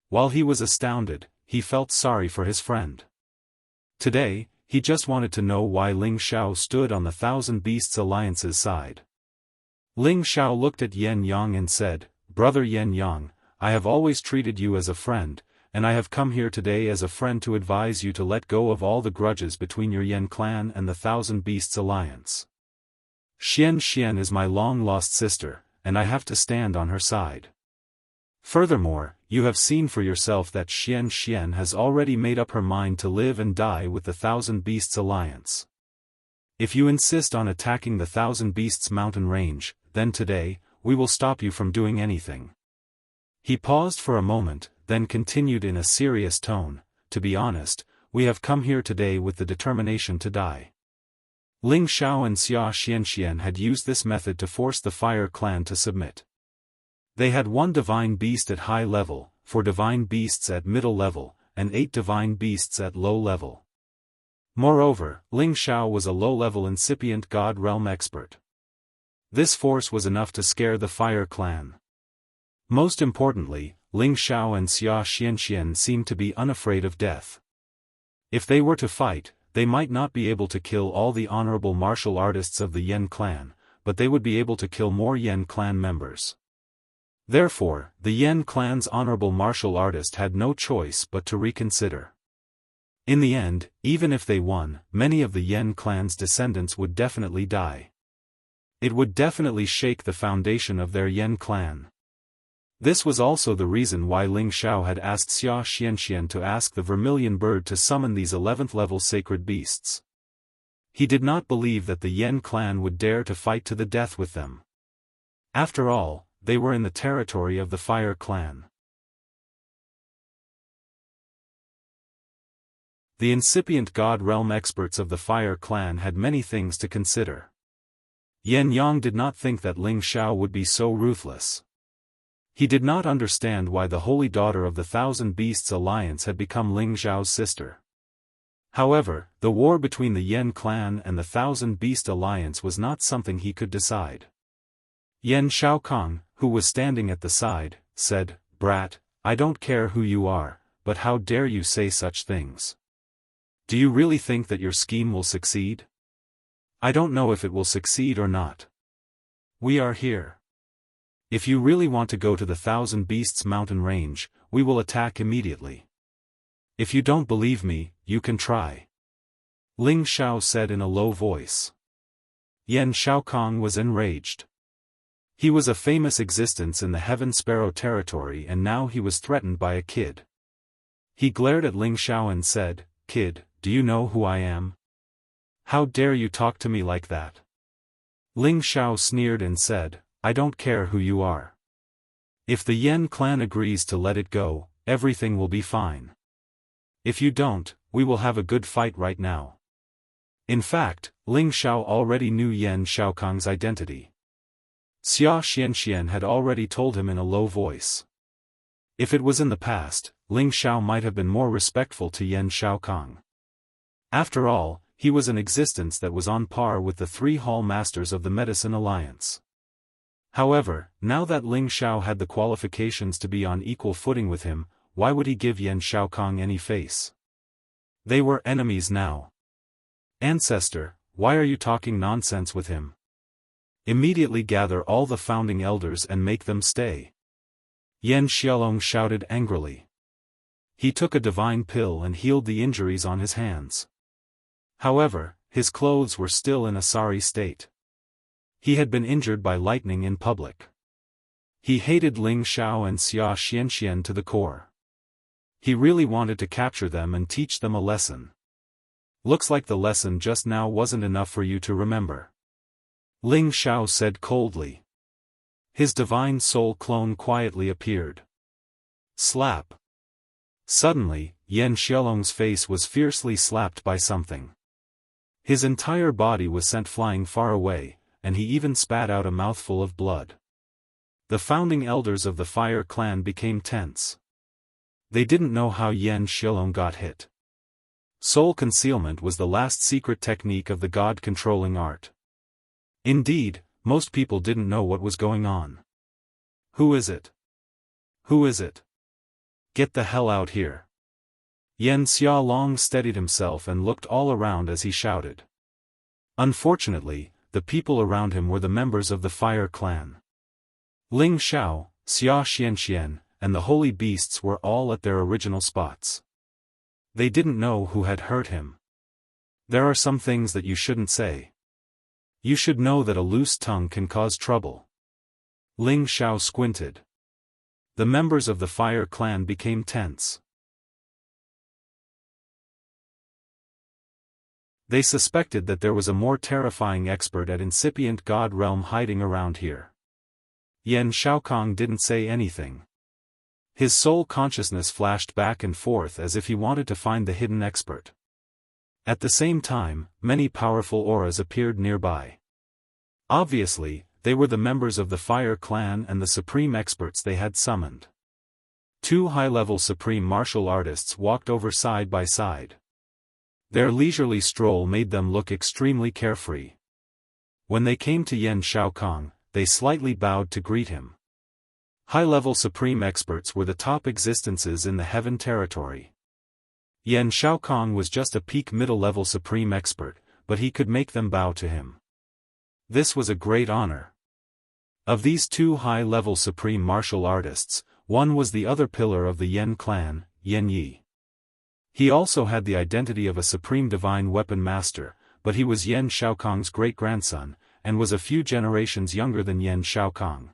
While he was astounded, he felt sorry for his friend. Today, he just wanted to know why Ling Xiao stood on the Thousand Beasts Alliance's side. Ling Xiao looked at Yan Yang and said, "Brother Yan Yang, I have always treated you as a friend, and I have come here today as a friend to advise you to let go of all the grudges between your Yan clan and the Thousand Beasts Alliance. Xianxia is my long-lost sister, and I have to stand on her side. Furthermore, you have seen for yourself that Xianxia has already made up her mind to live and die with the Thousand Beasts Alliance. If you insist on attacking the Thousand Beasts mountain range, then today, we will stop you from doing anything." He paused for a moment, then continued in a serious tone, "To be honest, we have come here today with the determination to die." Ling Xiao and Wuxia Xianxia had used this method to force the Fire Clan to submit. They had 1 divine beast at high level, 4 divine beasts at middle level, and 8 divine beasts at low level. Moreover, Ling Xiao was a low-level incipient god realm expert. This force was enough to scare the Fire Clan. Most importantly, Ling Xiao and Wuxia Xianxia seemed to be unafraid of death. If they were to fight, they might not be able to kill all the honorable martial artists of the Yan clan, but they would be able to kill more Yan clan members. Therefore, the Yan clan's honorable martial artist had no choice but to reconsider. In the end, even if they won, many of the Yan clan's descendants would definitely die. It would definitely shake the foundation of their Yan clan. This was also the reason why Ling Xiao had asked Wuxia Xianxia to ask the Vermilion Bird to summon these 11th-level sacred beasts. He did not believe that the Yan clan would dare to fight to the death with them. After all, they were in the territory of the Fire Clan. The incipient god realm experts of the Fire Clan had many things to consider. Yan Yang did not think that Ling Xiao would be so ruthless. He did not understand why the holy daughter of the Thousand Beasts Alliance had become Ling Xiao's sister. However, the war between the Yan clan and the Thousand Beast Alliance was not something he could decide. Yan Shaokong, who was standing at the side, said, "Brat, I don't care who you are, but how dare you say such things? Do you really think that your scheme will succeed? I don't know if it will succeed or not. We are here. If you really want to go to the Thousand Beasts mountain range, we will attack immediately. If you don't believe me, you can try." Ling Xiao said in a low voice. Yan Shaokong was enraged. He was a famous existence in the Heaven Sparrow territory and now he was threatened by a kid. He glared at Ling Xiao and said, "Kid, do you know who I am? How dare you talk to me like that?" Ling Xiao sneered and said, "I don't care who you are. If the Yan clan agrees to let it go, everything will be fine. If you don't, we will have a good fight right now." In fact, Ling Xiao already knew Yan Shaokong's identity. Wuxia Xianxia had already told him in a low voice. If it was in the past, Ling Xiao might have been more respectful to Yan Shaokong. After all, he was an existence that was on par with the 3 Hall Masters of the Medicine Alliance. However, now that Ling Xiao had the qualifications to be on equal footing with him, why would he give Yan Shaokong any face? They were enemies now. "Ancestor, why are you talking nonsense with him? Immediately gather all the founding elders and make them stay." Yan Xiaolong shouted angrily. He took a divine pill and healed the injuries on his hands. However, his clothes were still in a sorry state. He had been injured by lightning in public. He hated Ling Xiao and Wuxia Xianxia to the core. He really wanted to capture them and teach them a lesson. "Looks like the lesson just now wasn't enough for you to remember," Ling Xiao said coldly. His divine soul clone quietly appeared. Slap! Suddenly, Yan Xiaolong's face was fiercely slapped by something. His entire body was sent flying far away, and he even spat out a mouthful of blood. The founding elders of the Fire Clan became tense. They didn't know how Yan Xiaolong got hit. Soul concealment was the last secret technique of the god-controlling art. Indeed, most people didn't know what was going on. Who is it? Who is it? Get the hell out here. Yan Xiaolong steadied himself and looked all around as he shouted. Unfortunately, the people around him were the members of the Fire Clan. Ling Xiao, Wuxia Xianxia, and the holy beasts were all at their original spots. They didn't know who had hurt him. There are some things that you shouldn't say. You should know that a loose tongue can cause trouble. Ling Xiao squinted. The members of the Fire Clan became tense. They suspected that there was a more terrifying expert at incipient god realm hiding around here. Yan Xiaokong didn't say anything. His soul consciousness flashed back and forth as if he wanted to find the hidden expert. At the same time, many powerful auras appeared nearby. Obviously, they were the members of the Fire Clan and the supreme experts they had summoned. Two high-level supreme martial artists walked over side by side. Their leisurely stroll made them look extremely carefree. When they came to Yan Xiaokong, they slightly bowed to greet him. High-level supreme experts were the top existences in the heaven territory. Yan Xiaokong was just a peak middle-level supreme expert, but he could make them bow to him. This was a great honor. Of these two high-level supreme martial artists, one was the other pillar of the Yan clan, Yan Yi. He also had the identity of a supreme divine weapon master, but he was Yan Xiaokong's great-grandson, and was a few generations younger than Yan Xiaokong.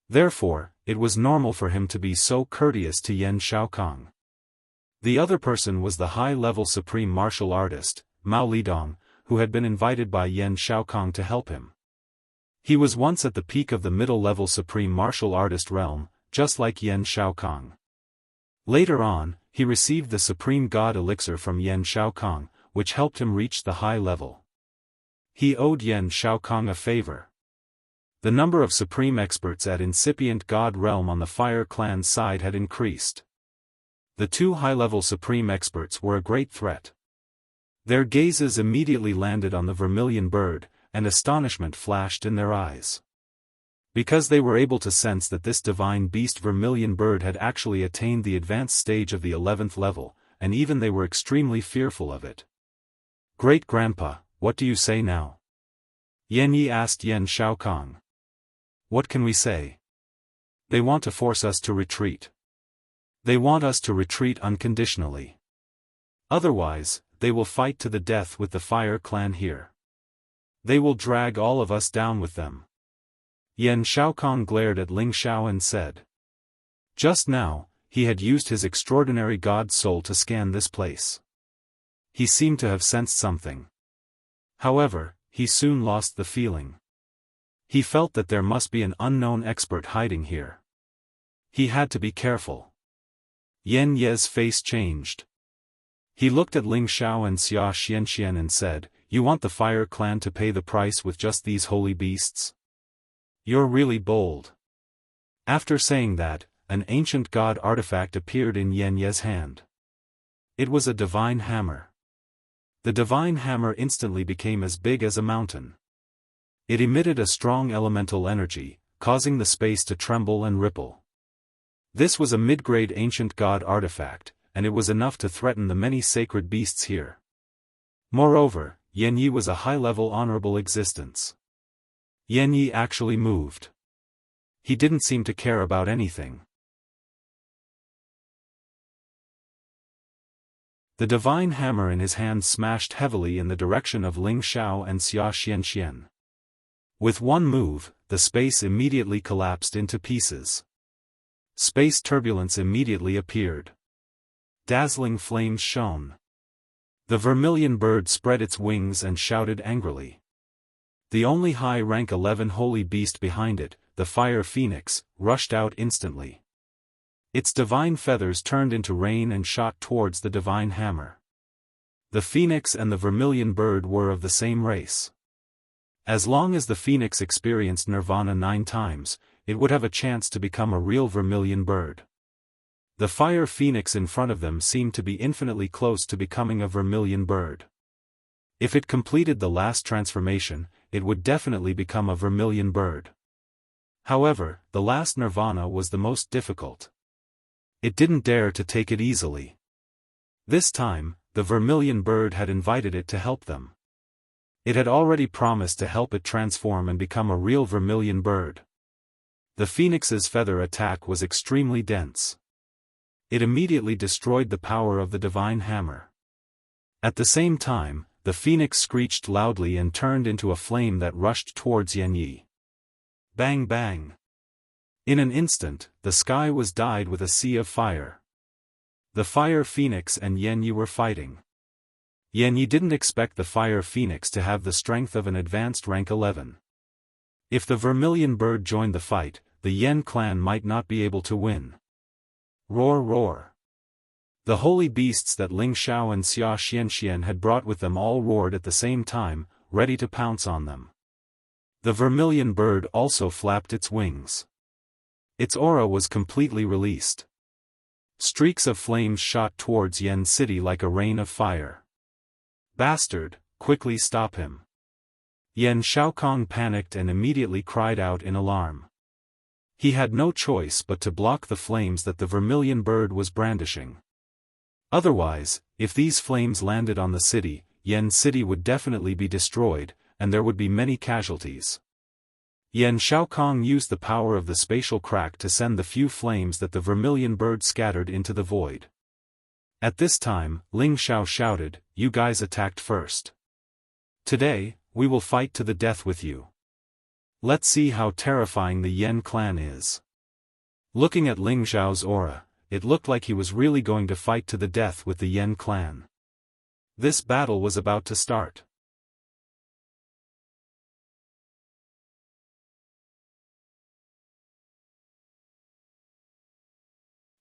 Therefore, it was normal for him to be so courteous to Yan Xiaokong. The other person was the high-level supreme martial artist, Mao Lidong, who had been invited by Yan Xiaokong to help him. He was once at the peak of the middle-level supreme martial artist realm, just like Yan Xiaokong. Later on, he received the supreme god elixir from Yan Xiaokong, which helped him reach the high level. He owed Yan Xiaokong a favor. The number of supreme experts at incipient god realm on the Fire Clan side had increased. The two high-level supreme experts were a great threat. Their gazes immediately landed on the vermilion bird, and astonishment flashed in their eyes. Because they were able to sense that this divine beast vermilion bird had actually attained the advanced stage of the 11th level, and even they were extremely fearful of it. Great-grandpa, what do you say now? Yan Yi asked Yan Xiaokong. What can we say? They want to force us to retreat. They want us to retreat unconditionally. Otherwise, they will fight to the death with the Fire Clan here. They will drag all of us down with them. Yan Xiaokong glared at Ling Xiao and said. Just now, he had used his extraordinary god soul to scan this place. He seemed to have sensed something. However, he soon lost the feeling. He felt that there must be an unknown expert hiding here. He had to be careful. Yan Ye's face changed. He looked at Ling Xiao and Wuxia Xianxia and said, You want the Fire Clan to pay the price with just these holy beasts? You're really bold. After saying that, an ancient god artifact appeared in Yan Ye's hand. It was a divine hammer. The divine hammer instantly became as big as a mountain. It emitted a strong elemental energy, causing the space to tremble and ripple. This was a mid-grade ancient god artifact, and it was enough to threaten the many sacred beasts here. Moreover, Yan Yi was a high-level honorable existence. Yan Yi actually moved. He didn't seem to care about anything. The divine hammer in his hand smashed heavily in the direction of Ling Xiao and Wuxia Xianxia. With one move, the space immediately collapsed into pieces. Space turbulence immediately appeared. Dazzling flames shone. The vermilion bird spread its wings and shouted angrily. The only high-rank 11 holy beast behind it, the fire phoenix, rushed out instantly. Its divine feathers turned into rain and shot towards the divine hammer. The phoenix and the vermilion bird were of the same race. As long as the phoenix experienced nirvana 9 times, it would have a chance to become a real vermilion bird. The fire phoenix in front of them seemed to be infinitely close to becoming a vermilion bird. If it completed the last transformation, it would definitely become a vermilion bird. However, the last nirvana was the most difficult. It didn't dare to take it easily. This time, the vermilion bird had invited it to help them. It had already promised to help it transform and become a real vermilion bird. The phoenix's feather attack was extremely dense. It immediately destroyed the power of the divine hammer. At the same time, the phoenix screeched loudly and turned into a flame that rushed towards Yanyi. Bang bang! In an instant, the sky was dyed with a sea of fire. The fire phoenix and Yanyi were fighting. Yanyi didn't expect the fire phoenix to have the strength of an advanced rank 11. If the vermilion bird joined the fight, the Yen clan might not be able to win. Roar roar! The holy beasts that Ling Xiao and Wuxia Xianxia had brought with them all roared at the same time, ready to pounce on them. The vermilion bird also flapped its wings. Its aura was completely released. Streaks of flames shot towards Yen City like a rain of fire. Bastard, quickly stop him! Yen Shaokong panicked and immediately cried out in alarm. He had no choice but to block the flames that the vermilion bird was brandishing. Otherwise, if these flames landed on the city, Yen City would definitely be destroyed, and there would be many casualties. Yen Shaokong used the power of the spatial crack to send the few flames that the vermilion bird scattered into the void. At this time, Ling Xiao shouted, "You guys attacked first. Today, we will fight to the death with you. Let's see how terrifying the Yen clan is." Looking at Ling Xiao's aura, it looked like he was really going to fight to the death with the Yen clan. This battle was about to start.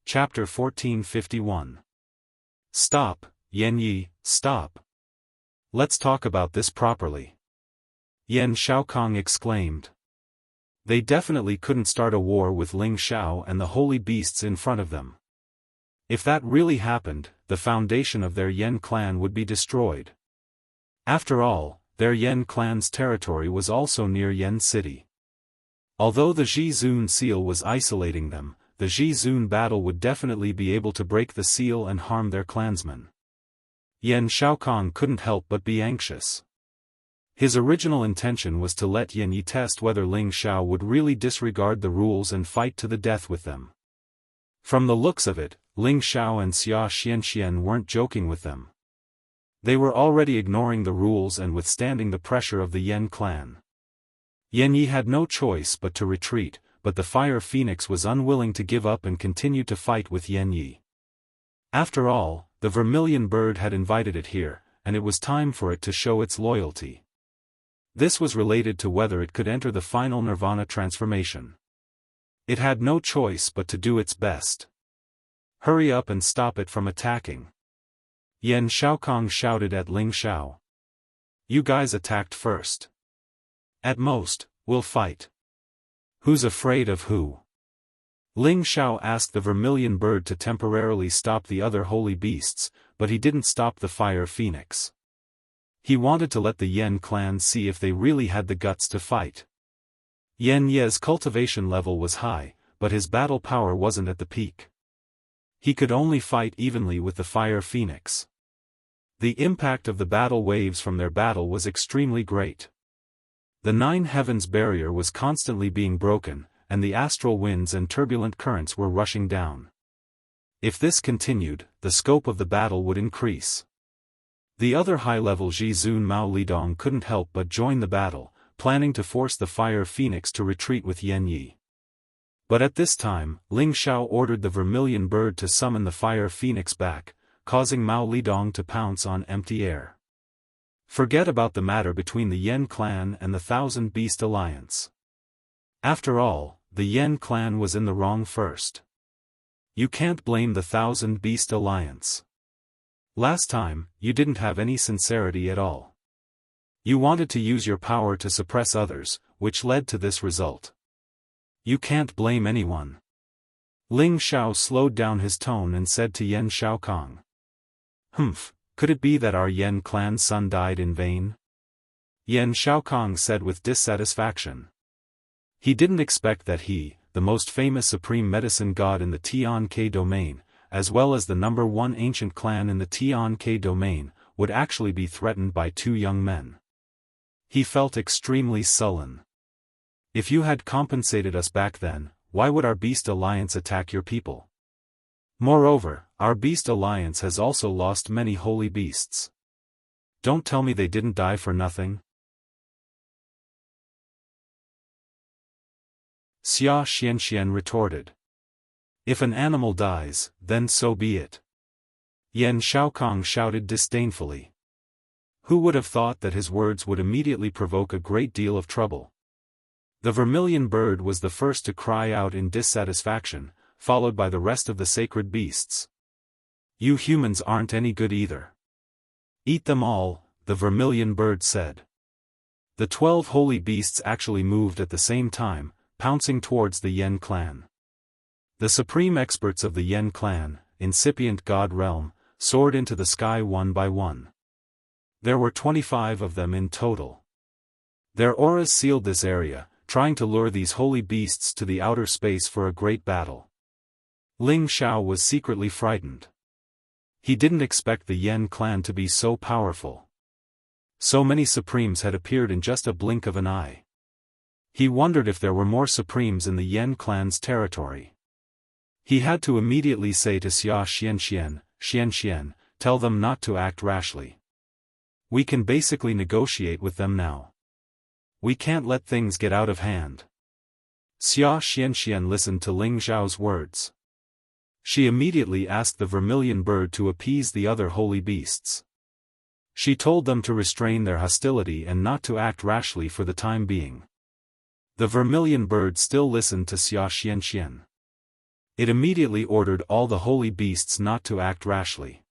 Chapter 1451. Stop, Yanyi, stop. Let's talk about this properly. Yen Shaokong exclaimed. They definitely couldn't start a war with Ling Xiao and the holy beasts in front of them. If that really happened, the foundation of their Yen clan would be destroyed. After all, their Yen clan's territory was also near Yen City. Although the Zhizun seal was isolating them, the Zhizun battle would definitely be able to break the seal and harm their clansmen. Yen Shaokong couldn't help but be anxious. His original intention was to let Yanyi test whether Ling Xiao would really disregard the rules and fight to the death with them. From the looks of it, Ling Xiao and Wuxia Xianxia weren't joking with them. They were already ignoring the rules and withstanding the pressure of the Yen clan. Yanyi had no choice but to retreat, but the fire phoenix was unwilling to give up and continued to fight with Yanyi. After all, the vermilion bird had invited it here, and it was time for it to show its loyalty. This was related to whether it could enter the final nirvana transformation. It had no choice but to do its best. Hurry up and stop it from attacking. Yen Shaokong shouted at Ling Xiao. You guys attacked first. At most, we'll fight. Who's afraid of who? Ling Xiao asked the vermilion bird to temporarily stop the other holy beasts, but he didn't stop the fire phoenix. He wanted to let the Yen clan see if they really had the guts to fight. Yen Ye's cultivation level was high, but his battle power wasn't at the peak. He could only fight evenly with the fire phoenix. The impact of the battle waves from their battle was extremely great. The 9 heavens barrier was constantly being broken, and the astral winds and turbulent currents were rushing down. If this continued, the scope of the battle would increase. The other high-level Zhizun Mao Lidong couldn't help but join the battle, planning to force the fire phoenix to retreat with Yanyi. But at this time, Ling Xiao ordered the vermilion bird to summon the fire phoenix back, causing Mao Lidong to pounce on empty air. Forget about the matter between the Yen clan and the Thousand Beast Alliance. After all, the Yen clan was in the wrong first. You can't blame the Thousand Beast Alliance. Last time, you didn't have any sincerity at all. You wanted to use your power to suppress others, which led to this result. You can't blame anyone. Ling Xiao slowed down his tone and said to Yan Shaokong. Could it be that our Yan clan's son died in vain? Yan Shaokong said with dissatisfaction. He didn't expect that he, the most famous supreme medicine god in the Tian-Ke domain, as well as the #1 ancient clan in the Tian-Ke domain, would actually be threatened by two young men. He felt extremely sullen. If you had compensated us back then, why would our Beast Alliance attack your people? Moreover, our Beast Alliance has also lost many holy beasts. Don't tell me they didn't die for nothing. Wuxia Xianxia retorted. If an animal dies, then so be it. Yan Shaokong shouted disdainfully. Who would have thought that his words would immediately provoke a great deal of trouble? The vermilion bird was the first to cry out in dissatisfaction, followed by the rest of the sacred beasts. You humans aren't any good either. Eat them all, the vermilion bird said. The 12 holy beasts actually moved at the same time, pouncing towards the Yen clan. The supreme experts of the Yen clan, incipient god realm, soared into the sky one by one. There were 25 of them in total. Their auras sealed this area, trying to lure these holy beasts to the outer space for a great battle. Ling Xiao was secretly frightened. He didn't expect the Yen clan to be so powerful. So many supremes had appeared in just a blink of an eye. He wondered if there were more supremes in the Yen clan's territory. He had to immediately say to Wuxia Xianxia, tell them not to act rashly. We can basically negotiate with them now. We can't let things get out of hand. Wuxia Xianxia listened to Ling Xiao's words. She immediately asked the vermilion bird to appease the other holy beasts. She told them to restrain their hostility and not to act rashly for the time being. The vermilion bird still listened to Wuxia Xianxia. It immediately ordered all the holy beasts not to act rashly.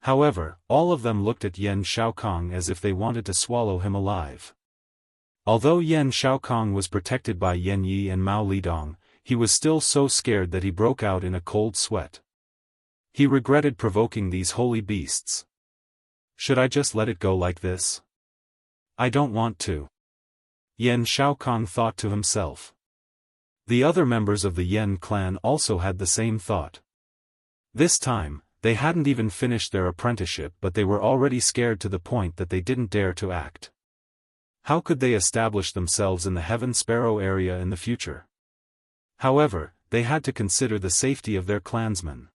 However, all of them looked at Yan Shaokong as if they wanted to swallow him alive. Although Yan Shaokong was protected by Yan Yi and Mao Lidong, he was still so scared that he broke out in a cold sweat. He regretted provoking these holy beasts. Should I just let it go like this? I don't want to. Yan Shaokong thought to himself. The other members of the Yen clan also had the same thought. This time, they hadn't even finished their apprenticeship, but they were already scared to the point that they didn't dare to act. How could they establish themselves in the Heaven Sparrow area in the future? However, they had to consider the safety of their clansmen.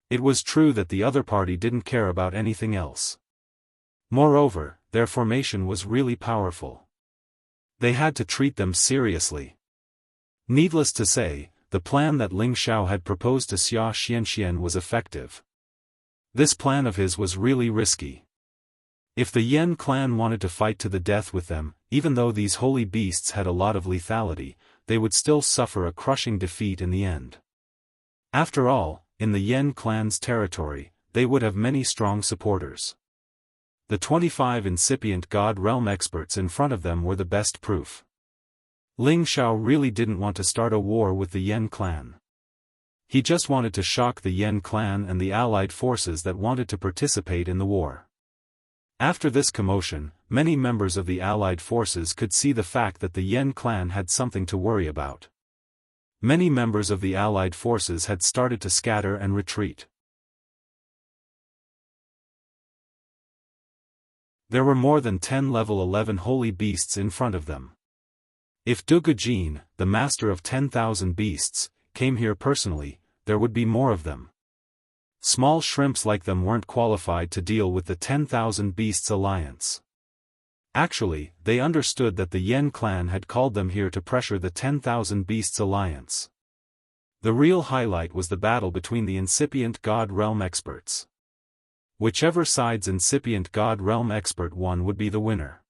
It was true that the other party didn't care about anything else. Moreover, their formation was really powerful. They had to treat them seriously. Needless to say, the plan that Ling Xiao had proposed to Wuxia Xianxia was effective. This plan of his was really risky. If the Yen clan wanted to fight to the death with them, even though these holy beasts had a lot of lethality, they would still suffer a crushing defeat in the end. After all, in the Yen clan's territory, they would have many strong supporters. The 25 incipient god realm experts in front of them were the best proof. Ling Xiao really didn't want to start a war with the Yen clan. He just wanted to shock the Yen clan and the allied forces that wanted to participate in the war. After this commotion, many members of the allied forces could see the fact that the Yen clan had something to worry about. Many members of the allied forces had started to scatter and retreat. There were more than 10 level 11 holy beasts in front of them. If Du Gujin, the master of 10,000 beasts, came here personally, there would be more of them. Small shrimps like them weren't qualified to deal with the 10,000 Beasts Alliance. Actually, they understood that the Yen clan had called them here to pressure the 10,000 Beasts Alliance. The real highlight was the battle between the incipient God Realm experts. Whichever side's incipient God Realm expert won would be the winner.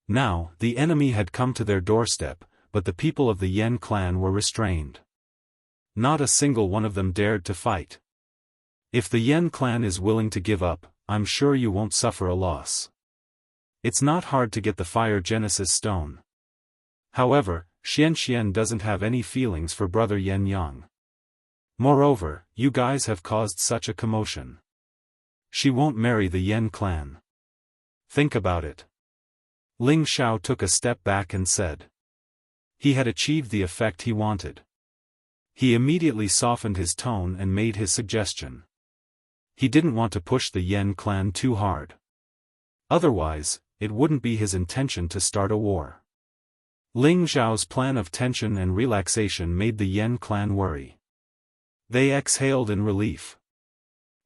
Now, the enemy had come to their doorstep, but the people of the Yen clan were restrained. Not a single one of them dared to fight. If the Yen clan is willing to give up, I'm sure you won't suffer a loss. It's not hard to get the Fire Genesis Stone. However, Xianxian doesn't have any feelings for brother Yen Yang. Moreover, you guys have caused such a commotion. She won't marry the Yen clan. Think about it. Ling Xiao took a step back and said. He had achieved the effect he wanted. He immediately softened his tone and made his suggestion. He didn't want to push the Yen clan too hard. Otherwise, it wouldn't be his intention to start a war. Ling Xiao's plan of tension and relaxation made the Yen clan worry. They exhaled in relief.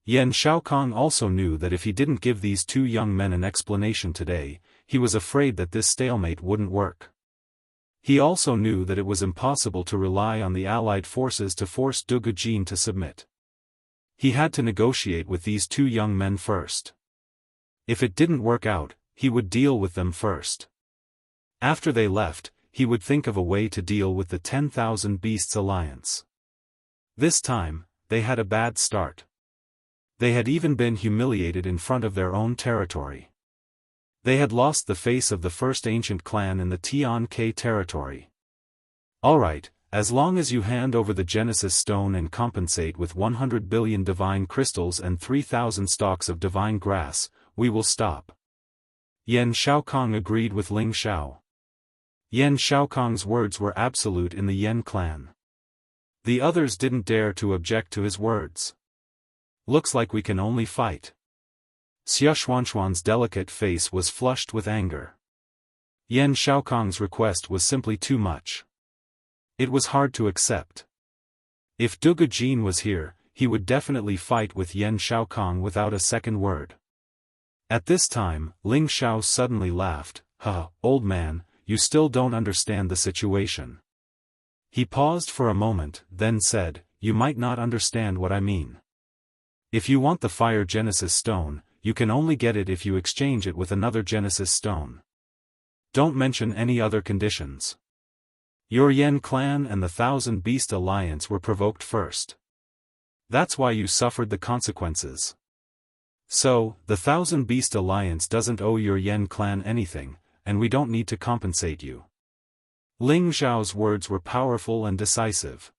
Yen Xiaokong also knew that if he didn't give these two young men an explanation today, he was afraid that this stalemate wouldn't work. He also knew that it was impossible to rely on the allied forces to force Dugu Jin to submit. He had to negotiate with these two young men first. If it didn't work out, he would deal with them first. After they left, he would think of a way to deal with the 10,000 Beasts Alliance. This time, they had a bad start. They had even been humiliated in front of their own territory. They had lost the face of the first ancient clan in the Tian-Ke territory. Alright, as long as you hand over the Genesis Stone and compensate with 100 billion divine crystals and 3,000 stalks of divine grass, we will stop. Yen Xiaokong agreed with Ling Xiao. Yen Xiaokong's words were absolute in the Yen clan. The others didn't dare to object to his words. Looks like we can only fight. Xia Xuanxuan's delicate face was flushed with anger. Yen Xiaokong's request was simply too much. It was hard to accept. If Dugu Jin was here, he would definitely fight with Yen Xiaokong without a second word. At this time, Ling Xiao suddenly laughed. "Ha, old man, you still don't understand the situation." He paused for a moment, then said, "You might not understand what I mean. If you want the Fire Genesis Stone, you can only get it if you exchange it with another Genesis Stone. Don't mention any other conditions. Your Yen clan and the Thousand Beast Alliance were provoked first. That's why you suffered the consequences. So, the Thousand Beast Alliance doesn't owe your Yen clan anything, and we don't need to compensate you." Ling Xiao's words were powerful and decisive.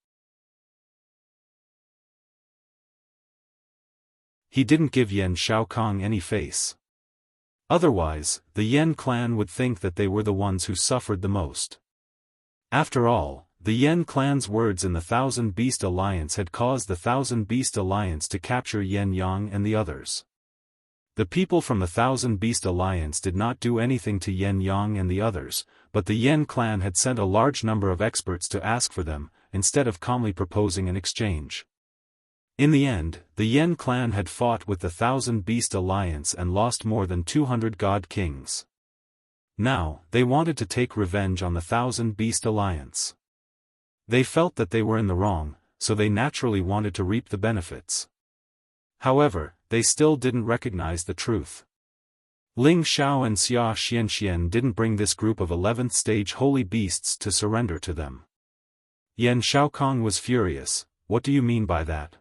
He didn't give Yen Xiaokong any face. Otherwise, the Yen clan would think that they were the ones who suffered the most. After all, the Yen clan's words in the Thousand Beast Alliance had caused the Thousand Beast Alliance to capture Yen Yang and the others. The people from the Thousand Beast Alliance did not do anything to Yen Yang and the others, but the Yen clan had sent a large number of experts to ask for them, instead of calmly proposing an exchange. In the end, the Yen clan had fought with the Thousand Beast Alliance and lost more than 200 god kings. Now, they wanted to take revenge on the Thousand Beast Alliance. They felt that they were in the wrong, so they naturally wanted to reap the benefits. However, they still didn't recognize the truth. Ling Xiao and Xia Xianxia didn't bring this group of 11th stage holy beasts to surrender to them. Yen Xiaokong was furious. "What do you mean by that?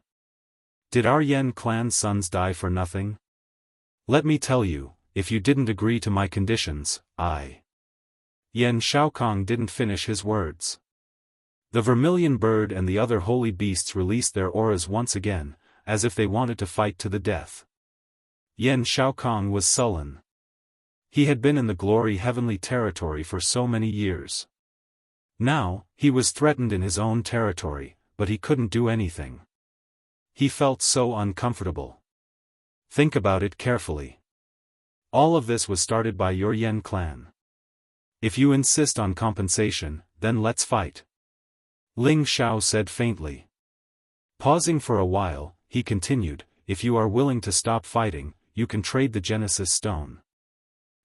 Did our Yen clan sons die for nothing? Let me tell you, if you didn't agree to my conditions, I..." Yen Xiaokong didn't finish his words. The vermilion bird and the other holy beasts released their auras once again, as if they wanted to fight to the death. Yen Xiaokong was sullen. He had been in the glory heavenly territory for so many years. Now, he was threatened in his own territory, but he couldn't do anything. He felt so uncomfortable. Think about it carefully. All of this was started by your Yen clan. If you insist on compensation, then let's fight. Ling Xiao said faintly. Pausing for a while, he continued, "If you are willing to stop fighting, you can trade the Genesis Stone.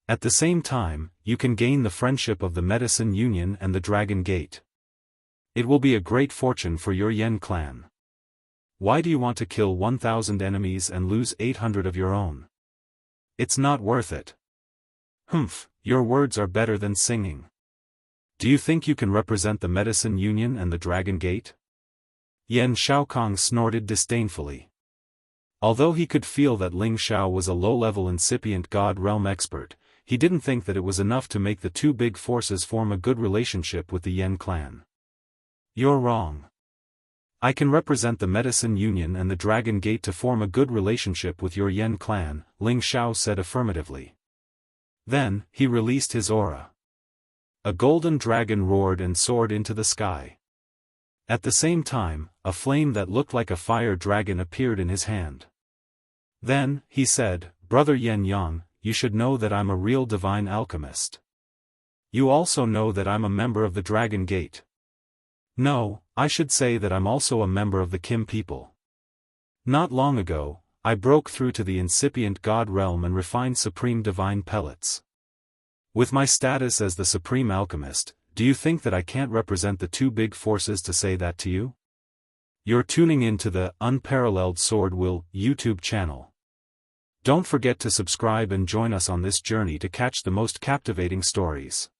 At the same time, you can gain the friendship of the Medicine Union and the Dragon Gate. It will be a great fortune for your Yen clan. Why do you want to kill 1,000 enemies and lose 800 of your own? It's not worth it." "Humph, your words are better than singing. Do you think you can represent the Medicine Union and the Dragon Gate?" Yan Shaokong snorted disdainfully. Although he could feel that Ling Xiao was a low-level incipient God Realm expert, he didn't think that it was enough to make the two big forces form a good relationship with the Yan clan. You're wrong. I can represent the Medicine Union and the Dragon Gate to form a good relationship with your Yan clan, Ling Xiao said affirmatively. Then, he released his aura. A golden dragon roared and soared into the sky. At the same time, a flame that looked like a fire dragon appeared in his hand. Then, he said, Brother Yan Yang, you should know that I'm a real divine alchemist. You also know that I'm a member of the Dragon Gate. No, I should say that I'm also a member of the Kim people. Not long ago, I broke through to the incipient God realm and refined supreme divine pellets. With my status as the supreme alchemist, do you think that I can't represent the two big forces to say that to you? You're tuning in to the Unparalleled SwordWill YouTube channel. Don't forget to subscribe and join us on this journey to catch the most captivating stories.